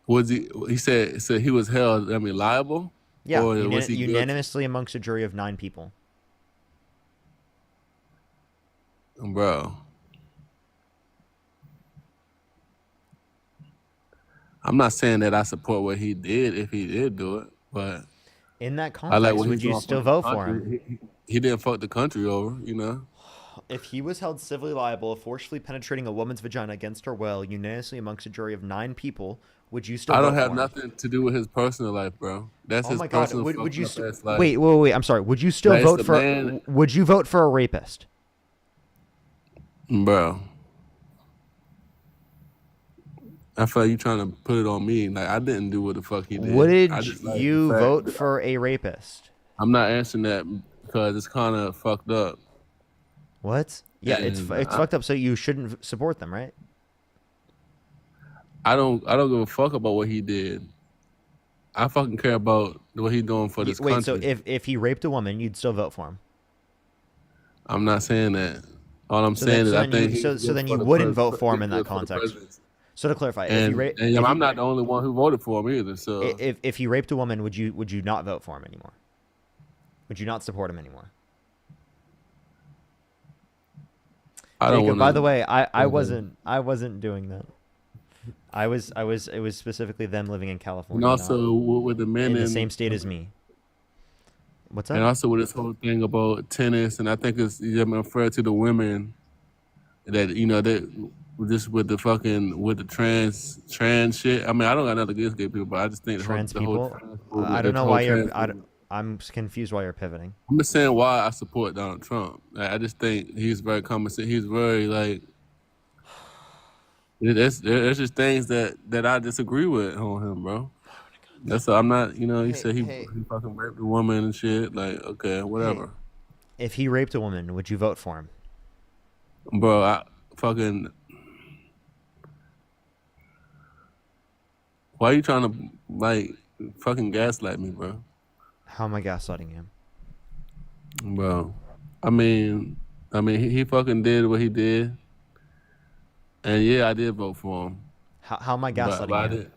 Was he? He said he was held. I mean, liable. Yeah, Or was he guilty? unanimously amongst a jury of 9 people. Bro. I'm not saying that I support what he did if he did do it, but In that I like context, what would he's you doing still for the vote for him? country. He didn't fuck the country over, you know. If he was held civilly liable of forcefully penetrating a woman's vagina against her will, unanimously amongst a jury of 9 people, would you still I vote don't have for him? nothing to do with his personal life, bro. That's Oh his my God! personal Would you fucked up st- ass life. wait? I'm sorry. Would you still Like, it's vote the for? man- Would you vote for a rapist? Bro. I feel like you trying to put it on me. Like I didn't do what the fuck he did. Would I just like you the fact vote that- for a rapist? I'm not answering that because it's kind of fucked up. What? Yeah, it's And fucked up. So you shouldn't support them, right? I don't give a fuck about what he did. I fucking care about what he doing for this Wait, so country. if he raped a woman, you'd still vote for him? I'm not saying that. All I'm So saying then, is so I then think you, he's so good then for you the wouldn't pres- vote for him in he's that good for the context. presidency. So to clarify, And I'm not the only one who voted for him either. So if he raped a woman, would you not vote for him anymore? Would you not support him anymore? I don't Jacob, by wanna- the way, I wasn't doing that. It was specifically them living in California. And also not with the men in the in- same state as me. What's up? And also with this whole thing about tennis, and I think it's unfair to the women that that just with the trans shit. I mean, I don't got nothing against gay people, but I just think Trans the whole people. trans movement, I don't the know whole why trans you're. movement. I'm confused why you're pivoting. I'm just saying why I support Donald Trump. Like, I just think he's very common sense. He's very like. There's just things that I disagree with on him, bro. That's I'm not. He said he fucking raped a woman and shit. Like, okay, whatever. If he raped a woman, would you vote for him? Bro, I fucking. Why are you trying to fucking gaslight me, bro? How am I gaslighting him? Bro, I mean, he fucking did what he did, and yeah, I did vote for him. How am I gaslighting him?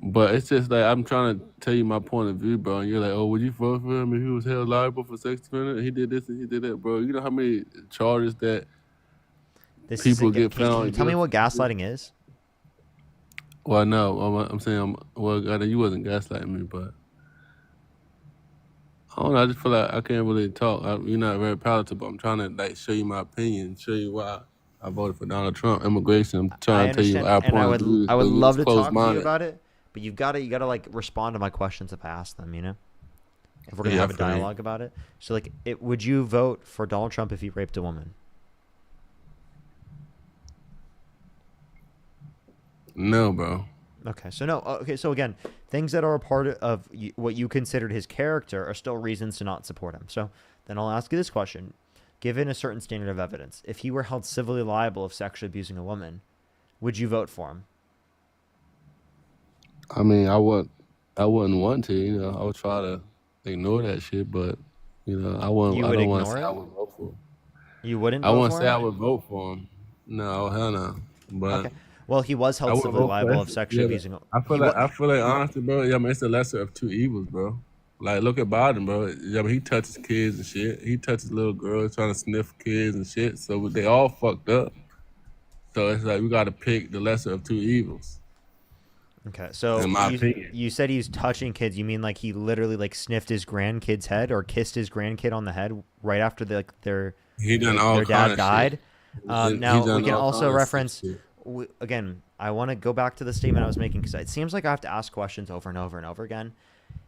But it's just like I'm trying to tell you my point of view, bro. And you're like, oh, would you vote for him if he was held liable for sex offender? He did this and he did that, bro. You know how many charges that people get Can found? you tell me what gaslighting is? Well, no, I'm saying, you wasn't gaslighting me, but I don't know. I just feel like I can't really talk. You're not very palatable. I'm trying to show you my opinion, show you why I voted for Donald Trump. Immigration. I'm trying to tell you our point of view. I would so love to talk to you closed-minded. about it, but you gotta respond to my questions if I ask them. if we're gonna Yeah, have a for me. dialogue about it. So like, would you vote for Donald Trump if he raped a woman? No, bro. Okay, so no. Okay, so again, things that are a part of what you considered his character are still reasons to not support him. So then I'll ask you this question: given a certain standard of evidence, if he were held civilly liable of sexually abusing a woman, would you vote for him? I mean, I wouldn't want to. You know, I would try to ignore that shit, but you know, I wouldn't. You I would don't want to ignore say I it? would vote for him. You wouldn't. I vote wouldn't for say him? I would vote for him. No, hell no. But Okay. Well, he was I held would civilly vote for liable him. of sexually Yeah, abusing. I feel he like wa- I feel like honestly, bro. Yeah, I mean, it's the lesser of two evils, bro. Like, look at Biden, bro. Yeah, I mean, he touches kids and shit. He touches little girls trying to sniff kids and shit. So they all fucked up. So it's like we got to pick the lesser of two evils. Okay, so In my opinion. you said he's touching kids. You mean like he literally like sniffed his grandkid's head or kissed his grandkid on the head right after their He done all their kind dad of died? shit. He Now done we can all also kind of reference shit. again. I want to go back to the statement I was making because it seems like I have to ask questions over and over and over again.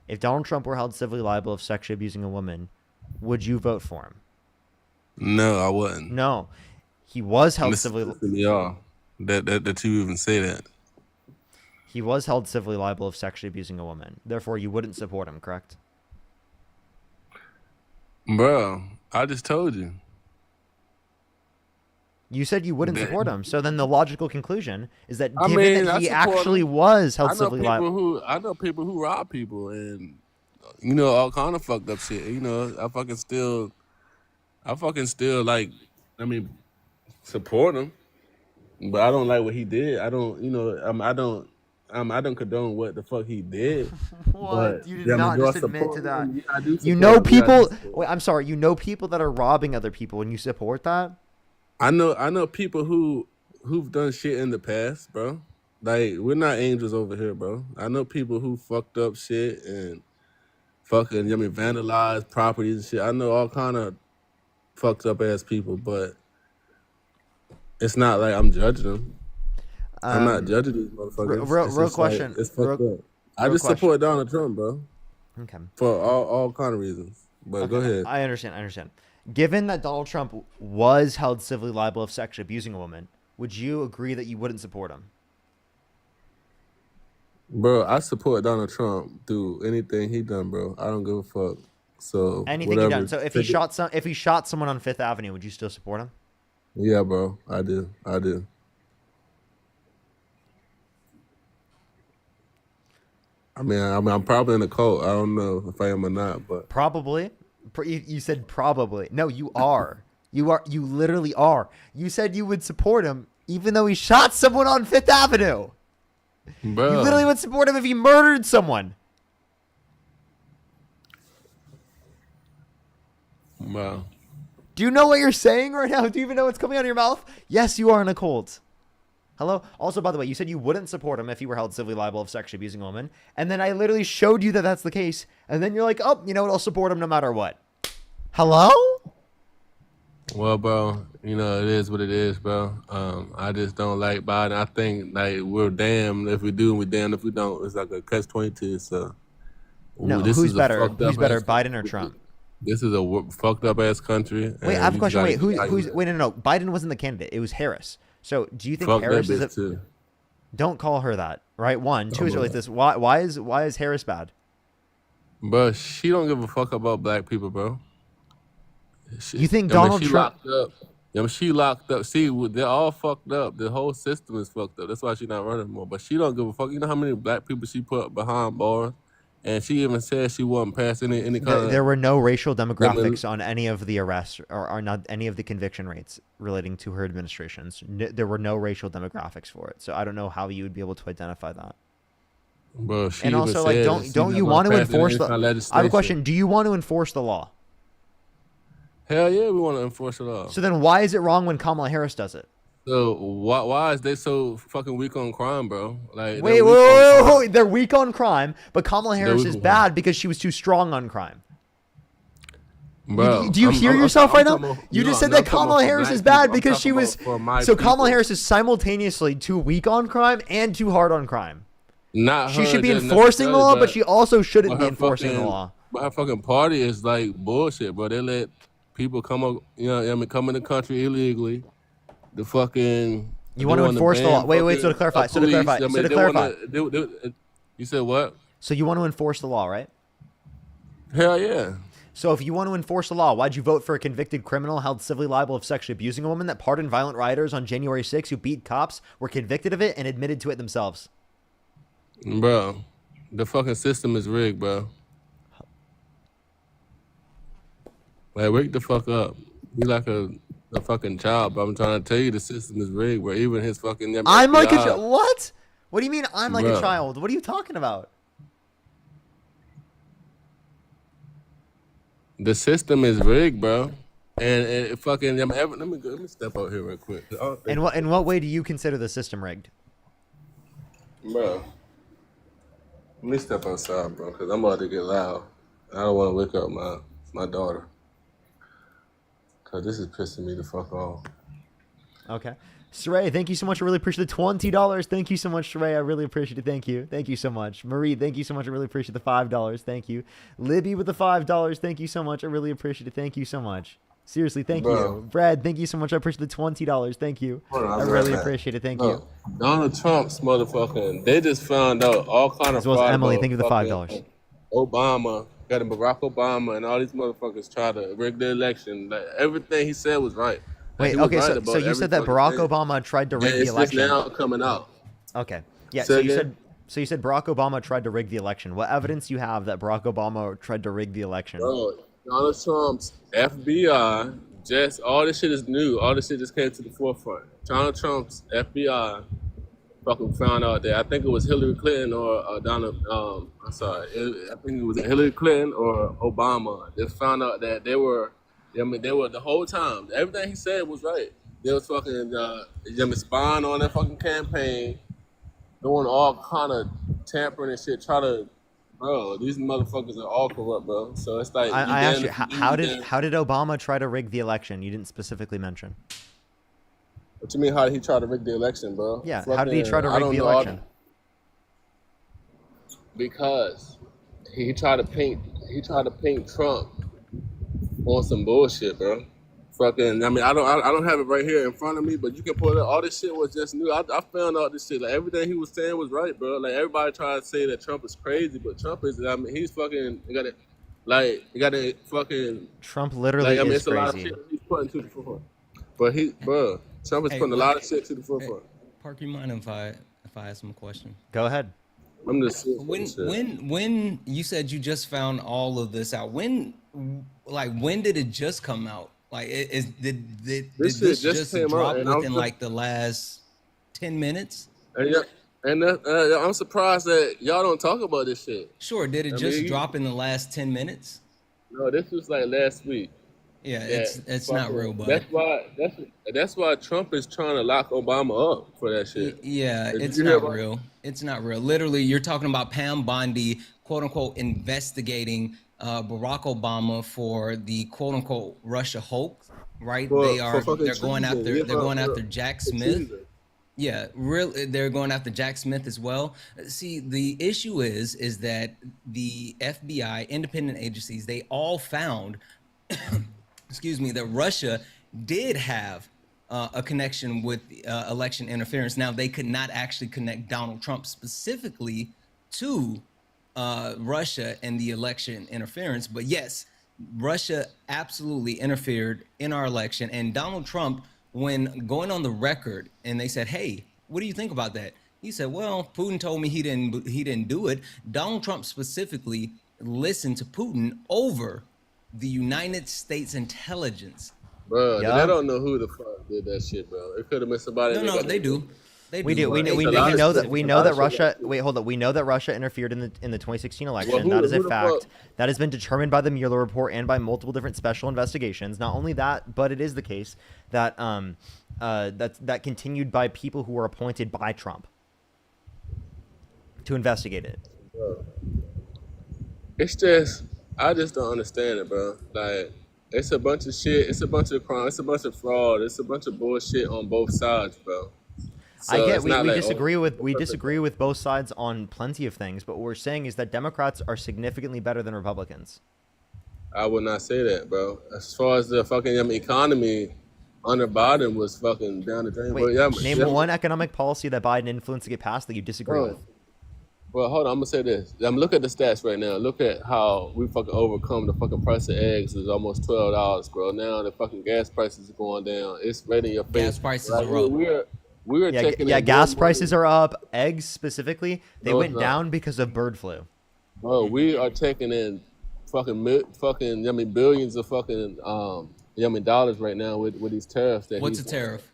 If Donald Trump were held civilly liable of sexually abusing a woman, would you vote for him? No, I wouldn't. No, he was held Listen civilly. to y'all. That you even say that. He was held civilly liable of sexually abusing a woman. Therefore, you wouldn't support him, correct? Bro, I just told you. You said you wouldn't That- support him. So then the logical conclusion is that I given mean, that I he support actually him. was held I know civilly people liable. I know people who rob people and you know all kind of fucked up shit. You know, I fucking still like. I mean, support him, but I don't like what he did. I don't. You know, I don't condone what the fuck he did. What? But, You did yeah, I mean, not do I just admit support to that. him? Yeah, I do You support know him. Yeah, I do people. support Wait, I'm sorry. You know people that are robbing other people, and you support that. I know people who've done shit in the past, bro. Like, we're not angels over here, bro. I know people who fucked up shit and fucking, vandalized properties and shit. I know all kind of fucked up ass people, but it's not like I'm judging them. I'm not judging these motherfuckers. Real It's just like, question. it's fucked up. I real just question. support Donald Trump, bro. Okay. For all kind of reasons. But go ahead. I understand. Given that Donald Trump was held civilly liable of sexually abusing a woman, would you agree that you wouldn't support him? Bro, I support Donald Trump through anything he done, bro. I don't give a fuck. So Anything whatever. he done. So if he shot someone on Fifth Avenue, would you still support him? Yeah, bro. I do. I mean, I'm probably in a cult. I don't know if I am or not, but Probably. You said probably. No, you are. You literally are. You said you would support him even though he shot someone on Fifth Avenue. bro, You literally would support him if he murdered someone. bro. Do you know what you're saying right now? Do you even know what's coming out of your mouth? Yes, you are in a cult. Hello? Also, by the way, you said you wouldn't support him if he were held civilly liable of sexually abusing a woman. And then I literally showed you that that's the case. And then you're like, oh, you know what? I'll support him no matter what. Hello? Well, bro, you know, it is what it is, bro. I just don't like Biden. I think like we're damned if we do and we're damned if we don't. It's like a catch-22. So No, this who's is a better? fucked Who's up better, ass Biden or country. Trump? This is a fucked up ass country. Wait, and I have a you question. gotta Wait, get who's? it. Wait, no. Biden wasn't the candidate. It was Harris. So do you think Fuck Harris that is? bitch too. Don't call her that. Right. One. Two is Oh, like this. Why is Harris bad? Bro, she don't give a fuck about black people, bro. You think I mean, Donald she Trump? locked up. She locked up. See, they're all fucked up. The whole system is fucked up. That's why she's not running more. But she don't give a fuck. You know how many black people she put behind bars? And she even said she wasn't past any kind of... There were no racial demographics on any of the arrests or not any of the conviction rates relating to her administrations. There were no racial demographics for it. So I don't know how you would be able to identify that. Bro, she And even also, like, said don't she's you not want to gonna pass any enforce the? kind of I have a legislation. question. Do you want to enforce the law? Hell yeah, we want to enforce the law. So then, why is it wrong when Kamala Harris does it? So why is they so fucking weak on crime, bro? Like, Wait, they're weak on crime. wait, they're weak on crime, but Kamala Harris weak is on bad because she was too strong on crime. Bro, Do you hear yourself right now? You just said no, that I'm talking Kamala about Harris black is bad people. I'm because she talking was. about for my So Kamala people. Harris is simultaneously too weak on crime and too hard on crime. Not She her should be just enforcing the law, necessarily, but she also shouldn't but be her enforcing the fucking- law. But her fucking party is like bullshit, bro. They let people come up, come in the country illegally. The fucking You want to enforce the law? Wait. So to clarify. You said what? So you want to enforce the law, right? Hell yeah. So if you want to enforce the law, why'd you vote for a convicted criminal held civilly liable of sexually abusing a woman that pardoned violent rioters on January 6th who beat cops, were convicted of it, and admitted to it themselves? Bro, the fucking system is rigged, bro. Like, wake the fuck up. You like a fucking child, but I'm trying to tell you the system is rigged, bro. Even his fucking... I'm like a child. What? What do you mean I'm like a Bro. child? What are you talking about? The system is rigged, bro. And it fucking... let me step out here real quick. In what way do you consider the system rigged? Bro. Let me step outside, bro, because I'm about to get loud. I don't want to wake up my daughter. Because this is pissing me the fuck off. Okay. Saray, thank you so much. I really appreciate the $20. Thank you so much, Saray. I really appreciate it. Thank you. Thank you so much. Marie, thank you so much. I really appreciate the $5. Thank you. Libby with the $5. Thank you so much. I really appreciate it. Thank you so much. Seriously, thank you. Brad, thank you so much. I appreciate the $20. Thank you. I really appreciate it. Thank you. Donald Trump's motherfucking... They just found out all kind of... As well as Emily, thank you for the $5. Obama... Got Barack Obama and all these motherfuckers try to rig the election. Like, everything he said was right. Wait, okay, so you said that Barack Obama tried to rig the election. It's now coming out. Okay. Yeah, so you said Barack Obama tried to rig the election. What evidence do you have that Barack Obama tried to rig the election? Bro, Donald Trump's FBI, all this shit is new. All this shit just came to the forefront. Donald Trump's FBI fucking found out that I think it was Hillary Clinton or Donald. I think it was Hillary Clinton or Obama. Just found out that they were the whole time. Everything he said was right. They was fucking spying on that fucking campaign, doing all kind of tampering and shit. Bro, these motherfuckers are all corrupt, bro. So it's like I asked you, how did Obama try to rig the election? You didn't specifically mention. What you mean? How did he try to rig the election, bro? Yeah, how did he try to rig the election? Because he tried to paint Trump on some bullshit, bro. Fucking, I don't have it right here in front of me, but you can pull it up. All this shit was just new. I found out this shit. Like, everything he was saying was right, bro. Like, everybody tried to say that Trump is crazy, but Trump is. He's fucking. You got to fucking. Trump literally is it's crazy. A lot of shit he's putting to the forefront. But Trump is putting a lot of shit to the forefront. Park, you mind if I ask him a question? Go ahead. I'm just when you said you just found all of this out, when did it just come out? Like, did this just drop within like the last 10 minutes? And I'm surprised that y'all don't talk about this shit. Sure, did it just drop in the last 10 minutes? No, this was like last week. Yeah, it's not real, but that's why Trump is trying to lock Obama up for that shit. Yeah, it's not real. It's not real. Literally, you're talking about Pam Bondi, quote unquote, investigating Barack Obama for the quote unquote Russia hoax, right? They're going after Jack Smith. Yeah, they're going after Jack Smith as well. See, the issue is that the FBI, independent agencies, they all found that Russia did have a connection with election interference. Now, they could not actually connect Donald Trump specifically to Russia and the election interference, but yes, Russia absolutely interfered in our election. And Donald Trump, when going on the record and they said, hey, what do you think about that? He said, well, Putin told me he didn't do it. Donald Trump specifically listened to Putin over the United States intelligence. Bro, they don't know who the fuck did that shit, bro. It could have been somebody. No, they do. We know that Russia. Wait, hold up. We know that Russia interfered in the 2016 election. That is a fact. That has been determined by the Mueller report and by multiple different special investigations. Not only that, but it is the case that that continued by people who were appointed by Trump to investigate it. Bro. I just don't understand it, bro. Like, it's a bunch of shit. It's a bunch of crime. It's a bunch of fraud. It's a bunch of bullshit on both sides, bro. I So get it's we, not we like, disagree with we perfect. disagree with both sides on plenty of things, but what we're saying is that Democrats are significantly better than Republicans. I would not say that, bro. As far as the fucking economy under Biden was fucking down the drain. Wait, But name one economic policy that Biden influenced to get passed that you disagree Bro, with. well, hold on. I'm gonna say this. Look at the stats right now. Look at how we fucking overcome the fucking price of eggs is almost $12, bro. Now the fucking gas prices are going down. It's right in your face. Gas prices Like, are up. We're taking in Gas more prices money. are up. Eggs specifically, they No, went it's not. down because of bird flu. Bro, we are taking in billions of fucking dollars right now with these tariffs that What's a he's tariff?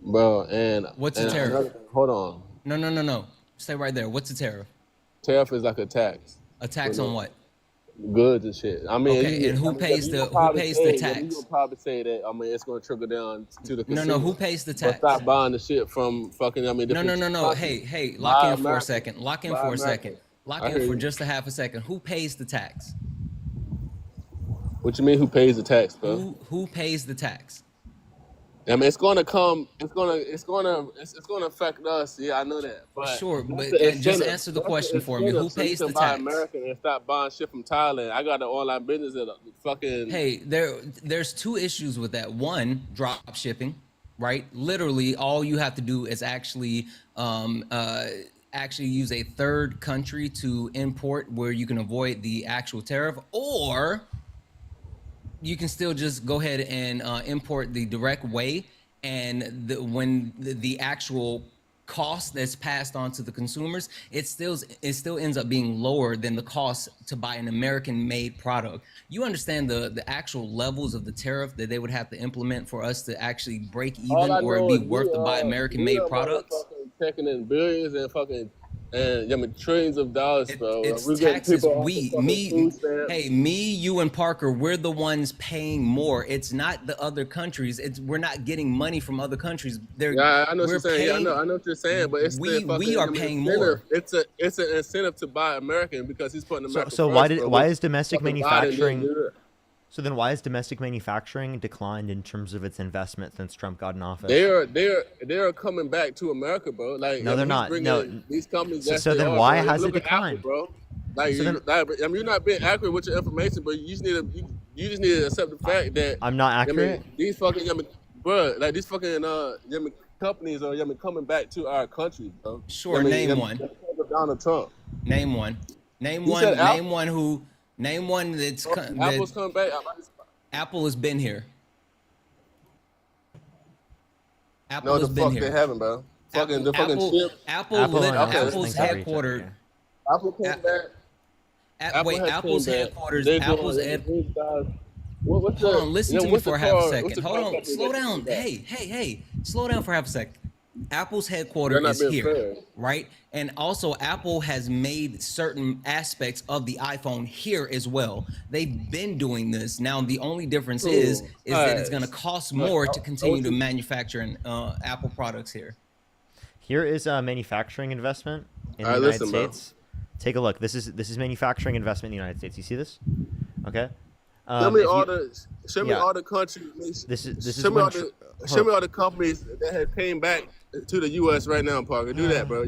Bro, and What's a and tariff? another- hold on. No. Stay right there. What's a tariff? Tariff is like a tax. A tax on what? Goods and shit. I mean, Okay, and who pays the tax? You will probably say that. I mean, it's going to trickle down to the consumer. No. Who pays the But tax? stop buying the shit from fucking. No. different Hey, lock Buy in for a American. second. Lock in Buy for a American. second. Lock I in hear for you. just a half a second. Who pays the tax? What you mean? Who pays the tax, bro? Who pays the tax? I mean, it's going to come. It's going to affect us. Yeah, I know that. But Sure, that's but the just incentive. answer the That's question for me. Who incentive so you pays can the buy tax? American and stop buying shit from Thailand. I got an online business that fucking. Hey, there's two issues with that. One, drop shipping, right? Literally, all you have to do is actually use a third country to import where you can avoid the actual tariff, or you can still just go ahead and import the direct way, and when the actual cost that's passed on to the consumers, it still ends up being lower than the cost to buy an American-made product. You understand the actual levels of the tariff that they would have to implement for us to actually break All even I or know be is worth to buy American-made products? Taking in billions and trillions of dollars, bro. It's We're getting taxes. people off the fucking food stamps. Me, you, and Parker, we're the ones paying more. It's not the other countries. We're not getting money from other countries. Yeah, I know what you're saying. I know what you're saying, but it's we the fucking, are paying incentive. more. It's an incentive to buy American because he's putting America So first, why bro. is domestic Fucking Biden didn't manufacturing? do that. So then why is domestic manufacturing declined in terms of its investment since Trump got in office? They're coming back to America, bro. Like No, they're he's not. bringing No. these companies. So- yes, so they then are, why bro. has it Look at Apple, declined? bro? Like, So then- you're not being accurate with your information, but you just need to accept the fact that I'm not accurate? these fucking bro, like these fucking companies are coming back to our country, bro. Sure, name one. Donald Trump. Name one. Name You one. said Name one who. Name one that's. Apple's coming back. Apple has been here. Apple No, has the been fuck here. they haven't, bro. Fucking the fucking chip. Apple's headquarters. Apple came back. Apple's headquarters. What's Hold the- on, listen you to know, me what's for the half car- a what's second. the Hold car on, company slow that down. came back? Hey, slow down for half a second. Apple's They're headquarters not is being here, fair. right? And also, Apple has made certain aspects of the iPhone here as well. They've been doing this. Now, the only difference is that it's going to cost more to continue to manufacture Apple products here. Here is a manufacturing investment in the All right, United listen, bro. States. Take a look. This is manufacturing investment in the United States. You see this? Okay. Show me if all you- the show me yeah. all the countries. This is show me when all the show me all the companies that have came back to the U.S. right now, Parker. Do that, bro.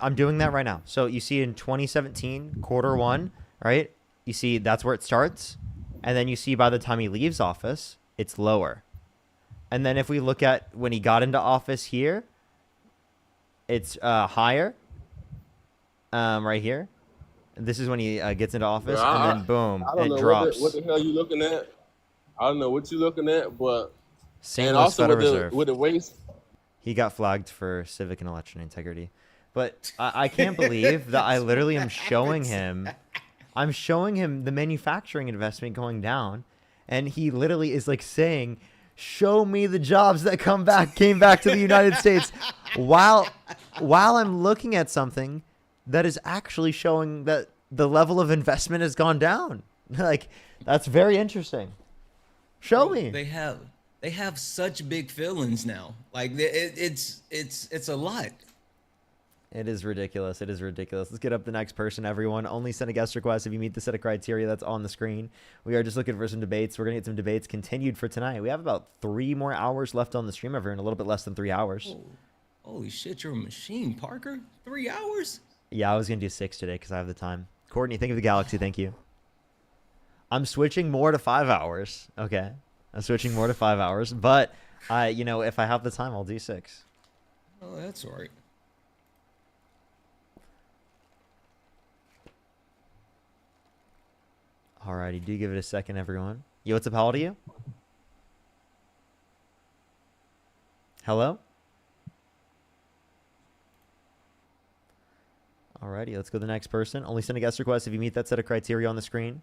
I'm doing that right now. So you see in 2017 Q1, right? You see that's where it starts, and then you see by the time he leaves office, it's lower. And then if we look at when he got into office here, it's higher. Right here. This is when he gets into office, Bro, and then boom, I don't it know drops. what the hell you looking at. I don't know what you're looking at, but St. and Louis also Federal with the Reserve. with the waste. He got flagged for civic and election integrity. But I can't believe that I literally am showing him. I'm showing him the manufacturing investment going down, and he literally is like saying, "Show me the jobs that came back to the United States," while I'm looking at something that is actually showing that the level of investment has gone down. Like, that's very interesting. Show me. They have such big feelings now. Like it's a lot. It is ridiculous. It is ridiculous. Let's get up the next person, everyone. Only send a guest request if you meet the set of criteria that's on the screen. We are just looking for some debates. We're going to get some debates continued for tonight. We have about 3 more hours left on the stream, everyone. A little bit less than 3 hours. Holy shit, you're a machine, Parker. 3 hours? Yeah, I was gonna do 6 today because I have the time. Courtney, think of the Galaxy. Thank you. I'm switching more to 5 hours. Okay, I'm switching more to 5 hours, but if I have the time, I'll do 6. Oh, that's all right. Alrighty, do give it a second, everyone. Yo, what's up? How old are you? Hello? Alrighty, let's go to the next person. Only send a guest request if you meet that set of criteria on the screen.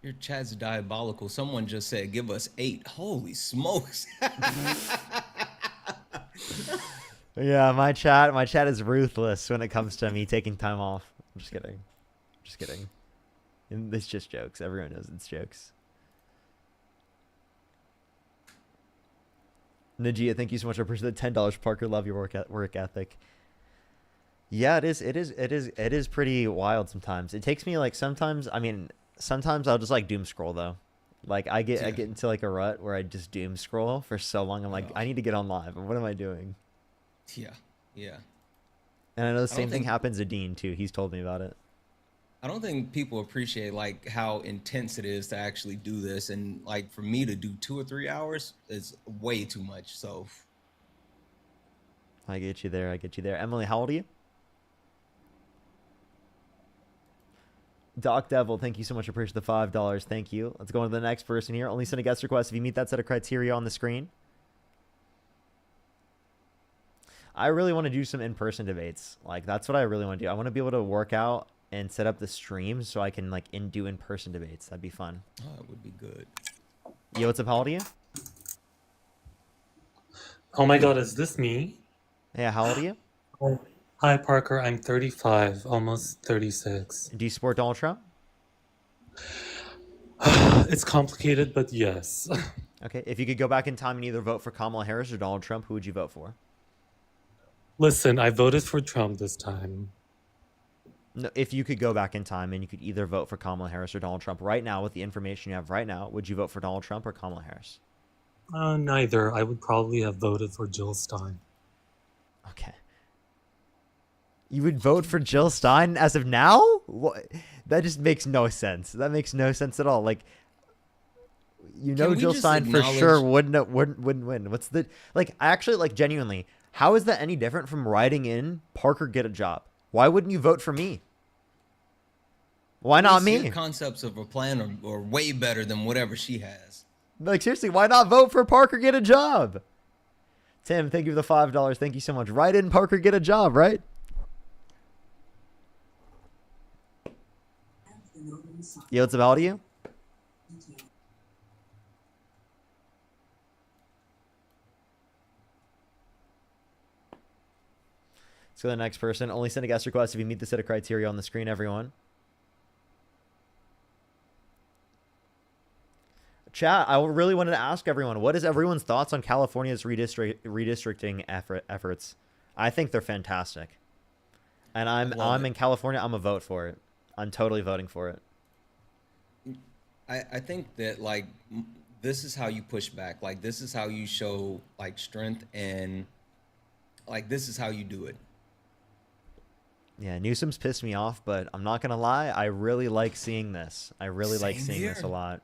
Your chat's diabolical. Someone just said, give us 8. Holy smokes. Yeah, my chat is ruthless when it comes to me taking time off. I'm just kidding. Just kidding. And it's just jokes. Everyone knows it's jokes. Najia, thank you so much. I appreciate the $10. Parker, love your work ethic. Yeah, it is pretty wild sometimes. It takes me like sometimes I'll just like doom scroll though. Like I get into like a rut where I just doom scroll for so long. I'm like, I need to get on live. What am I doing? Yeah. And I know the same thing happens to Dean too. He's told me about it. I don't think people appreciate like how intense it is to actually do this, and like for me to do 2 or 3 hours is way too much. So I get you there. Emily, how old are you? Doc Devil, thank you so much. I appreciate the $5. Thank you. Let's go on to the next person here. Only send a guest request if you meet that set of criteria on the screen. I really want to do some in-person debates. Like that's what I really want to do. I want to be able to work out and set up the stream so I can like do in-person debates. That'd be fun. oh, it would be good. Yo, what's up? How old are you? Oh my god, is this me? Yeah, how old are you? Oh, hi, Parker. I'm 35, almost 36. Do you support Donald Trump? It's complicated, but yes. Okay, if you could go back in time and either vote for Kamala Harris or Donald Trump, who would you vote for? Listen, I voted for Trump this time. No, if you could go back in time and you could either vote for Kamala Harris or Donald Trump right now with the information you have right now, would you vote for Donald Trump or Kamala Harris? Neither. I would probably have voted for Jill Stein. Okay. You would vote for Jill Stein as of now? What? That just makes no sense. That makes no sense at all. Like, Jill Stein for sure wouldn't win. What's the like? Actually, like genuinely, how is that any different from writing in Parker get a job? Why wouldn't you vote for me? Why not me? Your concepts of a plan are way better than whatever she has. Like seriously, why not vote for Parker get a job? Tim, thank you for the $5. Thank you so much. Write in Parker get a job, right? Yo, what's up? How old are you? Let's go to the next person. Only send a guest request if you meet the set of criteria on the screen, everyone. Chat, I really wanted to ask everyone, what is everyone's thoughts on California's redistricting efforts? I think they're fantastic. And I'm in California. I'm a vote for it. I'm totally voting for it. I think that like this is how you push back. Like this is how you show like strength, and like this is how you do it. Yeah, Newsom's pissed me off, but I'm not gonna lie, I really like seeing this. I really like seeing this a lot.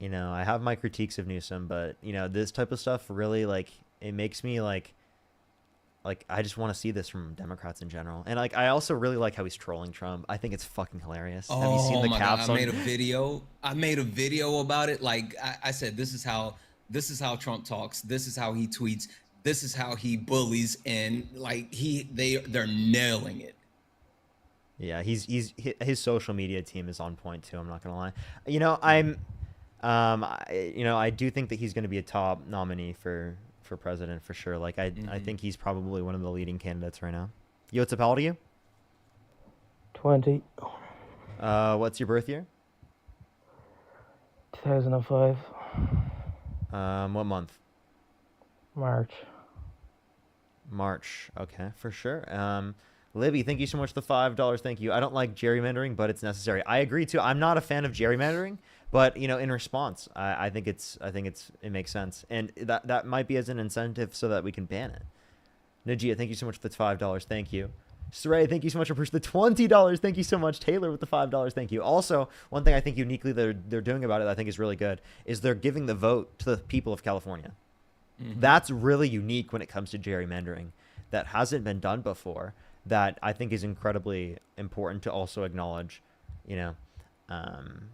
I have my critiques of Newsom, but this type of stuff really like it makes me like I just want to see this from Democrats in general. And like I also really like how he's trolling Trump. I think it's fucking hilarious. Have you seen the caps God, I made a video about it. Like I said, this is how Trump talks. This is how he tweets. This is how he bullies, and like they're nailing it. Yeah, his social media team is on point too. I'm not gonna lie. I do think that he's gonna be a top nominee for president for sure. Like I think he's probably one of the leading candidates right now. Yo, what's up? How old are you? 20. What's your birth year? 2005. What month? March. Okay, for sure. Libby, thank you so much for the $5. Thank you. I don't like gerrymandering, but it's necessary. I agree too. I'm not a fan of gerrymandering, But in response, I think it makes sense, and that might be as an incentive so that we can ban it. Najia, thank you so much for the $5. Thank you. Saray, thank you so much for the $20. Thank you so much. Taylor with the $5. Thank you. Also, one thing I think uniquely they're doing about it, I think is really good, is they're giving the vote to the people of California. Mm-hmm. That's really unique when it comes to gerrymandering. That hasn't been done before. That I think is incredibly important to also acknowledge.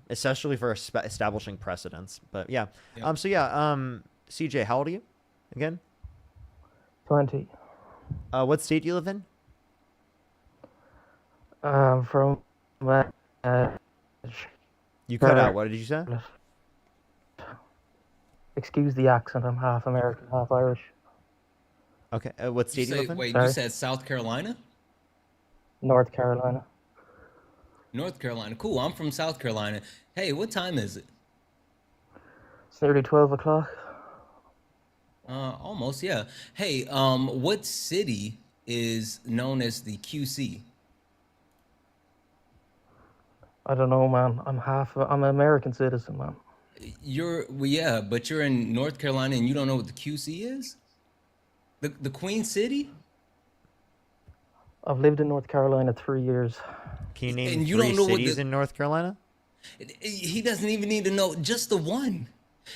Especially for establishing precedents. But yeah. CJ, how old are you again? 20. What state do you live in? From you cut out. What did you say? Excuse the accent. I'm half American, half Irish. Okay. What state do you live in? Wait, Sorry? you said South Carolina? North Carolina. North Carolina. Cool. I'm from South Carolina. Hey, what time is it? It's nearly 12 o'clock. Almost, yeah. Hey, what city is known as the QC? I don't know, man. I'm an American citizen, man. Yeah, but you're in North Carolina and you don't know what the QC is? The Queen City? I've lived in North Carolina 3 years. Can you name And you three don't know what cities the- in North Carolina? He doesn't even need to know just the one.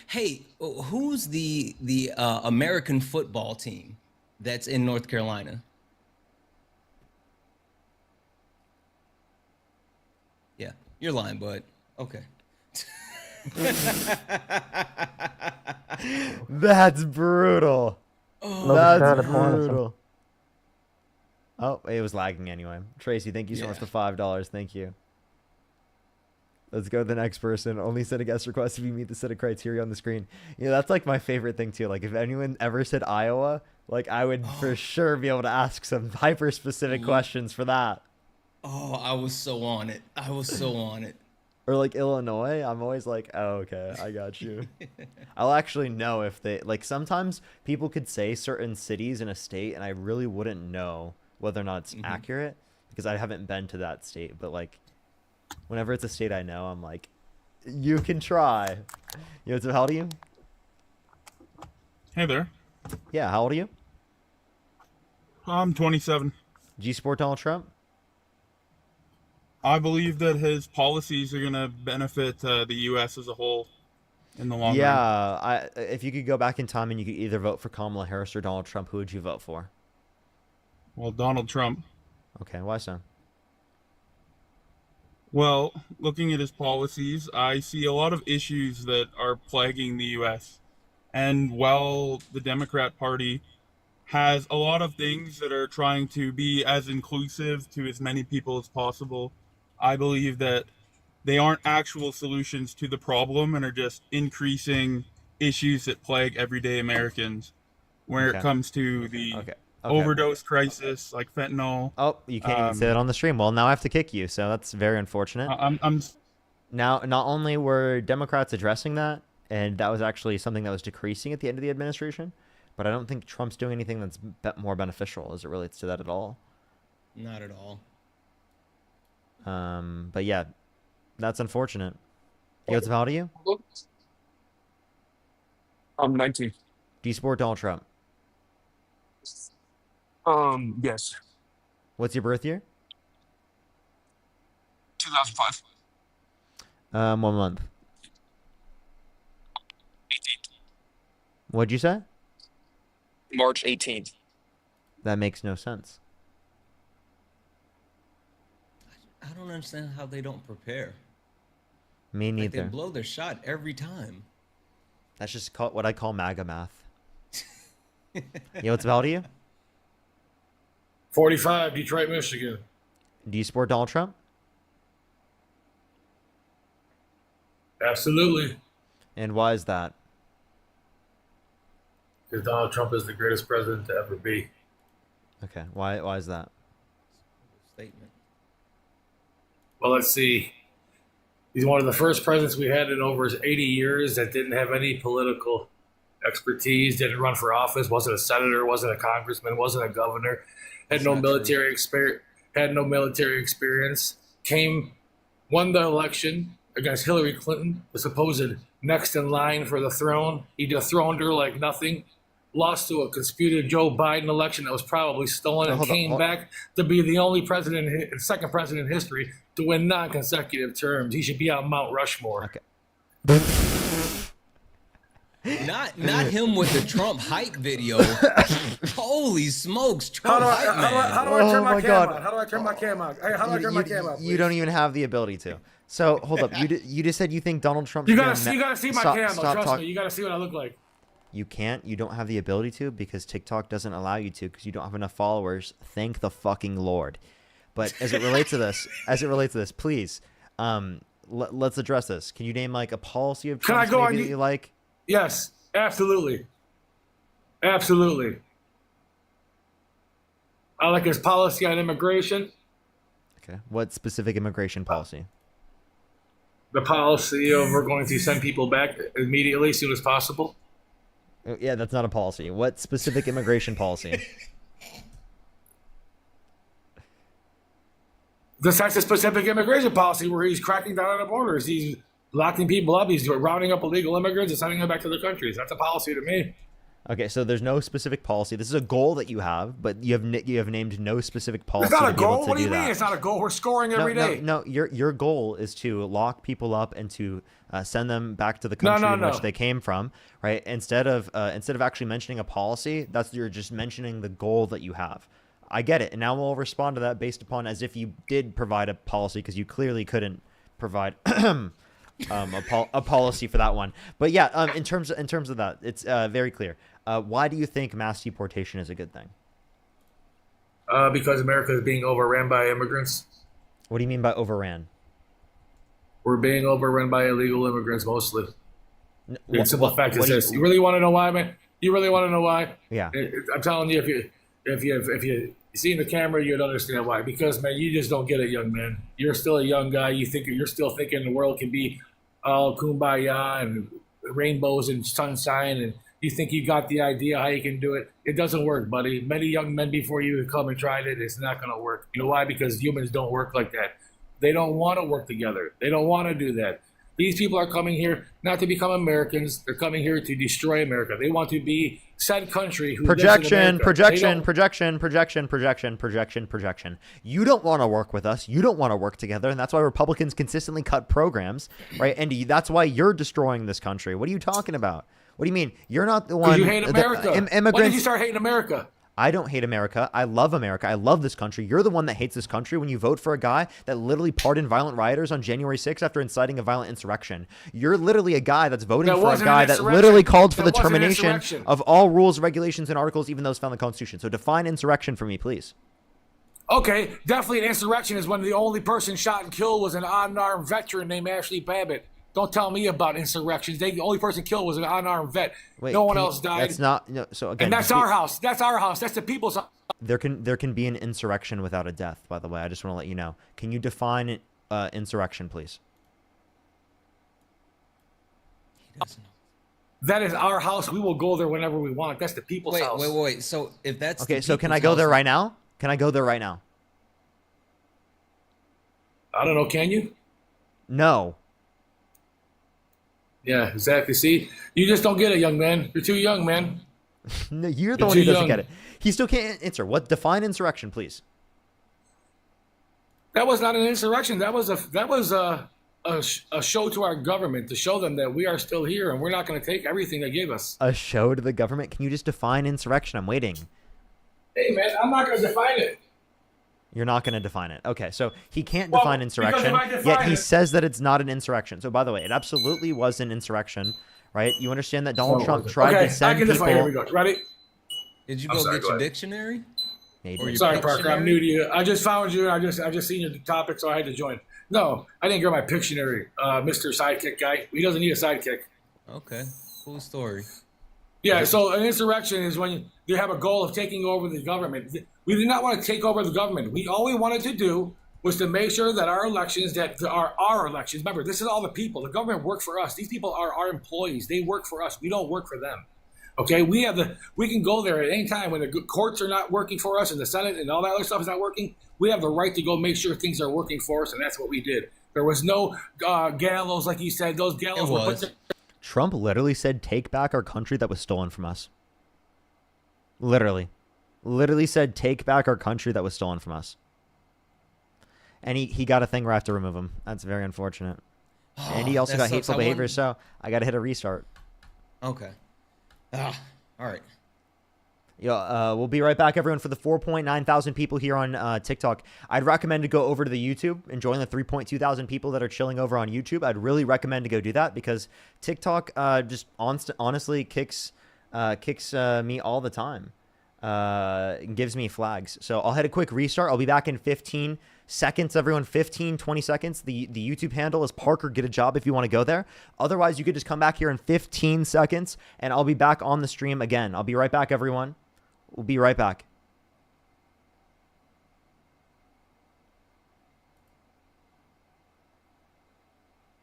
Hey, who's the American football team that's in North Carolina? Yeah, you're lying, bud. Okay. That's brutal. No, That's Charlotte Hornets. brutal. Oh, it was lagging anyway. Tracy, thank you so much for $5. Thank you. Let's go to the next person. Only send a guest request if you meet the set of criteria on the screen. That's like my favorite thing too. Like if anyone ever said Iowa, like I would for sure be able to ask some hyper specific questions for that. Oh, I was so on it. Or like Illinois, I'm always like, oh, okay, I got you. I'll actually know if they like. Sometimes people could say certain cities in a state, and I really wouldn't know whether or not it's accurate because I haven't been to that state. But like, whenever it's a state I know, I'm like, you can try. So how old are you? Hey there. Yeah, how old are you? I'm 27. Do you support Donald Trump? I believe that his policies are going to benefit the U.S. as a whole in the long run. Yeah, if you could go back in time and you could either vote for Kamala Harris or Donald Trump, who would you vote for? Well, Donald Trump. Okay, why so? Well, looking at his policies, I see a lot of issues that are plaguing the U.S. And while the Democrat Party has a lot of things that are trying to be as inclusive to as many people as possible, I believe that they aren't actual solutions to the problem and are just increasing issues that plague everyday Americans when it comes to the overdose crisis, like fentanyl. Oh, you can't even say that on the stream. Well, now I have to kick you, so that's very unfortunate. Now, not only were Democrats addressing that, and that was actually something that was decreasing at the end of the administration, but I don't think Trump's doing anything that's more beneficial as it relates to that at all. Not at all. But yeah, that's unfortunate. What's how old are you? I'm 19. Do you support Donald Trump? Yes. What's your birth year? 2005. 1 month. 18th. What'd you say? March 18th. That makes no sense. I don't understand how they don't prepare. Me Like, neither. they blow their shot every time. That's just what I call MAGA math. What's about you? 45, Detroit, Michigan. Do you support Donald Trump? Absolutely. And why is that? Because Donald Trump is the greatest president to ever be. Okay. Why is that? Statement. Well, let's see. He's one of the first presidents we had in over 80 years that didn't have any political expertise, didn't run for office, wasn't a senator, wasn't a congressman, wasn't a governor, had no military experience, won the election against Hillary Clinton, the supposed next in line for the throne. He dethroned her like nothing. Lost to a disputed Joe Biden election that was probably stolen, and came back to be the only president, second president in history to win non-consecutive terms. He should be on Mount Rushmore. Okay. Not him with the Trump hike video. Holy smokes, Trump How hype man. do I turn Oh my my cam God. on? How do I turn my cam on? Hey, how do I turn my cam on? You don't even have the ability to. So hold up. You just said you think Donald Trump. You should be gotta on you gotta see my Stop- cam. stop Trust talk- me. You gotta see what I look like. You can't. You don't have the ability to because TikTok doesn't allow you to because you don't have enough followers. Thank the fucking Lord. But as it relates to this, please, let's address this. Can you name like a policy of Can I Trump's go maybe on that you like? Yes, absolutely. Absolutely. I like his policy on immigration, Okay. What specific immigration policy? the policy of we're going to send people back immediately as soon as possible. Yeah, that's not a policy. What specific immigration policy? The sex-specific immigration policy where he's cracking down on the borders. He's locking people up. He's rounding up illegal immigrants and sending them back to their countries. That's a policy to me. Okay, so there's no specific policy. This is a goal that you have, but you have named no specific policy. It's not a to be able goal. to What do you that. mean it's not a goal? We're scoring every day. No, your goal is to lock people up and to send them back to the country in which they came from, right? Instead of actually mentioning a policy, you're just mentioning the goal that you have. I get it, and now we'll respond to that based upon as if you did provide a policy because you clearly couldn't provide a policy for that one. But yeah, in terms of that, it's very clear. Why do you think mass deportation is a good thing? Because America is being overran by immigrants. What do you mean by overran? We're being overrun by illegal immigrants mostly. The simple fact is what do this. You really want to know why, man? You really want to know why? Yeah. I'm telling you, if you see in the camera, you'd understand why. Because, man, you just don't get it, young man. You're still a young guy. You're still thinking the world can be all kumbaya and rainbows and sunshine, and you think you got the idea how you can do it. It doesn't work, buddy. Many young men before you have come and tried it. It's not going to work. You know why? Because humans don't work like that. They don't want to work together. They don't want to do that. These people are coming here not to become Americans. They're coming here to destroy America. They want to be said country who lives in America. Projection. You don't want to work with us. You don't want to work together. And that's why Republicans consistently cut programs, right? And that's why you're destroying this country. What are you talking about? What do you mean? You're not the one. You hate America. Immigrants. When did you start hating America? I don't hate America. I love America. I love this country. You're the one that hates this country when you vote for a guy that literally pardoned violent rioters on January 6th after inciting a violent insurrection. You're literally a guy that's voting for a guy that literally called for the termination of all rules, regulations, and articles, even those found in the Constitution. So define insurrection for me, please. Okay, definitely an insurrection is when the only person shot and killed was an unarmed veteran named Ashley Babbitt. Don't tell me about insurrections. The only person killed was an unarmed vet. Wait, no one else died. That's not. No, so again, and that's our house. That's our house. That's the people's house. There can be an insurrection without a death. By the way, I just want to let you know. Can you define insurrection, please? That is our house. We will go there whenever we want. That's the people's house. Wait. So if that's okay, so can I go there right now? Can I go there right now? I don't know. Can you? No. Yeah, exactly. See, you just don't get it, young man. You're too young, man. No, you're the one who doesn't get it. He still can't answer. What define insurrection, please? That was not an insurrection. That was a show to our government to show them that we are still here and we're not going to take everything they give us. A show to the government? Can you just define insurrection? I'm waiting. Hey, man, I'm not going to define it. You're not going to define it. Okay, so he can't define insurrection, yet he says that it's not an insurrection. So, by the way, it absolutely was an insurrection, right? You understand that Donald Trump tried to send people... Here we go. Ready? Did you get your dictionary? Sorry, Parker. I'm new to you. I just found you. I just seen your topic, so I had to join. No, I didn't get my Pictionary, Mr. Sidekick guy. He doesn't need a sidekick. Okay, cool story. Yeah, so an insurrection is when you have a goal of taking over the government. We did not want to take over the government. All we wanted to do was to make sure that our elections, that are our elections. Remember, this is all the people. The government work for us. These people are our employees. They work for us. We don't work for them. Okay, we can go there at any time when the courts are not working for us and the Senate and all that other stuff is not working. We have the right to go make sure things are working for us, and that's what we did. There was no gallows, like you said. Those gallows were put. Trump literally said, "Take back our country that was stolen from us." Literally said, "Take back our country that was stolen from us." And he got a thing where I have to remove him. That's very unfortunate. And he also got hateful behavior, so I got to hit a restart. Okay. All right. Yeah, we'll be right back, everyone, for the 4.9 thousand people here on TikTok. I'd recommend to go over to the YouTube and join the 3.2 thousand people that are chilling over on YouTube. I'd really recommend to go do that because TikTok just honestly kicks me all the time. Gives me flags. So I'll hit a quick restart. I'll be back in 15 seconds, everyone. 15, 20 seconds. The YouTube handle is Parker Get a Job if you want to go there. Otherwise, you could just come back here in 15 seconds and I'll be back on the stream again. I'll be right back, everyone. We'll be right back.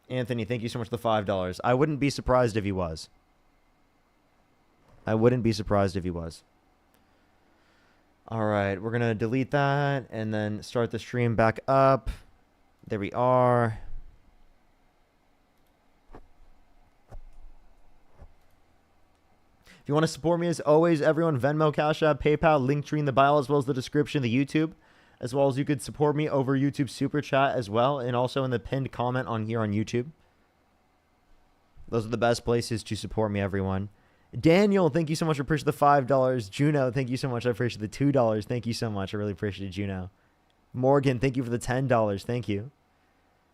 Anthony, thank you so much for the $5. I wouldn't be surprised if he was. I wouldn't be surprised if he was. All right, we're going to delete that and then start the stream back up. There we are. If you want to support me, as always, everyone, Venmo, Cash App, PayPal, Linktree in the bio, as well as the description of the YouTube, as well as you could support me over YouTube Super Chat as well, and also in the pinned comment on here on YouTube. Those are the best places to support me, everyone. Daniel, thank you so much. I appreciate the $5. Juno, thank you so much. I appreciate the $2. Thank you so much. I really appreciate it, Juno. Morgan, thank you for the $10. Thank you.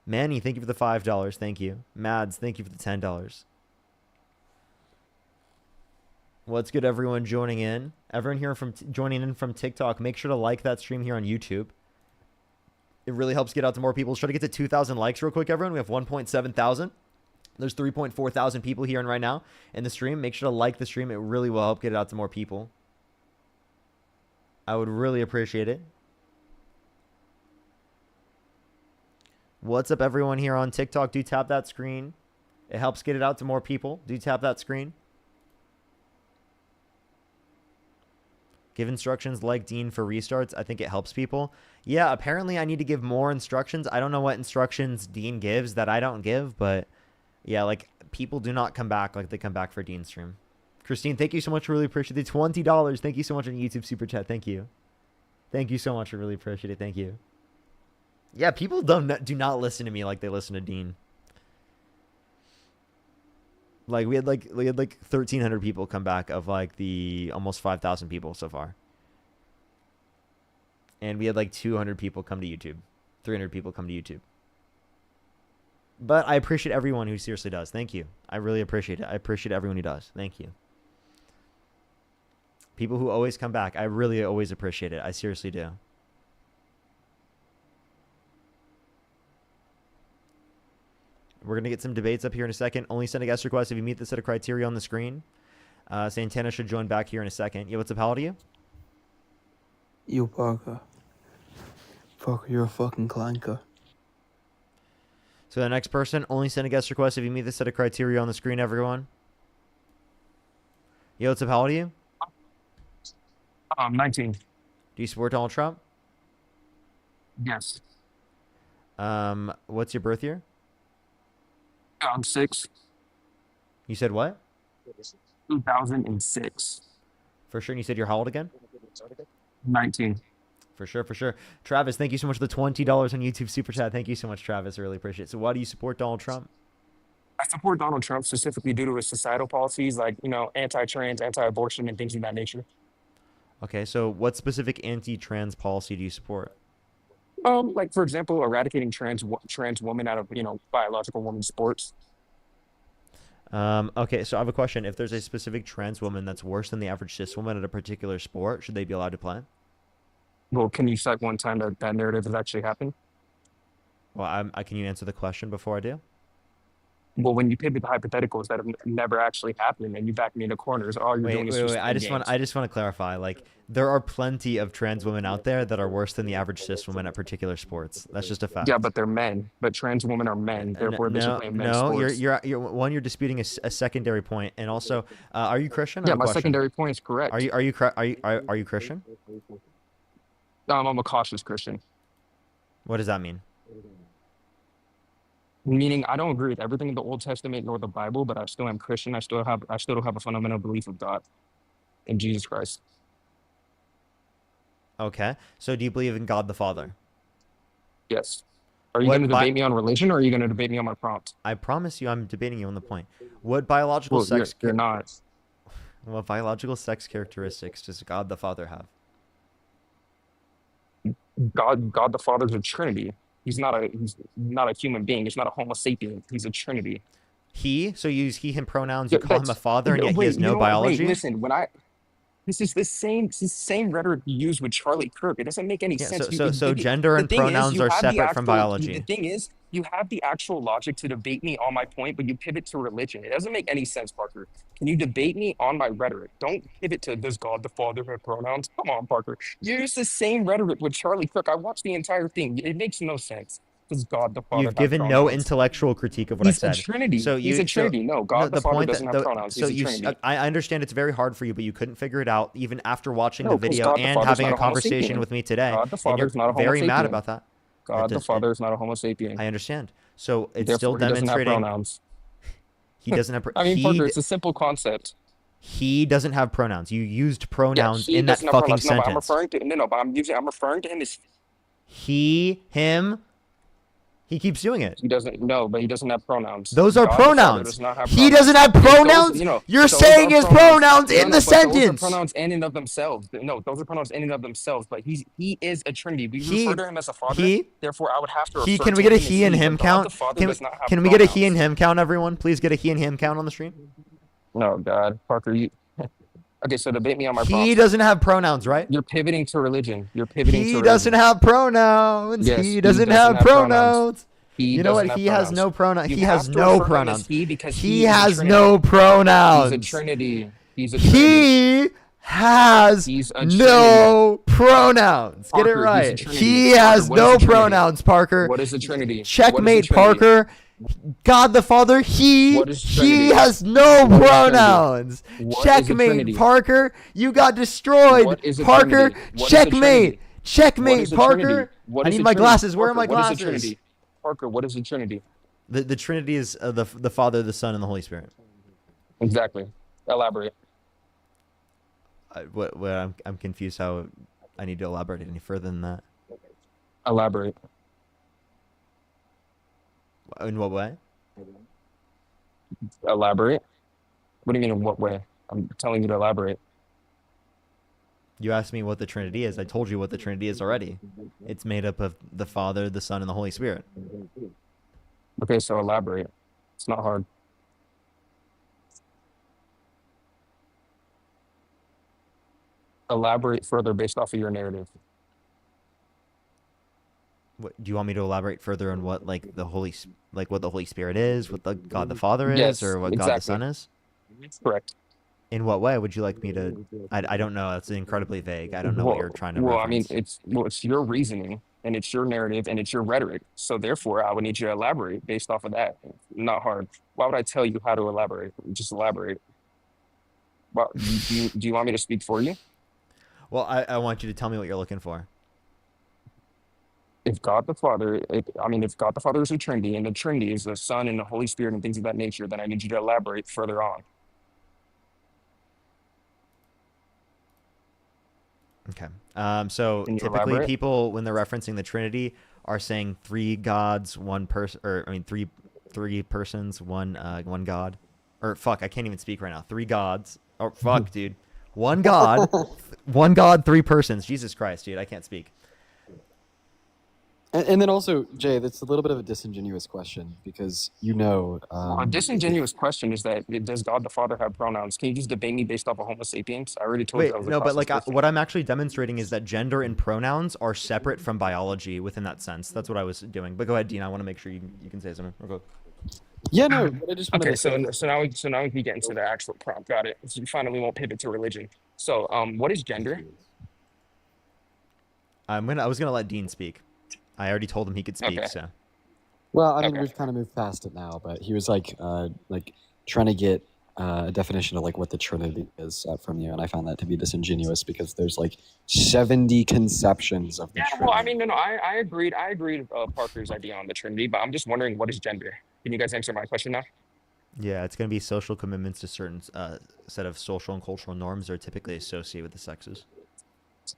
Manny, thank you for the $5. Thank you. Mads, thank you for the $10. What's good, everyone joining in? Everyone here joining in from TikTok, make sure to like that stream here on YouTube. It really helps get out to more people. Let's try to get to 2,000 likes real quick, everyone. We have 1.7 thousand. There's 3.4 thousand people here and right now in the stream. Make sure to like the stream. It really will help get it out to more people. I would really appreciate it. What's up, everyone here on TikTok? Do tap that screen. It helps get it out to more people. Do tap that screen. Give instructions like Dean for restarts. I think it helps people. Yeah, apparently I need to give more instructions. I don't know what instructions Dean gives that I don't give, but yeah, like people do not come back like they come back for Dean's stream. Christine, thank you so much. I really appreciate it. $20. Thank you so much on YouTube Super Chat. Thank you. Thank you so much. I really appreciate it. Thank you. Yeah, people do not listen to me like they listen to Dean. Like we had like 1,300 people come back of like the almost 5,000 people so far. And we had like 200 people come to YouTube. 300 people come to YouTube. But I appreciate everyone who seriously does. Thank you. I really appreciate it. I appreciate everyone who does. Thank you. People who always come back. I really always appreciate it. I seriously do. We're going to get some debates up here in a second. Only send a guest request if you meet the set of criteria on the screen. Santana should join back here in a second. Yeah, what's up? How old are you? You, Parker. Parker, you're a fucking clanker. So the next person, only send a guest request if you meet the set of criteria on the screen, everyone. Yo, what's up? How old are you? 19. Do you support Donald Trump? Yes. What's your birth year? I'm 6. You said what? 2006. For sure. And you said you're how old again? 19. For sure, for sure. Travis, thank you so much for the $20 on YouTube Super Chat. Thank you so much, Travis. I really appreciate it. So why do you support Donald Trump? I support Donald Trump specifically due to his societal policies like, anti-trans, anti-abortion, and things of that nature. Okay, so what specific anti-trans policy do you support? Like, for example, eradicating trans women out of, biological women's sports. Okay, so I have a question. If there's a specific trans woman that's worse than the average cis woman at a particular sport, should they be allowed to play? Well, can you cite one time that narrative has actually happened? Well, can you answer the question before I do? Well, when you pivot the hypotheticals that have never actually happened and you back me into corners, all you're doing is just I just want to clarify. Like, there are plenty of trans women out there that are worse than the average cis woman at particular sports. That's just a fact. Yeah, but they're men. But trans women are men. Therefore, they should play men's sports. You're disputing a secondary point, and also, are you Christian? Yeah, my secondary point is correct. Are you Christian? I'm a cautious Christian. What does that mean? Meaning, I don't agree with everything in the Old Testament nor the Bible, but I still am Christian. I still have a fundamental belief of God in Jesus Christ. Okay. So do you believe in God the Father? Yes. Are you What going to debate me on religion, or are you going to debate me on my prompt? I promise you, I'm debating you on the point. What biological Well, sex? you're not. What biological sex characteristics does God the Father have? God the Father is a Trinity. He's not a human being. He's not a Homo sapien. He's a Trinity. He? So you use he, him pronouns. You Yeah, call him a that's- father, and yet he wait, has no you know what? biology. Wait, listen. This is the same rhetoric you use with Charlie Kirk. It doesn't make any Yeah, sense. so gender and pronouns are separate from biology. The thing is, you have the actual logic to debate me on my point, but you pivot to religion. It doesn't make any sense, Parker. Can you debate me on my rhetoric? Don't pivot to does God the Father have pronouns? Come on, Parker. You use the same rhetoric with Charlie Kirk. I watched the entire thing. It makes no sense. Does God the Father You've have given no pronouns? intellectual critique of what He's I a said. Trinity. So He's a Trinity. No, God the Father doesn't have pronouns. So He's a Trinity. I understand it's very hard for you, but you couldn't figure it out even after watching No, the 'cause video God the and Father's having not a a Homo conversation sapien. with me today. God the And Father you're is not a Homo very mad sapien. about that. God the does- Father is not a Homo sapien. I understand. So it's Therefore, still he doesn't have demonstrating pronouns. he doesn't have. I mean, he, Parker, it's a simple concept. he doesn't have pronouns. You used pronouns he in that doesn't have fucking pronouns. No, but I'm sentence. referring to but I'm referring to him as He, him. He keeps doing it. he doesn't but he doesn't have pronouns. Those are God the Father pronouns. does not have He pronouns. doesn't have Those- pronouns? You're those saying are his pronouns in the but sentence. Those are pronouns in and of themselves. No, those are pronouns in and of themselves. But he is a Trinity. We refer to him as a father. Therefore, I would have to refer Can we to get a him as he and him but God the count? Father does not have Can we get a pronouns. he and him count, everyone? Please get a he and him count on the stream. No, God, Parker, you. Okay, so debate me on my He prompts. doesn't have pronouns, right? You're pivoting to religion. You're pivoting to He religion. doesn't have pronouns. Yes, he doesn't have pronouns. You know what? He has no pronouns. You He have has to no refer to him as pronouns. he because He is a has Trinity. no pronouns. He's a Trinity. He's a Trinity. He has He's a no pronouns. Get it Parker, he's a right. Trinity. He Parker, has what is no a Trinity? pronouns, Parker. What is a Trinity? What is a Checkmate, Trinity? Parker. God the Father, he What is Trinity? he has no What is Trinity? pronouns. What is a Checkmate, Trinity? Parker. You got destroyed. What is a Parker, Trinity? What is a checkmate. Trinity? What Checkmate, is a Parker. Trinity? What I is need a my Trinity? glasses. Where are my Parker, what is a glasses? Trinity? Parker, what is a Trinity? The Trinity is the Father, the Son, and the Holy Spirit. Exactly. Elaborate. I'm confused how I need to elaborate any further than that. Elaborate. In what way? Elaborate. What do you mean in what way? I'm telling you to elaborate. You asked me what the Trinity is. I told you what the Trinity is already. It's made up of the Father, the Son, and the Holy Spirit. Okay, so elaborate. It's not hard. Elaborate further based off of your narrative. What, do you want me to elaborate further on what what the Holy Spirit is, what the God the Father is, Yes, or what God the exactly. Son is? Correct. In what way would you like me to? I don't know. That's incredibly vague. I don't know what you're trying to. Well, reference. I mean, it's your reasoning and it's your narrative and it's your rhetoric. So therefore, I would need you to elaborate based off of that. Not hard. Why would I tell you how to elaborate? Just elaborate. Well, do you want me to speak for you? Well, I want you to tell me what you're looking for. If God the Father, if God the Father is a Trinity and the Trinity is the Son and the Holy Spirit and things of that nature, then I need you to elaborate further on. Okay. So Can you typically elaborate? people, when they're referencing the Trinity, are saying three gods, one person, or I mean three persons, one God. Or fuck, I can't even speak right now. Three gods. Oh fuck, dude. One God, one God, three persons. Jesus Christ, dude, I can't speak. And then also, Jay, that's a little bit of a disingenuous question because A disingenuous question is that does God the Father have pronouns? Can you just debate me based off of Homo sapiens? I already told you Wait, that was a no, but like process. what I'm actually demonstrating is that gender and pronouns are separate from biology within that sense. That's what I was doing. But go ahead, Dean. I want to make sure you can say something. Or go. Yeah, no, but I just wanted Okay, to say. so now we can get into the actual prompt. Got it. So we finally won't pivot to religion. So what is gender? I was gonna let Dean speak. I already told him he could speak. Okay. So Well, I mean, Okay. we've kind of moved past it now, but he was like trying to get a definition of like what the Trinity is from you, and I found that to be disingenuous because there's like 70 conceptions of the Yeah, Trinity. well, I mean, no, I agreed. I agreed Parker's idea on the Trinity, but I'm just wondering, what is gender? Can you guys answer my question now? Yeah, it's going to be social commitments to certain set of social and cultural norms that are typically associated with the sexes.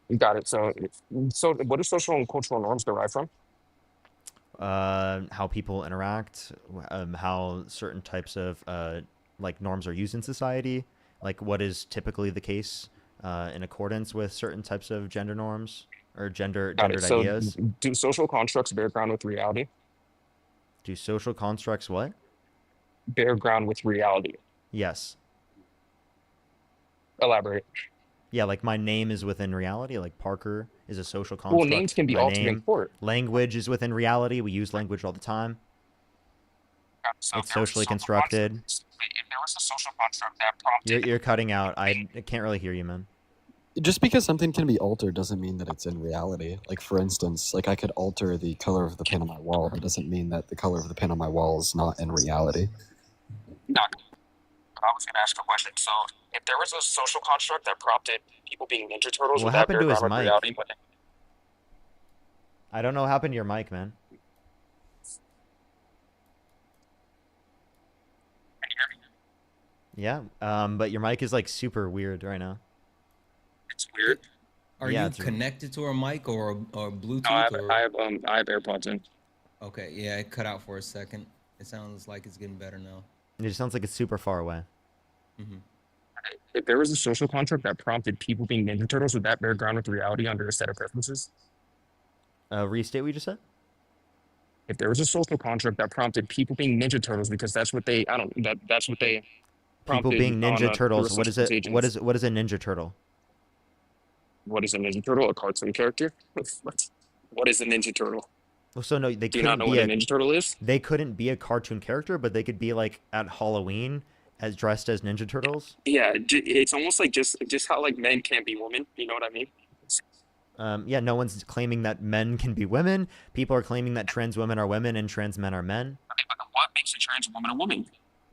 You got it. So what do social and cultural norms derive from? How people interact, how certain types of like norms are used in society, like what is typically the case in accordance with certain types of gender norms or gendered So ideas. do social constructs bear ground with reality? Do social constructs what? Bear ground with reality. Yes. Elaborate. Yeah, like my name is within reality. Like Parker is a social construct. Well, names can be My altered in name, court. language is within reality. We use language all the time. So It's socially constructed. If there was a social construct that prompted You're cutting out. I can't really hear you, man. Just because something can be altered doesn't mean that it's in reality. Like, for instance, like I could alter the color of the paint on my wall. That doesn't mean that the color of the paint on my wall is not in reality. No, I was going to ask a question. So, if there was a social construct that prompted people being Ninja Turtles, What would that happened bear to his ground with mic? reality? I don't know what happened to your mic, man. Yeah, but your mic is like super weird right now. It's weird. Are Yeah, you it's- connected to a mic or Bluetooth? No, or... I have AirPods in. Okay, yeah, it cut out for a second. It sounds like it's getting better now. It just sounds like it's super far away. If there was a social contract that prompted people being Ninja Turtles, would that bear ground with reality under a set of preferences? Restate what you just said? If there was a social contract that prompted people being Ninja Turtles because that's what they that's what they People prompted being on, Ninja through Turtles. What is social it? What agents. is what is a Ninja Turtle? What is a Ninja Turtle? A cartoon character? What is a Ninja Turtle? Well, so no, they Do you not couldn't know be what a Ninja Turtle is? They couldn't be a cartoon character, but they could be like at Halloween as dressed as Ninja Turtles. Yeah, it's almost like just how like men can't be women. You know what I mean? Yeah, no one's claiming that men can be women. People are claiming that trans women are women and trans men are men. What makes a trans woman a woman?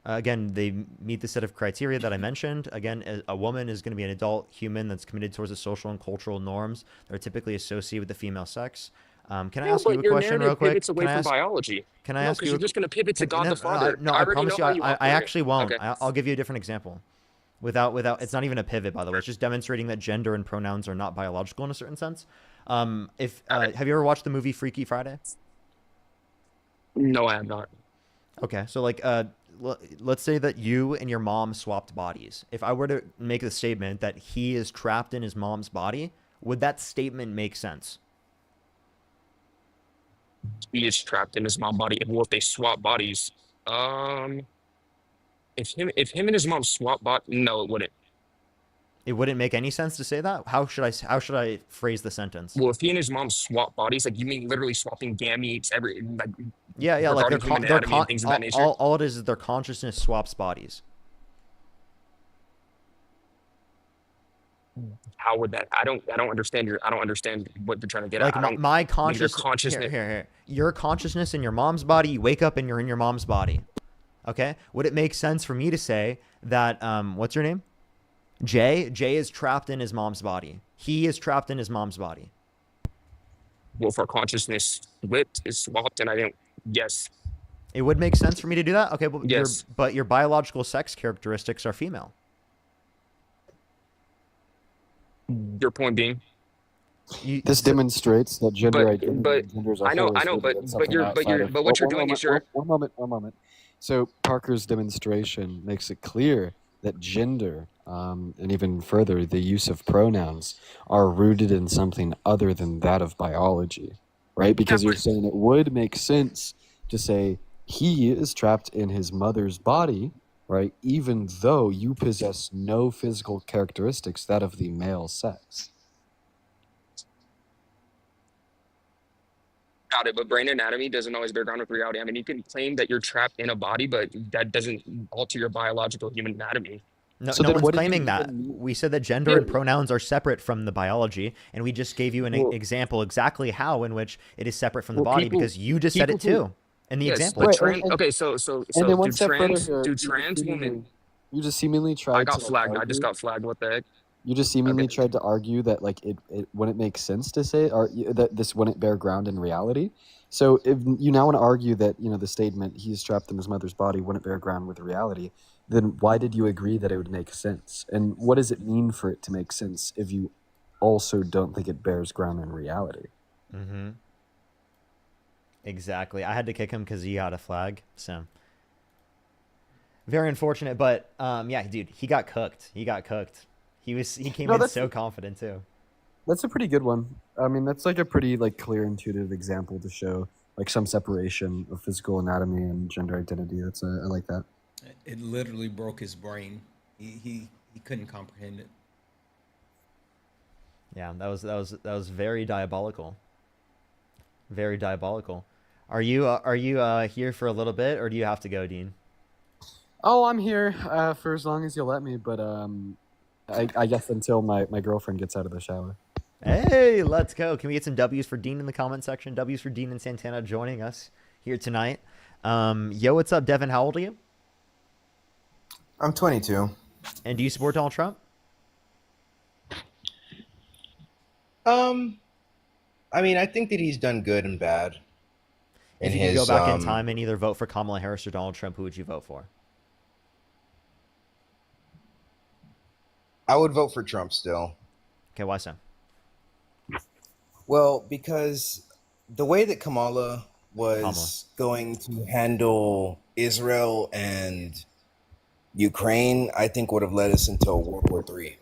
Again, they meet the set of criteria that I mentioned. Again, a woman is going to be an adult human that's committed towards the social and cultural norms that are typically associated with the female sex. Can I ask you a question real quick? Pivots away from biology. Can I No, ask 'cause you? you're just going to pivot to God the Father. No, I already promise know you, how you I operate. actually won't. Okay. I'll give you a different example. Without, it's not even a pivot, by the way. It's just demonstrating that gender and pronouns are not biological in a certain sense. Have you ever watched the movie Freaky Friday? No, I have not. Okay, so like, let's say that you and your mom swapped bodies. If I were to make the statement that he is trapped in his mom's body, would that statement make sense? He is trapped in his mom's body. Well, if they swap bodies, if him and his mom swap no, it wouldn't. It wouldn't make any sense to say that. How should I phrase the sentence? Well, if he and his mom swap bodies, like you mean literally swapping gametes, Yeah, like regarding human anatomy and things of that nature. all it is their consciousness swaps bodies. How would that? I don't understand what they're trying to get Like at. my consciousness. Here. Your consciousness in your mom's body. You wake up and you're in your mom's body. Okay. Would it make sense for me to say that? What's your name? Jay. Jay is trapped in his mom's body. He is trapped in his mom's body. Well, if our consciousness is swapped, and I didn't. Yes. It would make sense for me to do that. Okay. But Yes. your biological sex characteristics are female. Your point being. This demonstrates that gender identity but and genders are I know, wholly but rooted in something outside of- what you're One doing moment, is you're. one moment. So Parker's demonstration makes it clear that gender, and even further, the use of pronouns, are rooted in something other than that of biology, right? Because you're saying it would make sense to say he is trapped in his mother's body, right? Even though you possess no physical characteristics that of the male sex. Got it, but brain anatomy doesn't always bear ground with reality. I mean, you can claim that you're trapped in a body, but that doesn't alter your biological human anatomy. No, So no then one's what do you claiming that. We said that gender and pronouns are separate from the biology, and we just gave you an example exactly how in which it is separate from the Well, body people- because you just said it people too in the yes, example. but okay, so and then one do step trans further here, do trans women You just seemingly tried I got to flagged. I just argue. got flagged. What the heck? You just seemingly Okay. tried to argue that like it wouldn't make sense to say, or that this wouldn't bear ground in reality. So if you now want to argue that the statement "he's trapped in his mother's body" wouldn't bear ground with reality, then why did you agree that it would make sense? And what does it mean for it to make sense if you also don't think it bears ground in reality? Mm-hmm. Exactly. I had to kick him because he had a flag. So very unfortunate, but yeah, dude, he got cooked. He came No, in that's so confident too. that's a pretty good one. I mean, that's like a pretty like clear, intuitive example to show like some separation of physical anatomy and gender identity. I like that. It literally broke his brain. He couldn't comprehend it. Yeah, that was very diabolical. Very diabolical. Are you here for a little bit, or do you have to go, Dean? Oh, I'm here for as long as you'll let me, but I guess until my girlfriend gets out of the shower. Hey, let's go. Can we get some W's for Dean in the comment section? W's for Dean and Santana joining us here tonight. Yo, what's up, Devin? How old are you? I'm 22. And do you support Donald Trump? I mean, I think that he's done good and bad. If you could go back in time and either vote for Kamala Harris or Donald Trump, who would you vote for? I would vote for Trump still. Okay, why so? Well, because the way that Kamala was going to handle Israel and Ukraine, I think would have led us into World War III.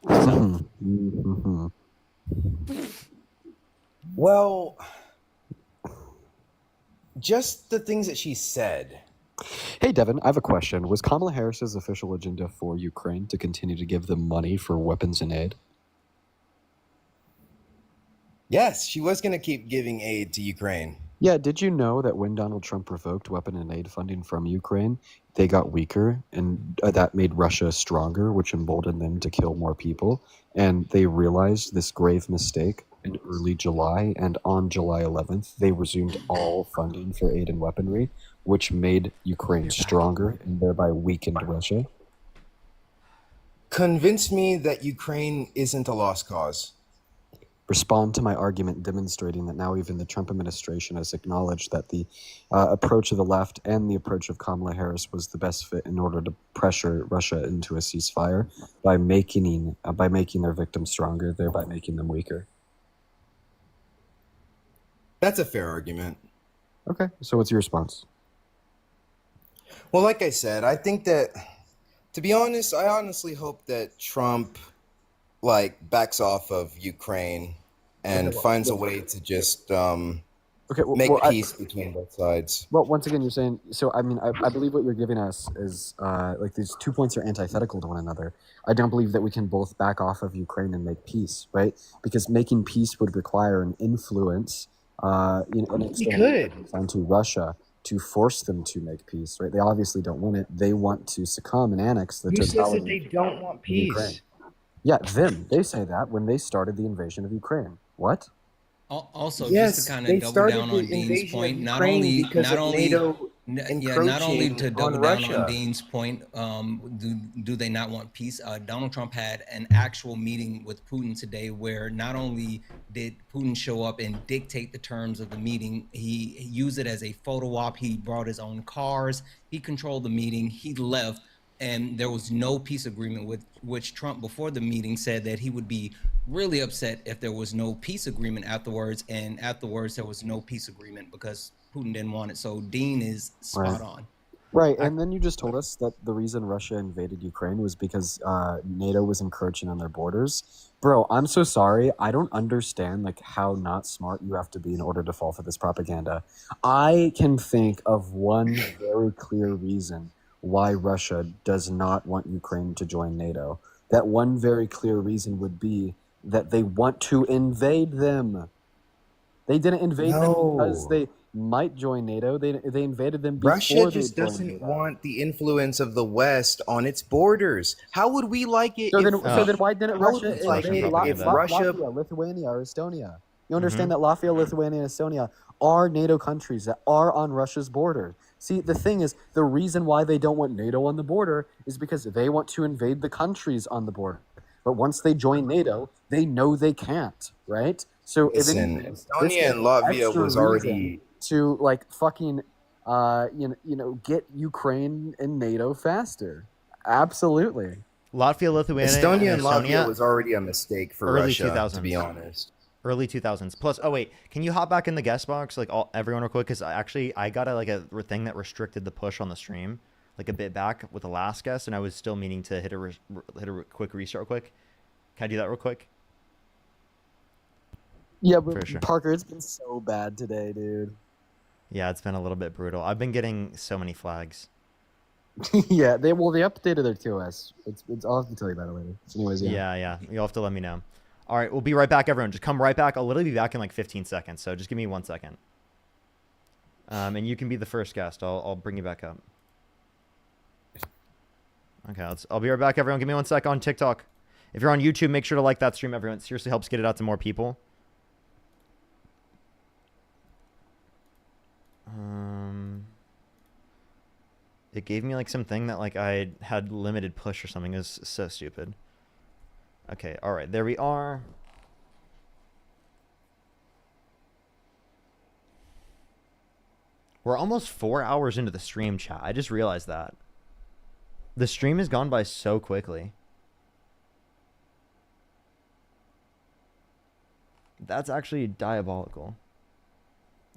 Mm-hmm. Well, just the things that she said. Hey, Devin, I have a question. Was Kamala Harris's official agenda for Ukraine to continue to give them money for weapons and aid? Yes, she was going to keep giving aid to Ukraine. Yeah, did you know that when Donald Trump revoked weapon and aid funding from Ukraine, they got weaker, and that made Russia stronger, which emboldened them to kill more people? And they realized this grave mistake in early July, and on July 11th, they resumed all funding for aid and weaponry, which made Ukraine stronger and thereby weakened Russia. Convince me that Ukraine isn't a lost cause. Respond to my argument demonstrating that now even the Trump administration has acknowledged that the approach of the left and the approach of Kamala Harris was the best fit in order to pressure Russia into a ceasefire by making their victims stronger, thereby making them weaker. That's a fair argument. Okay, so what's your response? Well, like I said, I think that, to be honest, I honestly hope that Trump backs off of Ukraine and finds a way to just make peace between both sides. Well, once again, you're saying, so I mean, I believe what you're giving us is these 2 points are antithetical to one another. I don't believe that we can both back off of Ukraine and make peace, right? Because making peace would require an influence, an external onto Russia to force them to make peace, right? They obviously don't want it. They want to succumb and annex the Who totality. says that they don't want peace? Ukraine. Yeah, them. They say that when they started the invasion of Ukraine. What? Also, Yes, just to kind they of double started down the on Dean's invasion of point, Ukraine because of NATO not only to encroaching double on down Russia. on Dean's point, do they not want peace? Donald Trump had an actual meeting with Putin today where not only did Putin show up and dictate the terms of the meeting, he used it as a photo op. He brought his own cars. He controlled the meeting. He left. And there was no peace agreement, with which Trump before the meeting said that he would be really upset if there was no peace agreement afterwards. And afterwards, there was no peace agreement because Putin didn't want it. So Dean is spot on. Right, and then you just told us that the reason Russia invaded Ukraine was because NATO was encroaching on their borders. Bro, I'm so sorry. I don't understand how not smart you have to be in order to fall for this propaganda. I can think of one very clear reason why Russia does not want Ukraine to join NATO. That one very clear reason would be that they want to invade them. They didn't invade them because they might join NATO. They invaded them before Russia they just joined doesn't NATO. want the influence of the West on its borders. How would we like it? So then why didn't how would Russia we like invade it if Russia? Latvia, Lithuania, or Estonia? You understand that Latvia, Lithuania, and Estonia are NATO countries that are on Russia's border. See, the thing is, the reason why they don't want NATO on the border is because they want to invade the countries on the border. But once they join NATO, they know they can't, right? So Listen, if anything, Estonia and Latvia extra was reason already to like fucking get Ukraine and NATO faster. Absolutely. Latvia, Lithuania, Estonia and Estonia, Latvia was already a mistake for early Russia, 2000s. to be honest. Early 2000s. Plus, oh wait, can you hop back in the guest box, like everyone real quick? Because I got a thing that restricted the push on the stream, like a bit back with the last guest, and I was still meaning to hit a quick restart, quick. Can I do that real quick? Yeah, but For sure. Parker, it's been so bad today, dude. Yeah, it's been a little bit brutal. I've been getting so many flags. Yeah, they updated their TOS. I'll have to tell you about it later. So anyways, Yeah. You'll have to let me know. All right, we'll be right back, everyone. Just come right back. I'll literally be back in like 15 seconds, so just give me 1 second. And you can be the first guest. I'll bring you back up. Okay, I'll be right back, everyone. Give me 1 sec on TikTok. If you're on YouTube, make sure to like that stream, everyone. It seriously helps get it out to more people. It gave me like something that like I had limited push or something. It was so stupid. Okay, all right, there we are. We're almost 4 hours into the stream, chat. I just realized that. The stream has gone by so quickly. That's actually diabolical.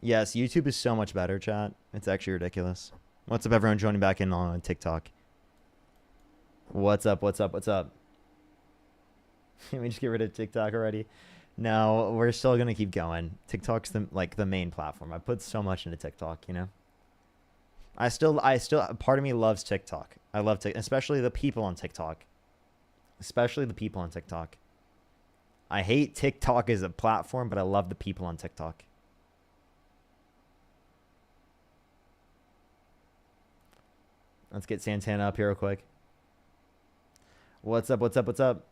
Yes, YouTube is so much better, chat. It's actually ridiculous. What's up, everyone joining back in on TikTok? What's up? Can we just get rid of TikTok already? No, we're still going to keep going. TikTok's the main platform. I put so much into TikTok, you know? I still, part of me loves TikTok. I love TikTok, especially the people on TikTok. I hate TikTok as a platform, but I love the people on TikTok. Let's get Santana up here real quick. What's up?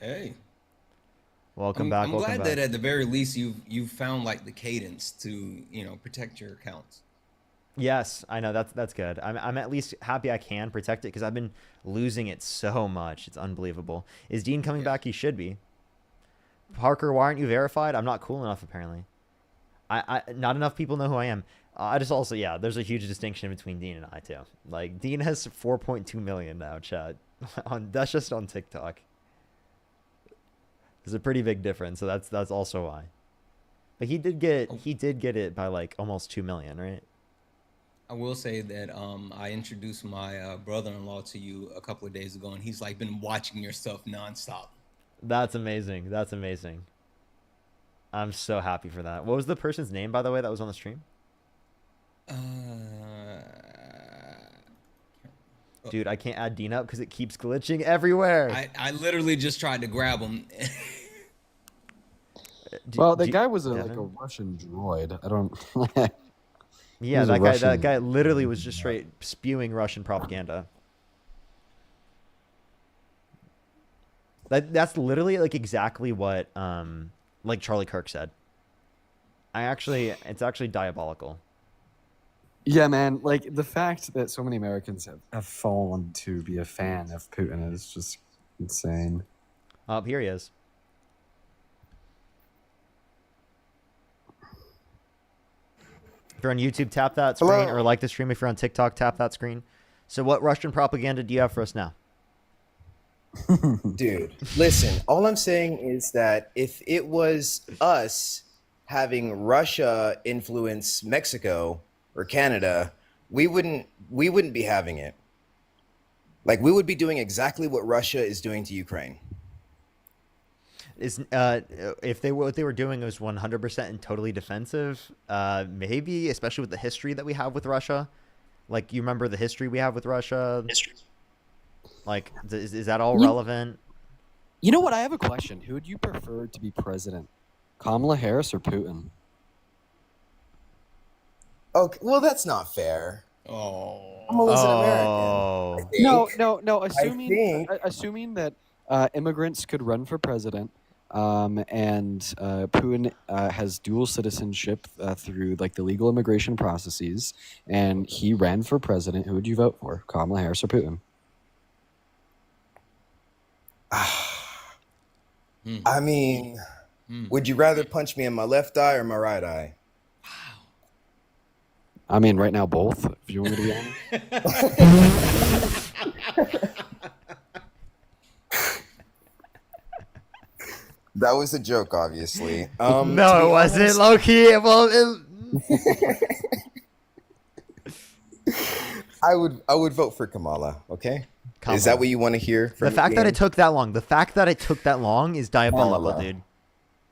Hey. Welcome back. I'm glad that at the very least you've found like the cadence to protect your accounts. Yes, I know that's good. I'm at least happy I can protect it because I've been losing it so much. It's unbelievable. Is Dean coming back? He should be. Parker, why aren't you verified? I'm not cool enough apparently. I not enough people know who I am. I just also there's a huge distinction between Dean and I too. Like Dean has 4.2 million now, chat. That's just on TikTok. There's a pretty big difference, so that's also why. But he did get it by like almost 2 million, right? I will say that I introduced my brother-in-law to you a couple of days ago, and he's like been watching your stuff nonstop. That's amazing. I'm so happy for that. What was the person's name, by the way, that was on the stream? Dude, I can't add Dean up because it keeps glitching everywhere. I literally just tried to grab him. Well, the guy was like a Russian droid. I don't. Yeah, that guy literally was just straight spewing Russian propaganda. That's literally like exactly what like Charlie Kirk said. It's actually diabolical. Yeah, man. Like the fact that so many Americans have fallen to be a fan of Putin is just insane. Oh, here he is. If you're on YouTube, tap that screen or like the stream. If you're on TikTok, tap that screen. So what Russian propaganda do you have for us now? Dude, listen, all I'm saying is that if it was us having Russia influence Mexico or Canada, we wouldn't be having it. Like we would be doing exactly what Russia is doing to Ukraine. If what they were doing was 100% and totally defensive, maybe, especially with the history that we have with Russia. Like, you remember the history we have with Russia? Like, is that all relevant? You know what? I have a question. Who would you prefer to be president? Kamala Harris or Putin? Okay, well, that's not fair. Oh, Kamala's an American. No. Assuming that immigrants could run for president, and Putin has dual citizenship through like the legal immigration processes, and he ran for president. Who would you vote for, Kamala Harris or Putin? I mean, would you rather punch me in my left eye or my right eye? I mean, right now both. If you want me to be honest. That was a joke, obviously. No, it wasn't. Low key. Well, I would vote for Kamala. Okay, is that what you want to hear? The fact that it took that long. The fact that it took that long is diabolical, dude.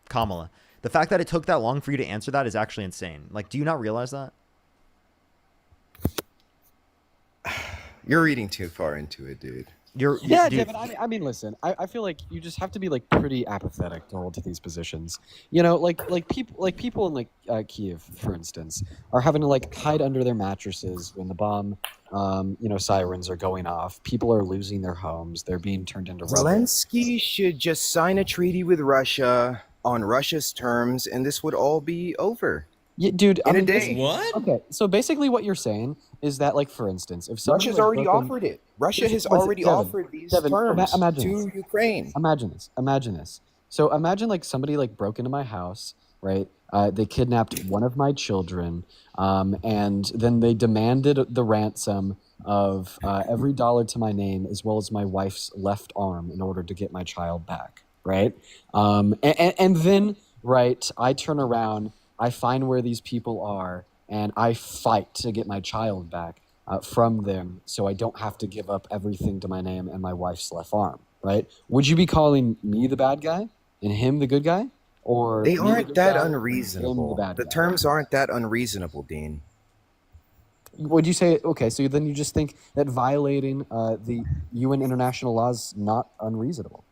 Kamala. The fact that it took that long for you to answer that is actually insane. Like, do you not realize that? You're reading too far into it, dude. Yeah, David. I mean, listen. I feel like you just have to be like pretty apathetic to hold to these positions. You know, like people in like Kiev, for instance, are having to like hide under their mattresses when the bomb, sirens are going off. People are losing their homes. They're being turned into rubble. Zelensky should just sign a treaty with Russia on Russia's terms, and this would all be over. Yeah, dude. In a day. What? Okay, so basically, what you're saying is that, like, for instance, if somebody Russia's was already broken- offered it. Russia has Listen, already Devin, offered these Devin, terms imagine to this. Ukraine. Imagine this. So imagine like somebody like broke into my house, right? They kidnapped one of my children, and then they demanded the ransom of every dollar to my name as well as my wife's left arm in order to get my child back, right? And then, right, I turn around, I find where these people are, and I fight to get my child back from them so I don't have to give up everything to my name and my wife's left arm, right? Would you be calling me the bad guy and him the good guy? Or They me the aren't good that guy and him unreasonable. the bad The guy? terms aren't that unreasonable, Dean. Would you say, okay, so then you just think that violating the UN international law is not unreasonable?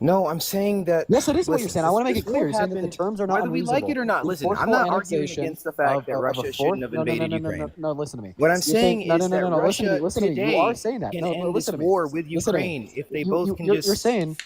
No, I'm saying that. Yes, it is what listen, you're saying. I want to make this it clear. war You're saying that the happened- terms are not Whether we unreasonable. like it or not, The listen, I'm forceful not arguing annexation against the fact that of a Russia fourth- shouldn't have no, invaded no, Ukraine. No, listen to me. What I'm You're saying is that listen to me, Russia listen to me. You today are saying that. can No, end listen this to me. war with Listen to me. Ukraine if they both can You're just. saying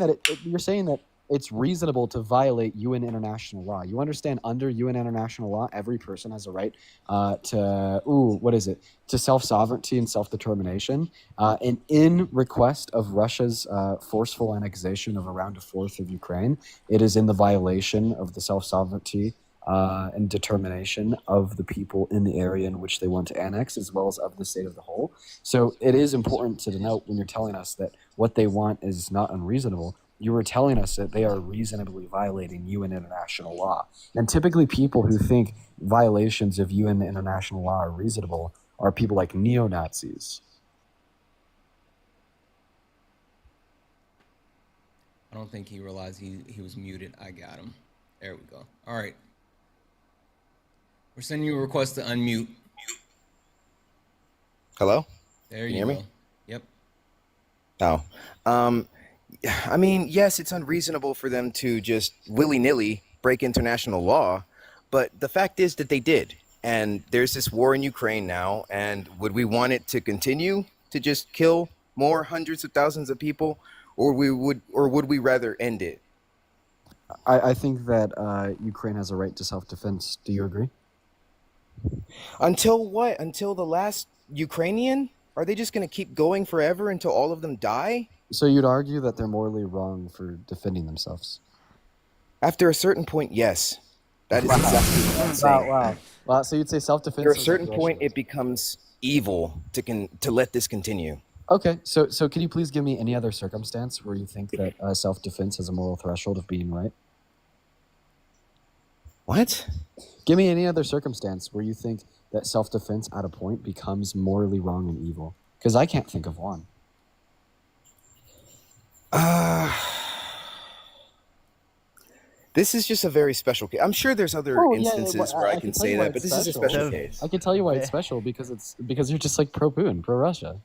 that it's reasonable to violate UN international law. You understand under UN international law, every person has a right to self-sovereignty and self-determination. And in request of Russia's forceful annexation of around a fourth of Ukraine, it is in the violation of the self-sovereignty and determination of the people in the area in which they want to annex, as well as of the state of the whole. So it is important to denote when you're telling us that what they want is not unreasonable, you were telling us that they are reasonably violating UN international law. And typically people who think violations of UN international law are reasonable are people like neo-Nazis. I don't think he realized he was muted. I got him. There we go. All right. We're sending you a request to unmute. Hello? There Can you you hear go. me? Yep. Oh. I mean, yes, it's unreasonable for them to just willy-nilly break international law, but the fact is that they did. And there's this war in Ukraine now, and would we want it to continue to just kill more hundreds of thousands of people, or would we rather end it? I think that Ukraine has a right to self-defense. Do you agree? Until what? Until the last Ukrainian? Are they just going to keep going forever until all of them die? So you'd argue that they're morally wrong for defending themselves? After a certain point, yes. That is exactly what I'm saying. Wow. So you'd say self-defense. After a is certain aggression. point, it becomes evil to let this continue. Okay, so can you please give me any other circumstance where you think that self-defense has a moral threshold of being right? What? Give me any other circumstance where you think that self-defense at a point becomes morally wrong and evil. Because I can't think of one. This is just a very special case. I'm sure there's other instances where I can say that, but this is a special case. I can tell you why it's special because you're just like pro-Putin, pro-Russia.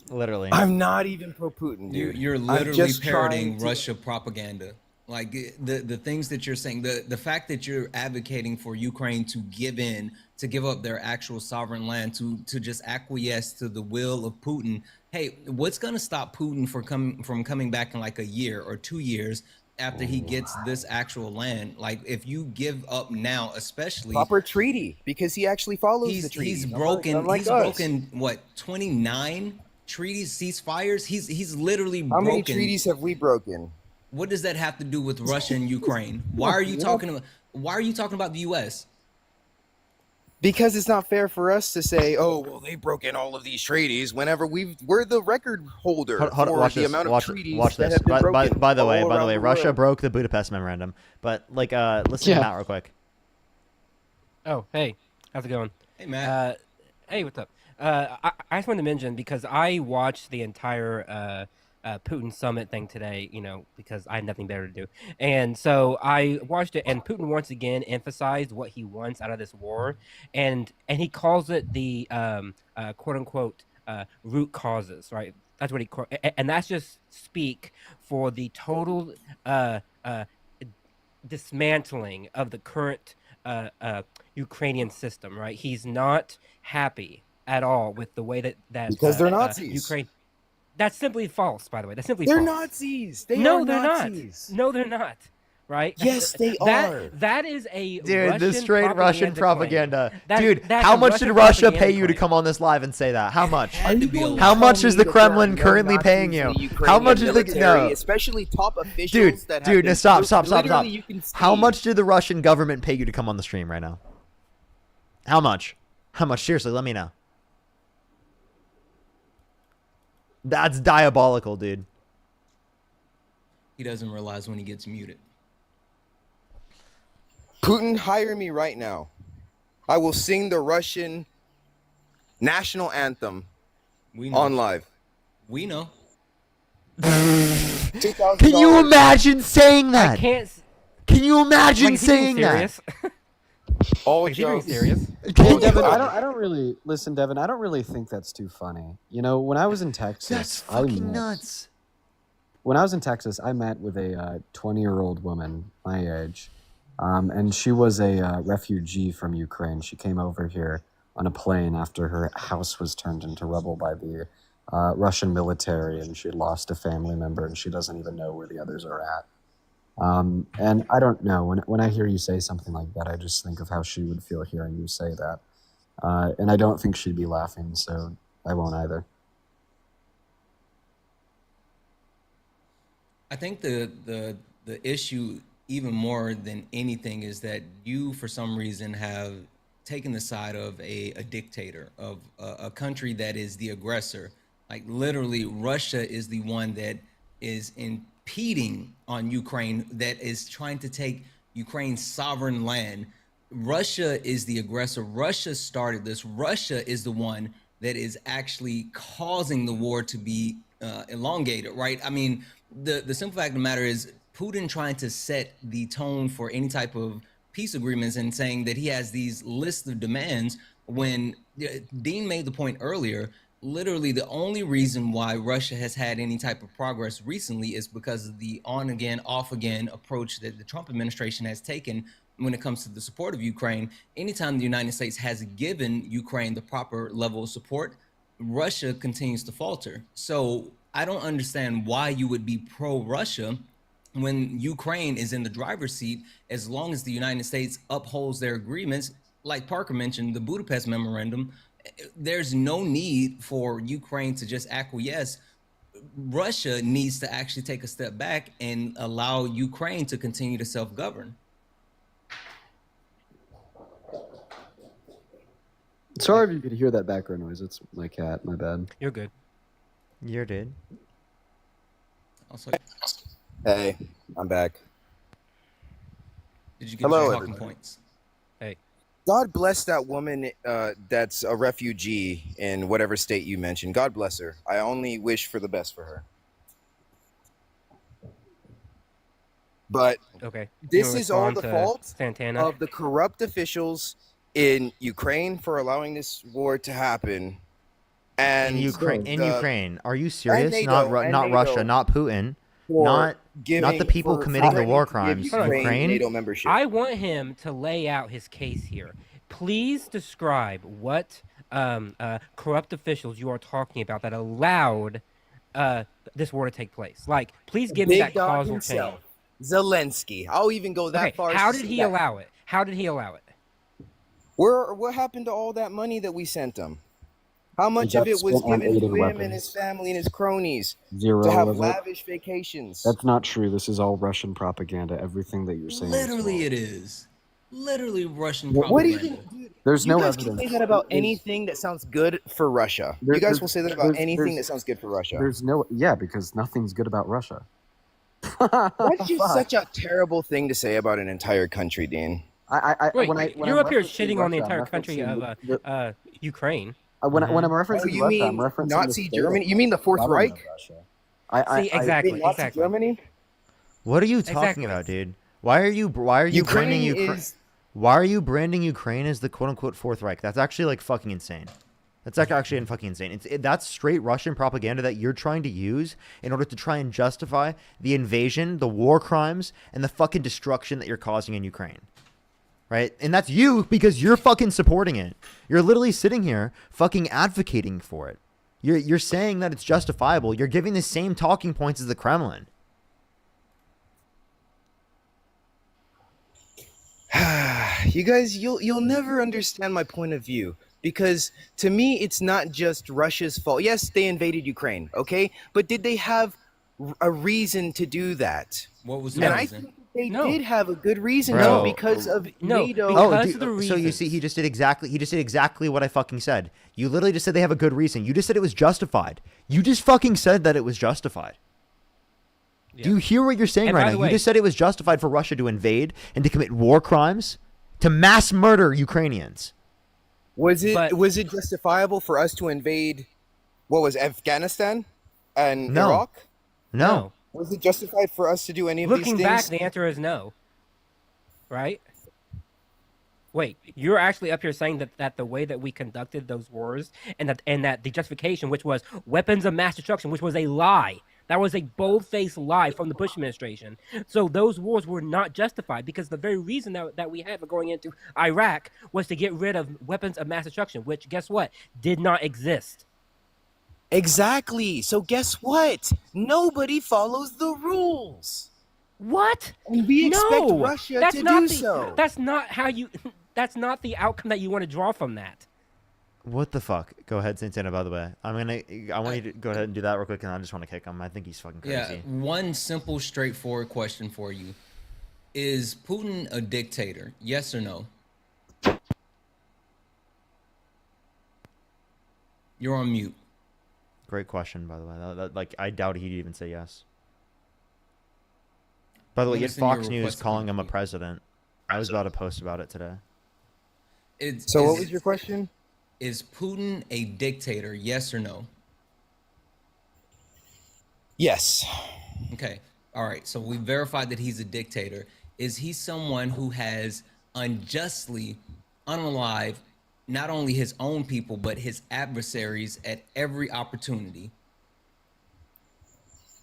Literally. I'm not even pro-Putin, dude. You're I'm literally just parroting trying to- Russia propaganda. Like the things that you're saying, the fact that you're advocating for Ukraine to give up their actual sovereign land, to just acquiesce to the will of Putin. Hey, what's going to stop Putin from coming back in like a year or 2 years after he gets this actual land? Like, if you give up now, especially proper treaty, because he actually follows the treaty. He's broken. He's broken what, 29 treaties, ceasefires. He's literally How broken. many treaties have we broken? What does that have to do with Russia and Ukraine? Why are you talking about the U.S.? Because it's not fair for us to say, "Oh, well, they've broken all of these treaties." Whenever we're the record holder Hold on, for watch the this. amount of Watch, treaties watch that this. have been broken. By the all way, around the Russia world. broke the Budapest Memorandum. But like, listen to Matt real quick. Oh, hey, how's it going? Hey, Matt. Hey, what's up? I just wanted to mention, because I watched the entire Putin summit thing today, because I had nothing better to do. And so I watched it, and Putin once again emphasized what he wants out of this war. And he calls it the quote unquote root causes, right? That's what and that's just speak for the total dismantling of the current Ukrainian system, right? He's not happy at all with the way that Because they're Nazis. Ukraine. That's simply false, by the way. That's simply They're false. Nazis. They're Nazis. No, they're not. Right? Yes, they are. That is a Dude, Russian this straight Russian propaganda claim. propaganda. Dude, That's how a much Russian did Russia propaganda pay you to claim. come on this live and say that? How much? Are you going to How tell much me is the that there are Kremlin no currently Nazis paying in you? the Ukrainian How much is the military, no? especially top officials Dude, that have been stop. literally, you can How see. much did the Russian government pay you to come on the stream right now? How much? How much? Seriously, let me know. That's diabolical, dude. He doesn't realize when he gets muted. Putin, hire me right now. I will sing the Russian national anthem on live. We know. Can you imagine saying that? I can't. Can you imagine Like, is he being saying that? serious? All Is he being serious? Well, Devin, I don't really listen, Devin. I don't really think that's too funny. When I was in Texas, That's fucking nuts. When I was in Texas, I met with a 20-year-old woman my age, and she was a refugee from Ukraine. She came over here on a plane after her house was turned into rubble by the Russian military, and she lost a family member, and she doesn't even know where the others are at. And I don't know, when I hear you say something like that, I just think of how she would feel hearing you say that. And I don't think she'd be laughing, so I won't either. I think the issue, even more than anything, is that you, for some reason, have taken the side of a dictator, of a country that is the aggressor. Like, literally, Russia is the one that is impeding on Ukraine, that is trying to take Ukraine's sovereign land. Russia is the aggressor. Russia started this. Russia is the one that is actually causing the war to be elongated, right? I mean, the simple fact of the matter is Putin trying to set the tone for any type of peace agreements and saying that he has these lists of demands, when Dean made the point earlier, literally the only reason why Russia has had any type of progress recently is because of the on again, off again approach that the Trump administration has taken when it comes to the support of Ukraine. Anytime the United States has given Ukraine the proper level of support, Russia continues to falter. So I don't understand why you would be pro-Russia when Ukraine is in the driver's seat, as long as the United States upholds their agreements. Like Parker mentioned, the Budapest Memorandum, there's no need for Ukraine to just acquiesce. Russia needs to actually take a step back and allow Ukraine to continue to self-govern. Sorry if you could hear that background noise. It's my cat. My bad. You're good. You're good. Also, Hey, I'm back. did you get Hello, your talking everybody. points? Hey. God bless that woman that's a refugee in whatever state you mentioned. God bless her. I only wish for the best for her. But Okay. this You is all respond the to fault Santana? of the corrupt officials in Ukraine for allowing this war to happen. And In Ukraine, the- are you serious? NATO, Not and not NATO Russia, not Putin, for not giving not the people for committing the threatening war to give crimes. Ukraine NATO membership. I want him to lay out his case here. Please describe what corrupt officials you are talking about that allowed this war to take place. Like, please give me Big that dog causal chain. himself, Zelensky. I'll even go that Okay, far. how as to did say he that. allow it? How did he allow it? What happened to all that money that we sent him? How much got of it was spent on given to aiding him weapons. and his family and his cronies Zero to have of it. lavish vacations? That's not true. This is all Russian propaganda. Everything that you're saying. Literally, it is. Literally Russian What do propaganda. you? There's You no guys can evidence. say that about There's- anything that sounds good for Russia. there- You guys there's- will say that about there's- anything there's- that sounds good for Russia. There's no, yeah, because nothing's good about Russia. That's just Fuck. such a terrible thing to say about an entire country, Dean. Wait, when you're I'm up here referencing shitting on the Russia, I'm entire country of referencing Ukraine. when I'm Oh, referencing you Russia, I'm mean referencing Nazi the state Germany? of You mean the Fourth government Reich? of Russia. See, exactly, You mean Nazi exactly. Germany? What are you talking Exactly. about, dude? Why are you branding Ukraine? Why are you branding Ukraine as the quote unquote Fourth Reich? That's actually like fucking insane. That's actually fucking insane. That's straight Russian propaganda that you're trying to use in order to try and justify the invasion, the war crimes, and the fucking destruction that you're causing in Ukraine. Right? And that's you because you're fucking supporting it. You're literally sitting here fucking advocating for it. You're saying that it's justifiable. You're giving the same talking points as the Kremlin. You guys, you'll never understand my point of view because to me it's not just Russia's fault. Yes, they invaded Ukraine, okay? But did they have a reason to do that? What was And the I reason? think they did have a good reason, Bro. because of NATO. Oh, dude, so you see, he just did exactly what I fucking said. You literally just said they have a good reason. You just said it was justified. You just fucking said that it was justified. Do you hear what you're saying And right by now? the You way- just said it was justified for Russia to invade and to commit war crimes, to mass murder Ukrainians. Was it justifiable for us to invade what was Afghanistan and No. Iraq? No. Was it justified for us to do any of these Looking things? back, the answer is no. Right? Wait, you're actually up here saying that the way that we conducted those wars and that the justification, which was weapons of mass destruction, which was a lie. That was a bold-faced lie from the Bush administration. So those wars were not justified because the very reason that we had for going into Iraq was to get rid of weapons of mass destruction, which, guess what, did not exist. Exactly. So guess what? Nobody follows the rules. What? And we expect No, Russia that's to not do the, so. That's not how you. That's not the outcome that you want to draw from that. What the fuck? Go ahead, Santana, by the way. I want you to go ahead and do that real quick, and I just want to kick him. I think he's fucking crazy. Yeah, one simple, straightforward question for you. Is Putin a dictator? Yes or no? You're on mute. Great question, by the way. Like, I doubt he'd even say yes. By the way, you had Listen to your Fox News request to calling him a president. I was about to post about it today. So what was your question? Is Putin a dictator? Yes or no? Yes. Okay. All right. So we verified that he's a dictator. Is he someone who has unjustly unalived not only his own people, but his adversaries at every opportunity?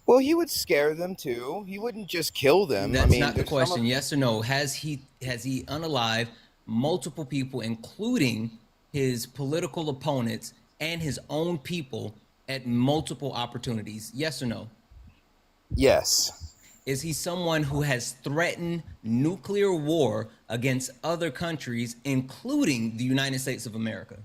Well, he would scare them too. He wouldn't just kill them. That's I mean, not the there's some of- question. Yes or no? Has he unalived multiple people, including his political opponents and his own people at multiple opportunities? Yes or no? Yes. Is he someone who has threatened nuclear war against other countries, including the United States of America?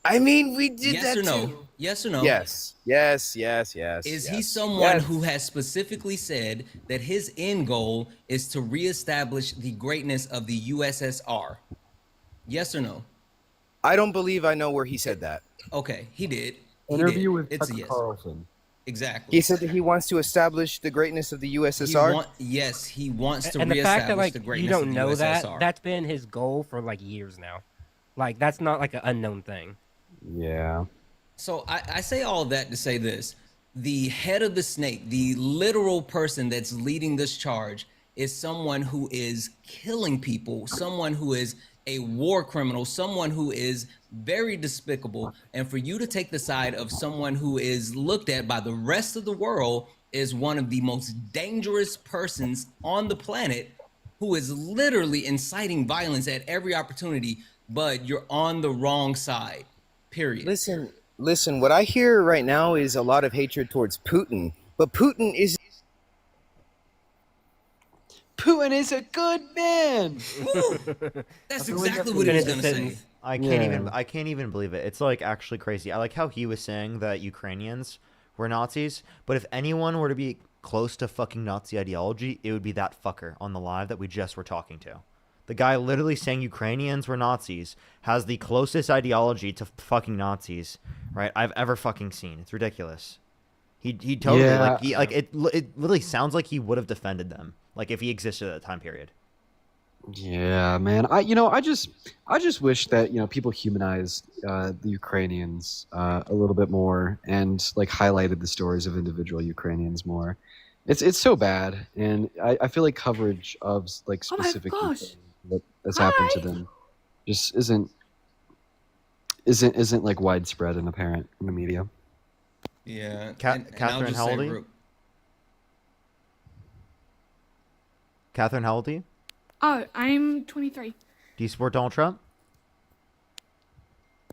I mean, we did Yes that or no? too. Yes or no? Yes. Yes. Yes. Yes. Is yes. he someone Yes. who has specifically said that his end goal is to reestablish the greatness of the USSR? Yes or no? I don't believe I know where he said that. Okay, he did. He Interview did. with It's a Tucker yes. Carlson. Exactly. He said that he wants to establish the greatness of the USSR. Yes, he wants to And the reestablish fact that like the you greatness don't of the know USSR. that's been his goal for like years now. Like that's not like an unknown thing. Yeah. So I say all of that to say this. The head of the snake, the literal person that's leading this charge, is someone who is killing people, someone who is a war criminal, someone who is very despicable, and for you to take the side of someone who is looked at by the rest of the world as one of the most dangerous persons on the planet, who is literally inciting violence at every opportunity, but you're on the wrong side, period. Listen, what I hear right now is a lot of hatred towards Putin, but Putin is a good man. That's exactly what he was gonna say. I can't even believe it. It's like actually crazy. I like how he was saying that Ukrainians were Nazis, but if anyone were to be close to fucking Nazi ideology, it would be that fucker on the live that we just were talking to. The guy literally saying Ukrainians were Nazis has the closest ideology to fucking Nazis, right, I've ever fucking seen. It's ridiculous. He totally it literally sounds like he would have defended them, like if he existed at that time period. Yeah, man. I just wish that people humanized the Ukrainians a little bit more and like highlighted the stories of individual Ukrainians more. It's so bad, and I feel like coverage of like specific people, what has happened to them just isn't like widespread and apparent in the media. Yeah. Catherine, how old are you? Catherine, how old are you? Oh, I'm 23. Do you support Donald Trump?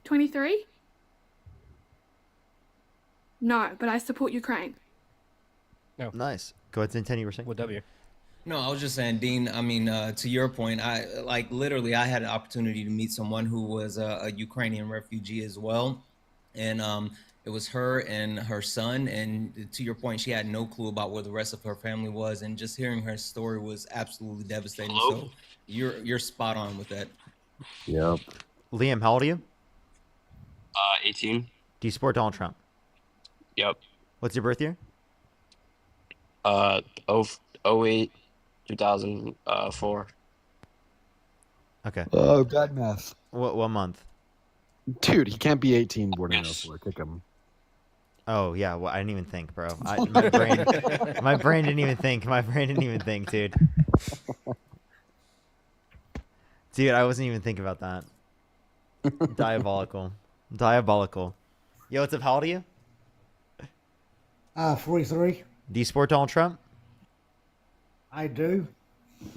23? No, but I support Ukraine. No. Nice. Go ahead, Zinten, you were saying? What W? No, I was just saying, Dean, I mean, to your point, I had an opportunity to meet someone who was a Ukrainian refugee as well. And it was her and her son. And to your point, she had no clue about where the rest of her family was. And just hearing her story was absolutely devastating. So you're spot on with that. Yep. Liam, how old are you? 18. Do you support Donald Trump? Yep. What's your birth year? 08, 2004. Okay. Oh, bad math. What month? Dude, he can't be 18 born in 04. Kick him. Oh yeah, well I didn't even think, bro. My brain didn't even think. My brain didn't even think, dude. Dude, I wasn't even thinking about that. Diabolical. Yo, what's up? How old are you? 43. Do you support Donald Trump? I do.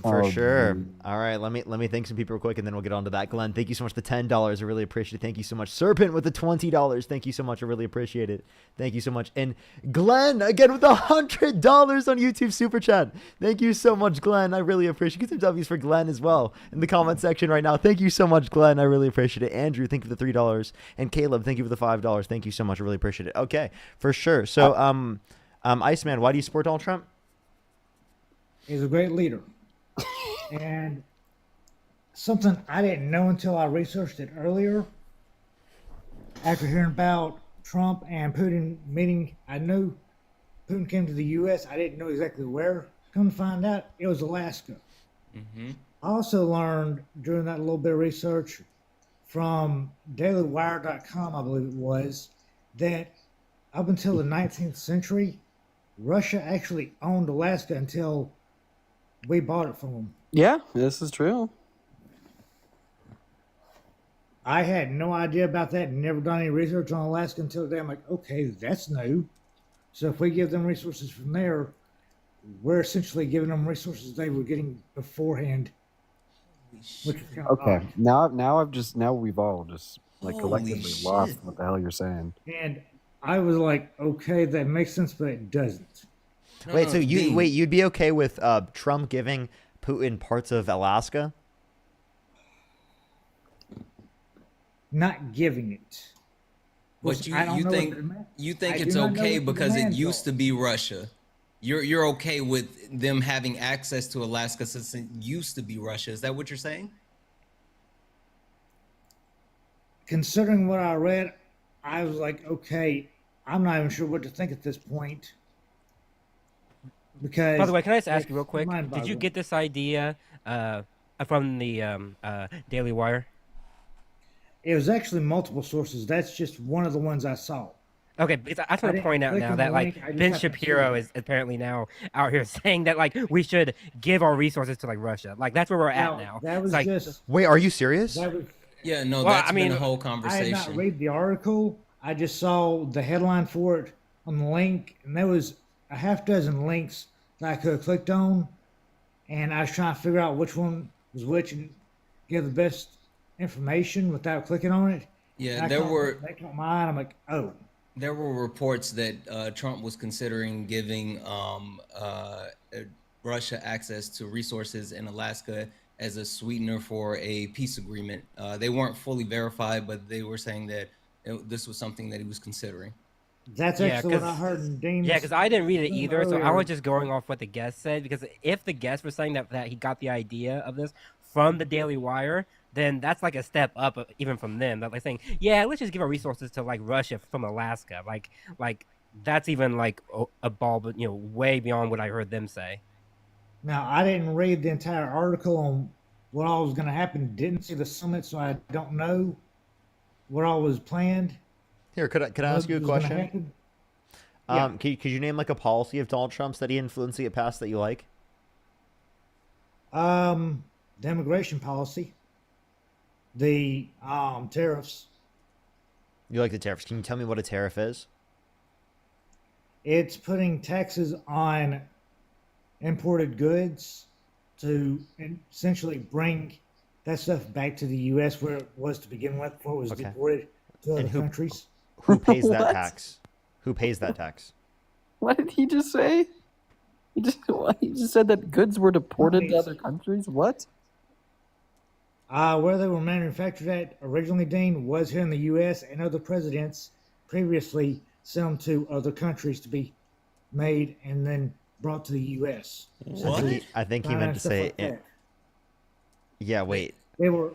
For sure. All right, let me thank some people real quick, and then we'll get on to that. Glenn, thank you so much for the $10. I really appreciate it. Thank you so much. Serpent with the $20. Thank you so much. I really appreciate it. Thank you so much. And Glenn again with $100 on YouTube Super Chat. Thank you so much, Glenn. I really appreciate it. Get some W's for Glenn as well in the comment section right now. Thank you so much, Glenn. I really appreciate it. Andrew, thank you for the $3. And Caleb, thank you for the $5. Thank you so much. I really appreciate it. Okay, for sure. So, Iceman, why do you support Donald Trump? He's a great leader. And something I didn't know until I researched it earlier. After hearing about Trump and Putin meeting, I knew Putin came to the U.S. I didn't know exactly where. Come to find out, it was Alaska. Mm-hmm. I also learned during that little bit of research from dailywire.com, I believe it was, that up until the 19th century, Russia actually owned Alaska until we bought it from them. Yeah, this is true. I had no idea about that and never done any research on Alaska until today. I'm like, okay, that's new. So if we give them resources from there, we're essentially giving them resources they were getting beforehand. Which is kind of Okay, odd. now we've all just like collectively lost what the hell you're saying. And I was like, okay, that makes sense, but it doesn't. Wait, so you'd be okay with Trump giving Putin parts of Alaska? Not giving it. But I don't you know think what the you think I it's do not know okay what the because it demands used to be Russia. You're okay with them having access to Alaska since it used to be Russia. Is that what you're saying? Considering what I read, I was like, okay, I'm not even sure what to think at this point. Because By the way, can I just ask it's you real quick? Did you mind-boggling. get this idea from the Daily Wire? It was actually multiple sources. That's just one of the ones I saw. Okay, because I just want to didn't point out click now on that the like link, I just Ben happened to see Shapiro it. is apparently now out here saying that like we should give our resources to like Russia. Like that's where we're at now. That It's was like, just Wait, are you serious? that was. Yeah, no, Well, that's I mean, been a whole I had conversation. not read the article. I just saw the headline for it on the link, and there was a half dozen links that I could have clicked on, and I was trying to figure out which one was which and give the best information without clicking on it. Yeah, And there were that caught my eye. I'm like, oh, there were reports that Trump was considering giving Russia access to resources in Alaska as a sweetener for a peace agreement. They weren't fully verified, but they were saying that this was something that he was considering. that's actually what I heard in Dean's. yeah, because I didn't read it thing either, so I earlier. was just going off what the guest said. Because if the guest was saying that he got the idea of this from the Daily Wire, then that's like a step up even from them. That like saying, yeah, let's just give our resources to like Russia from Alaska. Like that's even like a ball, but way beyond what I heard them say. Now, I didn't read the entire article on what all was going to happen. Didn't see the summit, so I don't know what all was planned. Here, could I ask you a What was gonna question? happen. Could you name like a policy of Donald Trump's that he influenced to get passed that you like? The immigration policy, the tariffs. You like the tariffs? Can you tell me what a tariff is? It's putting taxes on imported goods to essentially bring that stuff back to the U.S. where it was to begin with, before it was Okay. deported to other And countries. Who pays that What? tax? Who pays that tax? What did he just say? He just said that goods were deported to other countries. What? Where they were manufactured at originally, Dean, was here in the U.S., and other presidents previously sent them to other countries to be made and then brought to the U.S. I think he meant to say it. Yeah, wait. They were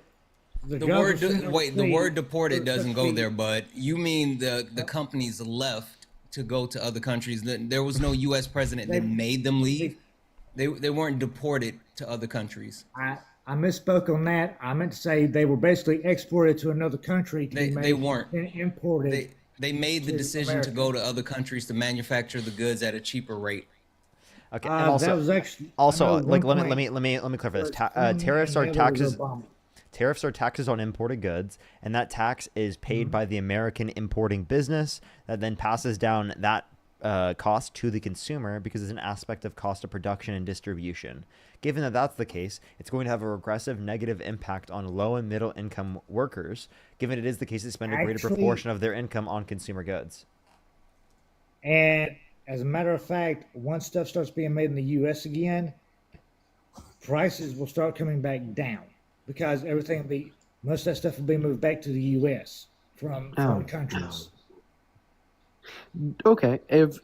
The word deported doesn't go there, but you mean the companies left to go to other countries. There was no U.S. president that made them leave. They weren't deported to other countries. I misspoke on that. I meant to say they were basically exported to another country to be made. They weren't. And imported. They made the to decision America. to go to other countries to manufacture the goods at a cheaper rate. Okay, that and also, was actually- I also know like one let me clarify this. Tariffs are taxes. Tariffs are taxes on imported goods, and that tax is paid by the American importing business that then passes down that cost to the consumer because it's an aspect of cost of production and distribution. Given that that's the case, it's going to have a regressive negative impact on low and middle income workers, given it is the case they spend a greater Actually- proportion of their income on consumer goods. And as a matter of fact, once stuff starts being made in the U.S. again, prices will start coming back down because everything will be, most of that stuff will be moved back to the U.S. from other countries. Okay, if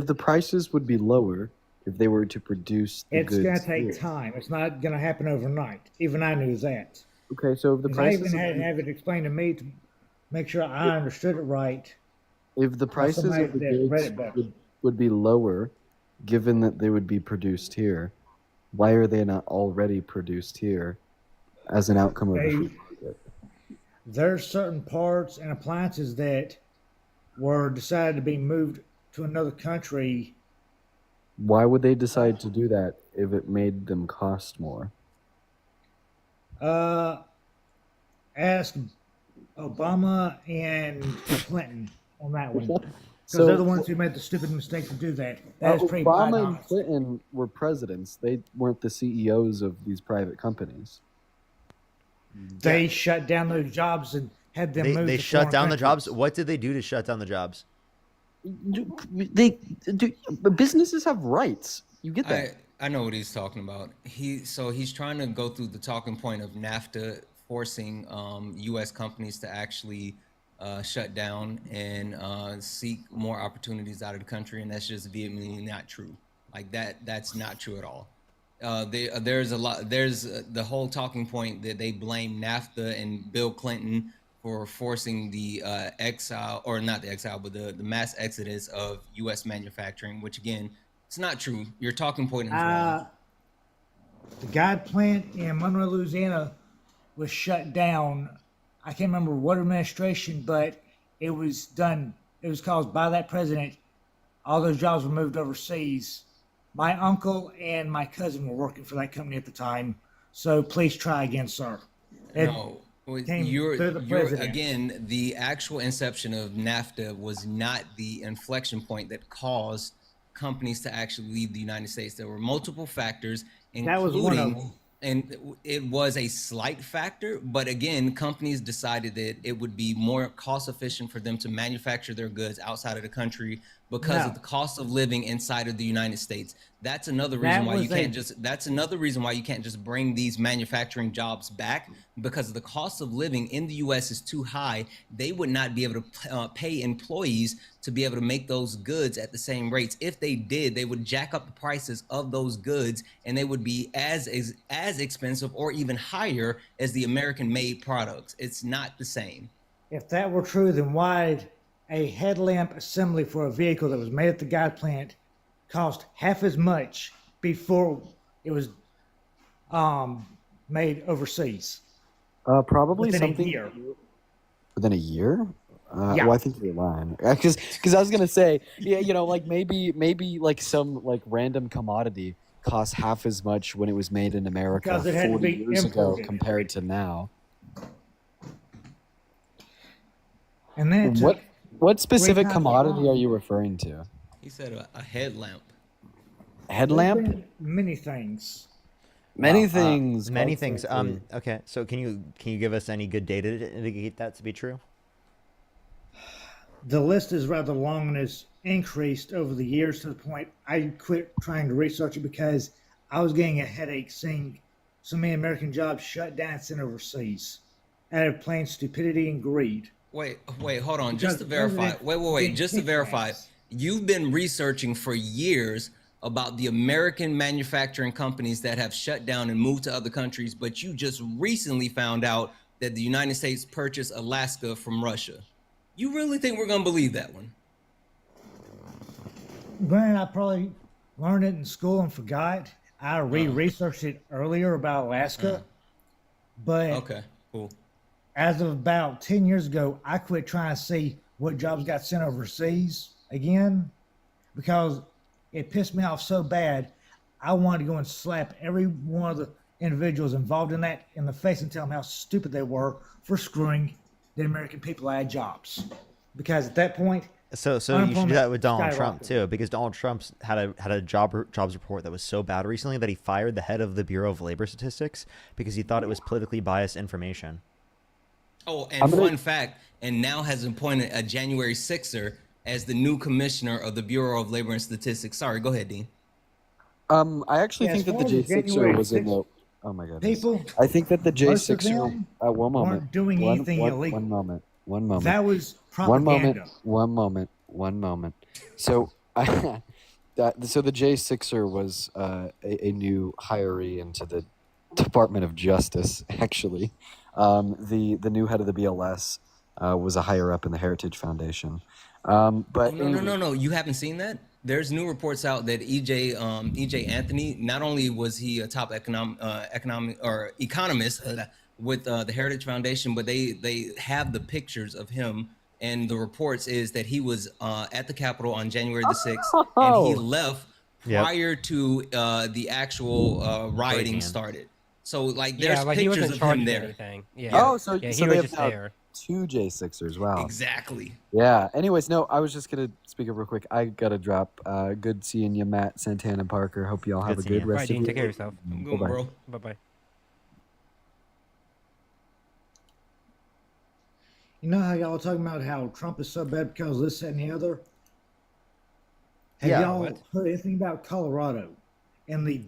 the prices would be lower if they were to produce the It's goods going to take here. time. It's not going to happen overnight. Even I knew that. Okay, so if the 'Cause I prices even had of to the- have it explained to me to make sure I understood it right. if the prices somebody of the that read goods it better. would be lower, given that they would be produced here, why are they not already produced here as an outcome of the They- free market? There's certain parts and appliances that were decided to be moved to another country. Why would they decide to do that if it made them cost more? Ask Obama and Clinton on that one. Because So- they're the ones who made the stupid mistake to do that. That is pretty bad Obama and honest. Clinton were presidents. They weren't the CEOs of these private companies. They shut down those jobs and had them moved They to shut foreign down the countries. jobs. What did they do to shut down the jobs? Businesses have rights. You get that? I know what he's talking about. He's trying to go through the talking point of NAFTA forcing U.S. companies to actually shut down and seek more opportunities out of the country, and that's just vehemently not true. Like that's not true at all. There's the whole talking point that they blame NAFTA and Bill Clinton for forcing the exile, or not the exile, but the mass exodus of U.S. manufacturing, which again, it's not true. Your talking point is wrong. The Guide plant in Monroe, Louisiana was shut down. I can't remember what administration, but it was it was caused by that president. All those jobs were moved overseas. My uncle and my cousin were working for that company at the time. So please try again, sir. No, Through the you're president. again, the actual inception of NAFTA was not the inflection point that caused companies to actually leave the United States. There were multiple factors, That was one of including, them. and it was a slight factor, but again, companies decided that it would be more cost efficient for them to manufacture their goods outside of the country because No. of the cost of living inside of the United States. That's another reason That why you was can't just that's another reason why you can't just bring these manufacturing jobs back, because the cost of living in the US is too high. They would not be able to pay employees to be able to make those goods at the same rates. If they did, they would jack up the prices of those goods and they would be as expensive or even higher as the American made products. It's not the same. If that were true, then why a headlamp assembly for a vehicle that was made at the guide plant cost half as much before it was made overseas? Probably Within a something year. within a year. Yeah. Well, I think you're lying. Because I was gonna say, yeah, like maybe like some like random commodity cost half as much when it was made in America Because it had to 40 be years ago imported. compared to now. And then it What took what specific times as commodity long. are you referring to? He said a headlamp. Headlamp? There's been many things. Many things. Many quite things. frankly. Okay. So can you give us any good data to indicate that to be true? The list is rather long and has increased over the years to the point I quit trying to research it because I was getting a headache seeing so many American jobs shut down and sent overseas out of plain stupidity and greed. Wait, hold on. Just to Because verify. everything Wait. being Just to verify. kickbacks. You've been researching for years about the American manufacturing companies that have shut down and moved to other countries, but you just recently found out that the United States purchased Alaska from Russia. You really think we're going to believe that one? Granted, I probably learned it in school and forgot. I researched it earlier about Alaska, but Okay, cool. as of about 10 years ago, I quit trying to see what jobs got sent overseas again because it pissed me off so bad. I wanted to go and slap every one of the individuals involved in that in the face and tell them how stupid they were for screwing the American people out of jobs. Because at that point, So you should do that with Donald Trump skyrocketed. too, because Donald Trump's had a jobs report that was so bad recently that he fired the head of the Bureau of Labor Statistics because he thought it was politically biased information. Oh, and fun fact, and now has appointed a January 6er as the new commissioner of the Bureau of Labor and Statistics. Sorry, go ahead, Dean. I actually Yeah, think as that the far as J6er January was in 6th the. Oh my goodness. people, I think that the most of J6er. them One moment. weren't doing anything illegal. One moment. One moment. That was One moment. propaganda. One moment. One moment. So, so the J6er was a new hiree into the Department of Justice. Actually, the new head of the BLS was a higher up in the Heritage Foundation. But No. You haven't seen that? There's new reports out that EJ Anthony, not only was he a top economist with the Heritage Foundation, but they have the pictures of him. And the reports is that he was at the Capitol on January the 6th, and he left prior to the actual rioting started. So like, there's like he pictures wasn't of charged him with there. anything. Yeah. Oh, so he so was they have just now there. 2 J6ers. Wow. Exactly. Yeah. Anyways, no, I was just gonna speak up real quick. I gotta drop. Good seeing you, Matt, Santana, and Parker. Hope you all have a seeing good you. rest Right, of Dean, your take care of yourself. Good, Bye-bye. bro. Bye bye. You know how y'all are talking about how Trump is so bad because of this, that, and the other? Have Yeah, y'all what? heard anything about Colorado and the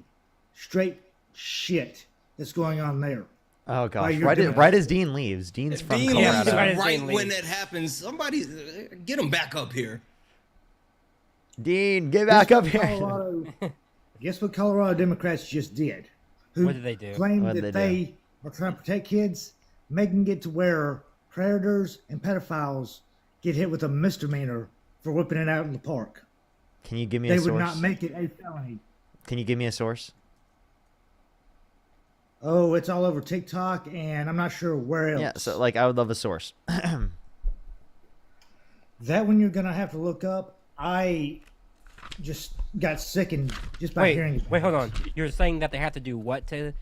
straight shit that's going on there? Oh gosh! you're Right, doing- right as Dean leaves. Dean's from Dean Colorado. leaves Right as right Dean when leaves. that happens. Somebody get him back up here. Dean, get back up here. Colorado, guess what Colorado Democrats just did? Who What did they do? claimed What did that they they are trying to protect kids, making it to where predators and pedophiles get hit with a misdemeanor for whipping it out in the park. Can you give me They a would source? not make it a felony. Can you give me a source? Oh, it's all over TikTok, and I'm not sure where else. Yeah. So like, I would love a source. That one you're gonna have to look up. I just got sickened just by hearing. Wait, hold on. You're saying that they have to do what to?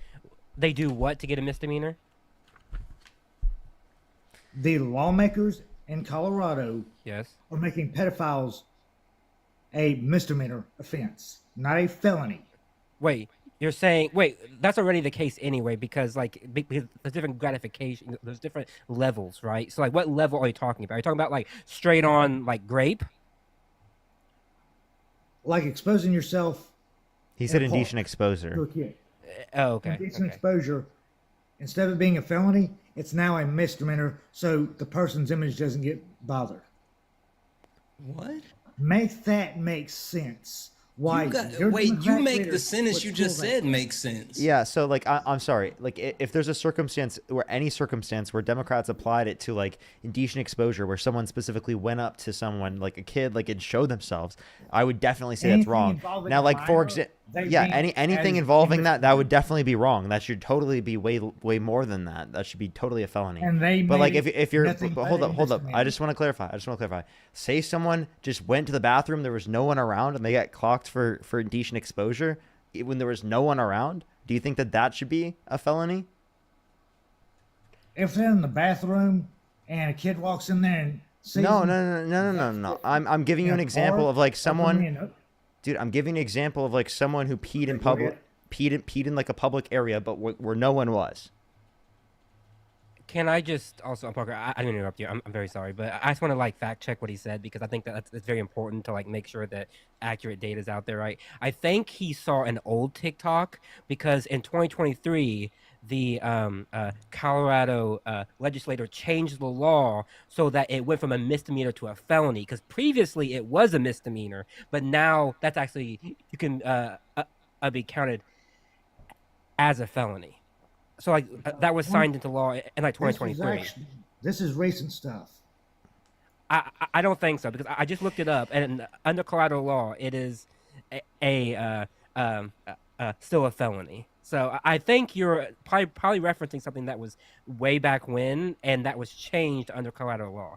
They do what to get a misdemeanor? The lawmakers in Colorado, yes, are making pedophiles a misdemeanor offense, not a felony. Wait, you're saying that's already the case anyway because because there's different gratification, there's different levels, right? So like, what level are you talking about? Are you talking about like straight on like grape? Like exposing yourself. He said in public indecent exposure. to a kid. Oh, okay. Indecent exposure. Instead of being a felony, it's now a misdemeanor, so the person's image doesn't get bothered. What? Make that make sense. Why? You make the sentence you just said make sense. Yeah, so like I'm sorry, like if there's a circumstance where Democrats applied it to like indecent exposure, where someone specifically went up to someone like a kid, like and showed themselves, I would definitely say that's wrong. Now, like for example, anything involving that would definitely be wrong. That should totally be way more than that. That should be totally a felony. And they but like made if you're nothing but but hold up, a I just want to clarify. Say someone just went to the bathroom, there was no one around, and they got clocked for indecent exposure when there was no one around. Do you think that should be a felony? If they're in the bathroom and a kid walks in there and sees No. I'm giving you an in a example car, of like someone, you know, dude. I'm giving you an example of like someone who peed in public, peed in like a public area, but where no one was. Can I just also, Parker? I didn't interrupt you. I'm very sorry, but I just want to like fact check what he said because I think that's very important to like make sure that accurate data is out there, right? I think he saw an old TikTok because in 2023, the Colorado legislator changed the law so that it went from a misdemeanor to a felony. Because previously it was a misdemeanor, but now that's actually you can be counted as a felony. So like that was signed into law in like 2023. This is recent stuff. I don't think so because I just looked it up and under Colorado law it is still a felony. So I think you're probably referencing something that was way back when and that was changed under Colorado law.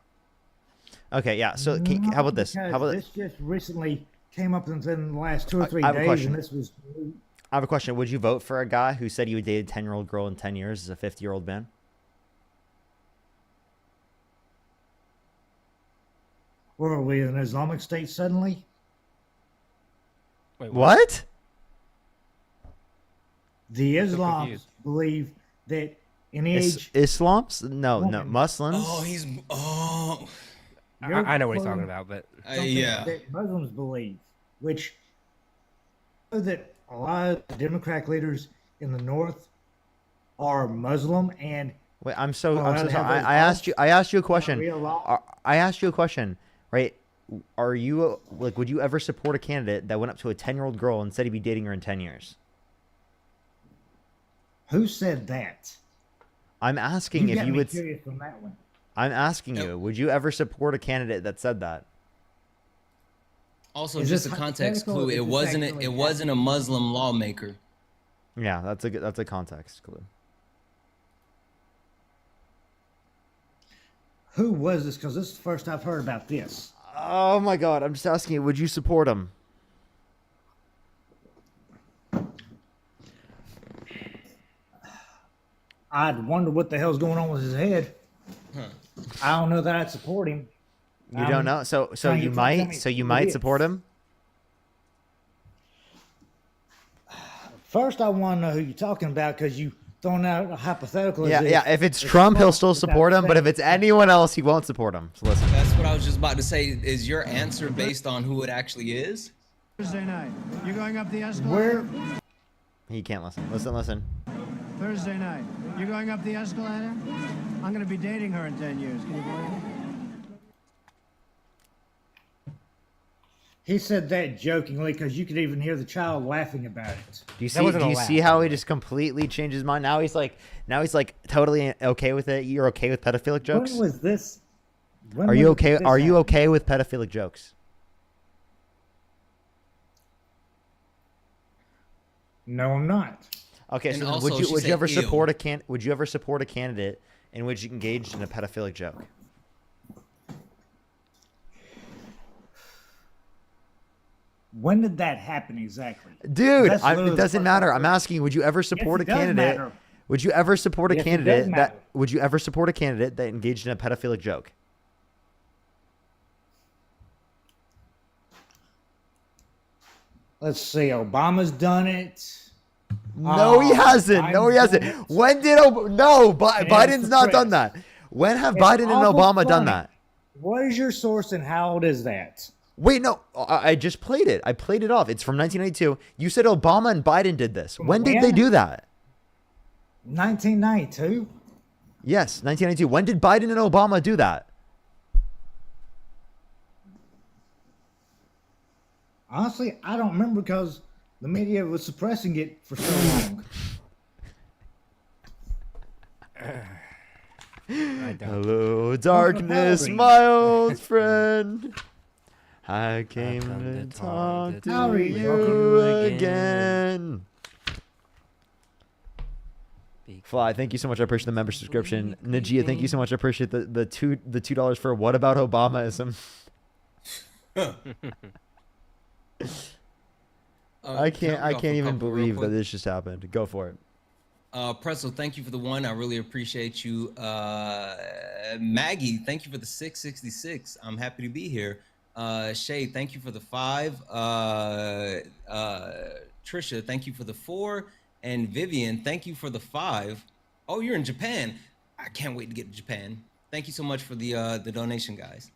Okay, yeah. So how about this? How about this? Just recently came up within the last 2 or 3 I have a days, question. and this was. I have a question. Would you vote for a guy who said he would date a 10-year-old girl in 10 years as a 50-year-old man? Or are we in an Islamic state suddenly? Wait, what? The Islams believe that any age. Islams? No, Muslims. I know what he's talking about, but Yeah. That Muslims believe, which that a lot of the Democratic leaders in the North are Muslim and. Wait, I'm so sorry. I asked you a question. I asked you a question, right? Are you like, would you ever support a candidate that went up to a 10-year-old girl and said he'd be dating her in 10 years? Who said that? I'm asking if you would. Curious on that one. I'm asking you, would you ever support a candidate that said that? Also, just a context clue: it wasn't a Muslim lawmaker. Yeah, that's a context clue. Who was this? Because this is the first I've heard about this. Oh my God! I'm just asking you, would you support him? I'd wonder what the hell's going on with his head. I don't know that I'd support him. You don't know, so you might support him. First, I want to know who you're talking about because you throwing out a hypothetical. Yeah. If it's Trump, he'll still support him, but if it's anyone else, he won't support him. So listen. That's what I was just about to say. Is your answer based on who it actually is? Thursday night. You going up the escalator? He can't listen. Listen. Thursday night. You going up the escalator? I'm going to be dating her in 10 years. Can you believe it? He said that jokingly because you could even hear the child laughing about it. Do you see how he just completely changed his mind? Now he's like totally okay with it. You're okay with pedophilic jokes? When was this? Are you okay? Are you okay with pedophilic jokes? No, I'm not. Okay, so would you ever support would you ever support a candidate in which you engaged in a pedophilic joke? When did that happen exactly? Dude, That's literally it the doesn't first matter. I I'm heard. asking you, would you ever support it a does candidate? matter. Would you ever support a Yes, it does candidate matter. would you ever support a candidate that engaged in a pedophilic joke? Let's see. Obama's done it. No, he hasn't. No, he Biden's hasn't. done it. When did Biden's it's not done suppressed. that? When have It's Biden and awful Obama done funny. that? What is your source and how old is that? Wait, no, I just played it. I played it off. It's from 1992. You said Obama and Biden did this. When did they when? do that? 1992. Yes, 1992. When did Biden and Obama do that? Honestly, I don't remember because the media was suppressing it for so long. Hello, darkness, my old friend. I came to talk to How are you? you again. Fly, thank you so much. I appreciate the member subscription. Najia, thank you so much. I appreciate the $2 for what about Obamaism. I can't even believe that this just happened. Go for it. Pretzel, thank you for the one. I really appreciate you. Maggie, thank you for the 666. I'm happy to be here. Shay, thank you for the 5. Trisha, thank you for the 4. And Vivian, thank you for the 5. Oh, you're in Japan. I can't wait to get to Japan. Thank you so much for the donation, guys.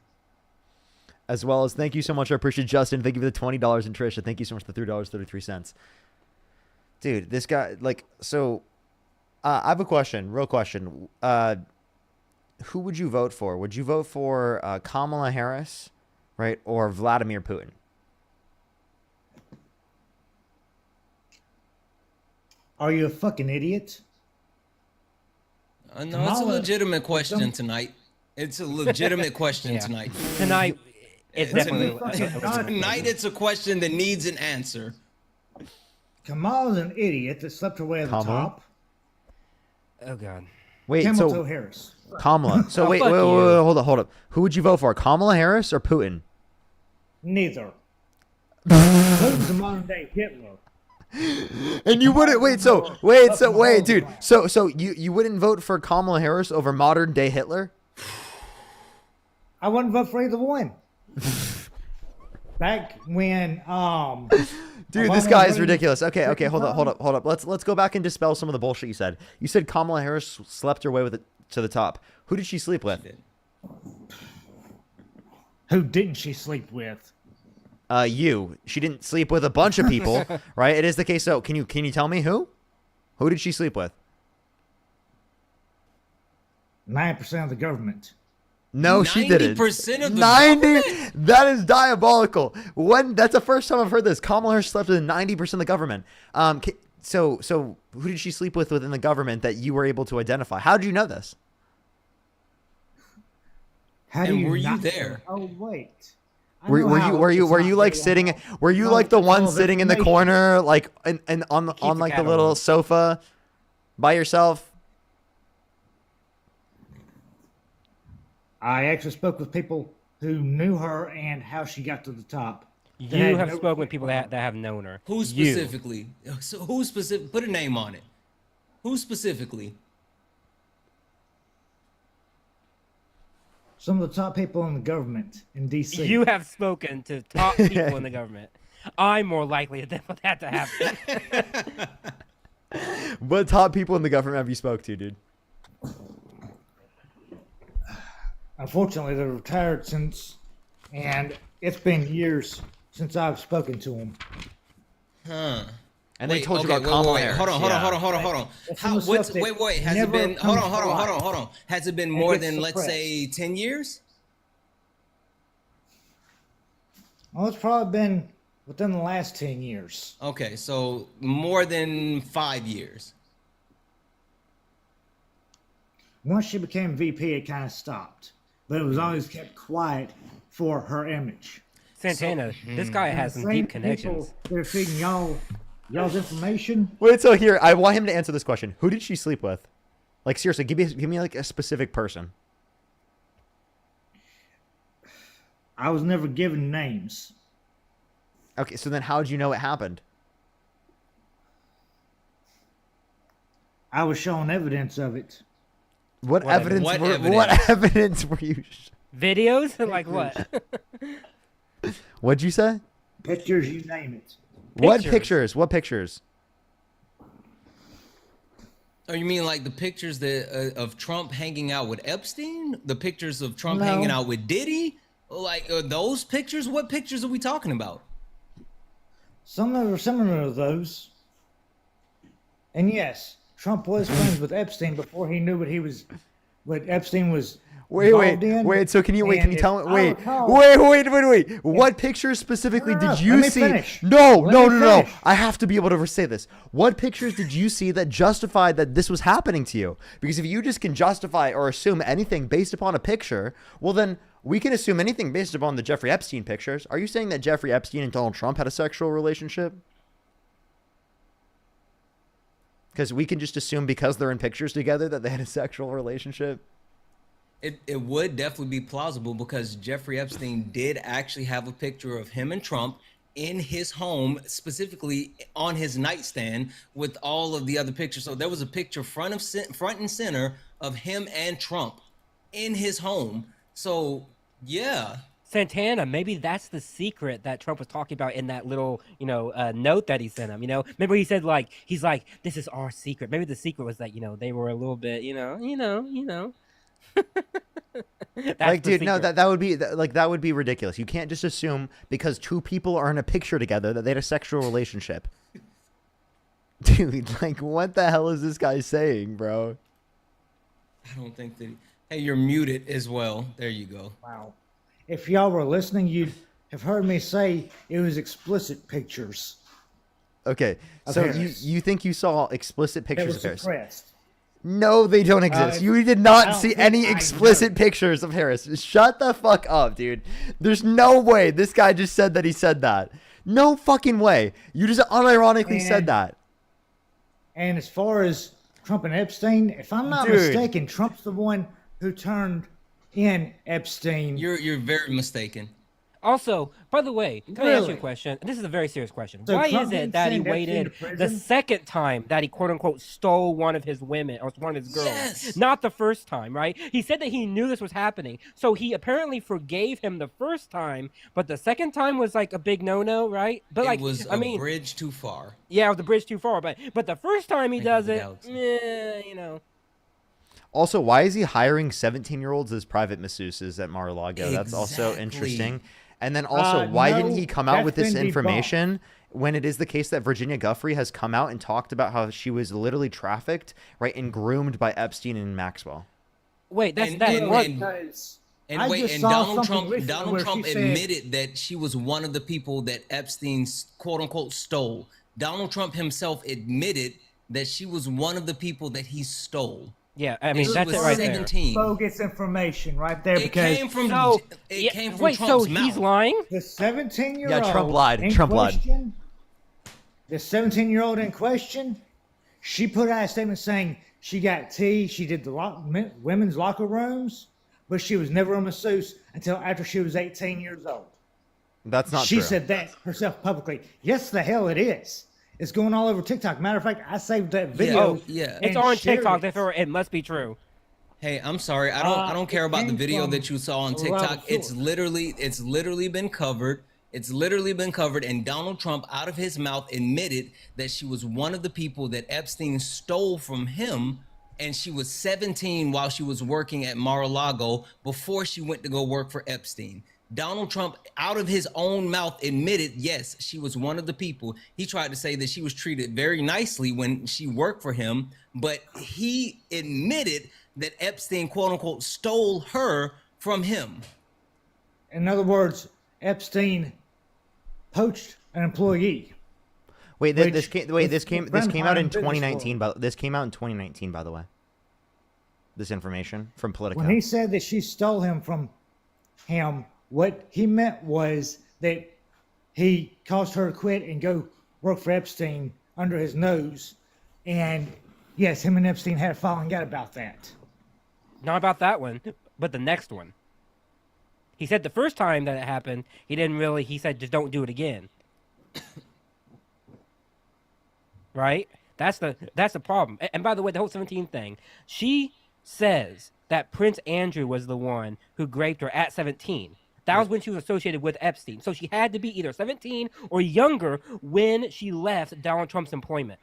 As well as thank you so much. I appreciate Justin. Thank you for the $20 and Trisha. Thank you so much for the $3.33. Dude, this guy, like, so I have a question, real question. Who would you vote for? Would you vote for Kamala Harris, right, or Vladimir Putin? Are you a fucking idiot? No, it's a Kamala- legitimate question tonight. It's a legitimate question Yeah. tonight. Tonight, it's definitely. Tonight, it's a question that needs an answer. Kamala's an idiot that slept her way at the Kamala? top. Oh God. Wait, Kamala so Harris. Kamala. So Oh, wait, fuck wait, you. hold up. Who would you vote for, Kamala Harris or Putin? Neither. Putin's a modern day Hitler. And you wouldn't wait, dude. So you wouldn't vote for Kamala Harris over modern day Hitler? I wouldn't vote for either one. Back when Dude, this guy is ridiculous. Okay, hold up. Let's go back and dispel some of the bullshit you said. You said Kamala Harris slept her way to the top. Who did she sleep with? Who didn't she sleep with? You. She didn't sleep with a bunch of people, right? It is the case. So can you tell me who? Who did she sleep with? 9% of the government. No, she didn't. 90% of the 90. That is diabolical. That's the first time I've heard this. Kamala Harris slept with 90% of the government. So who did she sleep with within the government that you were able to identify? How did you know this? How do And you were you not there? Oh wait. I Were know how you it's not like very sitting? well. Were you No, like the it's one all sitting in the information. corner, like and on the like the cat little on. sofa, by yourself? I actually spoke with people who knew her and how she got to the top. They You had have no- spoken with people that have known her. Who You. specifically? So who specific? Put a name on it. Who specifically? Some of the top people in the government in D.C. You have spoken to top people in the government. I'm more likely for that to happen. What top people in the government have you spoke to, dude? Unfortunately, they're retired since, and it's been years since I've spoken to them. Huh. And they told you about wait, Kamala wait, Harris. Hold on. That's How, some what's, stuff that wait. Has it never been? comes Hold to light. on. Has it been It more gets than, let's suppressed. say, 10 years? Well, it's probably been within the last 10 years. Okay, so more than 5 years. Once she became VP, it kind of stopped, but it was always kept quiet for her image. Santana, this guy has some Same deep connections. people that are feeding y'all's information. Wait, so here, I want him to answer this question. Who did she sleep with? Like, seriously, give me like a specific person. I was never given names. Okay, so then how'd you know it happened? I was shown evidence of it. What evidence? what What evidence? evidence were you? Videos? Like what? What'd you say? Pictures, you name it. What pictures? What pictures? Oh, you mean like the pictures that of Trump hanging out with Epstein? The pictures of Trump No. hanging out with Diddy? Like those pictures? What pictures are we talking about? Some that are similar to those. And yes, Trump was friends with Epstein before he knew what Epstein was. involved in. Wait. So can you And if tell me? I Wait, recall- wait. What pictures specifically No, did let you me see? finish. No. Let me finish. I have to be able to say this. What pictures did you see that justified that this was happening to you? Because if you just can justify or assume anything based upon a picture, well then we can assume anything based upon the Jeffrey Epstein pictures. Are you saying that Jeffrey Epstein and Donald Trump had a sexual relationship? Because we can just assume because they're in pictures together that they had a sexual relationship. It would definitely be plausible because Jeffrey Epstein did actually have a picture of him and Trump in his home, specifically on his nightstand with all of the other pictures. So there was a picture front and center of him and Trump in his home. So yeah. Santana, maybe that's the secret that Trump was talking about in that little, note that he sent him. Remember he said he's like, this is our secret. Maybe the secret was that they were a little bit, Like, dude, no, that would be that would be ridiculous. You can't just assume because two people are in a picture together that they had a sexual relationship. Dude, like, what the hell is this guy saying, bro? I don't think that. Hey, you're muted as well. There you go. Wow. If y'all were listening, you'd have heard me say it was explicit pictures. Okay, Of so Harris. you think you saw explicit That pictures was of Harris? suppressed. No, they don't exist. You did I not don't see think any I explicit pictures of Harris. Shut the fuck up, dude. There's no way this guy just said that he said that. No fucking way. You just unironically said And- that. And as far as Trump and Epstein, if I'm not Dude. mistaken, Trump's the one who turned in Epstein. You're very mistaken. Also, by the way, can I ask you a Really? question? This is a very serious question. So Why Trump is didn't it that he send Epstein waited to the prison? second time that he quote unquote stole one of his women or one of his girls? Yes. Not the first time, right? He said that he knew this was happening. So he apparently forgave him the first time, but the second time was like a big no-no, right? But It was a bridge too far. Yeah, it was the bridge too far, but the first time he does it, Galaxy. Also, why is he hiring 17-year-olds as private masseuses at Mar-a-Lago? That's also Exactly. interesting. And then also, why didn't no, he come out that's with this been debunked. information when it is the case that Virginia Guffrey has come out and talked about how she was literally trafficked, right, and groomed by Epstein and Maxwell? wait, that's And- that and- one. and- Because And I wait, just and saw Donald something Trump, recently Donald where Trump she said- admitted that she was one of the people that Epstein quote unquote stole. Donald Trump himself admitted that she was one of the people that he stole. Yeah, I And mean she that's was it right there. 17. bogus information right there It because came from So, it yeah, came from wait, Trump's so mouth. he's lying? the 17-year-old Yeah, Trump lied. in Trump lied. question, the 17-year-old in question, she put out a statement saying she got tea, she did the women's locker rooms, but she was never a masseuse until after she was 18 years old. That's not She true. said that herself publicly. Yes, the hell it is. It's going all over TikTok. Matter of fact, I saved that video. Oh, yeah. It's and on shared TikTok, it. therefore it must be true. Hey, I'm sorry. I don't care it about the came video from that you saw on a reliable TikTok. It's source. literally been covered. It's literally been covered, and Donald Trump, out of his mouth, admitted that she was one of the people that Epstein stole from him, and she was 17 while she was working at Mar-a-Lago before she went to go work for Epstein. Donald Trump, out of his own mouth, admitted, yes, she was one of the people. He tried to say that she was treated very nicely when she worked for him, but he admitted that Epstein, quote unquote, stole her from him. In other words, Epstein poached an employee. Wait, Which this came was this friend came out in behind business 2019. But this came out in 2019, by the way. This information from Politico. When he said that she stole him from him, what he meant was that he caused her to quit and go work for Epstein under his nose. And yes, him and Epstein had a falling out about that. Not about that one, but the next one. He said the first time that it happened, he said just don't do it again. Right? That's the problem. And by the way, the whole 17 thing, she says that Prince Andrew was the one who raped her at 17. That was when she was associated with Epstein. So she had to be either 17 or younger when she left Donald Trump's employment.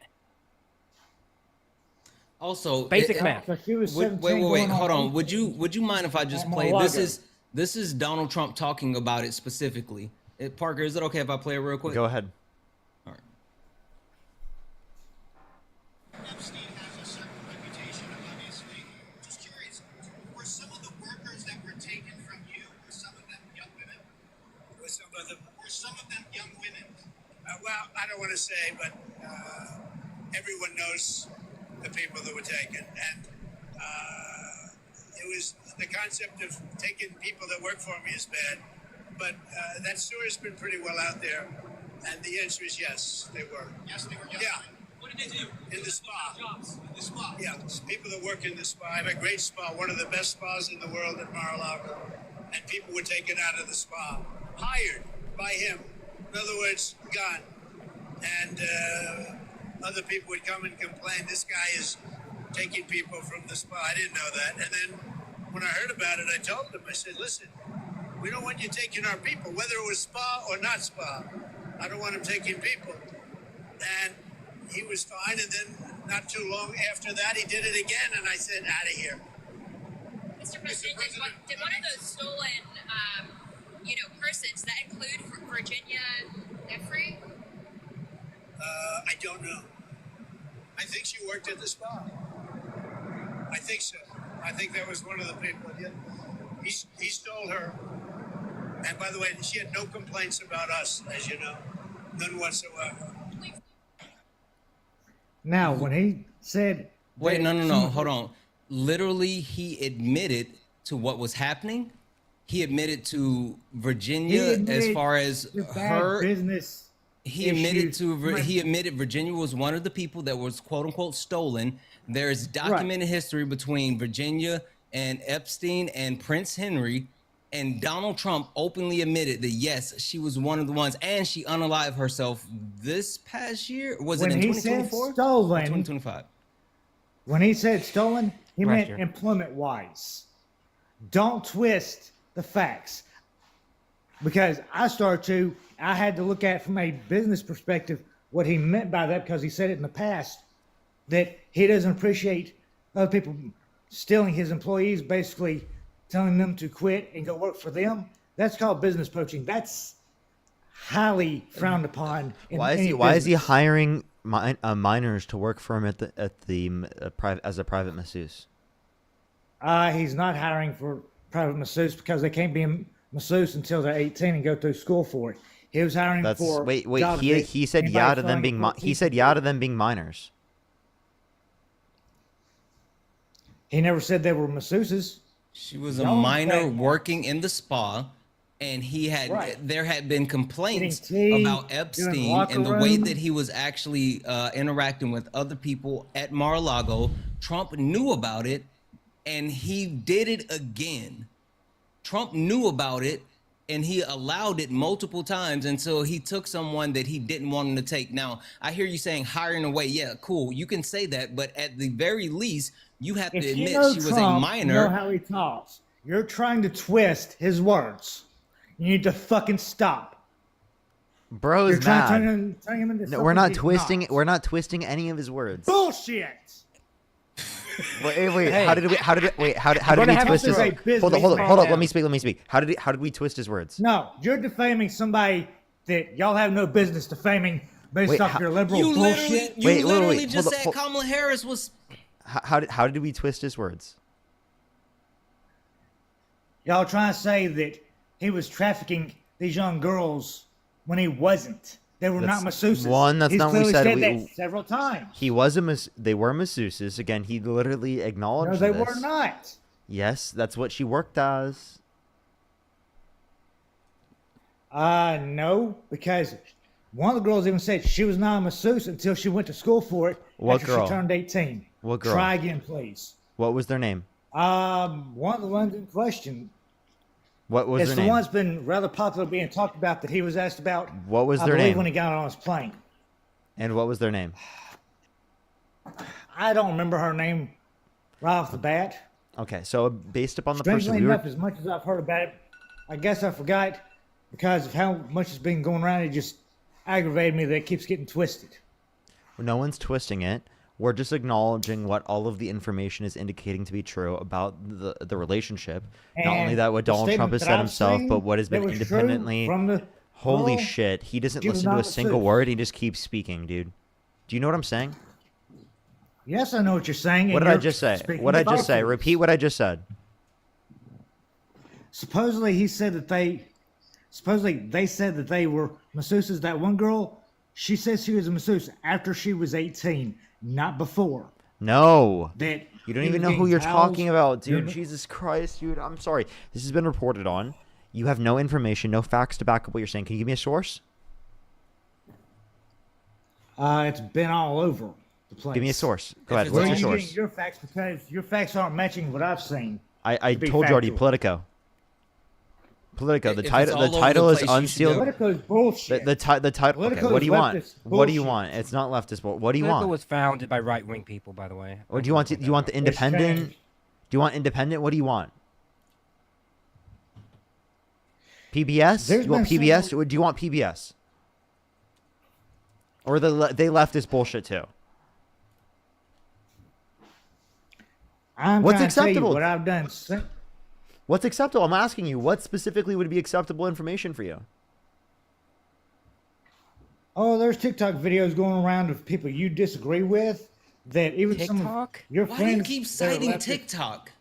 Also, Basic math. So she was Wait, 17 wait, going on hold on. 18. Would you mind if I just At play? Mar-a-Lago. This is Donald Trump talking about it specifically. Parker, is it okay if I play it real quick? Go ahead. All right. Epstein has a certain reputation, obviously. Just curious, were some of the workers that were taken from you, were some of them young women? Were some of them young women? Well, I don't want to say, but everyone knows the people that were taken. And it was the concept of taking people that work for me is bad. But that story's been pretty well out there. And the answer is yes, they were. Yes, they were. Yes. Yeah. What did they do? In the spa. Jobs. In the spa. Yeah, people that work in the spa. I have a great spa, one of the best spas in the world at Mar-a-Lago. And people were taken out of the spa, hired by him. In other words, gone. And other people would come and complain, this guy is taking people from the spa. I didn't know that. And then when I heard about it, I told them, I said, listen, we don't want you taking our people, whether it was spa or not spa. I don't want him taking people. And he was fine. And then not too long after that, he did it again. And I said, out of here. Mr. President, did one of those stolen, persons that include Virginia Jeffrey? I don't know. I think she worked at the spa. I think so. I think that was one of the people. Yeah. He stole her. And by the way, she had no complaints about us, as you know. None whatsoever. Now, when he said... Wait, no. Hold on. Literally, he admitted to what was happening. He admitted to Virginia as far as her business. He admitted Virginia was one of the people that was quote unquote stolen. There's documented history between Virginia and Epstein and Prince Henry, and Donald Trump openly admitted that yes, she was one of the ones, and she unalived herself this past year. Was it in 2024? Stolen, 2025. When he said stolen, he Last meant year. employment-wise. Don't twist the facts. Because I had to look at it from a business perspective what he meant by that, because he said it in the past that he doesn't appreciate other people stealing his employees, basically telling them to quit and go work for them. That's called business poaching. That's highly frowned upon. Why is he hiring minors to work for him as a private masseuse? He's not hiring for private masseuse because they can't be a masseuse until they're 18 and go through school for it. He was hiring for. He said yeah to them being minors. He never said they were masseuses. She was a minor working in the spa, and there had been complaints about Epstein and the way that he was actually interacting with other people at Mar-a-Lago. Trump knew about it, and he did it again. Trump knew about it, and he allowed it multiple times until he took someone that he didn't want him to take. Now, I hear you saying hiring away. Yeah, cool. You can say that, but at the very least, you have to admit she was a minor. You know how he talks. You're trying to twist his words. You need to fucking stop. Bro's You're trying to mad. turn him into No, we're something not he's twisting. not. We're not twisting any of his words. Bullshit. Wait. Hey. How did we twist his? Hold on. Let me speak. How did we twist his words? No, you're defaming somebody that y'all have no business defaming based off your liberal bullshit. You literally just said Kamala Harris was. How did we twist his words? Y'all trying to say that he was trafficking these young girls when he wasn't. They were not masseuses. That's He's not what we clearly said. that several times. He was they were masseuses. Again, he literally acknowledged No, they this. were not. Yes, that's what she worked as. No, because one of the girls even said she was not a masseuse until she went to school for it. What after girl? She turned 18. What girl? Try again, please. What was their name? One of the ones in question. What was It's their the name? one that's been rather popular being talked about that he was asked about. What was I their believe name? when he got on his plane. And what was their name? I don't remember her name right off the bat. Okay, so based upon the person Strangely we enough, were, as much as I've heard about it, I guess I forgot because of how much has been going around. It just aggravated me that it keeps getting twisted. no one's twisting it. We're just acknowledging what all of the information is indicating to be true about the relationship. Not only And that, what the Donald Trump statement has that said I've himself, seen but what has that been was true independently. from the Holy girl, shit! He doesn't she was listen to a not single sued. word. He just keeps speaking, dude. Do you know what I'm saying? Yes, I know what you're saying. What and did I you're just say? speaking What did I just say? about it. Repeat what I just said. Supposedly, he said that they said that they were masseuses. That one girl, she says she was a masseuse after she was 18, not before. No. That You don't he even was know who getting you're towels, talking about, dude. doing- Jesus Christ, dude. I'm sorry. This has been reported on. You have no information, no facts to back up what you're saying. Can you give me a source? It's been all over the place. Give me a source. Go ahead. Where What's are your you source? getting your facts? Because your facts aren't matching what I've seen. I to be told you already. factual. Politico. Politico. The If it's title. all The over title the is place, you should unsealed. go- Politico's bullshit. The title. Okay. Politico What is do you want? leftist What do you bullshit. want? It's not leftist. What do you Politico want? was founded by right-wing people, by the way. Or do you want? Do you want the independent? Do you want independent? What do you want? PBS? There's You want been PBS? Or do you want PBS? Or they left this bullshit too. I'm What's trying to tell you acceptable? what I've done. What's acceptable? I'm asking you. What specifically would be acceptable information for you? Oh, there's TikTok videos going around of people you disagree with that even some of TikTok? your Why do you friends keep that are citing leftists- TikTok?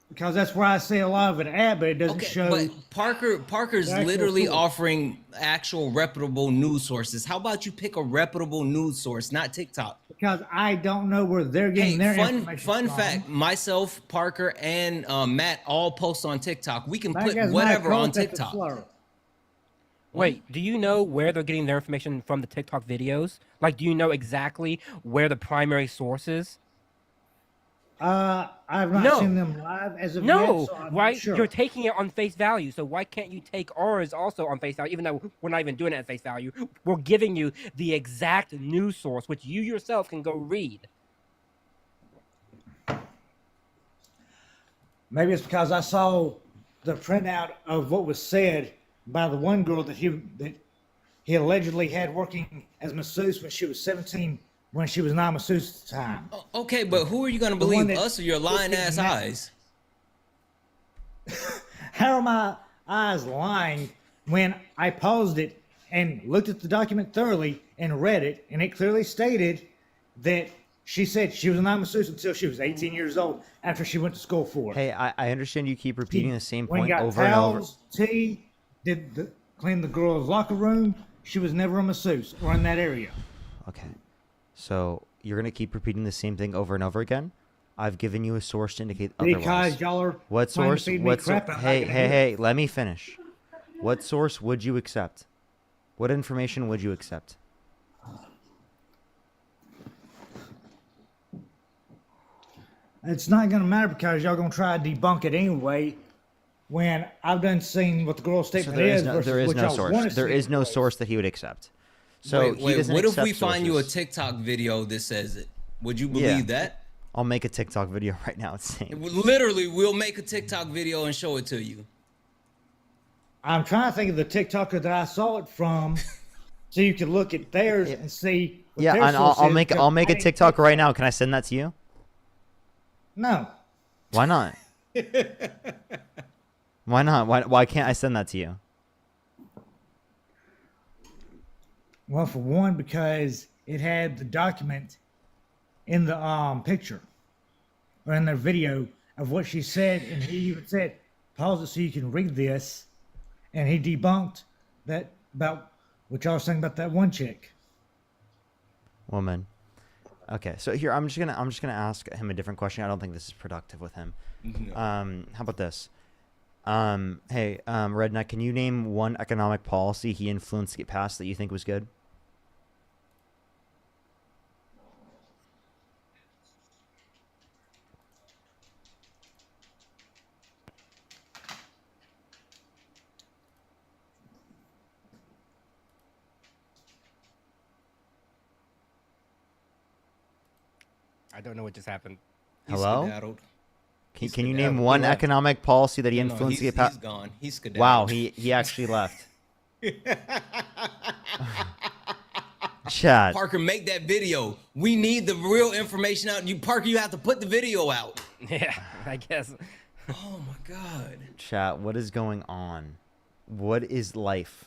Because that's where I see a lot of it at, but it doesn't Okay, show. but Parker's the actual literally source. offering actual reputable news sources. How about you pick a reputable news source, not TikTok? Because I don't know where they're getting their fun information fun from. fact: myself, Parker, and Matt all post on TikTok. We can That put guy's not whatever on called that the TikTok. slur. Wait, do you know where they're getting their information from the TikTok videos? Like, do you know exactly where the primary source is? I've not No. seen them live as of No, yet, so I'm why not sure. you're taking it on face value? So why can't you take ours also on face value? Even though we're not even doing it at face value, we're giving you the exact news source, which you yourself can go read. Maybe it's because I saw the printout of what was said by the one girl that he allegedly had working as masseuse when she was 17, when she was not masseuse at the time. Okay, but who are you going to The one believe, that- us or your lying ass eyes? How are my eyes lying when I paused it and looked at the document thoroughly and read it, and it clearly stated that she said she was not masseuse until she was 18 years old after she went to school for it. Hey, I understand you keep repeating the same When point got over and over. towels, tea, clean the girl's locker room. She was never a masseuse or in that area. Okay. So you're gonna keep repeating the same thing over and over again? I've given you a source to indicate otherwise. Because y'all are What trying to source? feed me What crap, I'm not Hey, gonna hey, hear hey! Let me finish. What source would you accept? What information would you accept? It's not going to matter because y'all going to try to debunk it anyway. When I've done seen what the girl's So statement there is is no, versus there is what no y'all want source. to There see. is no source that he would accept. So he wait, doesn't what if we accept find you a sources. TikTok video that says it? Would you believe Yeah. that? I'll make a TikTok video right now. It's saying. Literally, we'll make a TikTok video and show it to you. I'm trying to think of the TikToker that I saw it from, so you can look at theirs and see. What Yeah, their and I'll, source is, make because I'll make I a ain't- TikTok right now. Can I send that to you? No. Why not? Why not? Why can't I send that to you? Well, for one, because it had the document in the picture or in their video of what she said, and he even said, "Pause it so you can read this," and he debunked that about what y'all were saying about that one chick. Woman. Okay, so here I'm just gonna ask him a different question. I don't think this is productive with him. No. How about this? Hey, Redneck, can you name one economic policy he influenced to get passed that you think was good? I don't know what just happened. Hello? skedaddled. Can you name skedaddled. He one left. economic policy that he No, influenced he's to get gone. He's Wow, skedaddled. he actually left. Chat. Parker, make that video. We need the real information out. Parker, you have to put the video out. Yeah, I guess. Oh my God. Chat, what is going on? What is life?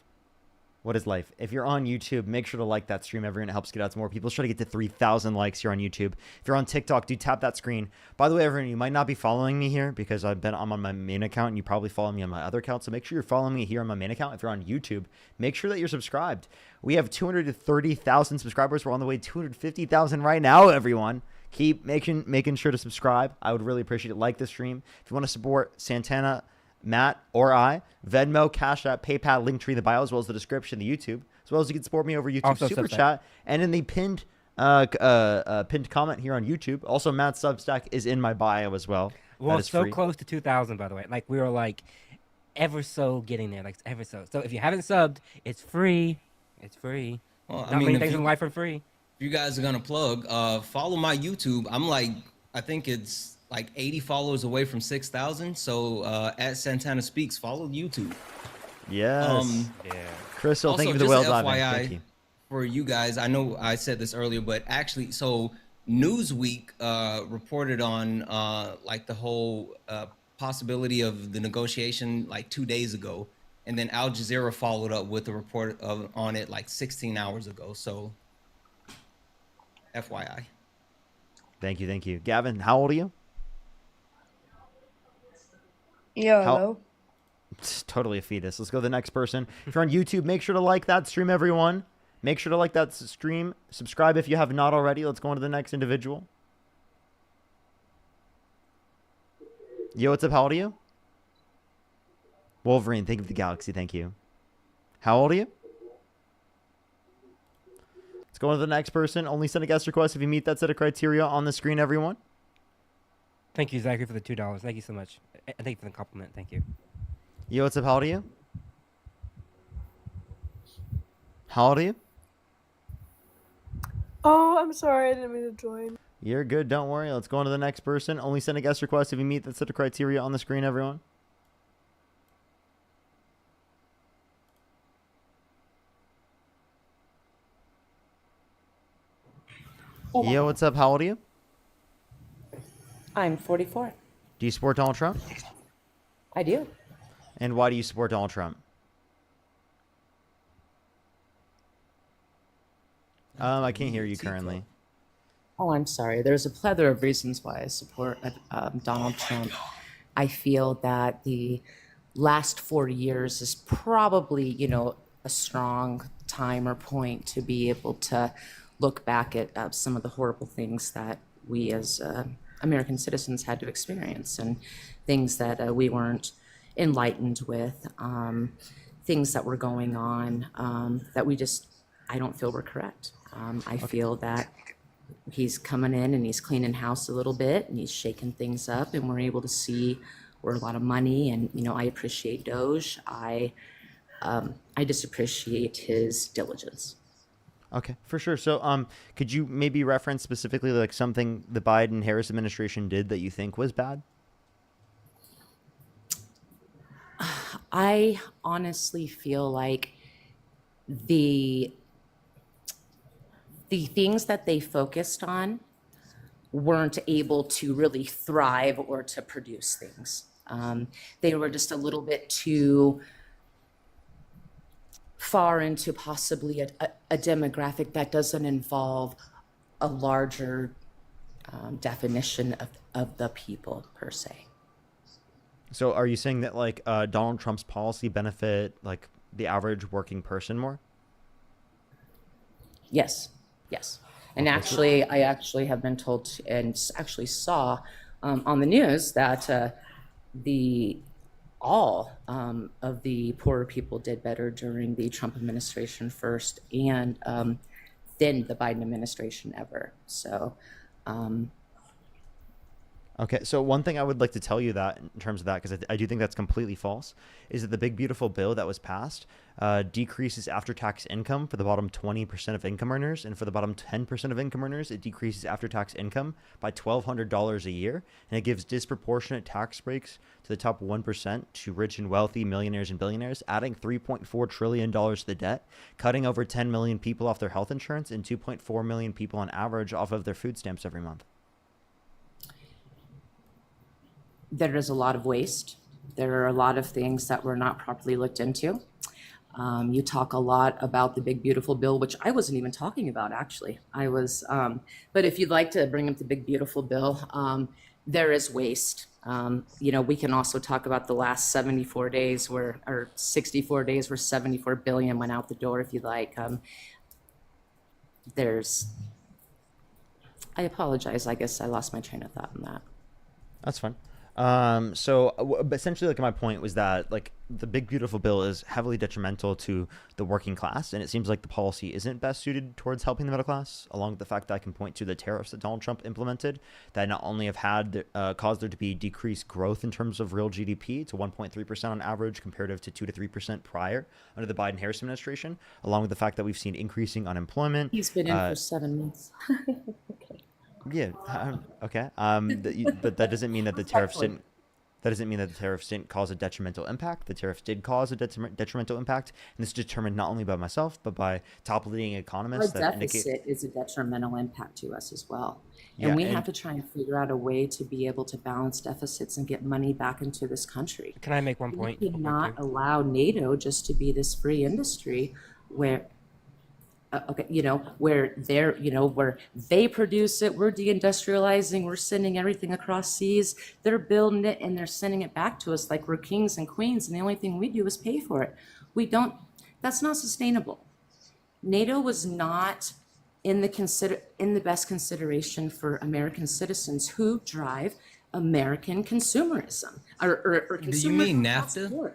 What is life? If you're on YouTube, make sure to like that stream. Everyone, it helps get out to more people. Let's try to get to 3,000 likes here on YouTube. If you're on TikTok, do tap that screen. By the way, everyone, you might not be following me here because I'm on my main account and you probably follow me on my other account. So make sure you're following me here on my main account. If you're on YouTube, make sure that you're subscribed. We have 230,000 subscribers. We're on the way to 250,000 right now, everyone. Keep making sure to subscribe. I would really appreciate it. Like the stream. If you want to support Santana, Matt, or I, Venmo, Cash App, PayPal, Linktree in the bio, as well as the description, the YouTube, as well as you can support me over YouTube Also Super Substack. Chat, and in the pinned comment here on YouTube. Also, Matt's Substack is in my bio as well. Well, that is so free. close to 2,000, by the way. Like we were like ever so getting there, like ever so. So if you haven't subbed, it's free. It's free. Well, Not I mean, many if things you, in life are free. if you guys are gonna plug, follow my YouTube. I'm like, I think it's like 80 followers away from 6,000. So at Santana Speaks, follow YouTube. Yes. Yeah. Crystal, Also, thank you for the just well diving. FYI Thank you. for you guys, I know I said this earlier, but actually, so Newsweek reported on like the whole possibility of the negotiation like 2 days ago, and then Al Jazeera followed up with a report on it like 16 hours ago. So, FYI. Thank you. Thank you. Gavin, how old are you? Yo, How- hello. It's totally a fetus. Let's go to the next person. If you're on YouTube, make sure to like that stream, everyone. Make sure to like that stream. Subscribe if you have not already. Let's go on to the next individual. Yo, what's up? How old are you? Wolverine, think of the galaxy. Thank you. How old are you? Let's go on to the next person. Only send a guest request if you meet that set of criteria on the screen, everyone. Thank you, Zachary, for the $2. Thank you so much. And thank you for the compliment. Thank you. Yo, what's up? How old are you? How old are you? Oh, I'm sorry, I didn't mean to join. You're good. Don't worry. Let's go on to the next person. Only send a guest request if you meet that set of criteria on the screen, everyone. Yo, what's up? How old are you? I'm 44. Do you support Donald Trump? I do. And why do you support Donald Trump? I can't hear you currently. Oh, I'm sorry. There's a plethora of reasons why I support Donald Trump. I feel that the last 4 years is probably, a strong time or point to be able to look back at some of the horrible things that we as American citizens had to experience and things that we weren't enlightened with, things that were going on that I don't feel were correct. I feel that he's coming in and he's cleaning house a little bit and he's shaking things up and we're able to see where a lot of money and, I appreciate Doge. I just appreciate his diligence. Okay, for sure. So, could you maybe reference specifically like something the Biden-Harris administration did that you think was bad? I honestly feel like the things that they focused on weren't able to really thrive or to produce things. They were just a little bit too far into possibly a demographic that doesn't involve a larger definition of the people per se. So, are you saying that like Donald Trump's policy benefit like the average working person more? Yes. And actually, I actually have been told and actually saw on the news that all of the poorer people did better during the Trump administration first and then the Biden administration ever. So Okay, so one thing I would like to tell you that in terms of that, because I do think that's completely false, is that the big beautiful bill that was passed decreases after-tax income for the bottom 20% of income earners, and for the bottom 10% of income earners, it decreases after-tax income by $1,200 a year, and it gives disproportionate tax breaks to the top 1% to rich and wealthy millionaires and billionaires, adding $3.4 trillion to the debt, cutting over 10 million people off their health insurance, and 2.4 million people on average off of their food stamps every month. There is a lot of waste. There are a lot of things that were not properly looked into. You talk a lot about the big beautiful bill, which I wasn't even talking about actually. I was, but if you'd like to bring up the big beautiful bill, there is waste. We can also talk about the last 74 days or 64 days where 74 billion went out the door if you'd like. I apologize. I guess I lost my train of thought on that. That's fine. But essentially, like, my point was that, like, the big beautiful bill is heavily detrimental to the working class, and it seems like the policy isn't best suited towards helping the middle class, along with the fact that I can point to the tariffs that Donald Trump implemented that not only have had caused there to be decreased growth in terms of real GDP to 1.3% on average comparative to 2 to 3% prior under the Biden-Harris administration, along with the fact that we've seen increasing unemployment. He's been in for 7 months. Yeah. Okay. But that doesn't mean that the tariffs didn't. That doesn't mean that the tariffs didn't cause a detrimental impact. The tariffs did cause a detrimental impact, and this is determined not only by myself but by top leading Our economists that indicate. deficit is a detrimental impact to us as well. And we have to try and figure out a way to be able to balance deficits and get money back into this country. Can I make one point? We cannot allow NATO just to be this free industry where where where they produce it, we're deindustrializing, we're sending everything across seas, they're building it and they're sending it back to us like we're kings and queens, and the only thing we do is pay for it. That's not sustainable. NATO was not in the best consideration for American citizens who drive American consumerism or Do you consumer mean across the NAFTA? board.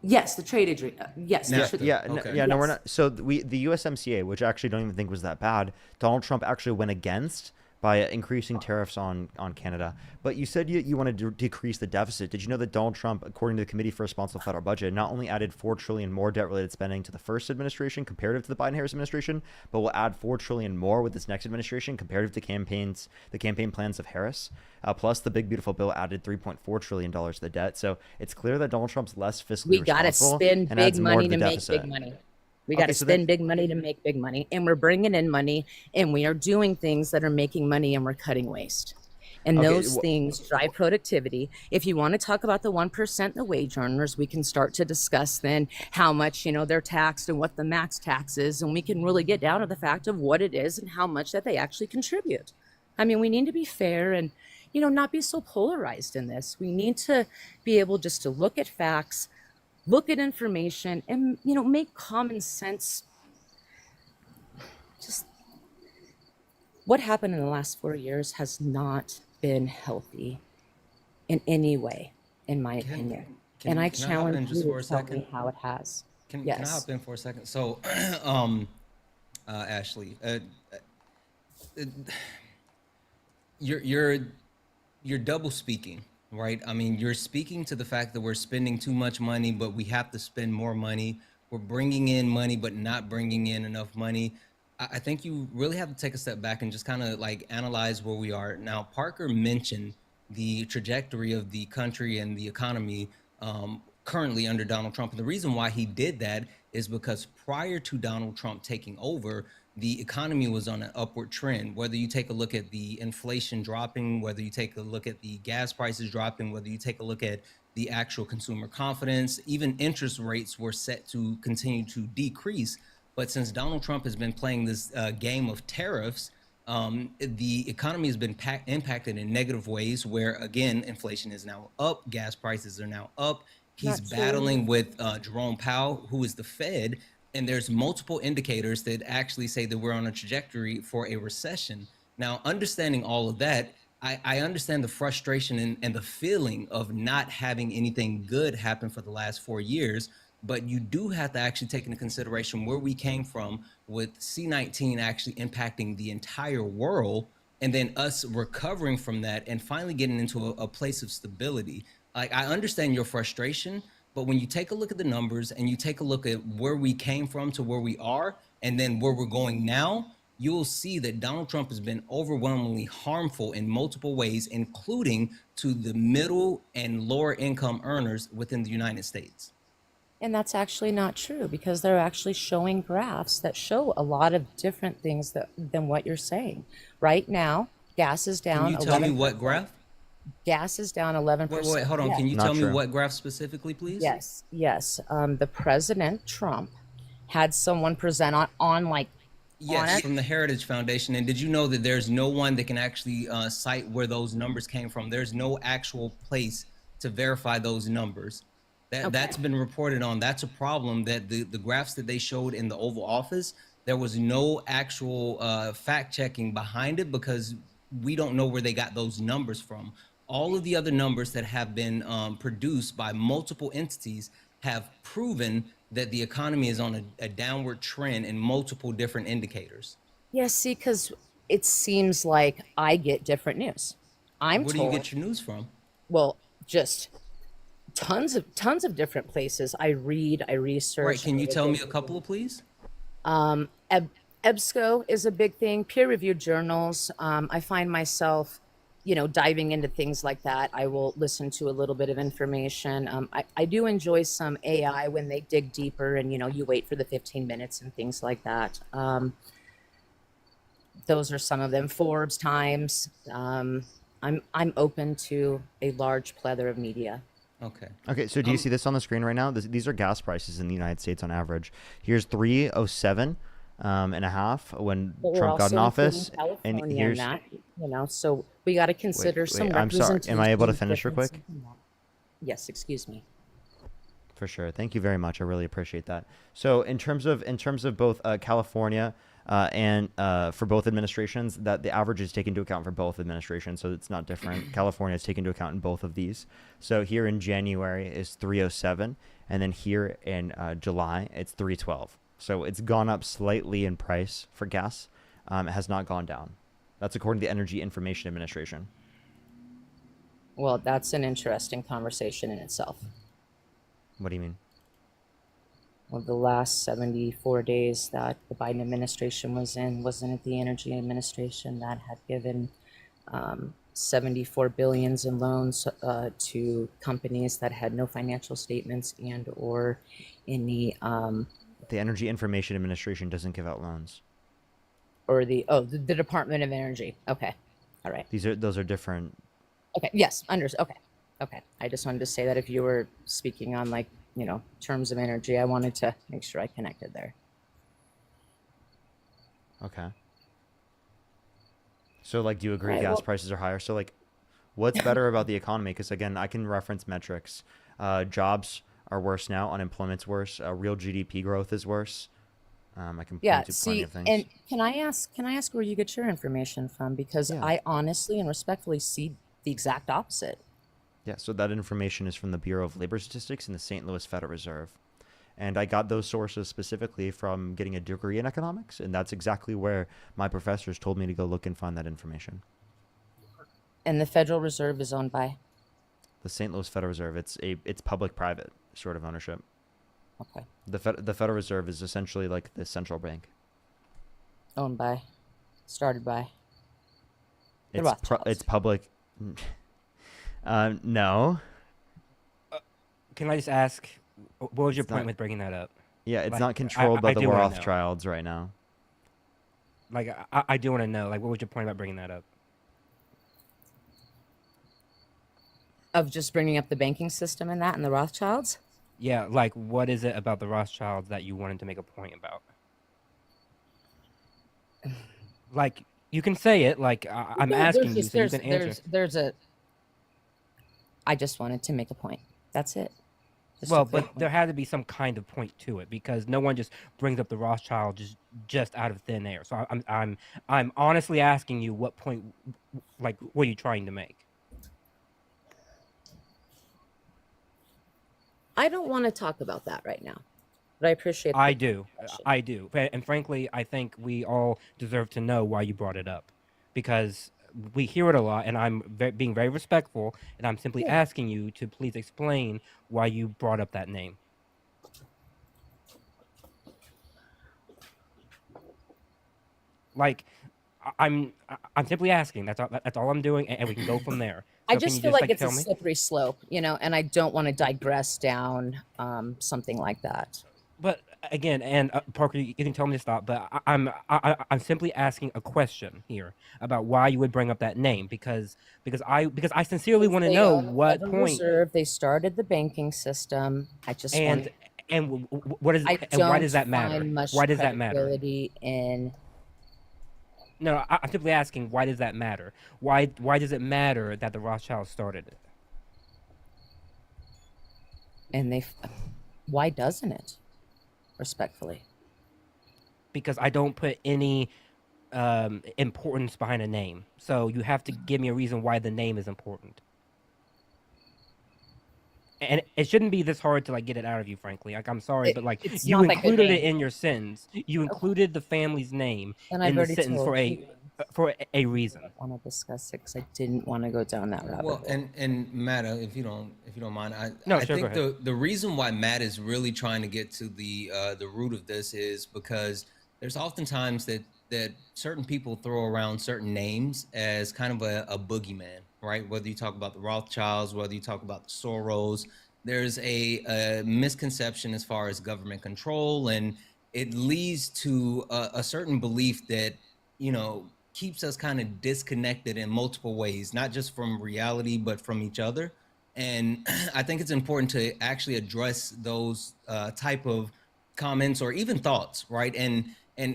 Yes, the trade agreement. Yes, the trade- No, we're not. So the USMCA, which I actually don't even think was that bad, Donald Trump actually went against by increasing tariffs on Canada. But you said you wanted to decrease the deficit. Did you know that Donald Trump, according to the Committee for Responsible Federal Budget, not only added $4 trillion more debt-related spending to the first administration comparative to the Biden-Harris administration, but will add $4 trillion more with this next administration comparative to the campaign plans of Harris? Plus, the big beautiful bill added $3.4 trillion to the debt. So it's clear that Donald Trump's less fiscally We got to responsible spend and big adds more money to to the make deficit. big money. We got to so then- spend big money to make big money. And we're bringing in money and we are doing things that are making money and we're cutting waste. And Okay, those things drive productivity. If you want to talk about the 1%, the wage earners, we can start to discuss then how much, they're taxed and what the max tax is. And we can really get down to the fact of what it is and how much that they actually contribute. I mean, we need to be fair and, not be so polarized in this. We need to be able just to look at facts, look at information, and, make common sense. Just what happened in the last 4 years has not been healthy in any way, in my opinion. And I can I hop in challenge just you for a to tell second? me how it has. Can I Yes. hop in for a second? So, Ashley, you're double speaking, right? I mean, you're speaking to the fact that we're spending too much money, but we have to spend more money. We're bringing in money, but not bringing in enough money. I think you really have to take a step back and just kind of like analyze where we are now. Parker mentioned the trajectory of the country and the economy currently under Donald Trump. And the reason why he did that is because prior to Donald Trump taking over, the economy was on an upward trend. Whether you take a look at the inflation dropping, whether you take a look at the gas prices dropping, whether you take a look at the actual consumer confidence, even interest rates were set to continue to decrease. But since Donald Trump has been playing this game of tariffs, the economy has been impacted in negative ways where, again, inflation is now up, gas prices are now up. He's Not true. battling with Jerome Powell, who is the Fed, and there's multiple indicators that actually say that we're on a trajectory for a recession. Now, understanding all of that, I understand the frustration and the feeling of not having anything good happen for the last 4 years, but you do have to actually take into consideration where we came from with C-19 actually impacting the entire world and then us recovering from that and finally getting into a place of stability. Like, I understand your frustration, but when you take a look at the numbers and you take a look at where we came from to where we are and then where we're going now, you'll see that Donald Trump has been overwhelmingly harmful in multiple ways, including to the middle and lower income earners within the United States. And that's actually not true, because they're actually showing graphs that show a lot of different things than what you're saying. Right now, gas is down. Can you tell me 11%. what graph? Gas is down 11%. Wait, hold on. Yeah. Can you Not tell me true. what graph specifically, please? Yes. The President Trump had someone present on like on Yes, it. from the Heritage Foundation. And did you know that there's no one that can actually cite where those numbers came from? There's no actual place to verify those numbers. That's been reported on. That's a problem, that the graphs that they showed in the Oval Office, there was no actual fact checking behind it, because we don't know where they got those numbers from. All of the other numbers that have been produced by multiple entities have proven that the economy is on a downward trend in multiple different indicators. Yeah, see, because it seems like I get different news. I'm Where do told, you get your news from? well, just tons of different places. I read, I research. Right, can I you look tell me at- a couple, please? EBSCO is a big thing. Peer-reviewed journals. I find myself, diving into things like that. I will listen to a little bit of information. I do enjoy some AI when they dig deeper, and you wait for the 15 minutes and things like that. Those are some of them. Forbes, Times. I'm open to a large plethora of media. Okay. Okay, so do you see this on the screen right now? These are gas prices in the United States on average. Here's 307 and a half when But we're Trump got in also office, including and California in here's that, so we got to consider some I'm sorry. Am I able to representation finish real quick? differences in that. Yes, excuse me. For sure. Thank you very much. I really appreciate that. So in terms of both California and for both administrations, that the average is taken into account for both administrations, so it's not different. California is taken into account in both of these. So here in January is 307, and then here in July it's 312. So it's gone up slightly in price for gas. It has not gone down. That's according to the Energy Information Administration. Well, that's an interesting conversation in itself. What do you mean? Well, the last 74 days that the Biden administration was in, wasn't it the Energy Administration that had given 74 billions in loans to companies that had no financial statements and or any The Energy Information Administration doesn't give out loans. or the Department of Energy. Okay, all right. Those are different. Okay, yes, okay. I just wanted to say that if you were speaking on terms of energy, I wanted to make sure I connected there. Okay. So, do you agree Right, gas well- prices are higher? So, what's better about the economy? Because, again, I can reference metrics. Jobs are worse now. Unemployment's worse. Real GDP growth is worse. I can Yeah, point to plenty see, of things. and can I ask where you get your information from? Because Yeah. I honestly and respectfully see the exact opposite. Yeah, so that information is from the Bureau of Labor Statistics and the St. Louis Federal Reserve. And I got those sources specifically from getting a degree in economics, and that's exactly where my professors told me to go look and find that information. And the Federal Reserve is owned by. The St. Louis Federal Reserve, it's public-private sort of ownership. Okay. The Federal Reserve is essentially like the central bank. Owned by. Started by. The It's Rothschilds. it's public. No. Can I just ask, what was your It's point not- with bringing that up? Yeah, it's Like, not controlled by the do wanna know. Rothschilds right now. Like, I do want to know, what was your point about bringing that up? Of just bringing up the banking system and that and the Rothschilds? Yeah, what is it about the Rothschilds that you wanted to make a point about? You can say it, I'm No, asking you, so you can answer. I just wanted to make a point. That's it. Just a Well, quick but one. there had to be some kind of point to it, because no one just brings up the Rothschilds just out of thin air. So I'm honestly asking you, what point, what are you trying to make? I don't want to talk about that right now, but I appreciate. the I do. question. I do. And frankly, I think we all deserve to know why you brought it up. because we hear it a lot, and I'm being very respectful, and I'm simply asking you to please explain why you brought up that name. Like, I'm simply asking. That's all I'm doing, and we can go from there. I So can just you feel just like it's a tell me? slippery slope, and I don't want to digress down something like that. But again, and Parker, you can tell me to stop. But I'm simply asking a question here about why you would bring up that name because I sincerely want to They know own the what Federal point Reserve. They started the banking system. I just want. and what is I and why don't does that matter? find much Why does that matter? credibility in. No, I'm simply asking why does that matter? Why does it matter that the Rothschilds started it? And why doesn't it? Respectfully. Because I don't put any importance behind a name. So you have to give me a reason why the name is important. And it shouldn't be this hard to like get it out of you, frankly. Like I'm sorry, but like it's you not that good included it name. in your sentence. You included the family's name And I've in the already sentence told for you. a reason. I want to discuss it because I didn't want to go down that rabbit Well, hole. and Matt, if you don't mind, No, I sure, think go the reason why Matt is really trying to get to the root of this is because there's oftentimes that certain people throw around certain names as kind of a boogeyman, right? Whether you talk about the Rothschilds, whether you talk about the Soros, there's a misconception as far as government control, and it leads to a certain belief that keeps us kind of disconnected in multiple ways, not just from reality, but from each other. And I think it's important to actually address those type of comments or even thoughts, right? And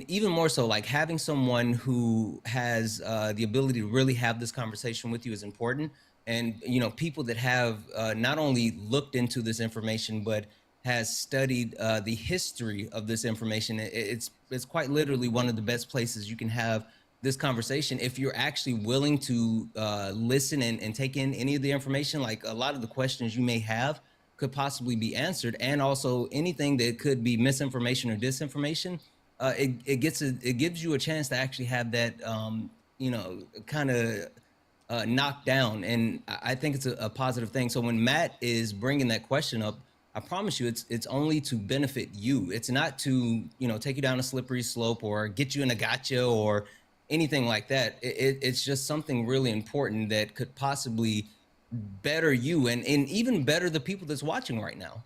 even more so, like having someone who has the ability to really have this conversation with you is important. And people that have not only looked into this information, but has studied the history of this information. It's quite literally one of the best places you can have this conversation if you're actually willing to listen and take in any of the information. Like a lot of the questions you may have could possibly be answered, and also anything that could be misinformation or disinformation. It gives you a chance to actually have that kind of knocked down, and I think it's a positive thing. So when Matt is bringing that question up, I promise you, it's only to benefit you. It's not to take you down a slippery slope or get you in a gotcha or anything like that. It's just something really important that could possibly better you and even better the people that's watching right now.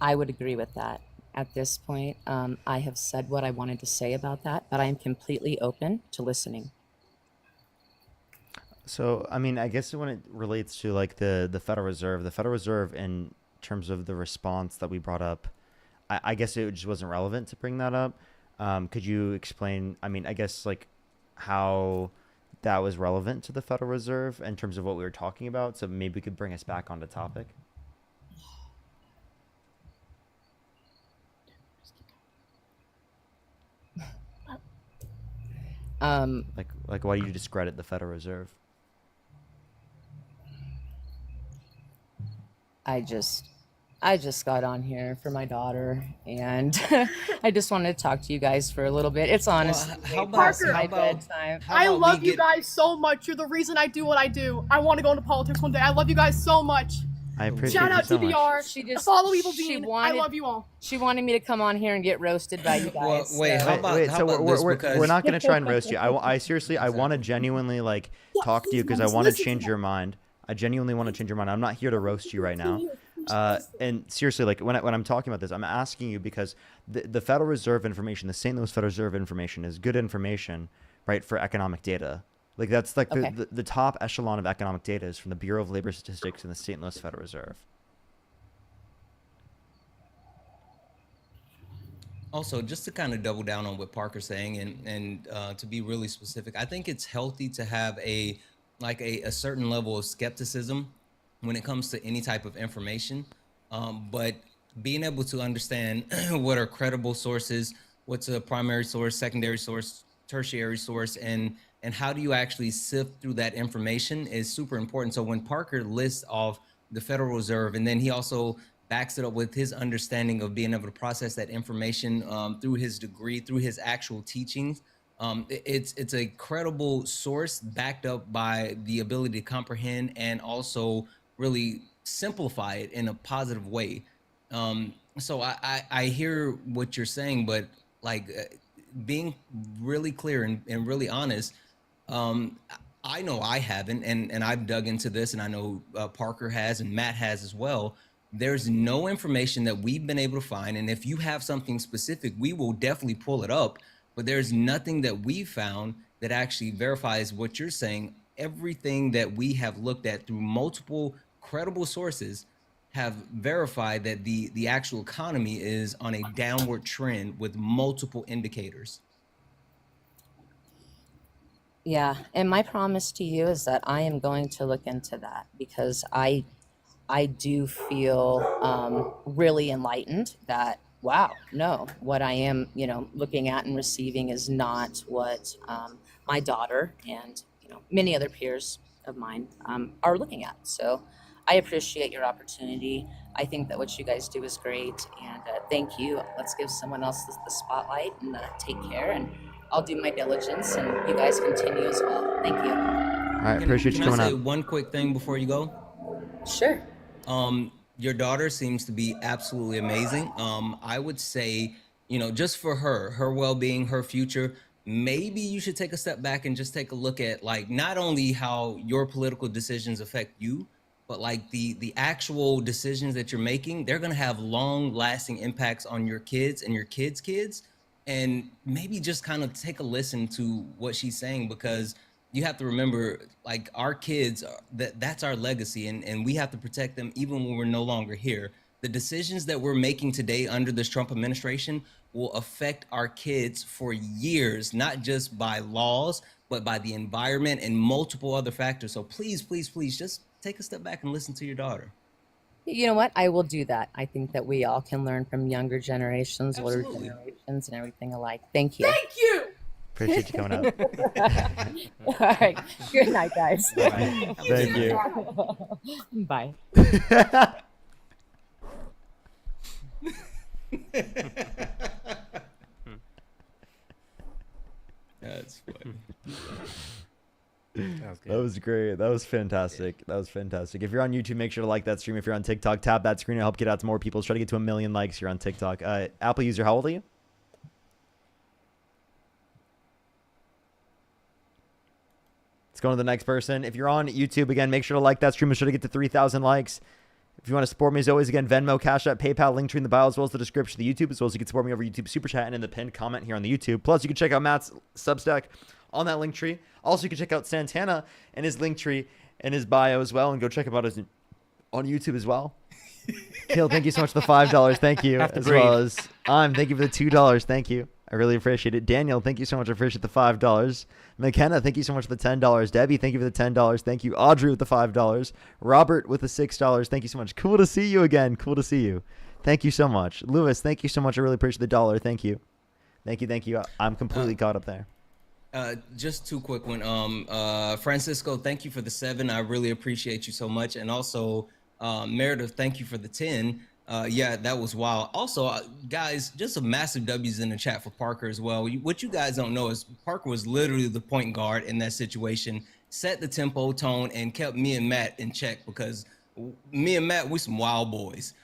I would agree with that. At this point, I have said what I wanted to say about that, but I am completely open to listening. So, I mean, I guess when it relates to like the Federal Reserve in terms of the response that we brought up, I guess it just wasn't relevant to bring that up. Could you explain, I mean, I guess like how that was relevant to the Federal Reserve in terms of what we were talking about? So maybe we could bring us back onto topic. Like why do you discredit the Federal Reserve? I just got on here for my daughter, and I just wanted to talk to you guys for a little bit. It's honestly past my bedtime. I love you guys so much. You're the reason I do what I do. I want to go into politics one day. I love you guys so much. I appreciate Shout out you so much. TBR. Follow Evil Dean. I love you all. She wanted me to come on here and get roasted by you guys. Wait, how about so this? we're not going to try and roast you. I seriously, I want to genuinely like talk to you because I want to change your mind. I genuinely want to change your mind. I'm not here to roast you right now. And seriously, like when I'm talking about this, I'm asking you because the Federal Reserve information, the St. Louis Federal Reserve information is good information, right, for economic data. Like that's like the top echelon of economic data is from the Bureau of Labor Statistics and the St. Louis Federal Reserve. Also, just to kind of double down on what Parker's saying and to be really specific, I think it's healthy to have a certain level of skepticism when it comes to any type of information. But being able to understand what are credible sources, what's a primary source, secondary source, tertiary source, and how do you actually sift through that information is super important. So when Parker lists off the Federal Reserve, and then he also backs it up with his understanding of being able to process that information through his degree, through his actual teachings, It's a credible source backed up by the ability to comprehend and also really simplify it in a positive way. So I hear what you're saying, but like being really clear and really honest, I know I haven't, and I've dug into this, and I know Parker has and Matt has as well. There's no information that we've been able to find, and if you have something specific, we will definitely pull it up. But there's nothing that we found that actually verifies what you're saying. Everything that we have looked at through multiple credible sources have verified that the actual economy is on a downward trend with multiple indicators. Yeah, and my promise to you is that I am going to look into that because I do feel really enlightened that wow, no, what I am, looking at and receiving is not what my daughter and many other peers of mine are looking at. So I appreciate your opportunity. I think that what you guys do is great, and thank you. Let's give someone else the spotlight and take care. And I'll do my diligence, and you guys continue as well. Thank you. All right, appreciate you coming Can I say up. one quick thing before you go? Sure. Your daughter seems to be absolutely amazing. I would say, just for her well-being, her future, maybe you should take a step back and just take a look at like not only how your political decisions affect you, but like the actual decisions that you're making, they're gonna have long-lasting impacts on your kids and your kids' kids. And maybe just kind of take a listen to what she's saying, because you have to remember, like, our kids, that's our legacy, and we have to protect them even when we're no longer here. The decisions that we're making today under this Trump administration will affect our kids for years, not just by laws, but by the environment and multiple other factors. So please, please, please just take a step back and listen to your daughter. You know what? I will do that. I think that we all can learn from younger generations, older Absolutely. generations, and everything alike. Thank you. Thank you. Appreciate you coming up. All right. Good night, guys. All right. Thank you. Bye. That's funny. That was great. That was fantastic. That was fantastic. If you're on YouTube, make sure to like that stream. If you're on TikTok, tap that screen to help get out to more people. Let's try to get to 1 million likes here on TikTok. Apple user, how old are you? Let's go on to the next person. If you're on YouTube, again, make sure to like that stream. Let's try to get to 3,000 likes. If you want to support me, as always, again, Venmo, Cash App, PayPal, link tree in the bio, as well as the description of the YouTube, as well as you can support me over YouTube Super Chat and in the pinned comment here on the YouTube. Plus, you can check out Matt's Substack on that link tree. Also, you can check out Santana and his link tree and his bio as well, and go check him out on YouTube as well. Kill, thank you so much for the $5. Thank you. Have to As breathe. well as thank you for the $2. Thank you. I really appreciate it. Daniel, thank you so much. I appreciate the $5. McKenna, thank you so much for the $10. Debbie, thank you for the $10. Thank you. Audrey with the $5. Robert with the $6. Thank you so much. Cool to see you again. Cool to see you. Thank you so much. Lewis, thank you so much. I really appreciate the $1. Thank you. Thank you. Thank you. I'm completely caught up there. Just two quick one. Francisco, thank you for the 7. I really appreciate you so much. And also, Meredith, thank you for the 10. Yeah, that was wild. Also, guys, just some massive W's in the chat for Parker as well. What you guys don't know is Parker was literally the point guard in that situation, set the tempo, tone, and kept me and Matt in check, because me and Matt, we some wild boys.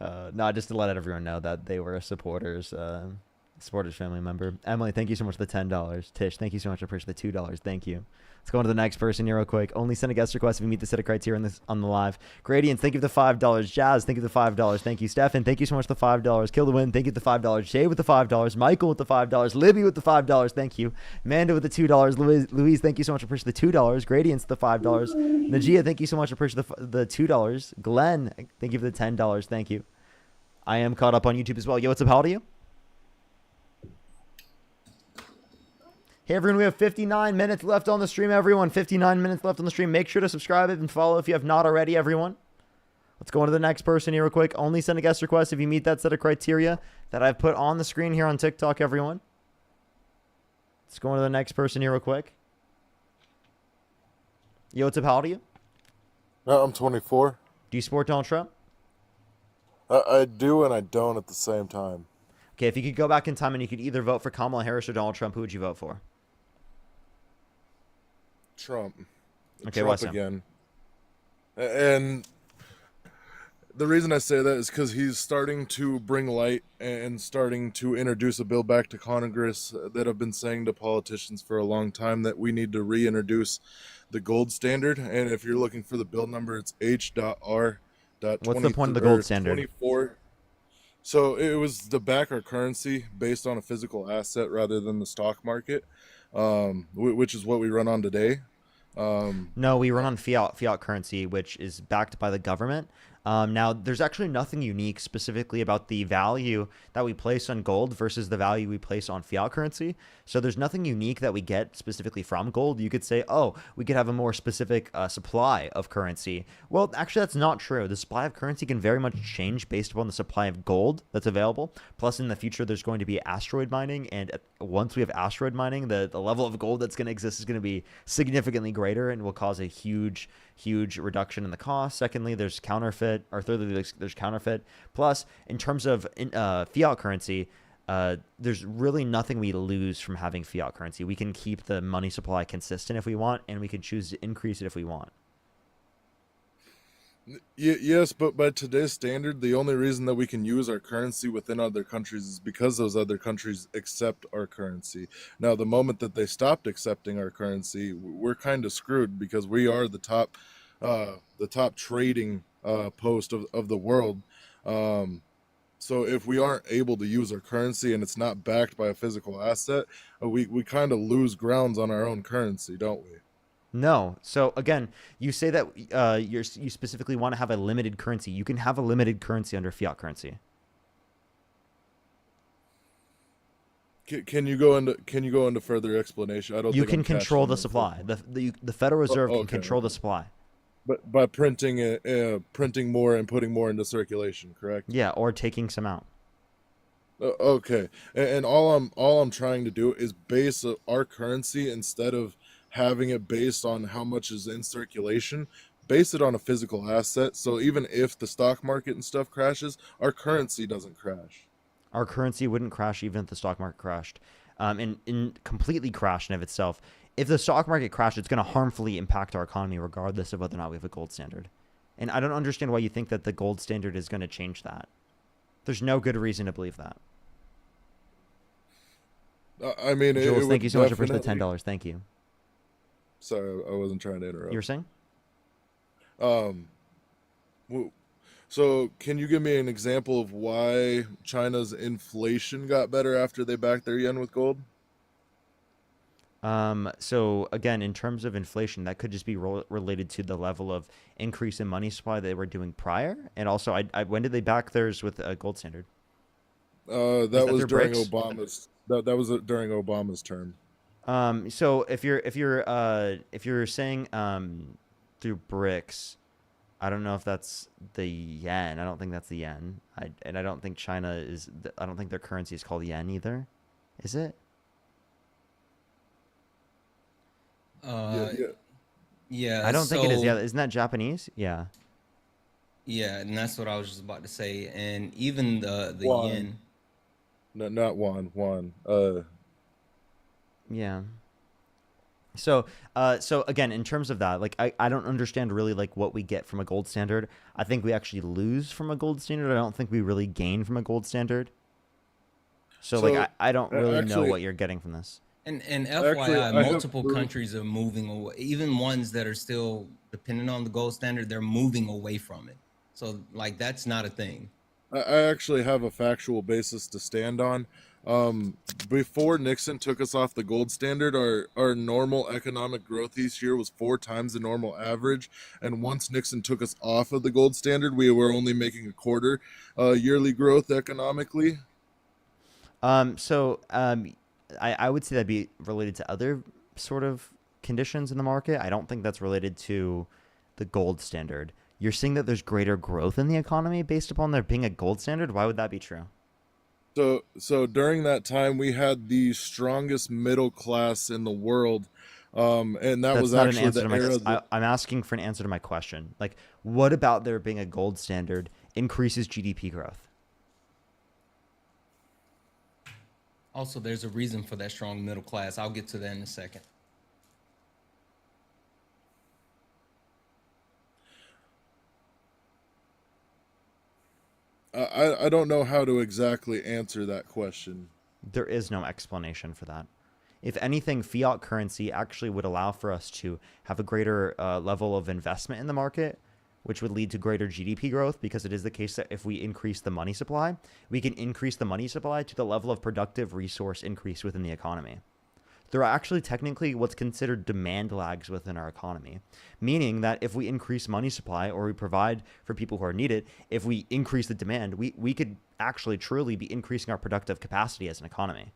No, just to let everyone know that they were a supporters family member. Emily, thank you so much for the $10. Tish, thank you so much. I appreciate the $2. Thank you. Let's go on to the next person here real quick. Only send a guest request if you meet the set of criteria on the live. Gradients, thank you for the $5. Jazz, thank you for the $5. Thank you. Stefan, thank you so much for the $5. Kill the Win, thank you for the $5. Jay with the $5. Michael with the $5. Libby with the $5. Thank you. Amanda with the $2. Louise, thank you so much. I appreciate the $2. Gradients, the $5. Najia, thank you so much. I appreciate the $2. Glenn, thank you for the $10. Thank you. I am caught up on YouTube as well. Yo, what's up? How old are you? Hey, everyone, we have 59 minutes left on the stream, everyone. 59 minutes left on the stream. Make sure to subscribe and follow if you have not already, everyone. Let's go on to the next person here real quick. Only send a guest request if you meet that set of criteria that I've put on the screen here on TikTok, everyone. Let's go on to the next person here real quick. Yo, what's up? How old are you? I'm 24. Do you support Donald Trump? I do and I don't at the same time. Okay, if you could go back in time and you could either vote for Kamala Harris or Donald Trump, who would you vote for? Trump. Okay, why so? Again. And the reason I say that is because he's starting to bring light and starting to introduce a bill back to Congress that I've been saying to politicians for a long time that we need to reintroduce the gold standard. And if you're looking for the bill number, it's H.R. What's the point of the gold standard? 24. So it was to back our currency based on a physical asset rather than the stock market, which is what we run on today. No, we run on fiat currency, which is backed by the government. Now, there's actually nothing unique specifically about the value that we place on gold versus the value we place on fiat currency. So there's nothing unique that we get specifically from gold. You could say, oh, we could have a more specific supply of currency. Well, actually, that's not true. The supply of currency can very much change based upon the supply of gold that's available. Plus, in the future, there's going to be asteroid mining. And once we have asteroid mining, the level of gold that's going to exist is going to be significantly greater and will cause a huge reduction in the cost. Secondly, there's counterfeit, or thirdly, there's counterfeit. Plus, in terms of fiat currency, there's really nothing we lose from having fiat currency. We can keep the money supply consistent if we want, and we can choose to increase it if we want. Yes, but by today's standard, the only reason that we can use our currency within other countries is because those other countries accept our currency. Now, the moment that they stopped accepting our currency, we're kind of screwed because we are the top trading post of the world. So if we aren't able to use our currency and it's not backed by a physical asset, we kind of lose grounds on our own currency, don't we? No. So again, you say that you specifically want to have a limited currency. You can have a limited currency under fiat currency. Can you go into further explanation? I don't. You think can I'm control catching the supply. The Federal Reserve can okay. control the supply. But by printing printing more and putting more into circulation, correct? Yeah, or taking some out. Okay. And all I'm trying to do is base our currency, instead of having it based on how much is in circulation, base it on a physical asset. So even if the stock market and stuff crashes, our currency doesn't crash. Our currency wouldn't crash even if the stock market crashed. And completely crash in of itself. If the stock market crashed, it's going to harmfully impact our economy regardless of whether or not we have a gold standard. And I don't understand why you think that the gold standard is going to change that. There's no good reason to believe that. I mean, Jules, thank you so much for the $10. Thank you. Sorry, I wasn't trying to interrupt. You were saying? So can you give me an example of why China's inflation got better after they backed their yen with gold? So again, in terms of inflation, that could just be related to the level of increase in money supply they were doing prior. And also, when did they back theirs with a gold standard? That was during BRICS? Obama's. That was during Obama's term. So if you're saying through BRICS, I don't know if that's the yen. I don't think that's the yen. I don't think China is. I don't think their currency is called yen either. Is it? Yeah. I don't think it is. Yeah, isn't that Japanese? Yeah. Yeah, and that's what I was just about to say. And even the Yuan. yen. No, not yuan. Yeah. So again, in terms of that, like, I don't understand really like what we get from a gold standard. I think we actually lose from a gold standard. I don't think we really gain from a gold standard. So like, I don't really know what you're getting from this. And FYI, multiple countries are moving away. Even ones that are still dependent on the gold standard, they're moving away from it. So like, that's not a thing. I actually have a factual basis to stand on. Before Nixon took us off the gold standard, our normal economic growth each year was 4 times the normal average. And once Nixon took us off of the gold standard, we were only making a quarter yearly growth economically. I would say that'd be related to other sort of conditions in the market. I don't think that's related to the gold standard. You're saying that there's greater growth in the economy based upon there being a gold standard? Why would that be true? So during that time, we had the strongest middle class in the world, and that was actually the era. I'm asking for an answer to my question. Like, what about there being a gold standard increases GDP growth? Also, there's a reason for that strong middle class. I'll get to that in a second. I don't know how to exactly answer that question. There is no explanation for that. If anything, fiat currency actually would allow for us to have a greater level of investment in the market, which would lead to greater GDP growth, because it is the case that if we increase the money supply, we can increase the money supply to the level of productive resource increase within the economy. There are actually technically what's considered demand lags within our economy, meaning that if we increase money supply or we provide for people who are needed, if we increase the demand, we could actually truly be increasing our productive capacity as an economy.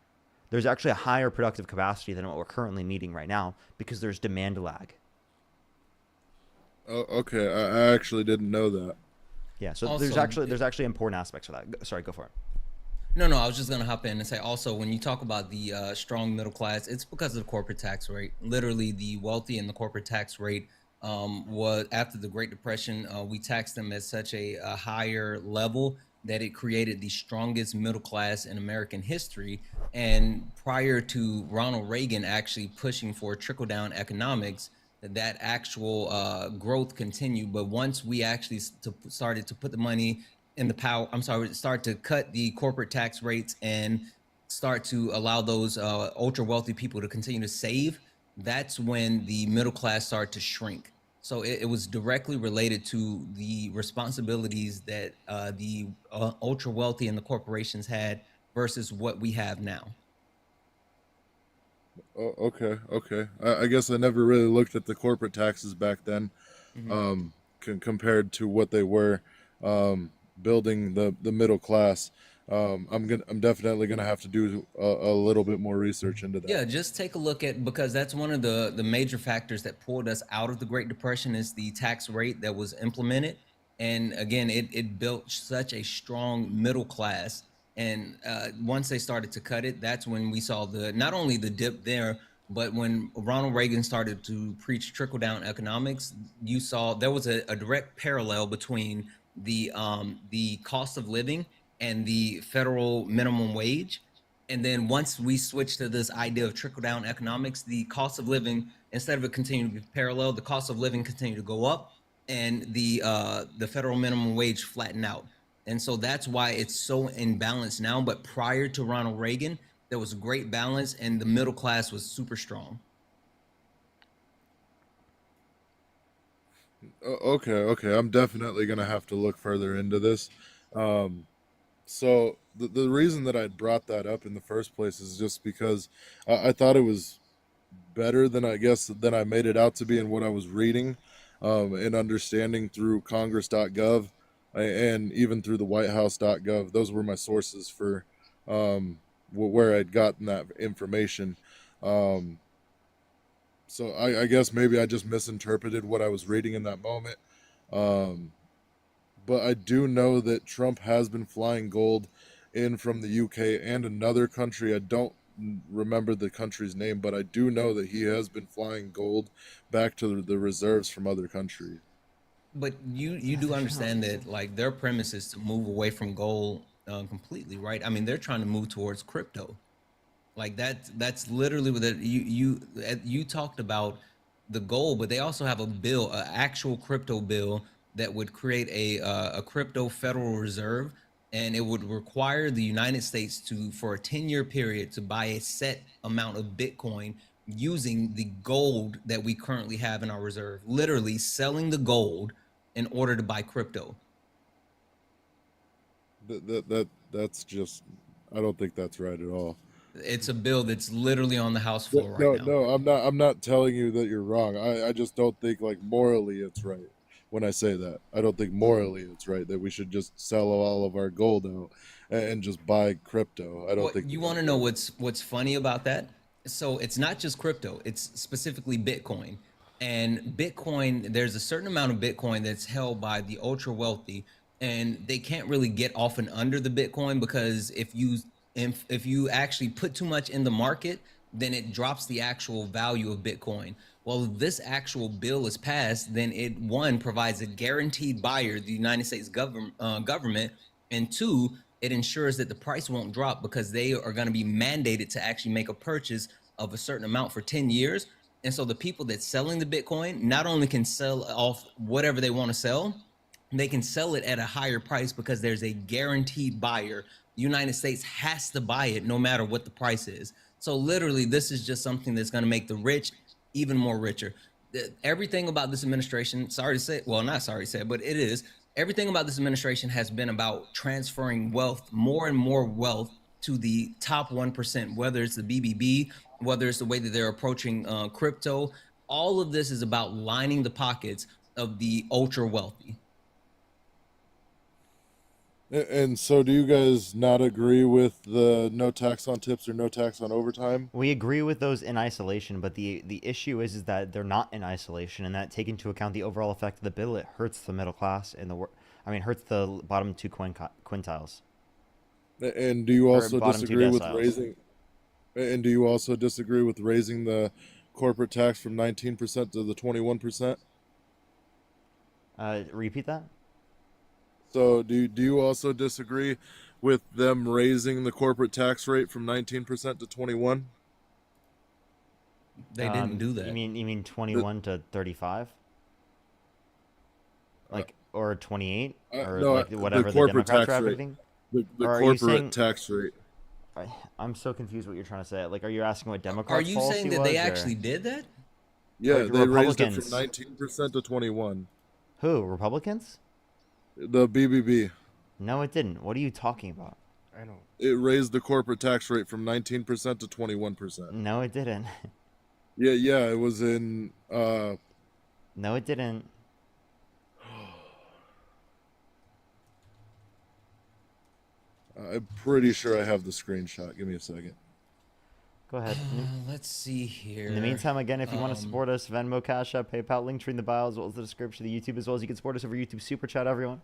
There's actually a higher productive capacity than what we're currently meeting right now because there's demand lag. Oh, okay. I actually didn't know that. Yeah, so Also, there's actually important aspects for that. Sorry, go for it. No, I was just gonna hop in and say also, when you talk about the strong middle class, it's because of the corporate tax rate. Literally, the wealthy and the corporate tax rate was after the Great Depression. We taxed them at such a higher level that it created the strongest middle class in American history. And prior to Ronald Reagan actually pushing for trickle down economics, that actual growth continued. But once we actually started to put the money in the power, start to cut the corporate tax rates and start to allow those ultra wealthy people to continue to save, that's when the middle class started to shrink. So it was directly related to the responsibilities that the ultra wealthy and the corporations had versus what we have now. Oh, okay. I guess I never really looked at the corporate taxes back then, compared to what they were building the middle class. I'm definitely gonna have to do a little bit more research into that. Yeah, just take a look at, because that's one of the major factors that pulled us out of the Great Depression is the tax rate that was implemented. And again, it built such a strong middle class. And once they started to cut it, that's when we saw not only the dip there, but when Ronald Reagan started to preach trickle down economics, you saw there was a direct parallel between the cost of living and the federal minimum wage. And then once we switched to this idea of trickle down economics, the cost of living, instead of it continuing to be parallel, the cost of living continued to go up, and the federal minimum wage flattened out. And so that's why it's so imbalanced now. But prior to Ronald Reagan, there was a great balance and the middle class was super strong. Okay. I'm definitely gonna have to look further into this. So the reason that I brought that up in the first place is just because I thought it was better than I made it out to be in what I was reading and understanding through Congress.gov and even through the WhiteHouse.gov. Those were my sources for where I'd gotten that information. So I guess maybe I just misinterpreted what I was reading in that moment. But I do know that Trump has been flying gold in from the UK and another country. I don't remember the country's name, but I do know that he has been flying gold back to the reserves from other countries. But you do understand that, like, their premise is to move away from gold completely, right? I mean, they're trying to move towards crypto. Like that's literally what you talked about the gold, but they also have a bill, an actual crypto bill that would create a crypto Federal Reserve, and it would require the United States for a 10-year period to buy a set amount of Bitcoin using the gold that we currently have in our reserve, literally selling the gold in order to buy crypto. That's just, I don't think that's right at all. It's a bill that's literally on the House floor right now. No, I'm not telling you that you're wrong. I just don't think, like, morally it's right. When I say that, I don't think morally it's right that we should just sell all of our gold out and just buy crypto. I don't think you want to know what's funny about that. So it's not just crypto, it's specifically Bitcoin. And Bitcoin, there's a certain amount of Bitcoin that's held by the ultra wealthy, and they can't really get off and under the Bitcoin, because if you actually put too much in the market, then it drops the actual value of Bitcoin. Well, if this actual bill is passed, then it, one, provides a guaranteed buyer, the United States government, and two, it ensures that the price won't drop because they are going to be mandated to actually make a purchase of a certain amount for 10 years. And so the people that's selling the Bitcoin not only can sell off whatever they want to sell, they can sell it at a higher price because there's a guaranteed buyer. The United States has to buy it no matter what the price is. So literally, this is just something that's going to make the rich even more richer. Everything about this administration, sorry to say, well, not sorry to say, but it is, everything about this administration has been about transferring wealth, more and more wealth to the top 1%, whether it's the BBB, whether it's the way that they're approaching crypto. All of this is about lining the pockets of the ultra wealthy. And so, do you guys not agree with the no tax on tips or no tax on overtime? We agree with those in isolation, but the issue is that they're not in isolation, and that take into account the overall effect of the bill, it hurts the middle class and hurts the bottom two quintiles. And do you also bottom two disagree with deciles. raising? And do you also disagree with raising the corporate tax from 19% to the 21%? Repeat that. So do you also disagree with them raising the corporate tax rate from 19% to 21? They didn't do that. You mean 21 to 35? Like or 28 or no, like whatever the corporate Democrats tax are rate. advocating? The Or are you corporate saying- tax rate. I'm so confused what you're trying to say. Like, are you asking what Democrats? Are you saying that they was, or- actually did that? Yeah, Like they raised it Republicans. from 19% to 21. Who? Republicans? The BBB. No, it didn't. What are you talking about? I don't. It raised the corporate tax rate from 19% to 21%. No, it didn't. Yeah, it was in No, it didn't. I'm pretty sure I have the screenshot. Give me a second. Go ahead. Let's see here. In the meantime, again, if you want to support us, Venmo, Cash App, PayPal, link tree in the bio, as well as the description of the YouTube, as well as you can support us over YouTube Super Chat, everyone.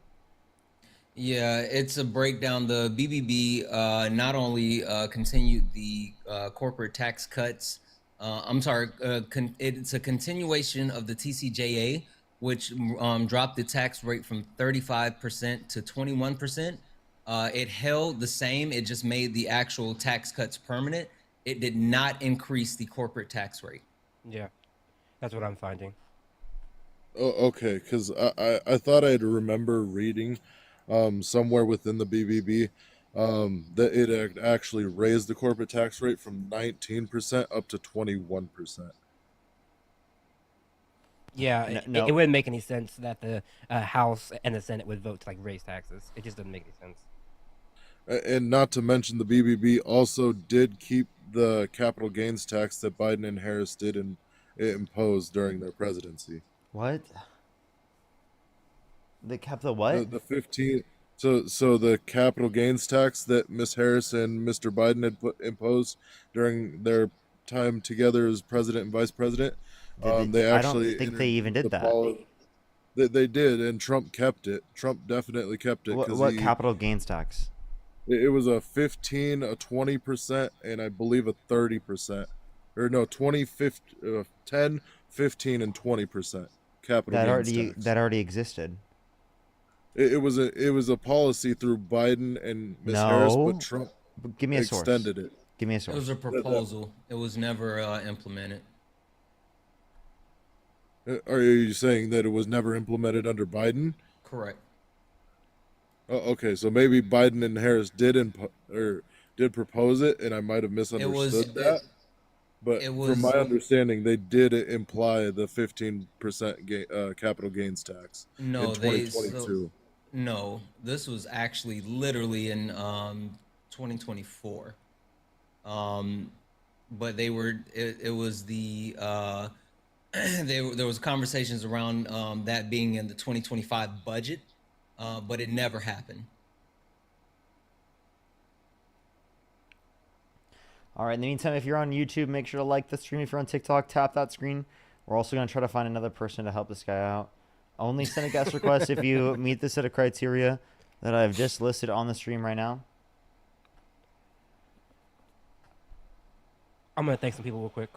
Yeah, it's a breakdown. The BBB not only continued the corporate tax cuts. It's a continuation of the TCJA, which dropped the tax rate from 35% to 21%. It held the same. It just made the actual tax cuts permanent. It did not increase the corporate tax rate. Yeah, that's what I'm finding. Oh, okay, because I thought I'd remember reading somewhere within the BBB that it had actually raised the corporate tax rate from 19% up to 21%. Yeah, No. it wouldn't make any sense that the House and the Senate would vote to like raise taxes. It just doesn't make any sense. And not to mention, the BBB also did keep the capital gains tax that Biden and Harris did impose during their presidency. What? They kept the what? The 15. So the capital gains tax that Miss Harris and Mr. Biden had imposed during their time together as president and vice president, they actually. I don't think they even did that. They did, and Trump kept it. Trump definitely kept it. What capital gains tax? It was a 15, a 20%, and I believe a 30%. Or no, 20, 10, 15, and 20% capital gains tax. That already existed. It was a policy through Biden and Miss Harris, but Trump Give me a source. extended it. Give me a It source. was a proposal. It was never implemented. Are you saying that it was never implemented under Biden? Correct. Oh, okay, so maybe Biden and Harris did propose it, and I might have misunderstood that. But from my understanding, they did imply the 15% capital gains tax in 2022. No, this was actually literally in 2024. But they were. It was the. There was conversations around that being in the 2025 budget, but it never happened. All right. In the meantime, if you're on YouTube, make sure to like the stream. If you're on TikTok, tap that screen. We're also going to try to find another person to help this guy out. Only send a guest request if you meet the set of criteria that I've just listed on the stream right now. I'm gonna thank some people real quick.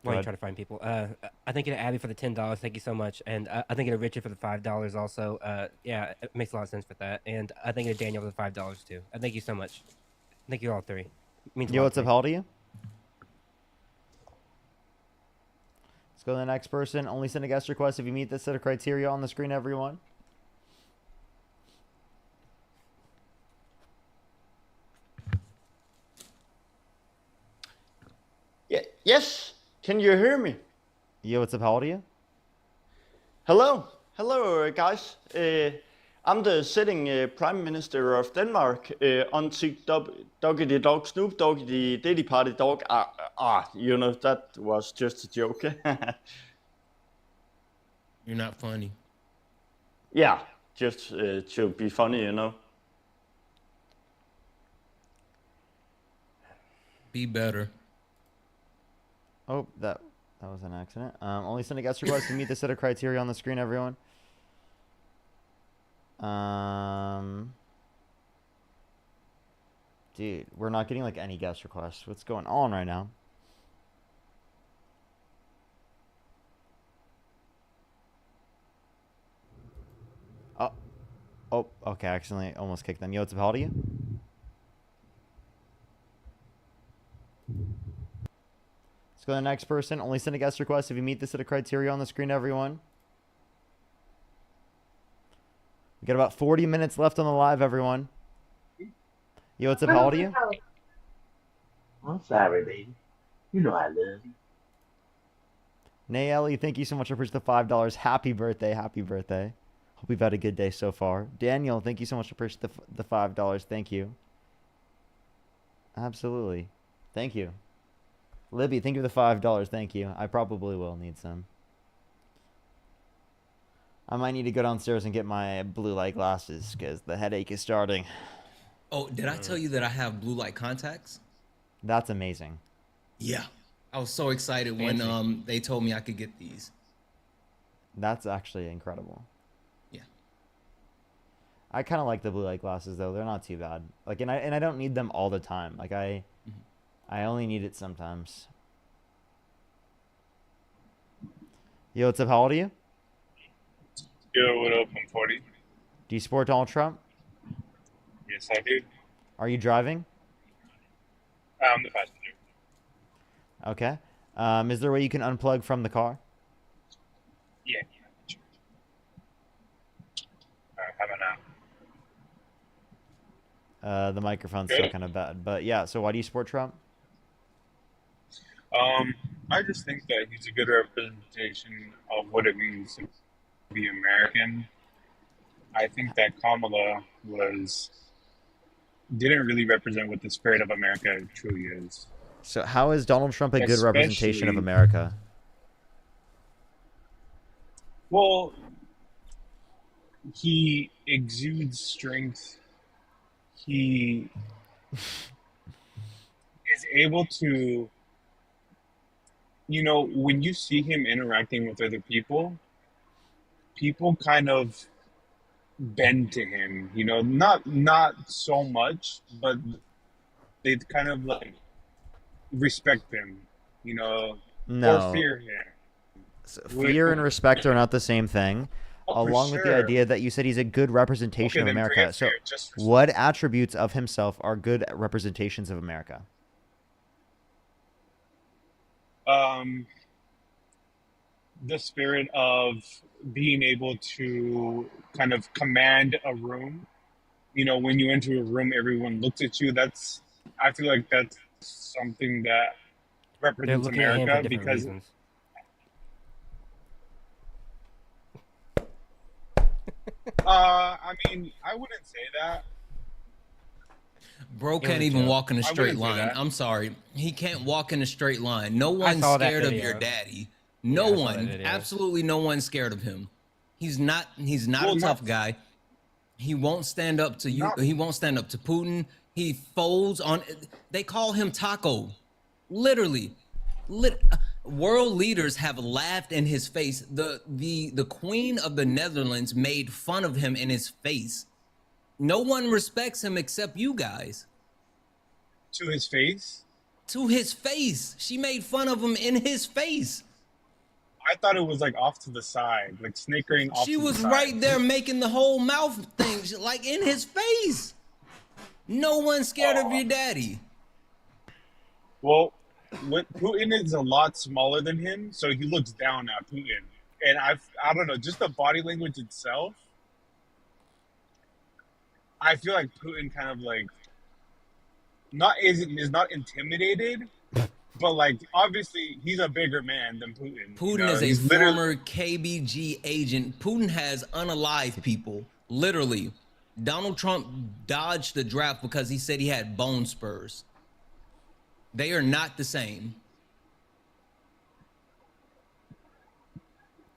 While you ahead. try to find people, I think it Abby for the $10. Thank you so much, and I think it Richard for the $5 also. Yeah, it makes a lot of sense for that, and I think it Daniel for the $5 too. Thank you so much. Thank you all three. It means a Yo, lot what's to up? me. How old are you? Let's go to the next person. Only send a guest request if you meet this set of criteria on the screen, everyone. Yeah, yes. Can you hear me? Yo, what's up? How old are you? Hello. Hello, guys. I'm the sitting Prime Minister of Denmark. Until Doggity Dog, Snoop Doggity Diddy Party Dog. You know, that was just a joke. You're not funny. Yeah, just to be funny, you know. Be better. Oh, that was an accident. Only send a guest request to meet the set of criteria on the screen, everyone. Dude, we're not getting like any guest requests. What's going on right now? Oh, okay. I accidentally almost kicked them. Yo, what's up? How old are you? Let's go to the next person. Only send a guest request if you meet this set of criteria on the screen, everyone. We got about 40 minutes left on the live, everyone. Yo, what's up? How old are you? I'm sorry, baby. You know I love you. Nayeli, thank you so much for pushing the $5. Happy birthday. Happy birthday. Hope you've had a good day so far. Daniel, thank you so much for pushing the $5. Thank you. Absolutely. Thank you. Libby, thank you for the $5. Thank you. I probably will need some. I might need to go downstairs and get my blue light glasses because the headache is starting. Oh, did I tell you that I have blue light contacts? That's amazing. Yeah. I was so excited when they told me I could get these. That's actually incredible. Yeah. I kind of like the blue light glasses though. They're not too bad. Like, and I don't need them all the time. Like I only need it sometimes. Yo, what's up? How old are you? Yo, what up? I'm 40. Do you support Donald Trump? Yes, I do. Are you driving? I'm the passenger. Okay. Is there a way you can unplug from the car? Yeah. Sure. How about now? The microphone's still kind of bad, but yeah. So why do you support Trump? I just think that he's a good representation of what it means to be American. I think that Kamala didn't really represent what the spirit of America truly is. So how is Donald Trump a good representation of Especially- America? Well, he exudes strength. He is able to, when you see him interacting with other people, people kind of bend to him, not so much, but they kind of like respect him, No. or fear him. So fear and respect are not the same thing. Oh, for Along with the sure. idea that you said he's a good representation Okay, of then America. forget So fear, just what attributes of himself are good representations of America? The spirit of being able to kind of command a room. When you enter a room, everyone looks at you. I feel like that's something that They're represents looking at him for America different because reasons. I wouldn't say that. Bro It can't was a even joke. walk in a I straight wouldn't say line. that. I'm sorry. He can't walk in a straight line. No one's saw that scared of video. your daddy. Yeah, No I saw that one. video. Absolutely no one's scared of him. He's not Well, a tough not- guy. He won't stand up to you. Not- He won't stand up to Putin. He folds on. They call him Taco. Literally. World leaders have laughed in his face. The Queen of the Netherlands made fun of him in his face. No one respects him except you guys. To his face, To his face. She made fun of him in his face. I thought it was like off to the side, like snickering off She to the was side. right there making the whole mouth thing, like in his face. No one's scared of your daddy. Well, Putin is a lot smaller than him, so he looks down at Putin. And I don't know, just the body language itself, I feel like Putin kind of like is not intimidated, but like obviously he's a bigger man than Putin. Putin is a He's literally- former KBG agent. Putin has unalived people, literally. Donald Trump dodged the draft because he said he had bone spurs. They are not the same.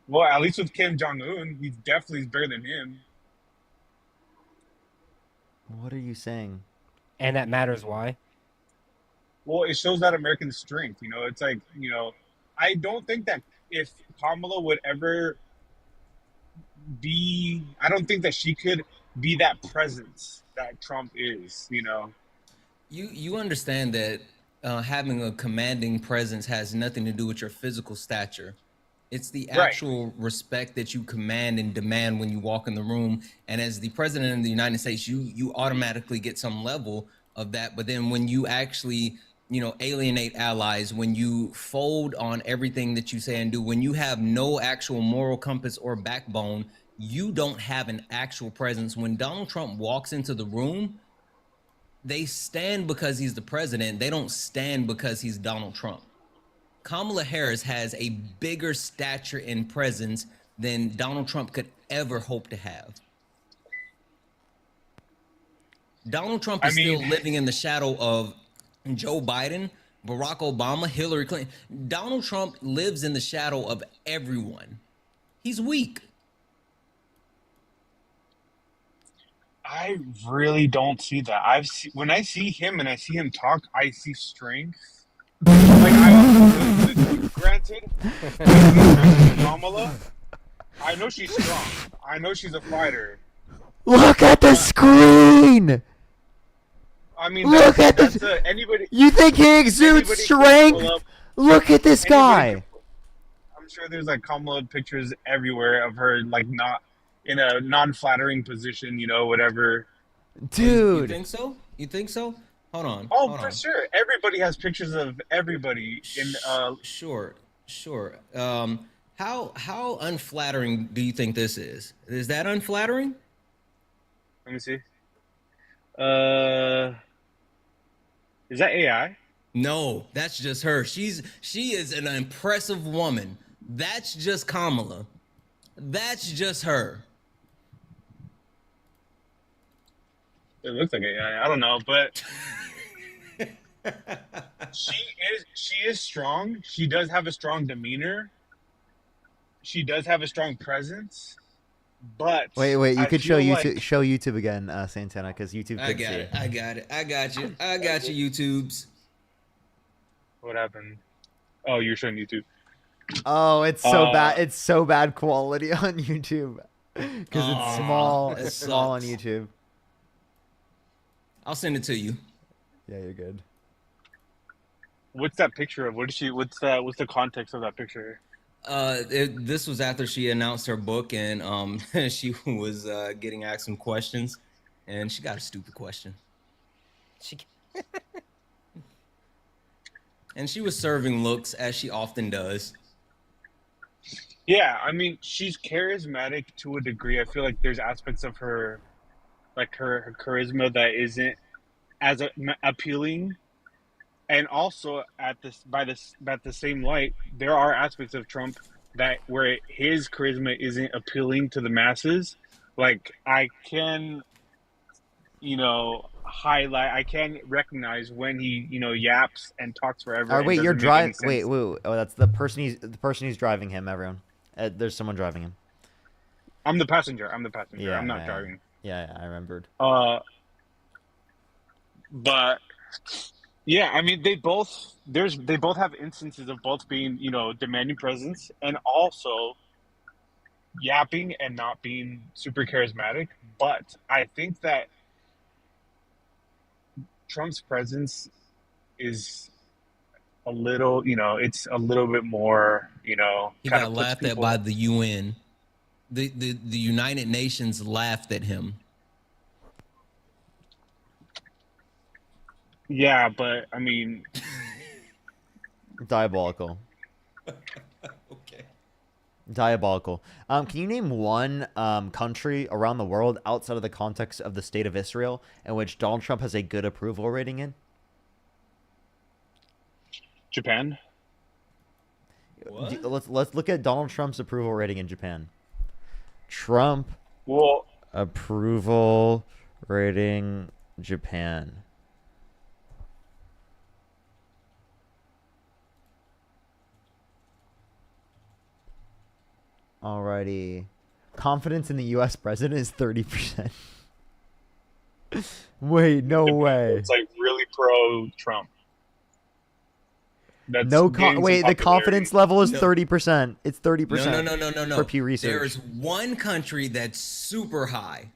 Well, at least with Kim Jong Un, he's definitely bigger than him. What are you saying? And that matters why? Well, it shows that American strength. You know, it's like, you know, I don't think that if Kamala would ever be, I don't think that she could be that presence that Trump is, you know. You understand that having a commanding presence has nothing to do with your physical stature. It's the Right. actual respect that you command and demand when you walk in the room. And as the president of the United States, you automatically get some level of that. But then when you actually, you know, alienate allies, when you fold on everything that you say and do, when you have no actual moral compass or backbone, you don't have an actual presence. When Donald Trump walks into the room, they stand because he's the president. They don't stand because he's Donald Trump. Kamala Harris has a bigger stature and presence than Donald Trump could ever hope to have. Donald Trump is still living in the shadow of Joe Biden, Barack Obama, Hillary Clinton. Donald Trump lives in the shadow of everyone. He's weak. I really don't see that. When I see him and I see him talk, I see strength. Like granted, Kamala, I know she's strong. I know she's a fighter. Look at the screen. I mean, Look at this. Anybody. You think he exudes anybody can strength? pull up- Look at this guy. I'm sure there's like Kamala pictures everywhere of her like not in a non-flattering position, you know, whatever. You Dude. think so? You think so? Hold on. Oh, hold for on. sure. Everybody has pictures of everybody in. Sure. How unflattering do you think this is? Is that unflattering? Let me see. Is that AI? No, that's just her. She is an impressive woman. That's just Kamala. That's just her. It looks like AI. I don't know, but she is strong. She does have a strong demeanor. She does have a strong presence. But Wait. You I could show feel YouTube. like- Show YouTube again, Santana, because YouTube. I couldn't got see it. I got you, YouTubes. What happened? Oh, you're showing YouTube. Oh, it's so bad. It's so bad quality on YouTube because it's small. that It's small on sucks. YouTube. I'll send it to you. Yeah, you're good. What's that picture of? What is she? What's the context of that picture? This was after she announced her book, and she was getting asked some questions, and she got a stupid question. And she was serving looks, as she often does. Yeah, I mean, she's charismatic to a degree. I feel like there's aspects of her, like her charisma that isn't as appealing, and also at the same light, there are aspects of Trump that where his charisma isn't appealing to the masses. Like I can, highlight. I can recognize when he, yaps and talks forever. Oh, and wait, you're doesn't make any driving. sense. Wait. Oh, that's the person. Who's driving him. Everyone. There's someone driving him. I'm the passenger. Yeah, I'm not driving. Yeah, I remembered. But yeah, I mean, they both have instances of both being, demanding presence and also yapping and not being super charismatic. But I think that Trump's presence is a little, it's a little bit more, He kind got of puts laughed at people. by the UN. The United Nations laughed at him. Yeah, but I mean, Diabolical. Okay. Diabolical. Can you name one country around the world outside of the context of the state of Israel in which Donald Trump has a good approval rating in? Japan. Let's look at Donald Trump's approval rating in Japan. Trump Well, approval rating Japan. Alrighty. Confidence in the U.S. president is 30%. Wait, no way. it's like really pro Trump. That's No, gaining some wait. The popularity. confidence level is No. 30%. It's 30%. No. For Pew Research. There's one country that's super high.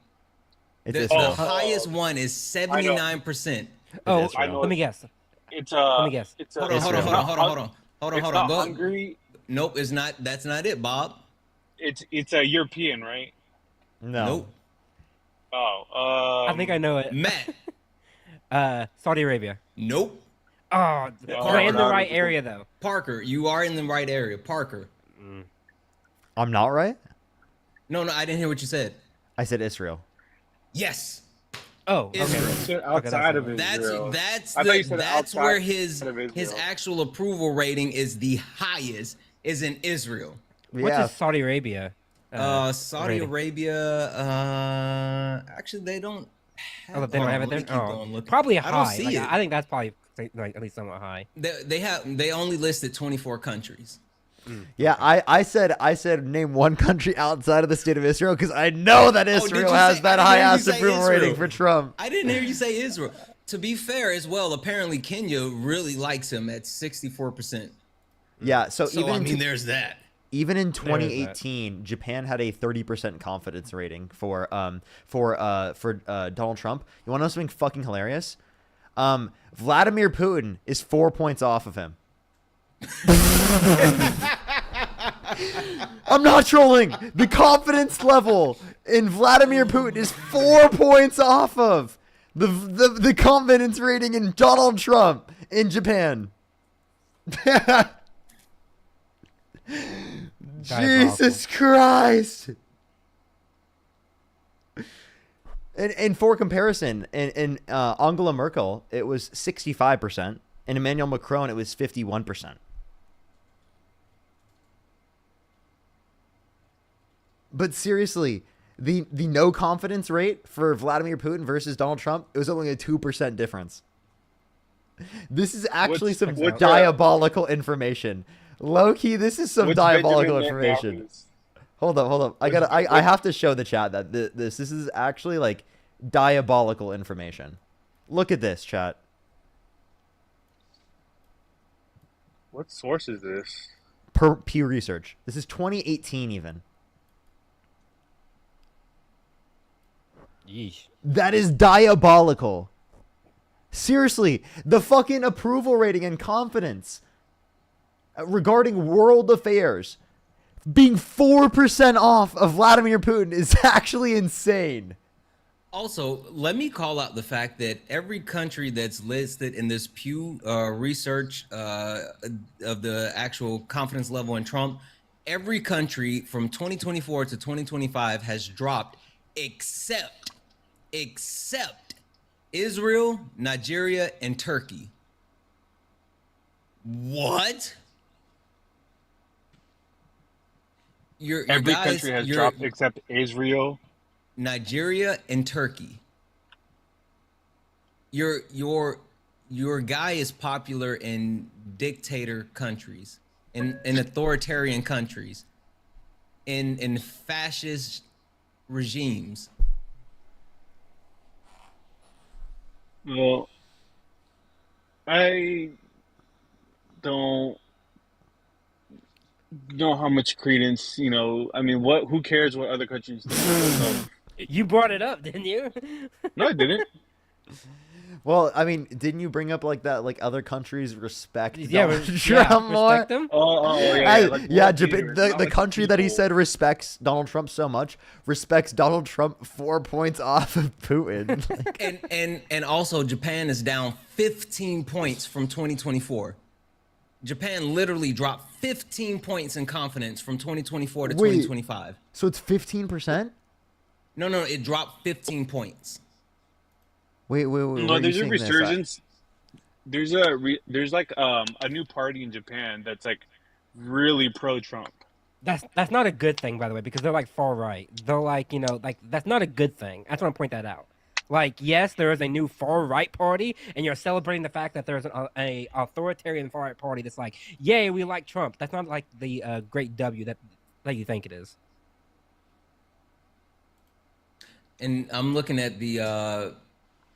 It's The Israel. highest one is 79%. Oh, Israel. I know let me guess. It's Let me guess. It's Hold on. It's not Go. Hungary. Nope, it's not. That's not it, Bob. It's a European, right? No. Nope. Oh, I think I know it. Matt. Saudi Arabia. Nope. Oh, you're in the right area though. Parker, you are in the right area. Parker. I'm not right? No, I didn't hear what you said. I said Israel. Yes. Oh, okay. Israel. You said outside of That's Israel. that's I thought you the, said that's outside where his of Israel. actual approval rating is the highest is in Israel. What's his Saudi Arabia? Saudi rating? Arabia. Actually, they don't. Have, Oh, they don't have it let me there. keep Oh, going looking. probably I high. don't see Like, it. I think that's probably like at least somewhat high. They only listed 24 countries. Yeah, I said name one country outside of the state of Israel because I know that did Israel you has say- that I high didn't hear you ass say approval Israel. rating for Trump. I didn't hear you say Israel. To be fair as well, apparently Kenya really likes him at 64%. Yeah, so So, even I in mean, there's that. Even in There's that. 2018, Japan had a 30% confidence rating for Donald Trump. You want to know something fucking hilarious? Vladimir Putin is 4 points off of him. I'm not trolling. The confidence level in Vladimir Putin is 4 points off of the confidence rating in Donald Trump in Japan. Jesus Christ. And for comparison, in Angela Merkel, it was 65%. And Emmanuel Macron, it was 51%. But seriously, the no confidence rate for Vladimir Putin versus Donald Trump, it was only a 2% difference. This is actually some what's diabolical information. Low key, this is some What's diabolical Benjamin information. Netanyahu's? Hold up. I have to show the chat that this is actually like diabolical information. Look at this, chat. What source is this? Per Pew Research. This is 2018 even. Yeesh. That is diabolical. Seriously, the fucking approval rating and confidence regarding world affairs being 4% off of Vladimir Putin is actually insane. Also, let me call out the fact that every country that's listed in this Pew Research of the actual confidence level in Trump, every country from 2024 to 2025 has dropped except Israel, Nigeria, and Turkey. What? Every country has dropped except Israel, Nigeria, and Turkey. Your guy is popular in dictator countries, in authoritarian countries, in fascist regimes. Well, I don't know how much credence, I mean, who cares what other countries think? So, You brought it up, didn't you? no, I didn't. Well, I mean, didn't you bring up like that? Like other countries respect Yeah, Donald yeah, Trump more. respect them. Yeah, Japan, the country that he said respects Donald Trump so much respects Donald Trump 4 points off of Putin. Like, And also Japan is down 15 points from 2024. Japan literally dropped 15 points in confidence from 2024 to Wait. 2025. so it's 15%. No, it dropped 15 points. Wait. No, where are you there's a seeing this at? resurgence. There's like a new party in Japan that's like really pro Trump. That's not a good thing, by the way, because they're like far right. They're like, like that's not a good thing. I just want to point that out. Like, yes, there is a new far right party, and you're celebrating the fact that there's a authoritarian far right party that's like, yay, we like Trump. That's not like the great W that you think it is. And I'm looking at the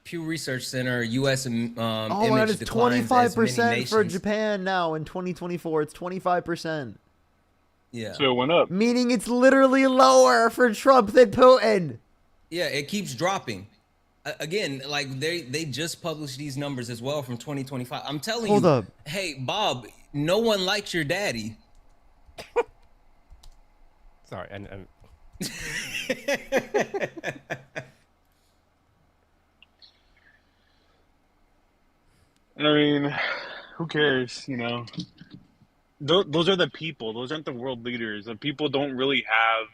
Pew Research Center U.S. Oh my God, image it's declines as many 25% for nations. Japan now in 2024. It's 25%. Yeah. So it went up. Meaning it's literally lower for Trump than Putin. Yeah, it keeps dropping. Again, like they just published these numbers as well from 2025. I'm telling Hold you, up. hey Bob, no one likes your daddy. Sorry, and I mean, who cares? You know, those are the people. Those aren't the world leaders. The people don't really have.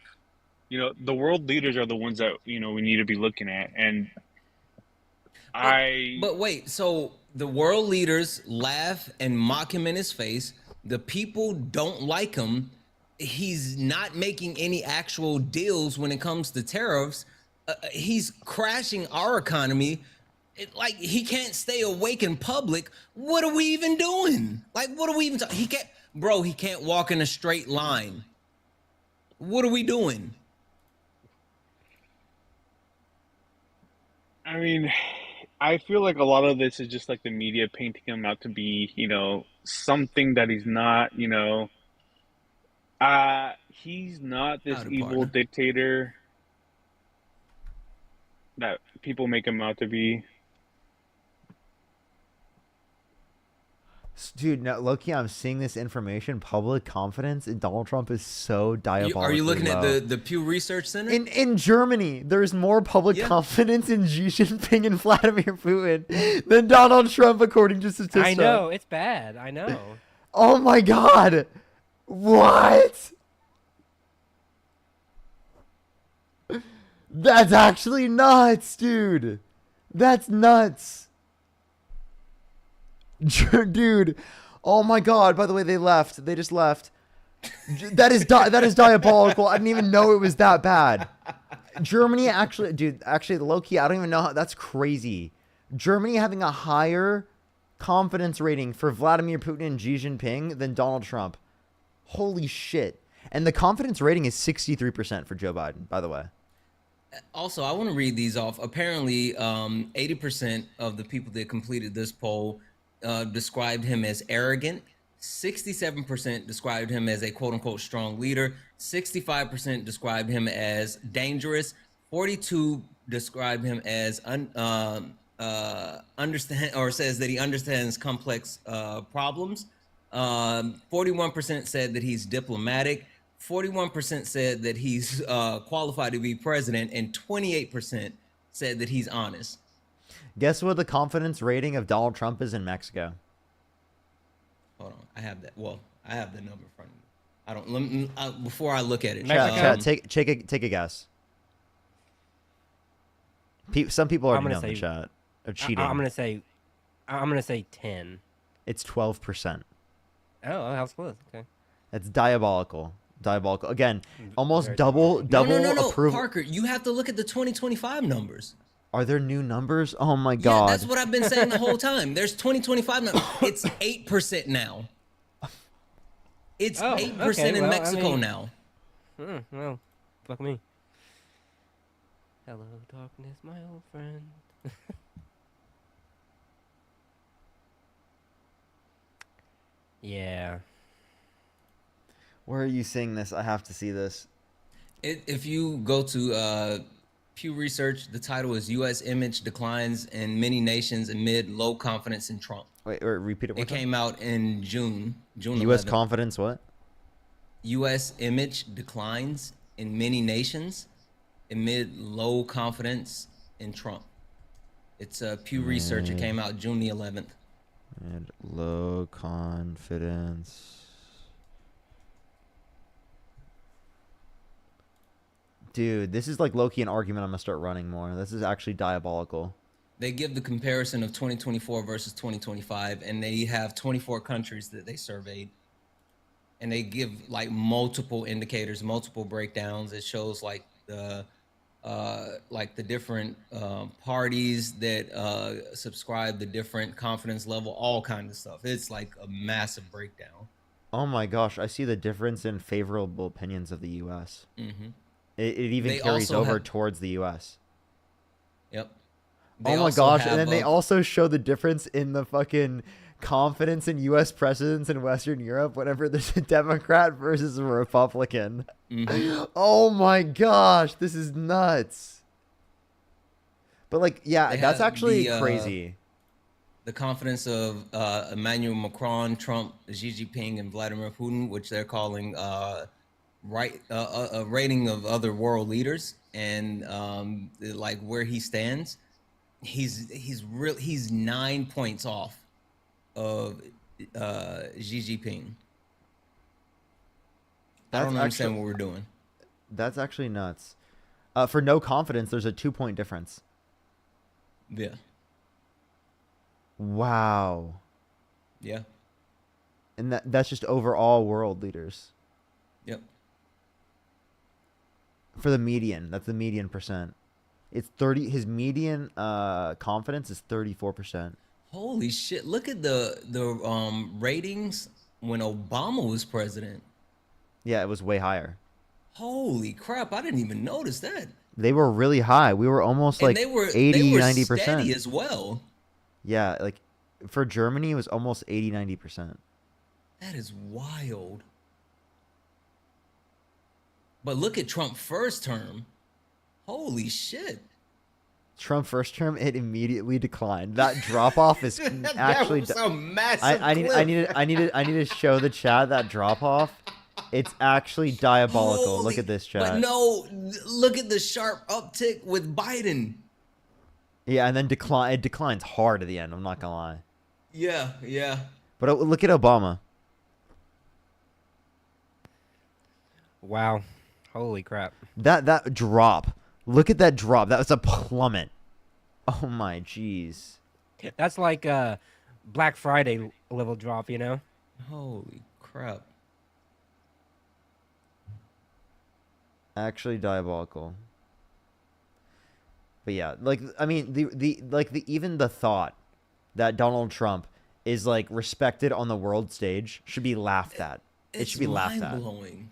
You know, the world leaders are the ones that we need to be looking at. And But wait, so the world leaders laugh and mock him in his face. The people don't like him. He's not making any actual deals when it comes to tariffs. He's crashing our economy. Like he can't stay awake in public. What are we even doing? Like, what are we even talking? He can't walk in a straight line. What are we doing? I mean, I feel like a lot of this is just like the media painting him out to be, something that he's not, he's not this evil dictator that people make him out to be. Dude, no, low-key, I'm seeing this information. Public confidence in Donald Trump is so diabolical. Are you looking at the Pew Research Center? In Germany, there's more public confidence in Xi Jinping and Vladimir Putin than Donald Trump, according to Statista. I know it's bad. I know. Oh my God! What? That's actually nuts, dude. That's nuts. Dude, oh my God, by the way, they left. They just left. That is diabolical. I didn't even know it was that bad. Germany actually, low-key, I don't even know how, that's crazy. Germany having a higher confidence rating for Vladimir Putin and Xi Jinping than Donald Trump. Holy shit. And the confidence rating is 63% for Joe Biden, by the way. Also, I want to read these off. Apparently, 80% of the people that completed this poll described him as arrogant. 67% described him as a quote-unquote strong leader. 65% described him as dangerous. 42 described him as understand or says that he understands complex problems. 41% said that he's diplomatic. 41% said that he's qualified to be president, and 28% said that he's honest. Guess what the confidence rating of Donald Trump is in Mexico? Hold on, I have that. Well, I have the number in front of me. I don't. Let me, before I look at it, Chat, take a guess. Some people already know in the chat are cheating. I'm gonna say 10. It's 12%. Oh, that was close. Okay. That's diabolical. Diabolical. Again, almost double No, approval. Parker, you have to look at the 2025 numbers. Are there new numbers? Oh my God. Yeah, that's what I've been saying the whole time. There's 2025 numbers. It's 8% now. It's 8% in Mexico now. Well, fuck me. Hello, darkness, my old friend. Yeah. Where are you seeing this? I have to see this. If you go to Pew Research. The title is U.S. Image Declines in Many Nations Amid Low Confidence in Trump. Wait, repeat it. It came out in June U.S. 11th. confidence what? U.S. image declines in many nations amid low confidence in Trump. It's a Pew Research. It came out June the 11th. And low confidence. Dude, this is like low-key an argument I'm gonna start running more. This is actually diabolical. They give the comparison of 2024 versus 2025, and they have 24 countries that they surveyed. And they give like multiple indicators, multiple breakdowns. It shows like the different parties that subscribe to different confidence level, all kinds of stuff. It's like a massive breakdown. Oh my gosh, I see the difference in favorable opinions of the U.S. Mm-hmm. It even They carries also over have- towards the U.S. Yep. Oh my gosh, and then they also show the difference in the fucking confidence in U.S. presidents in Western Europe whenever there's a Democrat versus a Republican. Mhm. Oh my gosh, this is nuts. But like, yeah, They that's have actually the, crazy. The confidence of Emmanuel Macron, Trump, Xi Jinping, and Vladimir Putin, which they're calling a rating of other world leaders, and like where he stands, he's 9 points off of Xi Jinping. I don't understand what we're doing. That's actually nuts. For no confidence, there's a 2-point difference. Yeah. Wow. Yeah. And that's just overall world leaders. Yep. For the median, that's the median percent. It's 30. His median confidence is 34%. Holy shit! Look at the ratings when Obama was president. Yeah, it was way higher. Holy crap! I didn't even notice that. They were really high. We were almost And like they were 80, they were 90%. steady as well. Yeah, like for Germany, it was almost 80, 90%. That is wild. But look at Trump first term. Holy shit. Trump first term, it immediately declined. That drop off is actually. was a massive I need to show the chat that drop off. It's actually diabolical. Look at this chat. But no, look at the sharp uptick with Biden. Yeah, and then it declines hard at the end. I'm not gonna lie. Yeah, yeah. But look at Obama. Wow. Holy crap. That drop. Look at that drop. That was a plummet. Oh my jeez. That's like a Black Friday level drop, you know? Holy crap. Actually diabolical. But yeah, like I mean even the thought that Donald Trump is like respected on the world stage should be laughed at. It should be laughed at. Mind-blowing.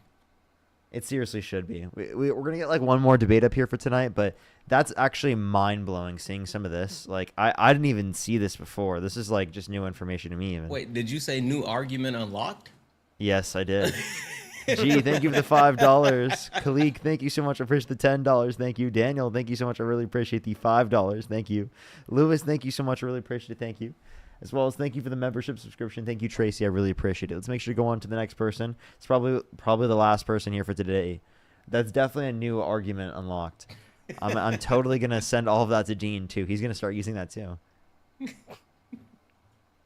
It seriously should be. We're gonna get like one more debate up here for tonight, but that's actually mind blowing seeing some of this. Like I didn't even see this before. This is like just new information to me. Even. Wait, did you say new argument unlocked? Yes, I did. Gee, thank you for the $5. Khalik, thank you so much. I appreciate the $10. Thank you. Daniel, thank you so much. I really appreciate the $5. Thank you. Lewis, thank you so much. I really appreciate it. Thank you. As well as thank you for the membership subscription. Thank you, Tracy. I really appreciate it. Let's make sure to go on to the next person. It's probably the last person here for today. That's definitely a new argument unlocked. I'm totally gonna send all of that to Dean too. He's gonna start using that too.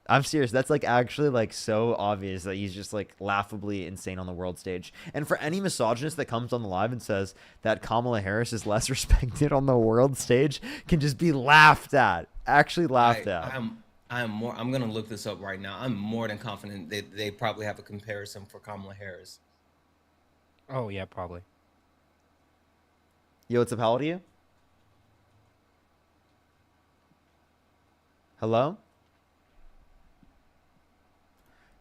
I'm serious. That's like actually like so obvious that he's just like laughably insane on the world stage. And for any misogynist that comes on the live and says that Kamala Harris is less respected on the world stage can just be laughed at. Actually laughed at. I'm gonna look this up right now. I'm more than confident that they probably have a comparison for Kamala Harris. Oh yeah, probably. Yo, what's up? How old are you? Hello?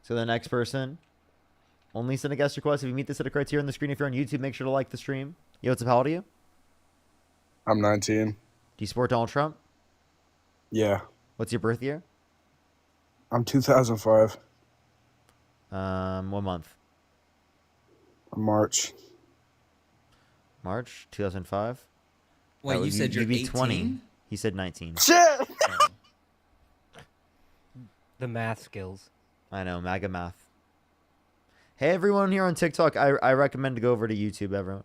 So the next person, only send a guest request if you meet the set of criteria on the screen. If you're on YouTube, make sure to like the stream. Yo, what's up? How old are you? I'm 19. Do you support Donald Trump? Yeah. What's your birth year? I'm 2005. What month? March. March 2005. Wait, you said you're you'd be 18? 20. He said 19. Shit. The math skills. I know, MAGA math. Hey, everyone here on TikTok, I recommend to go over to YouTube, everyone.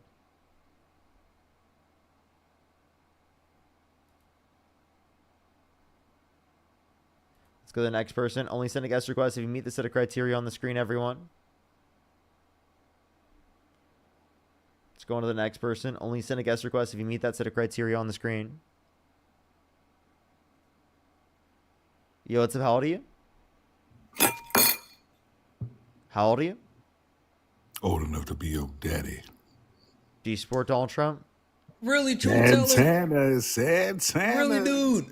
Let's go to the next person. Only send a guest request if you meet the set of criteria on the screen, everyone. Let's go on to the next person. Only send a guest request if you meet that set of criteria on the screen. Yo, what's up? How old are you? How old are you? Old enough to be your daddy. Do you support Donald Trump? Really, True Teller? Santana. Really, dude?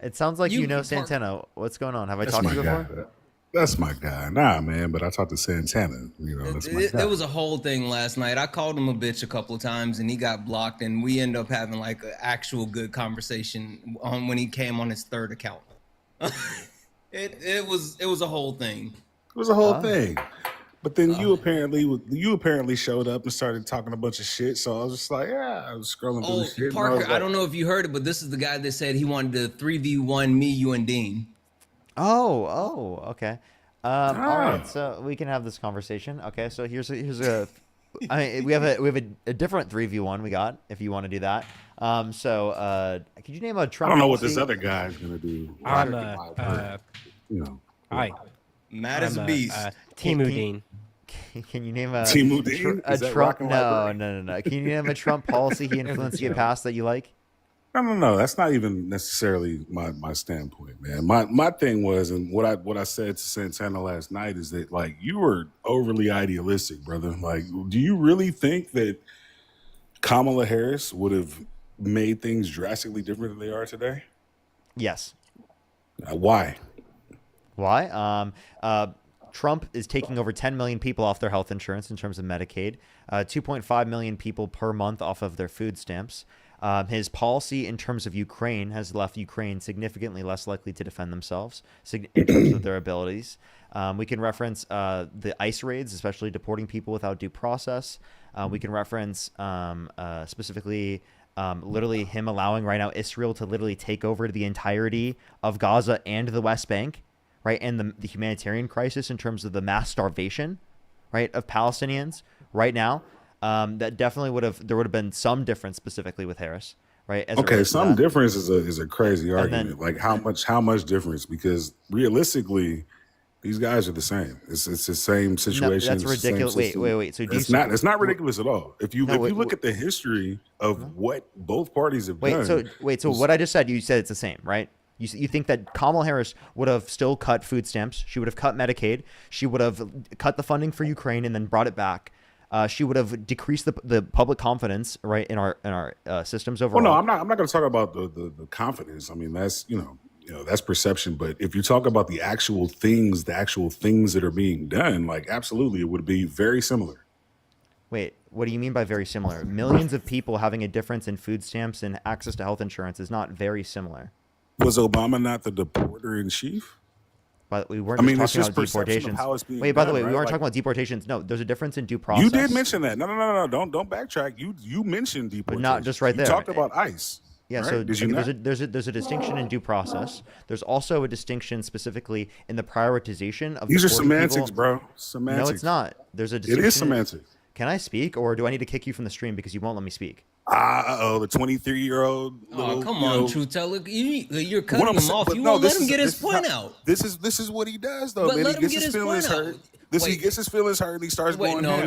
It sounds like you know Parker. Santana. What's going on? Have I That's talked to you my before? guy. That's my guy. Nah, man, but I talked to Santana. You know, that's my guy. There was a whole thing last night. I called him a bitch a couple of times, and he got blocked, and we ended up having like an actual good conversation on when he came on his third account. It was a whole thing. It was a whole thing. But then you apparently showed up and started talking a bunch of shit. So I was just like, yeah, I was scrolling through Oh, the shit. and Parker, was I like, don't know if you heard it, but this is the guy that said he wanted to 3v1 me, you, and Dean. Oh, okay. All right, so we can have this conversation. Okay, so here's a I mean, we have a different 3v1 we got if you want to do that. Could you name a Trump? I don't know what this policy? other guy's gonna do. I'm you know. Hi. Mad as a I'm, beast. Timu Dean. Can you name a Timu Dean? a Is that Trump? Rockin' No. Library? Can you name a Trump policy he influenced to get passed that you like? No. That's not even necessarily my standpoint, man. My thing was, and what I said to Santana last night is that like you were overly idealistic, brother. Like, do you really think that Kamala Harris would have made things drastically different than they are today? Yes. Why? Why? Trump is taking over 10 million people off their health insurance in terms of Medicaid, 2.5 million people per month off of their food stamps. His policy in terms of Ukraine has left Ukraine significantly less likely to defend themselves in terms of their abilities. We can reference the ICE raids, especially deporting people without due process. We can reference specifically literally him allowing right now Israel to literally take over the entirety of Gaza and the West Bank, right? And the humanitarian crisis in terms of the mass starvation, right, of Palestinians right now. That definitely there would have been some difference specifically with Harris, right? As it Okay, relates to some that. difference is a crazy argument. then- Like how much difference? Because realistically, these guys are the same. It's the same situation. that's it's the same ridiculous. Wait. system. So do you it's not ridiculous at all. If you look at the history of what both parties have done. So what I just said, you said it's the same, right? You think that Kamala Harris would have still cut food stamps? She would have cut Medicaid. She would have cut the funding for Ukraine and then brought it back. She would have decreased the public confidence, right, in our systems overall. Well, no, I'm not going to talk about the confidence. I mean, that's you know that's perception. But if you talk about the actual things that are being done, like absolutely, it would be very similar. Wait, what do you mean by very similar? Millions of people having a difference in food stamps and access to health insurance is not very similar. Was Obama not the deporter in chief? But we weren't I mean, just it's talking just about perception of deportations. how it's being Wait, by the done, way, we right? weren't Like- talking about deportations. No, there's a difference in due process. You did mention that. No. Don't backtrack. You mentioned deportation. But not just right there. You talked about ICE. Yeah, right? so Did you not? there's a distinction in due process. There's also a distinction specifically in the prioritization of These are deporting semantics, people. bro. Semantics. No, it's not. There's a It distinction. is semantics. Can I speak, or do I need to kick you from the stream because you won't let me speak? The 23-year-old. Oh, come on, True Teller. You're cutting What I'm him saying- off. but You no, won't let this him is- get his this is point how- out. This is what he does, though. But Man, let he him gets get his his feelings point hurt. out. He gets his feelings hurt, and he starts Wait, going. no. ham.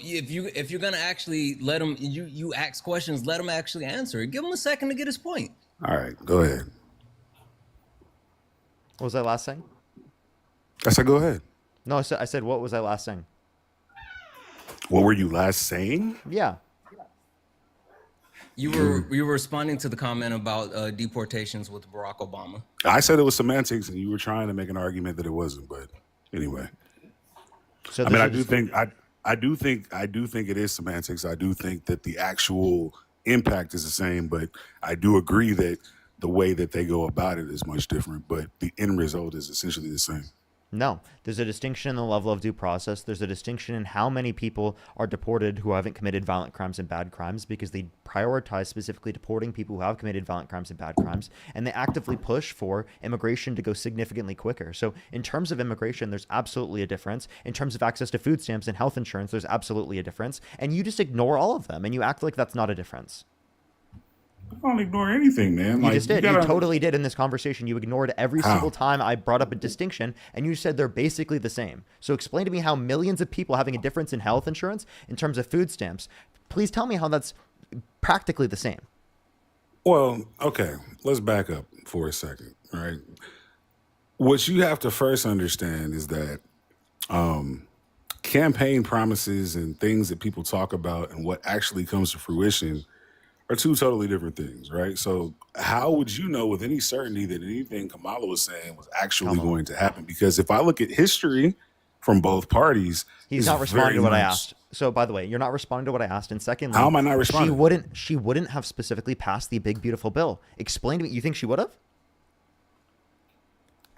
If you're gonna actually let him, you ask questions, let him actually answer it. Give him a second to get his point. All right, go ahead. What was I last saying? I said, go ahead. No, I said what was I last saying? What were you last saying? Yeah. You were responding to the comment about deportations with Barack Obama. I said it was semantics, and you were trying to make an argument that it wasn't. But anyway, So I mean, this I do think it is semantics. I do think that the actual impact is the same, but I do agree that the way that they go about it is much different. But the end result is essentially the same. No, there's a distinction in the level of due process. There's a distinction in how many people are deported who haven't committed violent crimes and bad crimes, because they prioritize specifically deporting people who have committed violent crimes and bad crimes, and they actively push for immigration to go significantly quicker. So in terms of immigration, there's absolutely a difference. In terms of access to food stamps and health insurance, there's absolutely a difference. And you just ignore all of them, and you act like that's not a difference. I don't ignore anything, man. You Like, just did. gotta- You totally did in this conversation. You ignored every How? single time I brought up a distinction, and you said they're basically the same. So explain to me how millions of people having a difference in health insurance in terms of food stamps. Please tell me how that's practically the same. Well, okay, let's back up for a second, right? What you have to first understand is that campaign promises and things that people talk about and what actually comes to fruition are two totally different things, right? So how would you know with any certainty that anything Kamala was saying was actually going to happen? Because if I look at history from both parties, He's it's not responding very to what I much- asked. So by the way, you're not responding to what I asked. And secondly, How am I not responding? She wouldn't have specifically passed the big beautiful bill. Explain to me. You think she would have?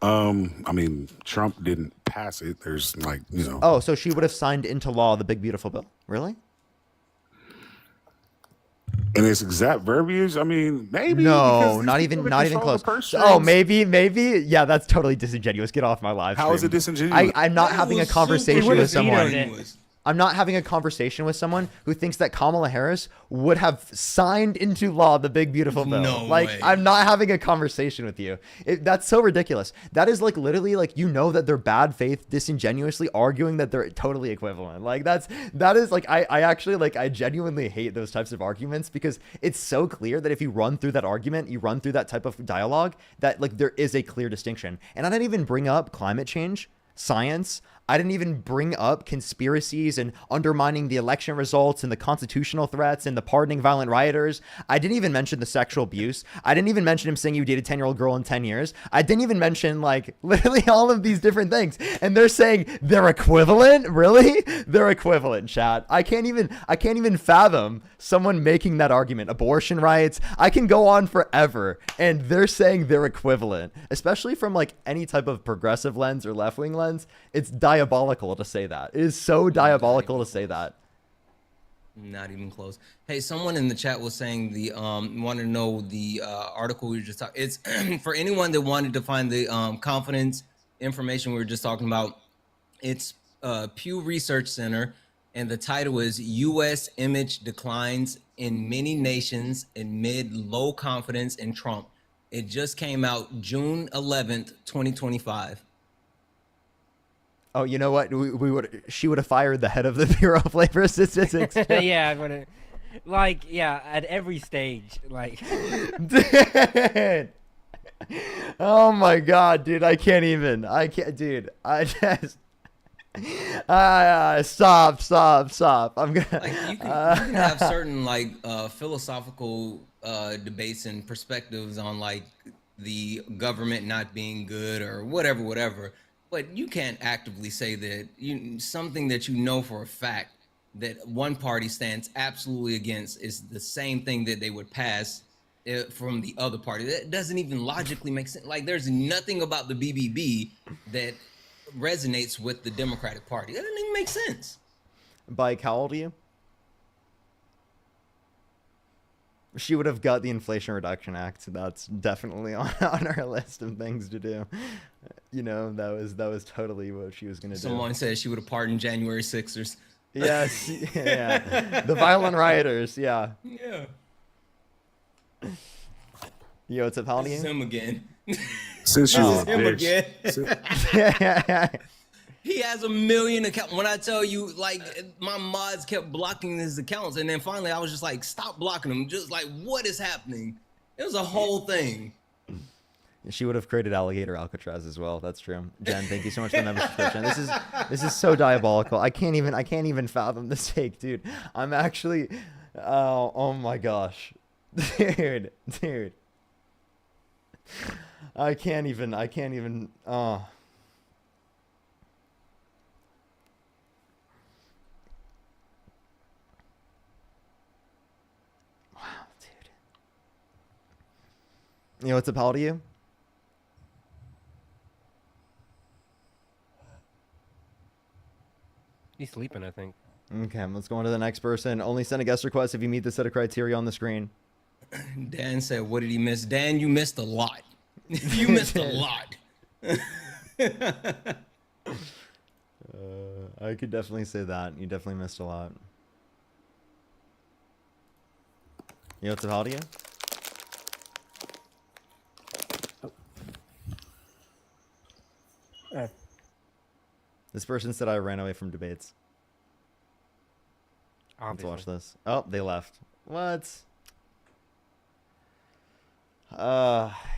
I mean, Trump didn't pass it. There's like, you know. Oh, so she would have signed into law the big beautiful bill. Really? And its exact verbiage, I mean, maybe. No, because not these even people that not even control the close. purse Oh, strings- maybe. Yeah, that's totally disingenuous. Get off my live stream. How is it disingenuous? I'm not That having a was conversation super with someone. disingenuous. I'm not having a conversation with someone who thinks that Kamala Harris would have signed into law the big beautiful bill. No like way. I'm not having a conversation with you. That's so ridiculous. That is like literally like, you know, that they're bad faith disingenuously arguing that they're totally equivalent. Like that is like I actually like I genuinely hate those types of arguments, because it's so clear that if you run through that argument, you run through that type of dialogue, that like there is a clear distinction. And I didn't even bring up climate change, science. I didn't even bring up conspiracies and undermining the election results and the constitutional threats and the pardoning violent rioters. I didn't even mention the sexual abuse. I didn't even mention him saying you dated a 10-year-old girl in 10 years. I didn't even mention like literally all of these different things. And they're saying they're equivalent? Really? They're equivalent, chat. I can't even fathom someone making that argument. Abortion rights. I can go on forever. And they're saying they're equivalent, especially from like any type of progressive lens or left-wing lens. It's diabolical to say that. It is so diabolical to say that. Not even close. Hey, someone in the chat was saying the wanted to know the article we were just talking. It's for anyone that wanted to find the confidence information we were just talking about. It's Pew Research Center, and the title is U.S. Image Declines in Many Nations Amid Low Confidence in Trump. It just came out June 11th, 2025. Oh, you know what? She would have fired the head of the Bureau of Labor Statistics. Yeah, I would've- like, yeah, at every stage, like. Dude. Oh my God, dude! I can't, dude. I just. Stop! I'm gonna. Like you can have certain like philosophical debates and perspectives on like the government not being good or whatever. But you can't actively say that something that you know for a fact that one party stands absolutely against is the same thing that they would pass from the other party. That doesn't even logically make sense. Like there's nothing about the BBB that resonates with the Democratic Party. That doesn't even make sense. Bike, how old are you? She would have got the Inflation Reduction Act. That's definitely on her list of things to do. You know, that was totally what she was gonna do. Someone said she would have pardoned January 6ers. Yes, yeah. The violent rioters, yeah. Yeah. Yo, what's up, how old are This is you? him again. Since you Oh. were a Him bitch. again. He has 1 million accounts. When I tell you, like, my mods kept blocking his accounts, and then finally I was just like, stop blocking them. Just like, what is happening? It was a whole thing. She would have created Alligator Alcatraz as well. That's true. Jen, thank you so much for the membership subscription. This is so diabolical. I can't even fathom the take, dude. I'm actually, oh my gosh, dude. I can't even. Oh. Wow, dude. You know what's up, how old are you? He's sleeping, I think. Okay, let's go on to the next person. Only send a guest request if you meet the set of criteria on the screen. Dan said, what did he miss? Dan, you missed a lot. You missed a lot. I could definitely say that. You definitely missed a lot. You know what's up, how do you? This person said I ran away from debates. Obviously. Let's watch this. Oh, they left. What?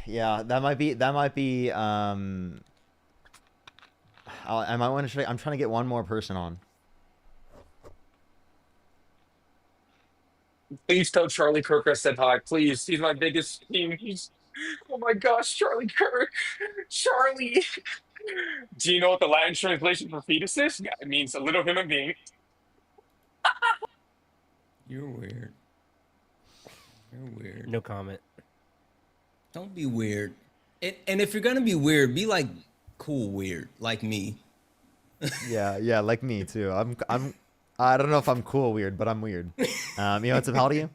Yeah, that might be I might want to try. I'm trying to get one more person on. Please tell Charlie Kirk I said hi. Please. He's my biggest team. He's oh my gosh, Charlie Kirk. Charlie. Do you know what the Latin translation for fetus is? Yeah, it means a little human being. You're weird. You're weird. No comment. Don't be weird. And if you're gonna be weird, be like cool weird, like me. Yeah, like me too. I don't know if I'm cool weird, but I'm weird. You know what's up, how do you?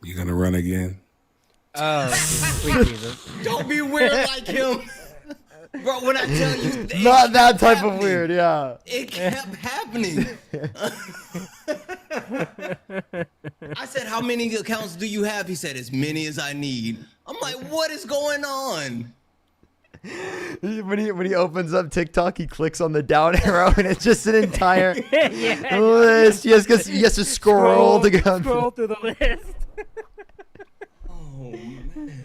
You gonna run again? Oh, sweet Jesus. Don't be weird like him. Bro, when I tell you it Not that kept type happening. of weird, yeah. It kept happening. I said, how many accounts do you have? He said, as many as I need. I'm like, what is going on? When he opens up TikTok, he clicks on the down arrow, and it's just an entire list. He has to scroll to go. Scroll through the list. Oh man.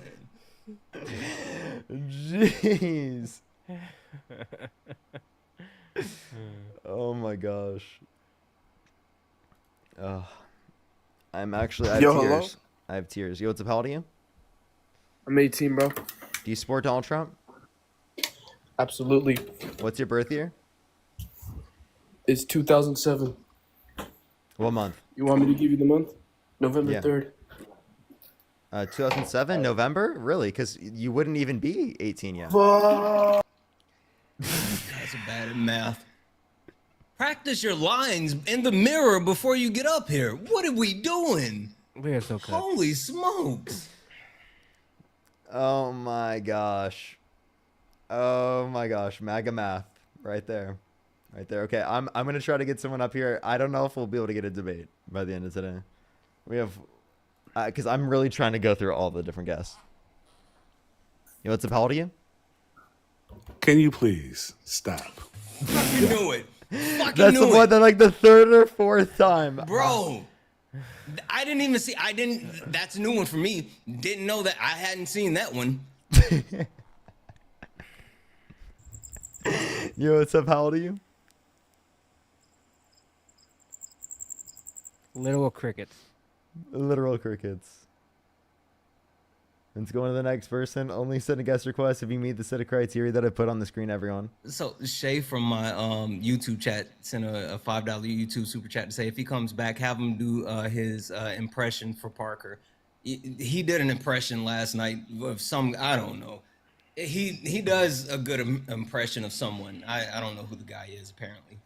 Jeez. Oh my gosh. Oh, I have Yo, hello? tears. I have tears. Yo, what's up, how old are you? I'm 18, bro. Do you support Donald Trump? Absolutely. What's your birth year? It's 2007. What month? You want me to give you the month? November Yeah. 3rd. 2007, November? Really? Because you wouldn't even be 18 yet. That's bad at math. Practice your lines in the mirror before you get up here. What are we doing? We are so cooked. Holy smokes. Oh my gosh. Oh my gosh. MAGA math. Right there. Right there. Okay, I'm gonna try to get someone up here. I don't know if we'll be able to get a debate by the end of today. We have because I'm really trying to go through all the different guests. Yo, what's up, how old are you? Can you please stop? Fucking knew it. Fucking That's the knew one it. that like the third or fourth time. Bro. I didn't even see. That's a new one for me. Didn't know that. I hadn't seen that one. Yo, what's up, how old are you? Literal crickets. Literal crickets. Let's go on to the next person. Only send a guest request if you meet the set of criteria that I put on the screen, everyone. So Shay from my YouTube chat sent a $5 YouTube super chat to say if he comes back, have him do his impression for Parker. He did an impression last night of some, I don't know. He does a good impression of someone. I don't know who the guy is apparently.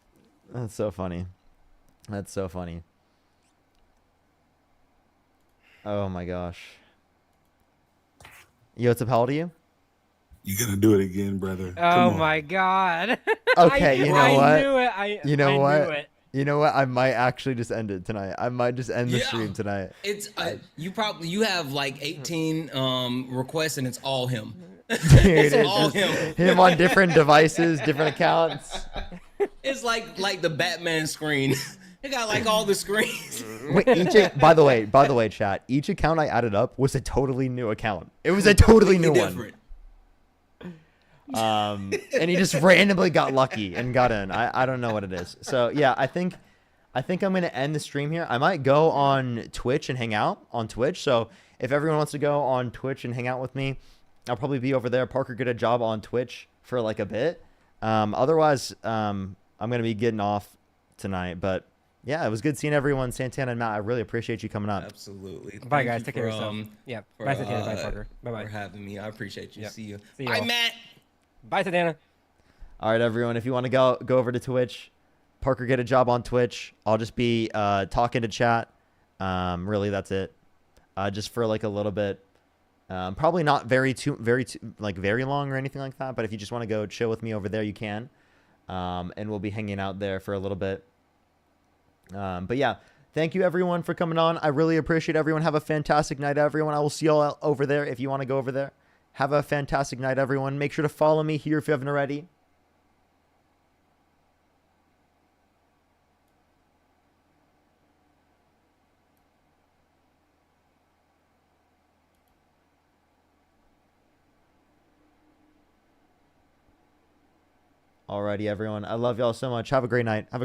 That's so funny. That's so funny. Oh my gosh. Yo, what's up, how old are you? You gonna do it again, brother? Oh Come on. my god. Okay, you know what? I knew it. You know I what? Knew it. You know what? I might actually just end it tonight. I might just end the Yeah. stream tonight. It's you have like 18 requests and it's all him. Dude, It's it's all just him. him on different devices, different accounts. It's like the Batman screen. They got like all the screens. Wait, by the way, chat. Each account I added up was a totally new account. It was a totally new Different. one. And he just randomly got lucky and got in. I don't know what it is. So yeah, I think I'm gonna end the stream here. I might go on Twitch and hang out on Twitch. So if everyone wants to go on Twitch and hang out with me, I'll probably be over there. Parker get a job on Twitch for like a bit. Otherwise, I'm gonna be getting off tonight. But yeah, it was good seeing everyone. Santana and Matt, I really appreciate you coming up. Absolutely. Bye, Thank guys. you Take care of for, yourself. Yeah. for, Bye, Santana. Bye, Parker. Bye-bye. For having me. I appreciate you. Yep. See you. See you Bye, all. Matt. Bye, Santana. All right, everyone. If you want to go over to Twitch, Parker get a job on Twitch. I'll just be talking to chat. Really, that's it. Just for like a little bit. Probably not very long or anything like that. But if you just want to go chill with me over there, you can. And we'll be hanging out there for a little bit. But yeah, thank you everyone for coming on. I really appreciate everyone. Have a fantastic night, everyone. I will see you all over there if you want to go over there. Have a fantastic night, everyone. Make sure to follow me here if you haven't already. Alrighty, everyone. I love y'all so much. Have a great night. Have a